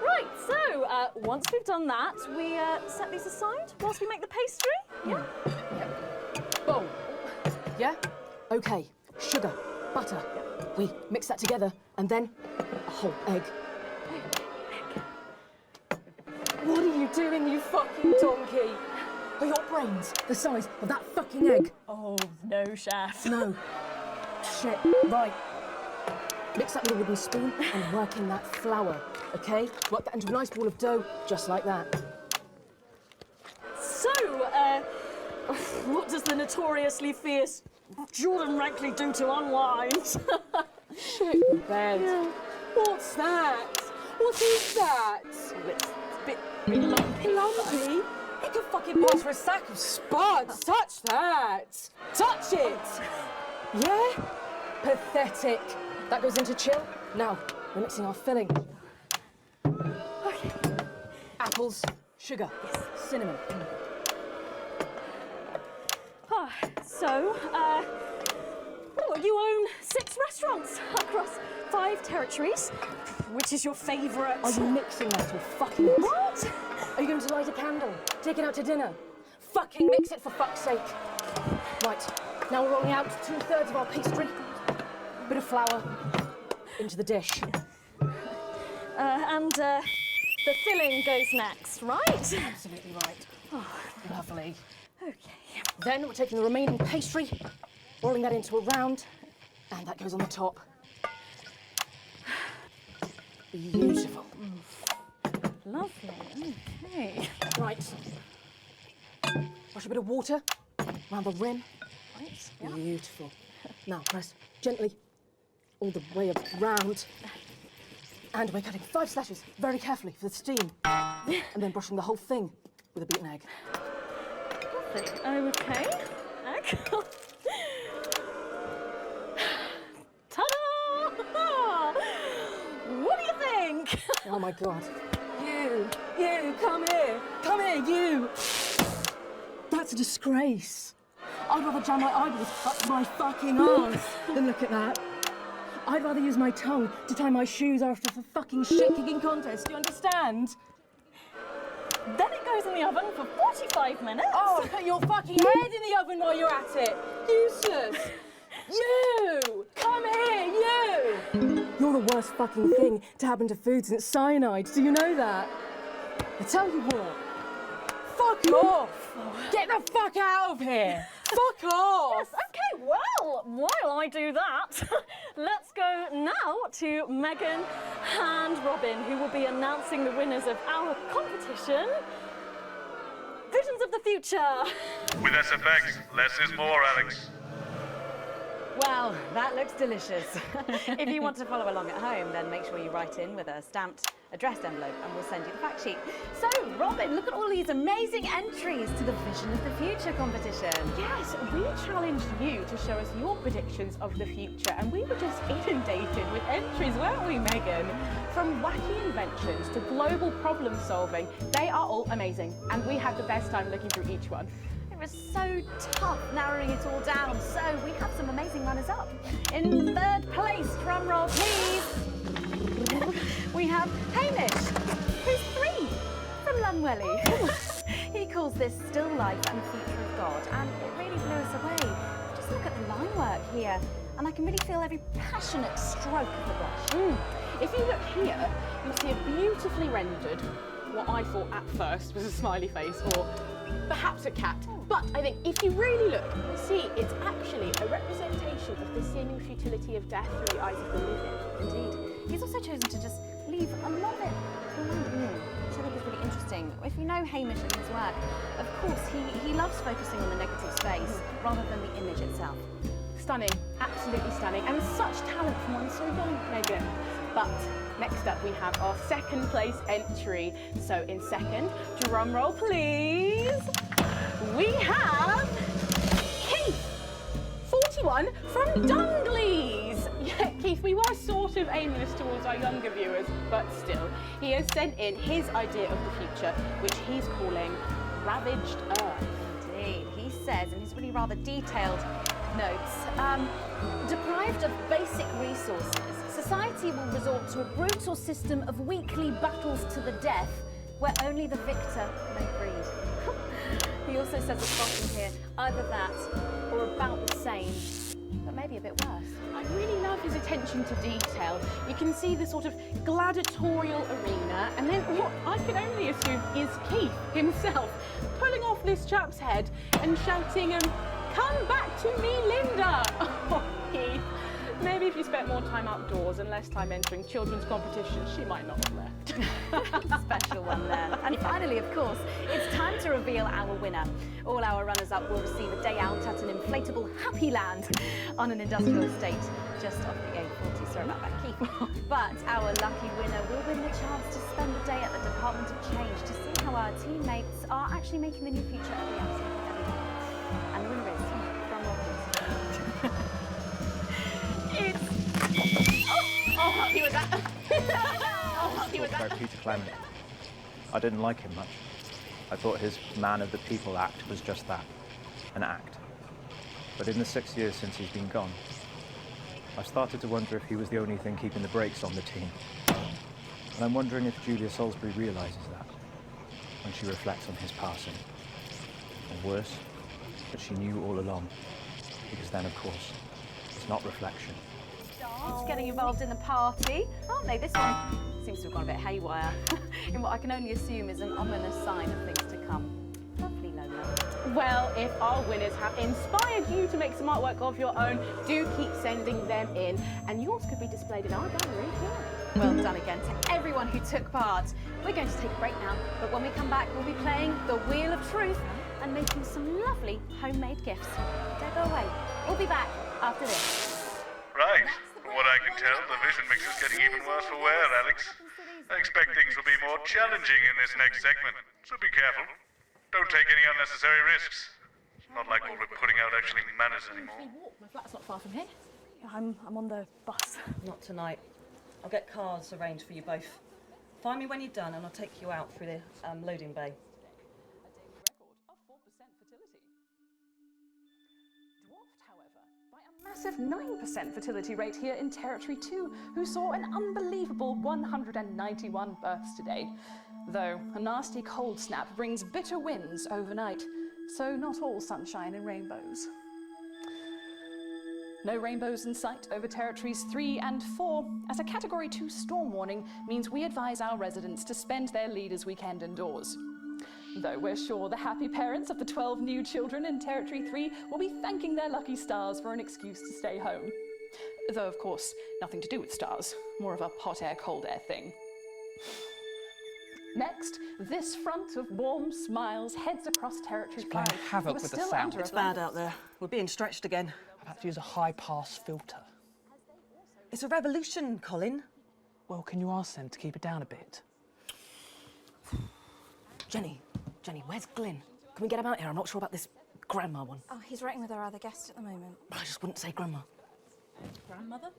Speaker 3: Right, so once we've done that, we set these aside whilst we make the pastry. Yeah.
Speaker 18: Boom. Yeah? Okay. Sugar, butter. We mix that together, and then a whole egg. What are you doing, you fucking donkey? Are your brains the size of that fucking egg?
Speaker 3: Oh, no, chef.
Speaker 18: No. Shit. Right. Mix that with a wooden spoon and work in that flour, okay? Work that into a nice ball of dough, just like that.
Speaker 3: So, what does the notoriously fierce Jordan Rankley do to unwind?
Speaker 18: Shit in bed.
Speaker 3: Yeah.
Speaker 18: What's that? What is that?
Speaker 3: It's a bit lumpy.
Speaker 18: Lumpy? It could fucking pass for a sack of spuds. Touch that. Touch it. Yeah? Pathetic. That goes into chill. Now, we're mixing our filling.
Speaker 3: Okay.
Speaker 18: Apples, sugar, yes, cinnamon.
Speaker 3: So, you own 6 restaurants across 5 territories. Which is your favourite?
Speaker 18: Are you mixing that or fucking it?
Speaker 3: What?
Speaker 18: Are you going to light a candle? Take it out to dinner? Fucking mix it for fuck's sake. Right, now we're rolling out 2/3 of our pastry. Bit of flour into the dish.
Speaker 3: And the filling goes next, right?
Speaker 18: Absolutely right.
Speaker 3: Oh,
Speaker 18: lovely.
Speaker 3: Okay.
Speaker 18: Then we're taking the remaining pastry, rolling that into a round, and that goes on the top. Beautiful.
Speaker 3: Lovely, okay.
Speaker 18: Right. Wash a bit of water around the rim.
Speaker 3: Right, yeah.
Speaker 18: Beautiful. Now press gently all the way around. And we're cutting 5 slashes very carefully for the steam. And then brushing the whole thing with a beaten egg.
Speaker 3: Okay. Egg. Ta-da! What do you think?
Speaker 18: Oh my God. You, come here, you. That's a disgrace. I'd rather jam my eyeballs up my fucking arse than look at that. I'd rather use my tongue to tie my shoes after the fucking shit-kicking contest, do you understand?
Speaker 3: Then it goes in the oven for 45 minutes.
Speaker 18: Oh, put your fucking head in the oven while you're at it. Useless. You! Come here, you! You're the worst fucking thing to happen to food since cyanide. Do you know that? I tell you what. Fuck off! Get the fuck out of here! Fuck off!
Speaker 3: Yes, okay, well, while I do that, let's go now to Megan and Robin, who will be announcing the winners of our competition, Visions of the Future.
Speaker 10: With SFX, less is more, Alex.
Speaker 2: Well, that looks delicious. If you want to follow along at home, then make sure you write in with a stamped addressed envelope and we'll send you the fact sheet. So, Robin, look at all these amazing entries to the Vision of the Future competition.
Speaker 16: Yes, we challenged you to show us your predictions of the future, and we were just inundated with entries, weren't we, Megan? From wacky inventions to global problem solving, they are all amazing, and we had the best time looking through each one.
Speaker 2: It was so tough narrowing it all down, so we have some amazing runners-up. In 3rd place, drumroll please, we have Hamish, who's 3 from Lunwelly. He calls this Still Life and Future of God, and it really blew us away. Just look at the line work here, and I can really feel every passionate stroke of the brush.
Speaker 16: If you look here, you'll see a beautifully rendered, what I thought at first was a smiley face, or perhaps a cat. But I think if you really look, you'll see it's actually a representation of the seeming futility of death through the eyes of the living.
Speaker 2: Indeed. He's also chosen to just leave a lot of it behind, which I think is really interesting. If you know Hamish and his work, of course, he loves focusing on the negative space rather than the image itself.
Speaker 16: Stunning, absolutely stunning, and such talent from one so young, Megan. But next up we have our second place entry. So in second, drum roll please, we have Keith, 41 from Dungleys. Yeah, Keith, we were sort of aiming this towards our younger viewers, but still, he has sent in his idea of the future, which he's calling Ravaged Earth.
Speaker 2: Indeed, he says in his really rather detailed notes, deprived of basic resources, society will resort to a brutal system of weekly battles to the death where only the victor may breed. He also says at the bottom here, either that or about the same, but maybe a bit worse.
Speaker 16: I really love his attention to detail. You can see the sort of gladiatorial arena, and then what I can only assume is Keith himself pulling off this chap's head and shouting, "Come back to me, Linda!" Oh, Keith. Maybe if you spent more time outdoors and less time entering children's competitions, she might not have left.
Speaker 2: Special one there. And finally, of course, it's time to reveal our winner. All our runners-up will receive a day out at an inflatable Happy Land on an industrial estate just off the A40. Sorry about that, Keith. But our lucky winner will win the chance to spend the day at the Department of Change to see how our teammates are actually making the new future of the absolute everyday. And the winner is drum roll, please.
Speaker 16: I'll help you with that. I'll help you with
Speaker 14: About
Speaker 16: that.
Speaker 14: Peter Clement. I didn't like him much. I thought his Man of the People act was just that, an act. But in the 6 years since he's been gone, I've started to wonder if he was the only thing keeping the brakes on the team. And I'm wondering if Julia Salisbury realises that when she reflects on his passing. Or worse, that she knew all along. Because then, of course, it's not reflection.
Speaker 2: Getting involved in the party, aren't they? This one seems to have gone a bit haywire in what I can only assume is an ominous sign of things to come. Lovely, Lola.
Speaker 16: Well, if our winners have inspired you to make some artwork of your own, do keep sending them in, and yours could be displayed in our gallery here.
Speaker 2: Well done again to everyone who took part. We're going to take a break now, but when we come back, we'll be playing the Wheel of Truth and making some lovely homemade gifts. Don't go away. We'll be back after this.
Speaker 10: Right. From what I can tell, the vision mix is getting even worse for wear, Alex. I expect things will be more challenging in this next segment, so be careful. Don't take any unnecessary risks. Not like what we're putting out actually matters anymore.
Speaker 16: My flat's not far from here.
Speaker 3: I'm on the bus.
Speaker 8: Not tonight. I'll get cars arranged for you both. Find me when you're done and I'll take you out through the loading bay.
Speaker 6: Massive 9% fertility rate here in Territory 2, who saw an unbelievable 191 births today. Though a nasty cold snap brings bitter winds overnight, so not all sunshine and rainbows. No rainbows in sight over Territories 3 and 4, as a Category 2 storm warning means we advise our residents to spend their leaders' weekend indoors. Though we're sure the happy parents of the 12 new children in Territory 3 will be thanking their lucky stars for an excuse to stay home. Though, of course, nothing to do with stars, more of a hot air, cold air thing. Next, this front of warm smiles heads across Territory 5.
Speaker 12: Havoc with the sound.
Speaker 8: It's bad out there. We're being stretched again.
Speaker 12: I've had to use a high-pass filter.
Speaker 8: It's a revolution, Colin.
Speaker 12: Well, can you ask them to keep it down a bit?
Speaker 8: Jenny, where's Glyn? Can we get him out here? I'm not sure about this grandma one.
Speaker 1: Oh, he's writing with our other guest at the moment.
Speaker 8: I just wouldn't say grandma.
Speaker 1: Grandmother?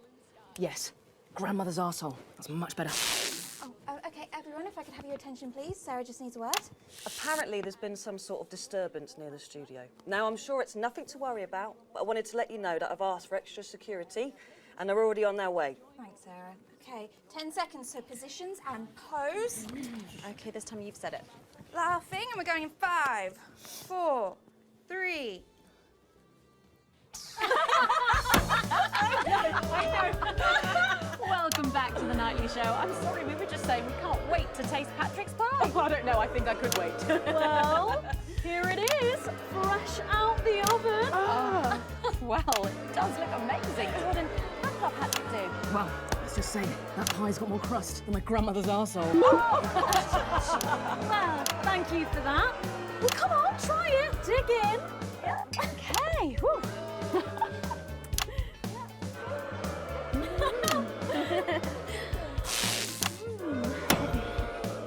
Speaker 8: Yes, grandmother's arsehole. That's much better.
Speaker 1: Oh, okay, everyone, if I could have your attention, please. Sarah just needs a word.
Speaker 8: Apparently there's been some sort of disturbance near the studio. Now, I'm sure it's nothing to worry about, but I wanted to let you know that I've asked for extra security and they're already on their way.
Speaker 1: Thanks, Sarah. Okay, 10 seconds, so positions and pose.
Speaker 2: Okay, this time you've said it.
Speaker 1: Laughing, and we're going in 5, 4, 3.
Speaker 2: Welcome back to the Nightly Show. I'm sorry, we were just saying we can't wait to taste Patrick's pie.
Speaker 16: Oh, I don't know, I think I could wait.
Speaker 2: Well,
Speaker 3: Here it is, fresh out the oven.
Speaker 2: Well, it does look amazing. Jordan, how did our Patrick do?
Speaker 18: Well, let's just say that pie's got more crust than my grandmother's arsehole.
Speaker 3: Well, thank you for that. Well, come on, try it. Dig in.
Speaker 2: Yeah. Okay. Whew.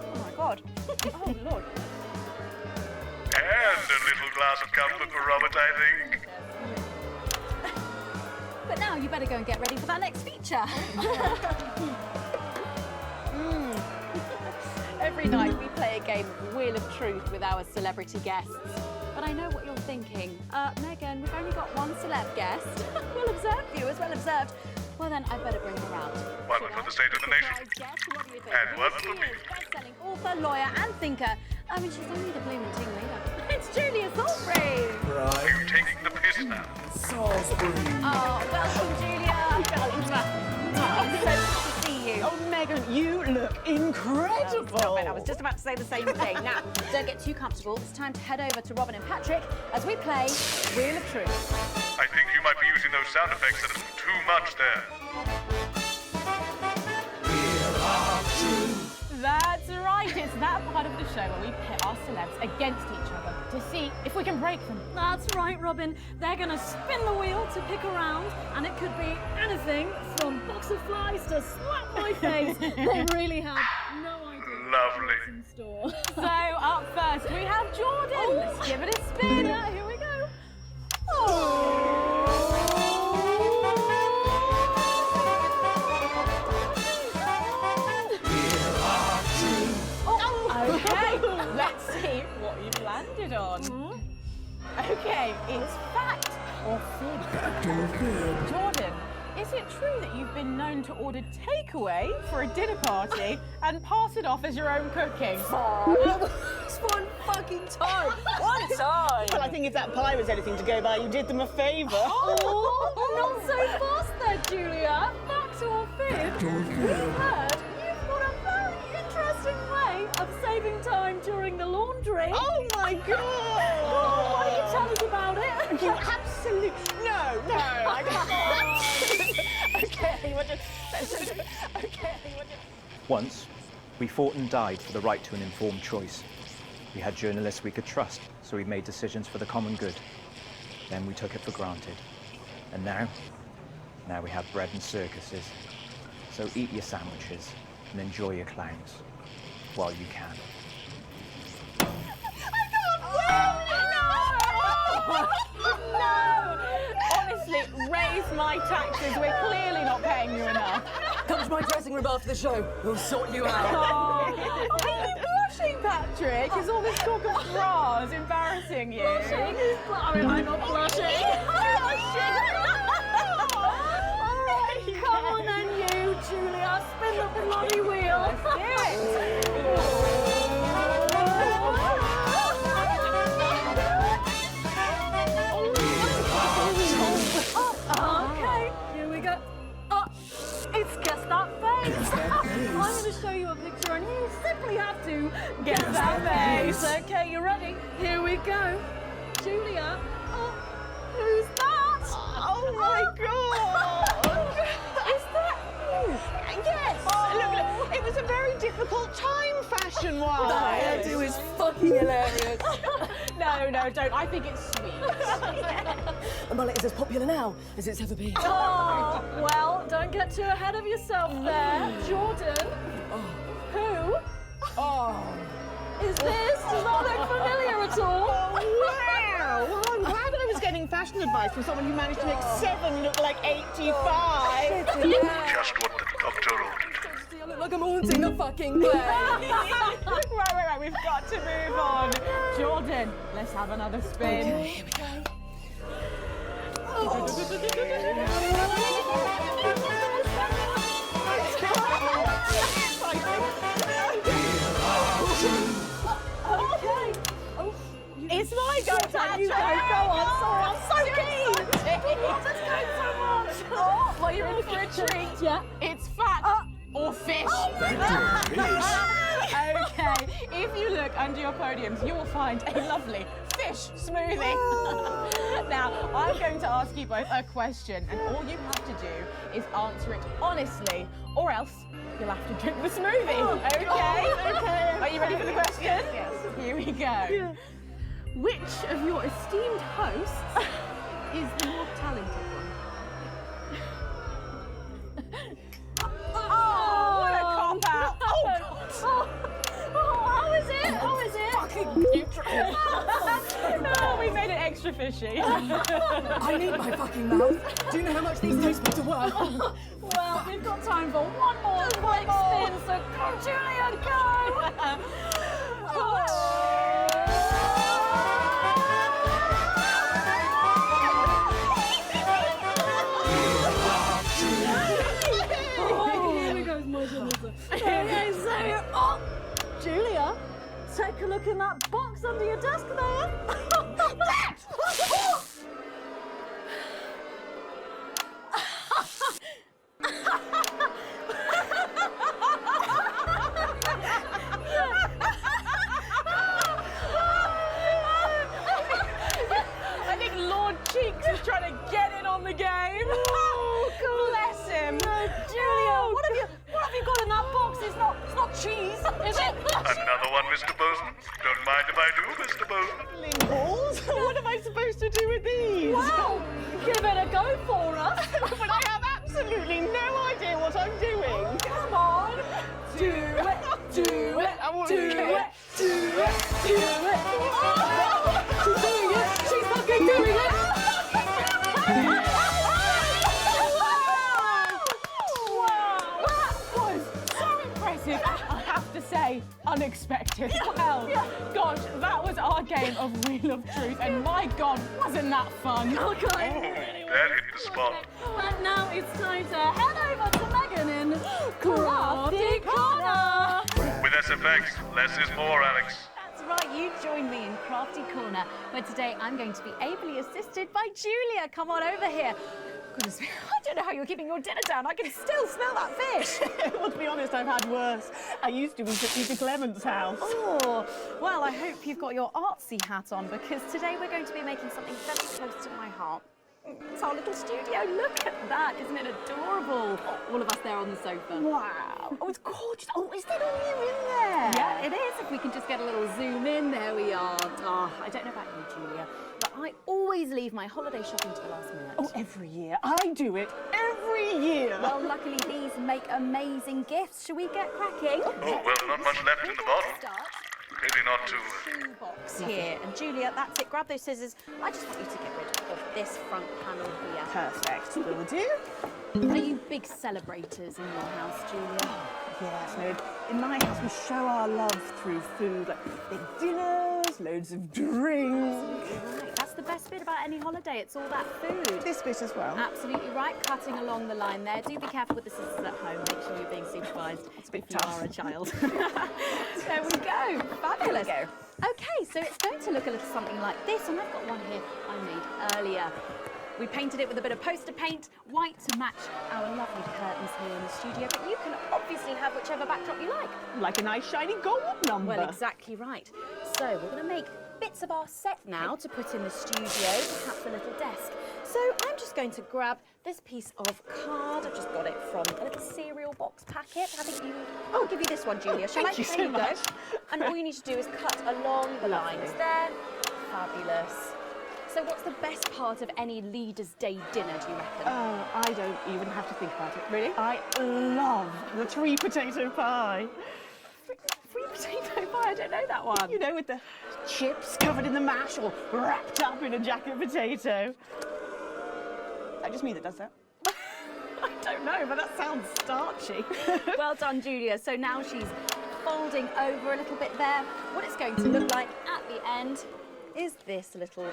Speaker 2: Oh my God. Oh Lord.
Speaker 10: And a little glass of comfort for Robert, I think.
Speaker 2: But now you better go and get ready for that next feature. Every night we play a game of Wheel of Truth with our celebrity guests. But I know what you're thinking. Megan, we've only got one celeb guest. Well observed, viewers, well observed. Well then, I better bring her out.
Speaker 10: One for the state of the nation. And one for me.
Speaker 2: Best-selling author, lawyer and thinker. I mean, she's only the blooming team leader. It's Julia Salisbury.
Speaker 10: Are you taking the piss now?
Speaker 9: Salisbury.
Speaker 2: Oh, welcome, Julia. It's so good to see you.
Speaker 13: Oh, Megan, you look incredible.
Speaker 2: Stop it. I was just about to say the same thing. Now, don't get too comfortable. It's time to head over to Robin and Patrick as we play Wheel of Truth.
Speaker 10: I think you might be using those sound effects a little too much there.
Speaker 16: That's right, it's that part of the show where we pit our celebs against each other to see if we can break them.
Speaker 3: That's right, Robin. They're going to spin the wheel to pick a round, and it could be anything from box of flies to slap my face. They really have no idea
Speaker 10: Lovely.
Speaker 3: what's in store.
Speaker 16: So up first we have Jordan. Let's give it a spin.
Speaker 3: Yeah, here we go.
Speaker 16: Okay, let's see what you've landed on. Okay, it's fact or fib. Jordan, is it true that you've been known to order takeaway for a dinner party and pass it off as your own cooking?
Speaker 13: It's one fucking time. One time. Well, I think if that pie was anything to go by, you did them a favour.
Speaker 3: Oh, not so fast there, Julia. Fact or fib? We've heard you've got a very interesting way of saving time during the laundry.
Speaker 13: Oh my God!
Speaker 3: Oh, why don't you tell us about it?
Speaker 13: You absolutely no, I can't. Okay, what do?
Speaker 14: Once, we fought and died for the right to an informed choice. We had journalists we could trust, so we made decisions for the common good. Then we took it for granted. And now we have bread and circuses. So eat your sandwiches and enjoy your clowns while you can.
Speaker 16: No! Honestly, raise my taxes. We're clearly not paying you enough.
Speaker 13: Come to my dressing room after the show. We'll sort you out.
Speaker 16: Are you blushing, Patrick? Is all this talk of bras embarrassing you?
Speaker 3: Blushing? I mean, I'm not blushing. Come on then, you, Julia. Spin the bloody wheel.
Speaker 16: Let's do it.
Speaker 3: Okay, here we go. Oh, it's guess that face. I'm going to show you a picture and you simply have to guess that face. Okay, you ready? Here we go. Julia, who's that?
Speaker 13: Oh my God!
Speaker 3: Is that you?
Speaker 13: Yes! Look, it was a very difficult time fashion-wise.
Speaker 3: That
Speaker 13: hairdo is fucking hilarious.
Speaker 16: No, don't. I think it's sweet.
Speaker 18: And well, it is as popular now as it's ever been.
Speaker 3: Oh, well, don't get too ahead of yourself there. Jordan, who is this? Does that look familiar at all?
Speaker 13: Oh, wow! Well, I'm glad that I was getting fashion advice from someone who managed to make 7 look like 85.
Speaker 10: Just what the doctor ordered.
Speaker 18: I look like I'm haunting the fucking place.
Speaker 16: Right. We've got to move on. Jordan, let's have another spin.
Speaker 18: Okay, here we go.
Speaker 16: It's my go, Patrick.
Speaker 3: You go on. Sorry, I'm so keen. Let's go so much.
Speaker 16: Well, you're in for a treat.
Speaker 3: Yeah.
Speaker 16: It's fact or fish. Okay, if you look under your podiums, you will find a lovely Fish smoothie. Now, I'm going to ask you both a question, and all you have to do is answer it honestly, or else you'll have to drink the smoothie. Okay?
Speaker 13: Okay.
Speaker 16: Are you ready for the question?
Speaker 13: Yes.
Speaker 16: Here we go.
Speaker 13: Yeah. Which of your esteemed hosts is the more talented one?
Speaker 16: Oh, what a cop-out. Oh, God.
Speaker 3: How is it? How is it?
Speaker 16: Fucking neutral. Oh, we made it extra fishy.
Speaker 18: I need my fucking mouth. Do you know how much these taste buds are worth?
Speaker 3: Well, we've got time for one more quick spin, so go, Julia, go!
Speaker 18: Here goes my
Speaker 3: Okay, so, Julia, take a look in that box under your desk there.
Speaker 16: I think Lord Cheeks is trying to get in on the game.
Speaker 3: Oh,
Speaker 16: bless him.
Speaker 3: Julia, what have you got in that box? It's not cheese, is it?
Speaker 10: Another one, Mr. Boson. Don't mind if I do, Mr. Boson.
Speaker 13: Balls? What am I supposed to do with these?
Speaker 3: Well, give it a go for us.
Speaker 13: But I have absolutely no idea what I'm doing.
Speaker 3: Come on. Do it, do it,
Speaker 13: I want
Speaker 3: do
Speaker 13: to
Speaker 3: it,
Speaker 13: do it.
Speaker 3: do it, do it. Oh, she's doing it. She's fucking doing it.
Speaker 16: I have to say, unexpected. Well, gosh, that was our game of Wheel of Truth, and my God, wasn't that fun?
Speaker 3: Okay.
Speaker 10: That hit the spot.
Speaker 3: And now it's time to head over to Megan in Crafty Corner.
Speaker 10: With SFX, less is more, Alex.
Speaker 2: That's right, you join me in Crafty Corner, where today I'm going to be ably assisted by Julia. Come on over here. Goodness me, I don't know how you're keeping your dinner down. I can still smell that fish.
Speaker 13: Well, to be honest, I've had worse. I used to be at Peter Clement's house.
Speaker 2: Oh, well, I hope you've got your artsy hat on, because today we're going to be making something very close to my heart. It's our little studio. Look at that. Isn't it adorable? All of us there on the sofa.
Speaker 13: Wow. Oh, it's gorgeous. Oh, is that all you in there?
Speaker 2: Yeah, it is. If we can just get a little zoom in, there we are. Oh, I don't know about you, Julia, but I always leave my holiday shopping to the last minute.
Speaker 13: Oh, every year. I do it every year.
Speaker 2: Well, luckily these make amazing gifts. Shall we get cracking?
Speaker 10: Oh, well, not much left in the bottle.
Speaker 2: Start.
Speaker 10: Maybe not too.
Speaker 2: Shoebox here. And Julia, that's it. Grab those scissors. I just want you to get rid of this front panel here.
Speaker 13: Perfect. Will do.
Speaker 2: Are you big celebrators in your house, Julia?
Speaker 13: Yes, no, in my house we show our love through food, like big dinners, loads of drinks.
Speaker 2: Right, that's the best bit about any holiday, it's all that food.
Speaker 13: This bit as well.
Speaker 2: Absolutely right, cutting along the line there. Do be careful with the scissors at home, make sure you're being supervised
Speaker 13: It's a bit
Speaker 2: if you
Speaker 13: tough.
Speaker 2: are a child. There we go, fabulous.
Speaker 13: There
Speaker 2: Okay, so it's going to look a little something like this, and I've got one here I made earlier. We painted it with a bit of poster paint, white to match our lovely curtains here in the studio, but you can obviously have whichever backdrop you like.
Speaker 13: Like a nice shiny gold number.
Speaker 2: Well, exactly right. So we're going to make bits of our set now to put in the studio, perhaps a little desk. So I'm just going to grab this piece of card. I've just got it from a little cereal box packet. I think you... I'll give you this one, Julia. Shall I?
Speaker 13: Thank you
Speaker 2: There
Speaker 13: so
Speaker 2: you go.
Speaker 13: much.
Speaker 2: And all you need to do is cut along the lines there. Fabulous. So what's the best part of any Leader's Day dinner, do you reckon?
Speaker 13: Oh, I don't even have to think about it. Really? I love the 3 potato pie.
Speaker 2: Free potato pie, I don't know that one.
Speaker 13: You know, with the chips covered in the mash or wrapped up in a jacket potato. That just me that does that.
Speaker 2: I don't know, but that sounds starchy. Well done, Julia. So now she's folding over a little bit there. What it's going to look like at the end is this little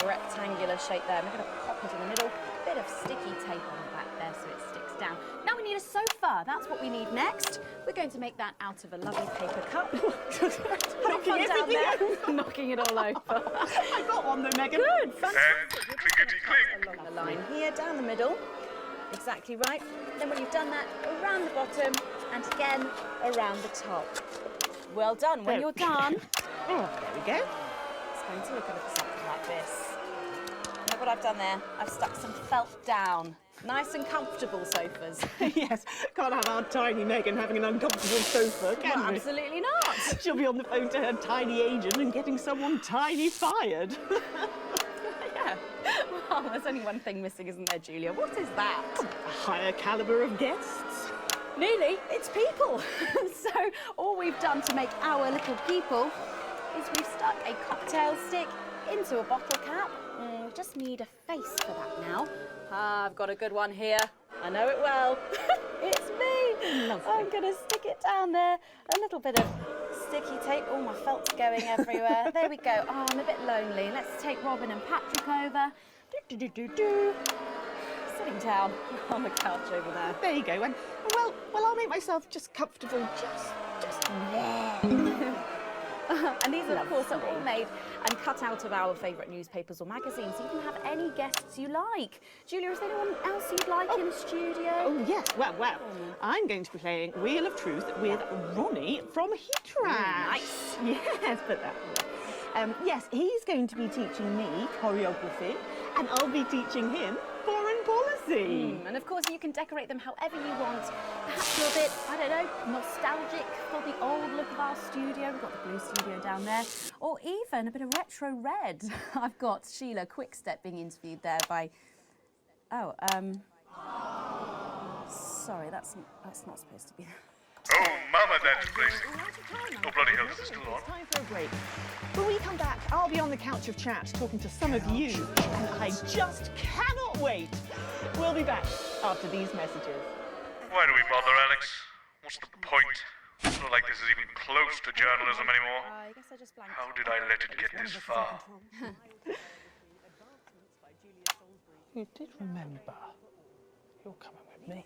Speaker 2: rectangular shape there. And we're going to pop it in the middle. Bit of sticky tape on the back there so it sticks down. Now we need a sofa. That's what we need next. We're going to make that out of a lovely paper cup.
Speaker 13: Knocking everything over.
Speaker 2: Knocking it all over.
Speaker 13: I got one though, Megan.
Speaker 2: Good, fantastic.
Speaker 10: And clickety-click.
Speaker 2: Along the line here, down the middle. Exactly right. Then when you've done that, around the bottom and again around the top. Well done. When you're done,
Speaker 13: Oh, there we go.
Speaker 2: it's going to look a little something office. Look what I've done there. I've stuck some felt down. Nice and comfortable sofas.
Speaker 13: Yes, can't have our tiny Megan having an uncomfortable sofa, can
Speaker 2: Well,
Speaker 13: we?
Speaker 2: absolutely not.
Speaker 13: She'll be on the phone to her tiny agent and getting someone tiny fired.
Speaker 2: Yeah. Well, there's only one thing missing, isn't there, Julia? What is that?
Speaker 13: A higher calibre of guests.
Speaker 2: Nearly. It's people. So all we've done to make our little people is we've stuck a cocktail stick into a bottle cap. We just need a face for that now. I've got a good one here. I know it well. It's me. Lovely. I'm going to stick it down there. A little bit of sticky tape. Oh, my felt's going everywhere. There we go. Oh, I'm a bit lonely. Let's take Robin and Patrick over. Sitting down on the couch over there.
Speaker 13: There you go. And well, I'll make myself just comfortable. Just there.
Speaker 2: And these, of course, are all made and cut out of our favourite newspapers or magazines, so you can have any guests you like. Julia, is there anyone else you'd like in the studio?
Speaker 13: Oh, yes. Well, I'm going to be playing Wheel of Truth with Ronnie from Heatwave.
Speaker 2: Nice.
Speaker 13: Yes, put that away. Yes, he's going to be teaching me choreography, and I'll be teaching him foreign policy.
Speaker 2: And of course, you can decorate them however you want. Perhaps you're a bit, I don't know, nostalgic for the old look of our studio. We've got the blue studio down there. Or even a bit of retro red. I've got Sheila Quickstep being interviewed there by... Oh, sorry, that's not supposed to be...
Speaker 10: Oh, Mama, that's please. Oh, bloody hell, is this still on?
Speaker 13: It's time for a break. When we come back, I'll be on the couch of chat talking to some of you, and I just cannot wait. We'll be back after these messages.
Speaker 10: Why do we bother, Alex? What's the point? It's not like this is even close to journalism anymore.
Speaker 2: I guess I just blanked.
Speaker 10: How did I let it get this far?
Speaker 12: You did remember. You're coming with me.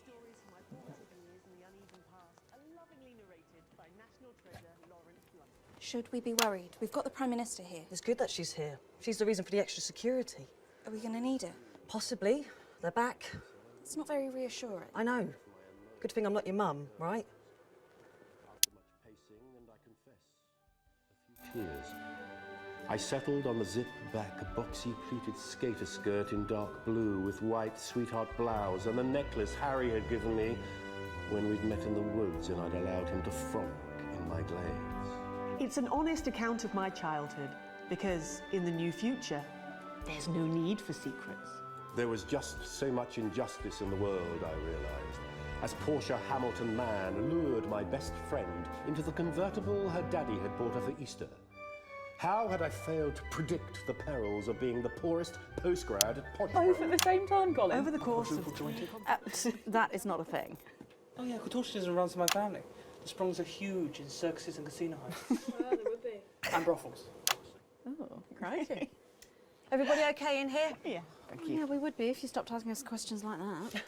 Speaker 5: Should we be worried? We've got the Prime Minister here.
Speaker 8: It's good that she's here. She's the reason for the extra security.
Speaker 5: Are we going to need her?
Speaker 8: Possibly. They're back.
Speaker 5: It's not very reassuring.
Speaker 8: I know. Good thing I'm not your mum, right?
Speaker 15: Tears. I settled on the zip-back, boxy-pleated skater skirt in dark blue with white sweetheart blouse and the necklace Harry had given me when we'd met in the woods and I'd allowed him to frolic in my glades.
Speaker 13: It's an honest account of my childhood, because in the new future, there's no need for secrets.
Speaker 15: There was just so much injustice in the world, I realised, as Portia Hamilton Mann lured my best friend into the convertible her daddy had bought her for Easter. How had I failed to predict the perils of being the poorest postgrad at Potter?
Speaker 6: Both at the same time, Colin?
Speaker 13: Over the course of...
Speaker 2: That is not a thing.
Speaker 12: Oh yeah, contortionism runs in my family. The Sprongs are huge in circuses and casino halls.
Speaker 18: Well, there would be.
Speaker 12: And brothels.
Speaker 2: Oh, crikey. Everybody okay in here?
Speaker 13: Yeah, thank you.
Speaker 2: Yeah, we would be if you stopped asking us questions like that.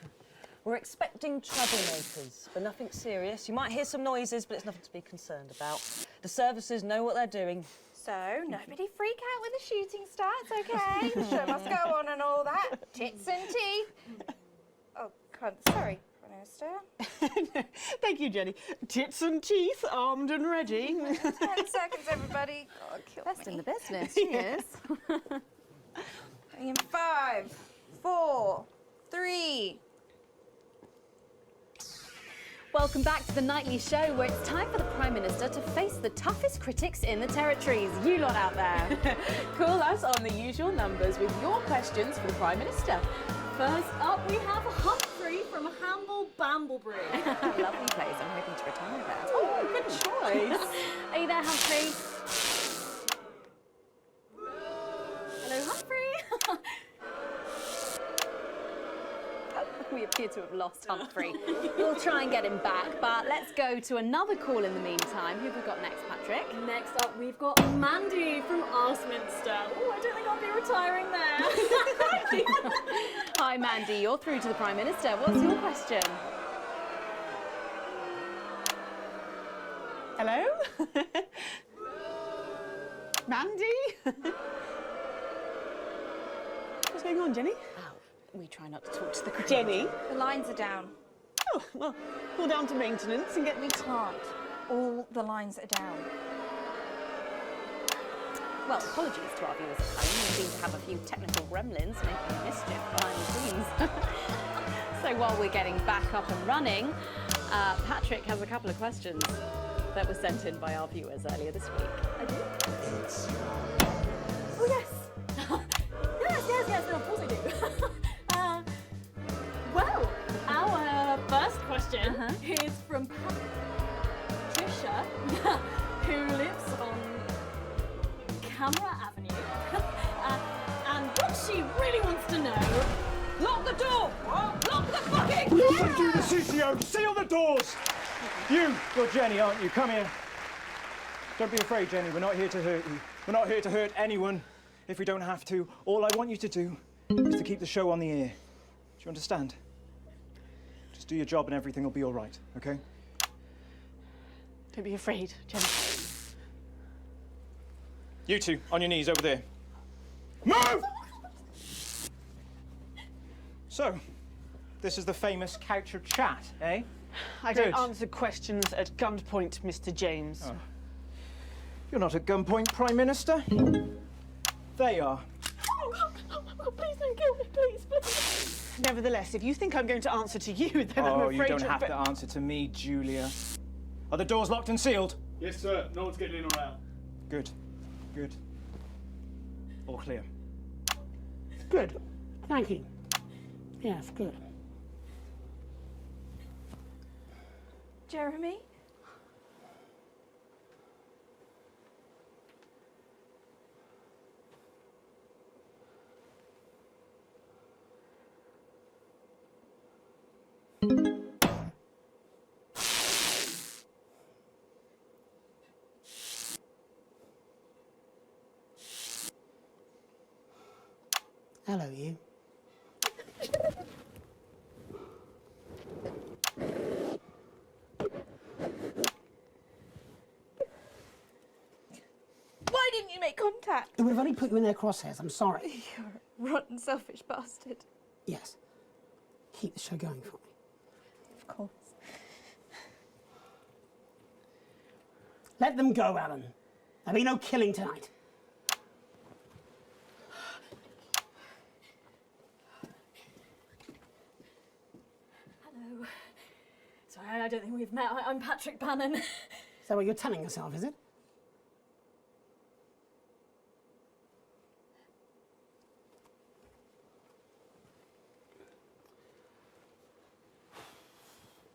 Speaker 8: We're expecting troublemakers, but nothing serious. You might hear some noises, but it's nothing to be concerned about. The services know what they're doing.
Speaker 5: So, nobody freak out when the shooting starts, okay? The show must go on and all that. Tits and teeth. Oh, God, sorry, Prime Minister.
Speaker 13: Thank you, Jenny. Tits and teeth, armed and ready.
Speaker 5: 10 seconds, everybody. God, kill
Speaker 2: Best
Speaker 5: me.
Speaker 2: in the business, cheers.
Speaker 5: In 5, 4, 3.
Speaker 2: Welcome back to the Nightly Show, where it's time for the Prime Minister to face the toughest critics in the territories. You lot out there.
Speaker 6: Call us on the usual numbers with your questions for the Prime Minister. First up, we have Humphrey from Hamble Bamblebury.
Speaker 2: Lovely place. I'm hoping to retire there.
Speaker 6: Oh, good choice.
Speaker 2: Are you there, Humphrey? Hello, Humphrey. We appear to have lost Humphrey. We'll try and get him back, but let's go to another call in the meantime. Who have we got next, Patrick?
Speaker 3: Next up, we've got Mandy from Arsminster. Oh, I don't think I'll be retiring there.
Speaker 2: Hi, Mandy. You're through to the Prime Minister. What's your question?
Speaker 13: Hello? Mandy? What's going on, Jenny?
Speaker 2: We try not to talk to the crowd.
Speaker 13: Jenny?
Speaker 5: The lines are down.
Speaker 13: Oh, well, pull down to maintenance and get...
Speaker 5: We can't. All the lines are down.
Speaker 2: Well, apologies to our viewers at home. We seem to have a few technical gremlins making mischief behind the scenes. So while we're getting back up and running, Patrick has a couple of questions that were sent in by our viewers earlier this week. I do?
Speaker 18: Oh, yes. yes, no, of course I do. Well, our first question is from Patricia, who lives on Camera Avenue. And what she really wants to know... Lock the door! Lock the fucking door!
Speaker 14: Listen to the CCO! Seal the doors! You're Jenny, aren't you? Come here. Don't be afraid, Jenny. We're not here to hurt you. We're not here to hurt anyone if we don't have to. All I want you to do is to keep the show on the air. Do you understand? Just do your job and everything will be all right, okay?
Speaker 13: Don't be afraid, Jenny.
Speaker 14: You two, on your knees over there. Move! So, this is the famous couch of chat, eh?
Speaker 13: I
Speaker 14: Good.
Speaker 13: don't answer questions at gunpoint, Mr. James.
Speaker 14: Oh. You're not at gunpoint, Prime Minister. They are.
Speaker 13: Oh, please don't kill me, please. Nevertheless, if you think I'm going to answer to you, then I'm afraid
Speaker 14: you don't have to answer to me, Julia. Are the doors locked and sealed?
Speaker 7: Yes, sir. No one's getting in or out.
Speaker 14: Good. Good. All clear.
Speaker 19: Good. Thank you. Yes, good.
Speaker 5: Jeremy?
Speaker 19: Hello, you.
Speaker 5: Why didn't you make contact?
Speaker 19: We've only put you in their crosshairs. I'm sorry.
Speaker 5: You're a rotten, selfish bastard.
Speaker 19: Yes. Keep the show going for me.
Speaker 5: Of course.
Speaker 19: Let them go, Alan. There'll be no killing tonight.
Speaker 18: Hello. Sorry, I don't think we've met. I'm Patrick Bannon.
Speaker 19: Is that what you're telling yourself, is it?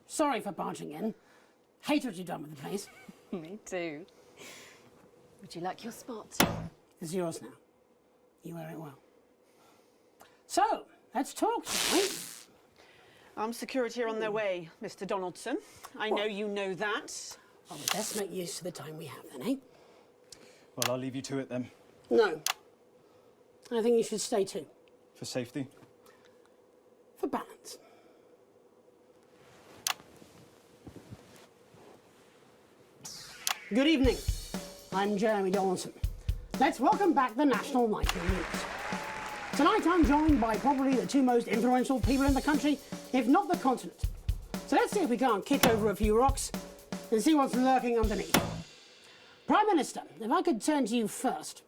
Speaker 19: Sorry for barging in. Hate what you've done with the place.
Speaker 2: Me too. Would you like your spot?
Speaker 19: It's yours now. You wear it well. So, let's talk, shall we?
Speaker 13: Armed security are on their way, Mr. Donaldson. I know you know that.
Speaker 19: Well, we best make use of the time we have then, eh?
Speaker 14: Well, I'll leave you to it then.
Speaker 19: No. I think you should stay too.
Speaker 14: For safety.
Speaker 19: For balance. Good evening. I'm Jeremy Donaldson. Let's welcome back the National Nightly News. Tonight I'm joined by probably the two most influential people in the country, if not the continent. So let's see if we can't kick over a few rocks and see what's lurking underneath. Prime Minister, if I could turn to you first.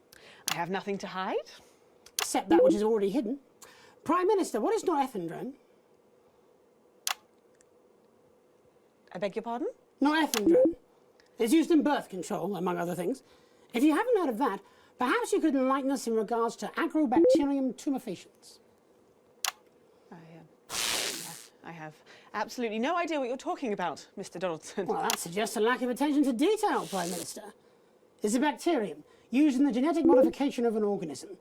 Speaker 13: I have nothing to hide.
Speaker 19: Except that which is already hidden. Prime Minister, what is norepinephrine?
Speaker 13: I beg your pardon?
Speaker 19: Norepinephrine. It's used in birth control, among other things. If you haven't heard of that, perhaps you could enlighten us in regards to Agrobacterium tumefaciens.
Speaker 13: I have absolutely no idea what you're talking about, Mr. Donaldson.
Speaker 19: Well, that suggests a lack of attention to detail, Prime Minister. It's a bacterium used in the genetic modification of an organism.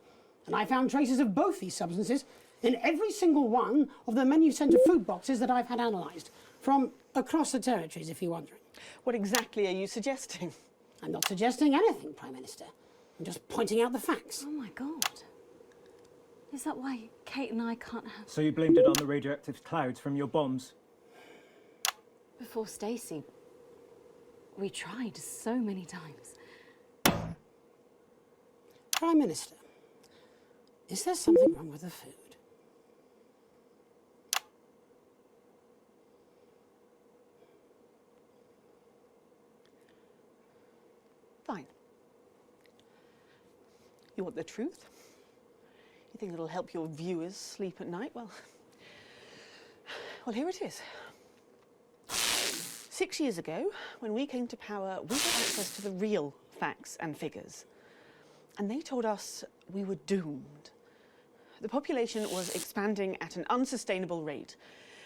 Speaker 19: And I found traces of both these substances in every single one of the menu centre food boxes that I've had analysed, from across the territories, if you're wondering.
Speaker 13: What exactly are you suggesting?
Speaker 19: I'm not suggesting anything, Prime Minister. I'm just pointing out the facts.
Speaker 2: Oh my God. Is that why Kate and I can't have...
Speaker 14: So you blamed it on the radioactive clouds from your bombs?
Speaker 2: Before Stacey, we tried so many times.
Speaker 19: Prime Minister, is there something wrong with the food?
Speaker 13: Fine. You want the truth? You think it'll help your viewers sleep at night? Well, here it is. 6 years ago, when we came to power, we had access to the real facts and figures. And they told us we were doomed. The population was expanding at an unsustainable rate.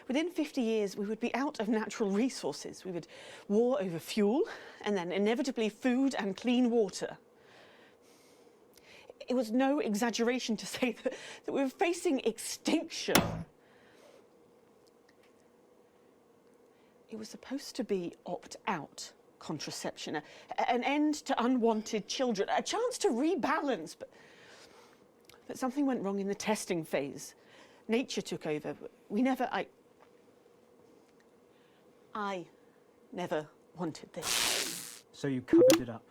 Speaker 13: Within 50 years, we would be out of natural resources. We would war over fuel, and then inevitably food and clean water. It was no exaggeration to say that we were facing extinction. It was supposed to be opt-out contraception, an end to unwanted children, a chance to rebalance, but something went wrong in the testing phase. Nature took over. I never wanted this.
Speaker 14: So you covered it up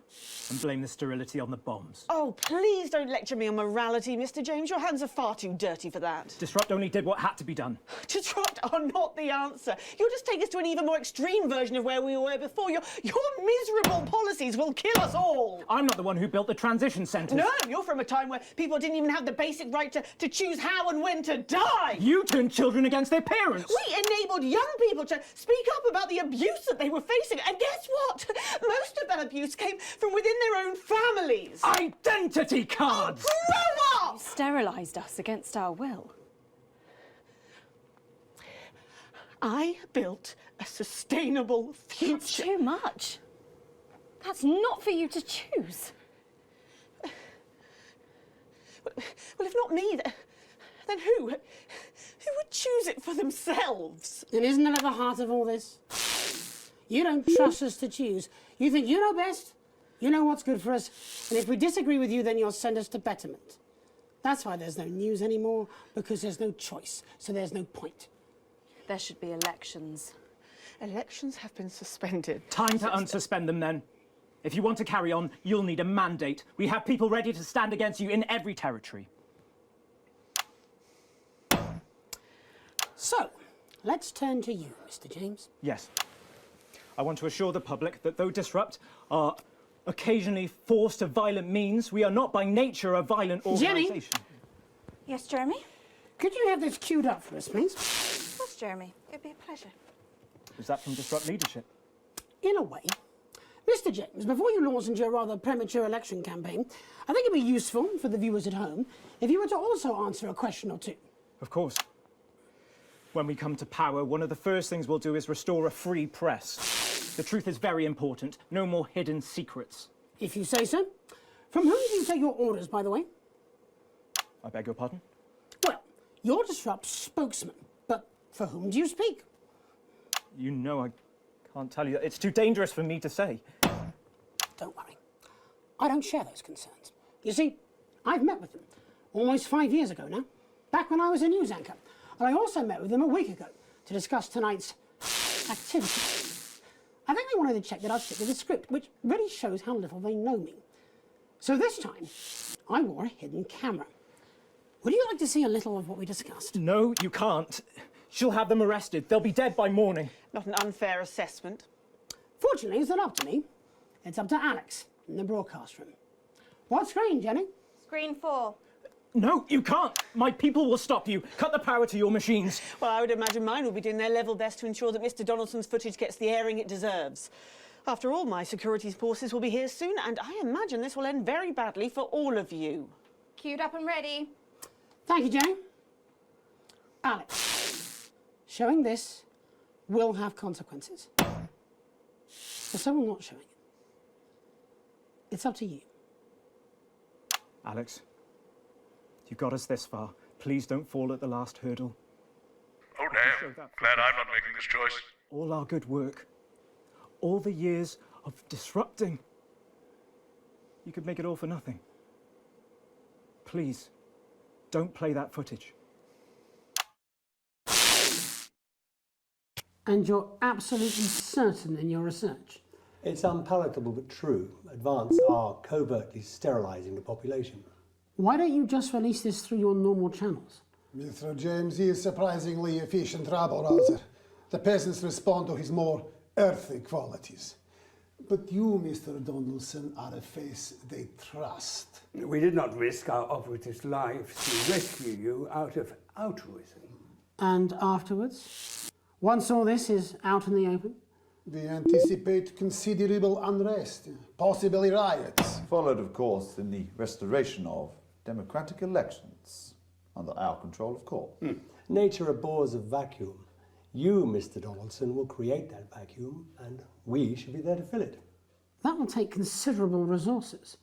Speaker 14: and blame the sterility on the bombs.
Speaker 13: Oh, please don't lecture me on morality, Mr. James. Your hands are far too dirty for that.
Speaker 14: Disrupt only did what had to be done.
Speaker 13: Disrupt are not the answer. You'll just take us to an even more extreme version of where we were before. Your miserable policies will kill us all.
Speaker 14: I'm not the one who built the transition centres.
Speaker 13: No, you're from a time where people didn't even have the basic right to choose how and when to die.
Speaker 14: You turned children against their parents.
Speaker 13: We enabled young people to speak up about the abuse that they were facing. And guess what? Most of that abuse came from within their own families.
Speaker 14: Identity cards!
Speaker 13: Oh, grow up!
Speaker 3: You sterilised us against our will.
Speaker 13: I built a sustainable future.
Speaker 3: That's too much. That's not for you to choose.
Speaker 13: Well, if not me, then who? Who would choose it for themselves?
Speaker 19: And isn't that at the heart of all this? You don't trust us to choose. You think you know best, you know what's good for us, and if we disagree with you, then you'll send us to betterment. That's why there's no news anymore, because there's no choice, so there's no point.
Speaker 3: There should be elections.
Speaker 13: Elections have been suspended.
Speaker 14: Time to unsuspend them then. If you want to carry on, you'll need a mandate. We have people ready to stand against you in every territory.
Speaker 19: So, let's turn to you, Mr. James.
Speaker 14: Yes. I want to assure the public that though Disrupt are occasionally forced to violent means, we are not by nature a violent organisation.
Speaker 19: Jenny?
Speaker 5: Yes, Jeremy?
Speaker 19: Could you have this queued up for us, please?
Speaker 5: Of course, Jeremy. It'd be a pleasure.
Speaker 14: Is that from Disrupt leadership?
Speaker 19: In a way. Mr. James, before you launch into your rather premature election campaign, I think it'd be useful for the viewers at home if you were to also answer a question or two.
Speaker 14: Of course. When we come to power, one of the first things we'll do is restore a free press. The truth is very important. No more hidden secrets.
Speaker 19: If you say so. From whom do you take your orders, by the way?
Speaker 14: I beg your pardon?
Speaker 19: Well, you're Disrupt's spokesman, but for whom do you speak?
Speaker 14: You know I can't tell you. It's too dangerous for me to say.
Speaker 19: Don't worry. I don't share those concerns. You see, I've met with them almost 5 years ago now, back when I was a news anchor. And I also met with them a week ago to discuss tonight's activity. I think they wanted to check that I'd stick with the script, which really shows how little they know me. So this time, I wore a hidden camera. Would you like to see a little of what we discussed?
Speaker 14: No, you can't. She'll have them arrested. They'll be dead by morning.
Speaker 13: Not an unfair assessment.
Speaker 19: Fortunately, it's not up to me. It's up to Alex in the broadcast room. What screen, Jenny?
Speaker 5: Screen 4.
Speaker 14: No, you can't. My people will stop you. Cut the power to your machines.
Speaker 13: Well, I would imagine mine will be doing their level best to ensure that Mr. Donaldson's footage gets the airing it deserves. After all, my security forces will be here soon, and I imagine this will end very badly for all of you.
Speaker 5: Queued up and ready.
Speaker 19: Thank you, Jenny. Alex, showing this will have consequences. But so will not showing it. It's up to you.
Speaker 14: Alex, you got us this far. Please don't fall at the last hurdle.
Speaker 10: Oh, damn. Glad I'm not making this choice.
Speaker 14: All our good work, all the years of disrupting, you could make it all for nothing. Please, don't play that footage.
Speaker 19: And you're absolutely certain in your research?
Speaker 15: It's unpalatable but true. Advance are covertly sterilising the population.
Speaker 19: Why don't you just release this through your normal channels?
Speaker 20: Mr. James is surprisingly efficient rabble rouser. The peasants respond to his more earthly qualities. But you, Mr. Donaldson, are a face they trust.
Speaker 21: We did not risk our operatives' lives to rescue you out of altruism.
Speaker 19: And afterwards? Once all this is out in the open?
Speaker 20: We anticipate considerable unrest, possibly riots.
Speaker 22: Followed, of course, in the restoration of democratic elections, under our control, of course.
Speaker 23: Nature abhors a vacuum. You, Mr. Donaldson, will create that vacuum, and we should be there to fill it.
Speaker 19: That will take considerable resources.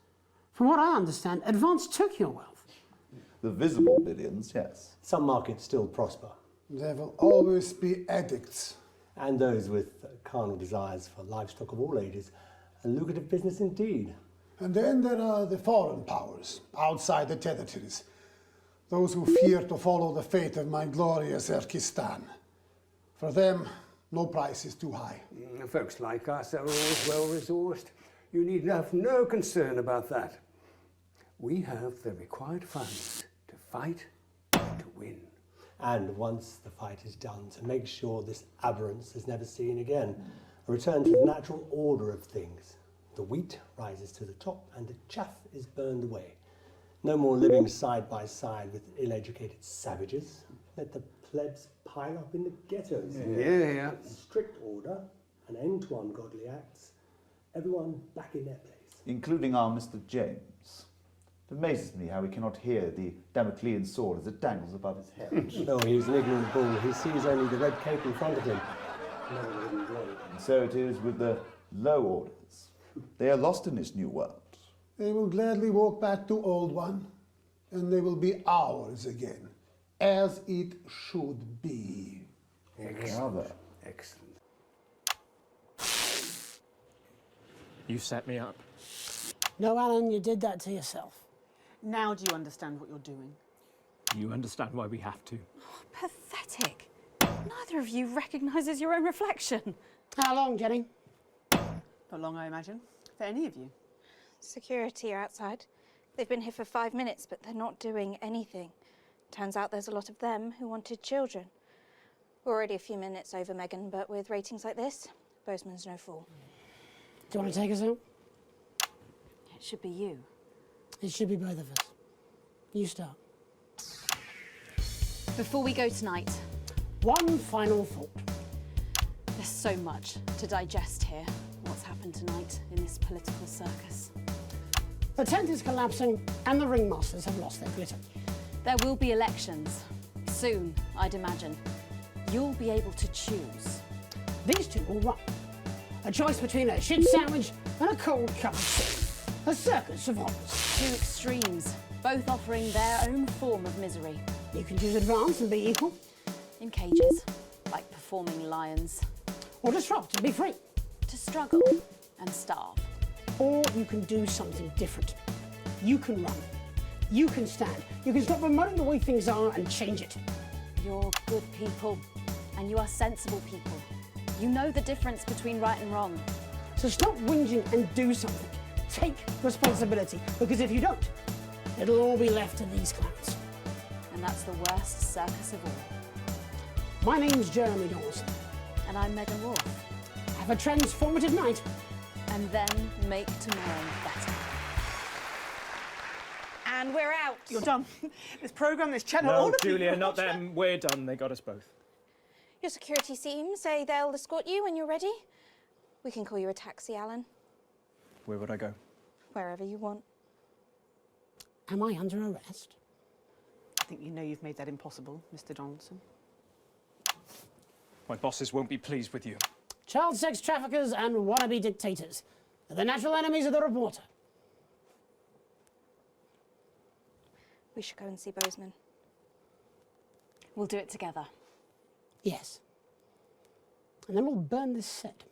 Speaker 19: From what I understand, Advance took your wealth.
Speaker 22: The visible billions, yes.
Speaker 23: Some markets still prosper.
Speaker 20: There will always be addicts.
Speaker 23: And those with carnal desires for livestock of all ages. A lucrative business indeed.
Speaker 20: And then there are the foreign powers, outside the territories. Those who fear to follow the fate of my glorious Erkistan. For them, no price is too high.
Speaker 21: Folks like us are always well-resourced. You need have no concern about that. We have the required funds to fight and to win.
Speaker 23: And once the fight is done, to make sure this aberrance is never seen again. A return to the natural order of things. The wheat rises to the top and the chaff is burned away. No more living side by side with ill-educated savages. Let the plebs pile up in the ghettos.
Speaker 21: Yeah.
Speaker 23: Strict order, an end to ungodly acts. Everyone back in their place.
Speaker 22: Including our Mr. James. It amazes me how he cannot hear the Damoclean sword as it dangles above his head.
Speaker 23: No, he's an ignorant bull. He sees only the red cape in front of him.
Speaker 22: And so it is with the low orders. They are lost in this new world.
Speaker 20: They will gladly walk back to Old One, and they will be ours again, as it should be.
Speaker 21: Excellent. Excellent.
Speaker 12: You set me up.
Speaker 19: No, Alan, you did that to yourself.
Speaker 13: Now do you understand what you're doing?
Speaker 12: You understand why we have to.
Speaker 2: Pathetic. Neither of you recognises your own reflection.
Speaker 19: How long, Jenny?
Speaker 13: Not long, I imagine. For any of you.
Speaker 5: Security are outside. They've been here for 5 minutes, but they're not doing anything. Turns out there's a lot of them who wanted children. We're already a few minutes over, Megan, but with ratings like this, Bozeman's no fool.
Speaker 19: Do you want to take us out?
Speaker 2: It should be you.
Speaker 19: It should be both of us. You start.
Speaker 2: Before we go tonight,
Speaker 19: one final thought.
Speaker 2: There's so much to digest here. What's happened tonight in this political circus?
Speaker 19: The tent is collapsing and the ringmasters have lost their glitter.
Speaker 2: There will be elections. Soon, I'd imagine. You'll be able to choose.
Speaker 19: These two will run. A choice between a shit sandwich and a cold cup of soup. A circus of horrors.
Speaker 2: Two extremes, both offering their own form of misery.
Speaker 19: You can choose Advance and be equal.
Speaker 2: In cages, like performing lions.
Speaker 19: Or disrupt and be free.
Speaker 2: To struggle and starve.
Speaker 19: Or you can do something different. You can run. You can stand. You can stop promoting the way things are and change it.
Speaker 2: You're good people, and you are sensible people. You know the difference between right and wrong.
Speaker 19: So stop whinging and do something. Take responsibility, because if you don't, it'll all be left to these clowns.
Speaker 2: And that's the worst circus of all.
Speaker 19: My name's Jeremy Dawson.
Speaker 2: And I'm Megan Wolf.
Speaker 19: Have a transformative night.
Speaker 2: And then make tomorrow better.
Speaker 5: And we're out.
Speaker 13: You're done. This programme, this channel, all
Speaker 12: No,
Speaker 13: of
Speaker 12: Julia,
Speaker 13: you.
Speaker 12: not them. We're done. They got us both.
Speaker 5: Your security team say they'll escort you when you're ready. We can call you a taxi, Alan.
Speaker 12: Where would I go?
Speaker 5: Wherever you want.
Speaker 19: Am I under arrest?
Speaker 13: I think you know you've made that impossible, Mr. Donaldson.
Speaker 12: My bosses won't be pleased with you.
Speaker 19: Child sex traffickers and wannabe dictators are the natural enemies of the reporter.
Speaker 5: We should go and see Bozeman.
Speaker 2: We'll do it together.
Speaker 19: Yes. And then we'll burn this set.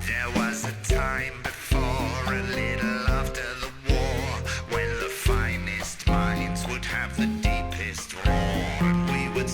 Speaker 9: There was a time before, a little after the war, when the finest minds would have the deepest roar, and we would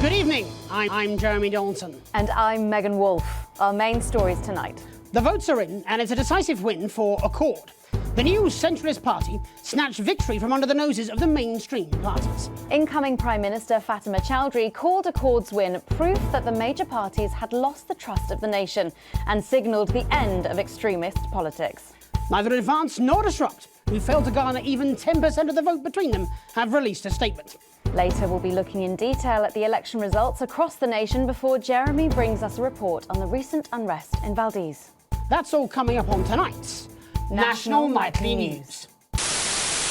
Speaker 19: Good evening. I'm Jeremy Johnson.
Speaker 2: And I'm Megan Wolfe. Our main stories tonight.
Speaker 19: The votes are in, and it's a decisive win for Accord. The new centralist party snatched victory from under the noses of the mainstream parties.
Speaker 2: Incoming Prime Minister Fatima Chowdhury called Accord's win proof that the major parties had lost the trust of the nation and signalled the end of extremist politics.
Speaker 19: Neither Advance nor Disrupt, who failed to garner even 10% of the vote between them, have released a statement.
Speaker 2: Later, we'll be looking in detail at the election results across the nation before Jeremy brings us a report on the recent unrest in Valdez.
Speaker 19: That's all coming up on tonight's National Nightly News.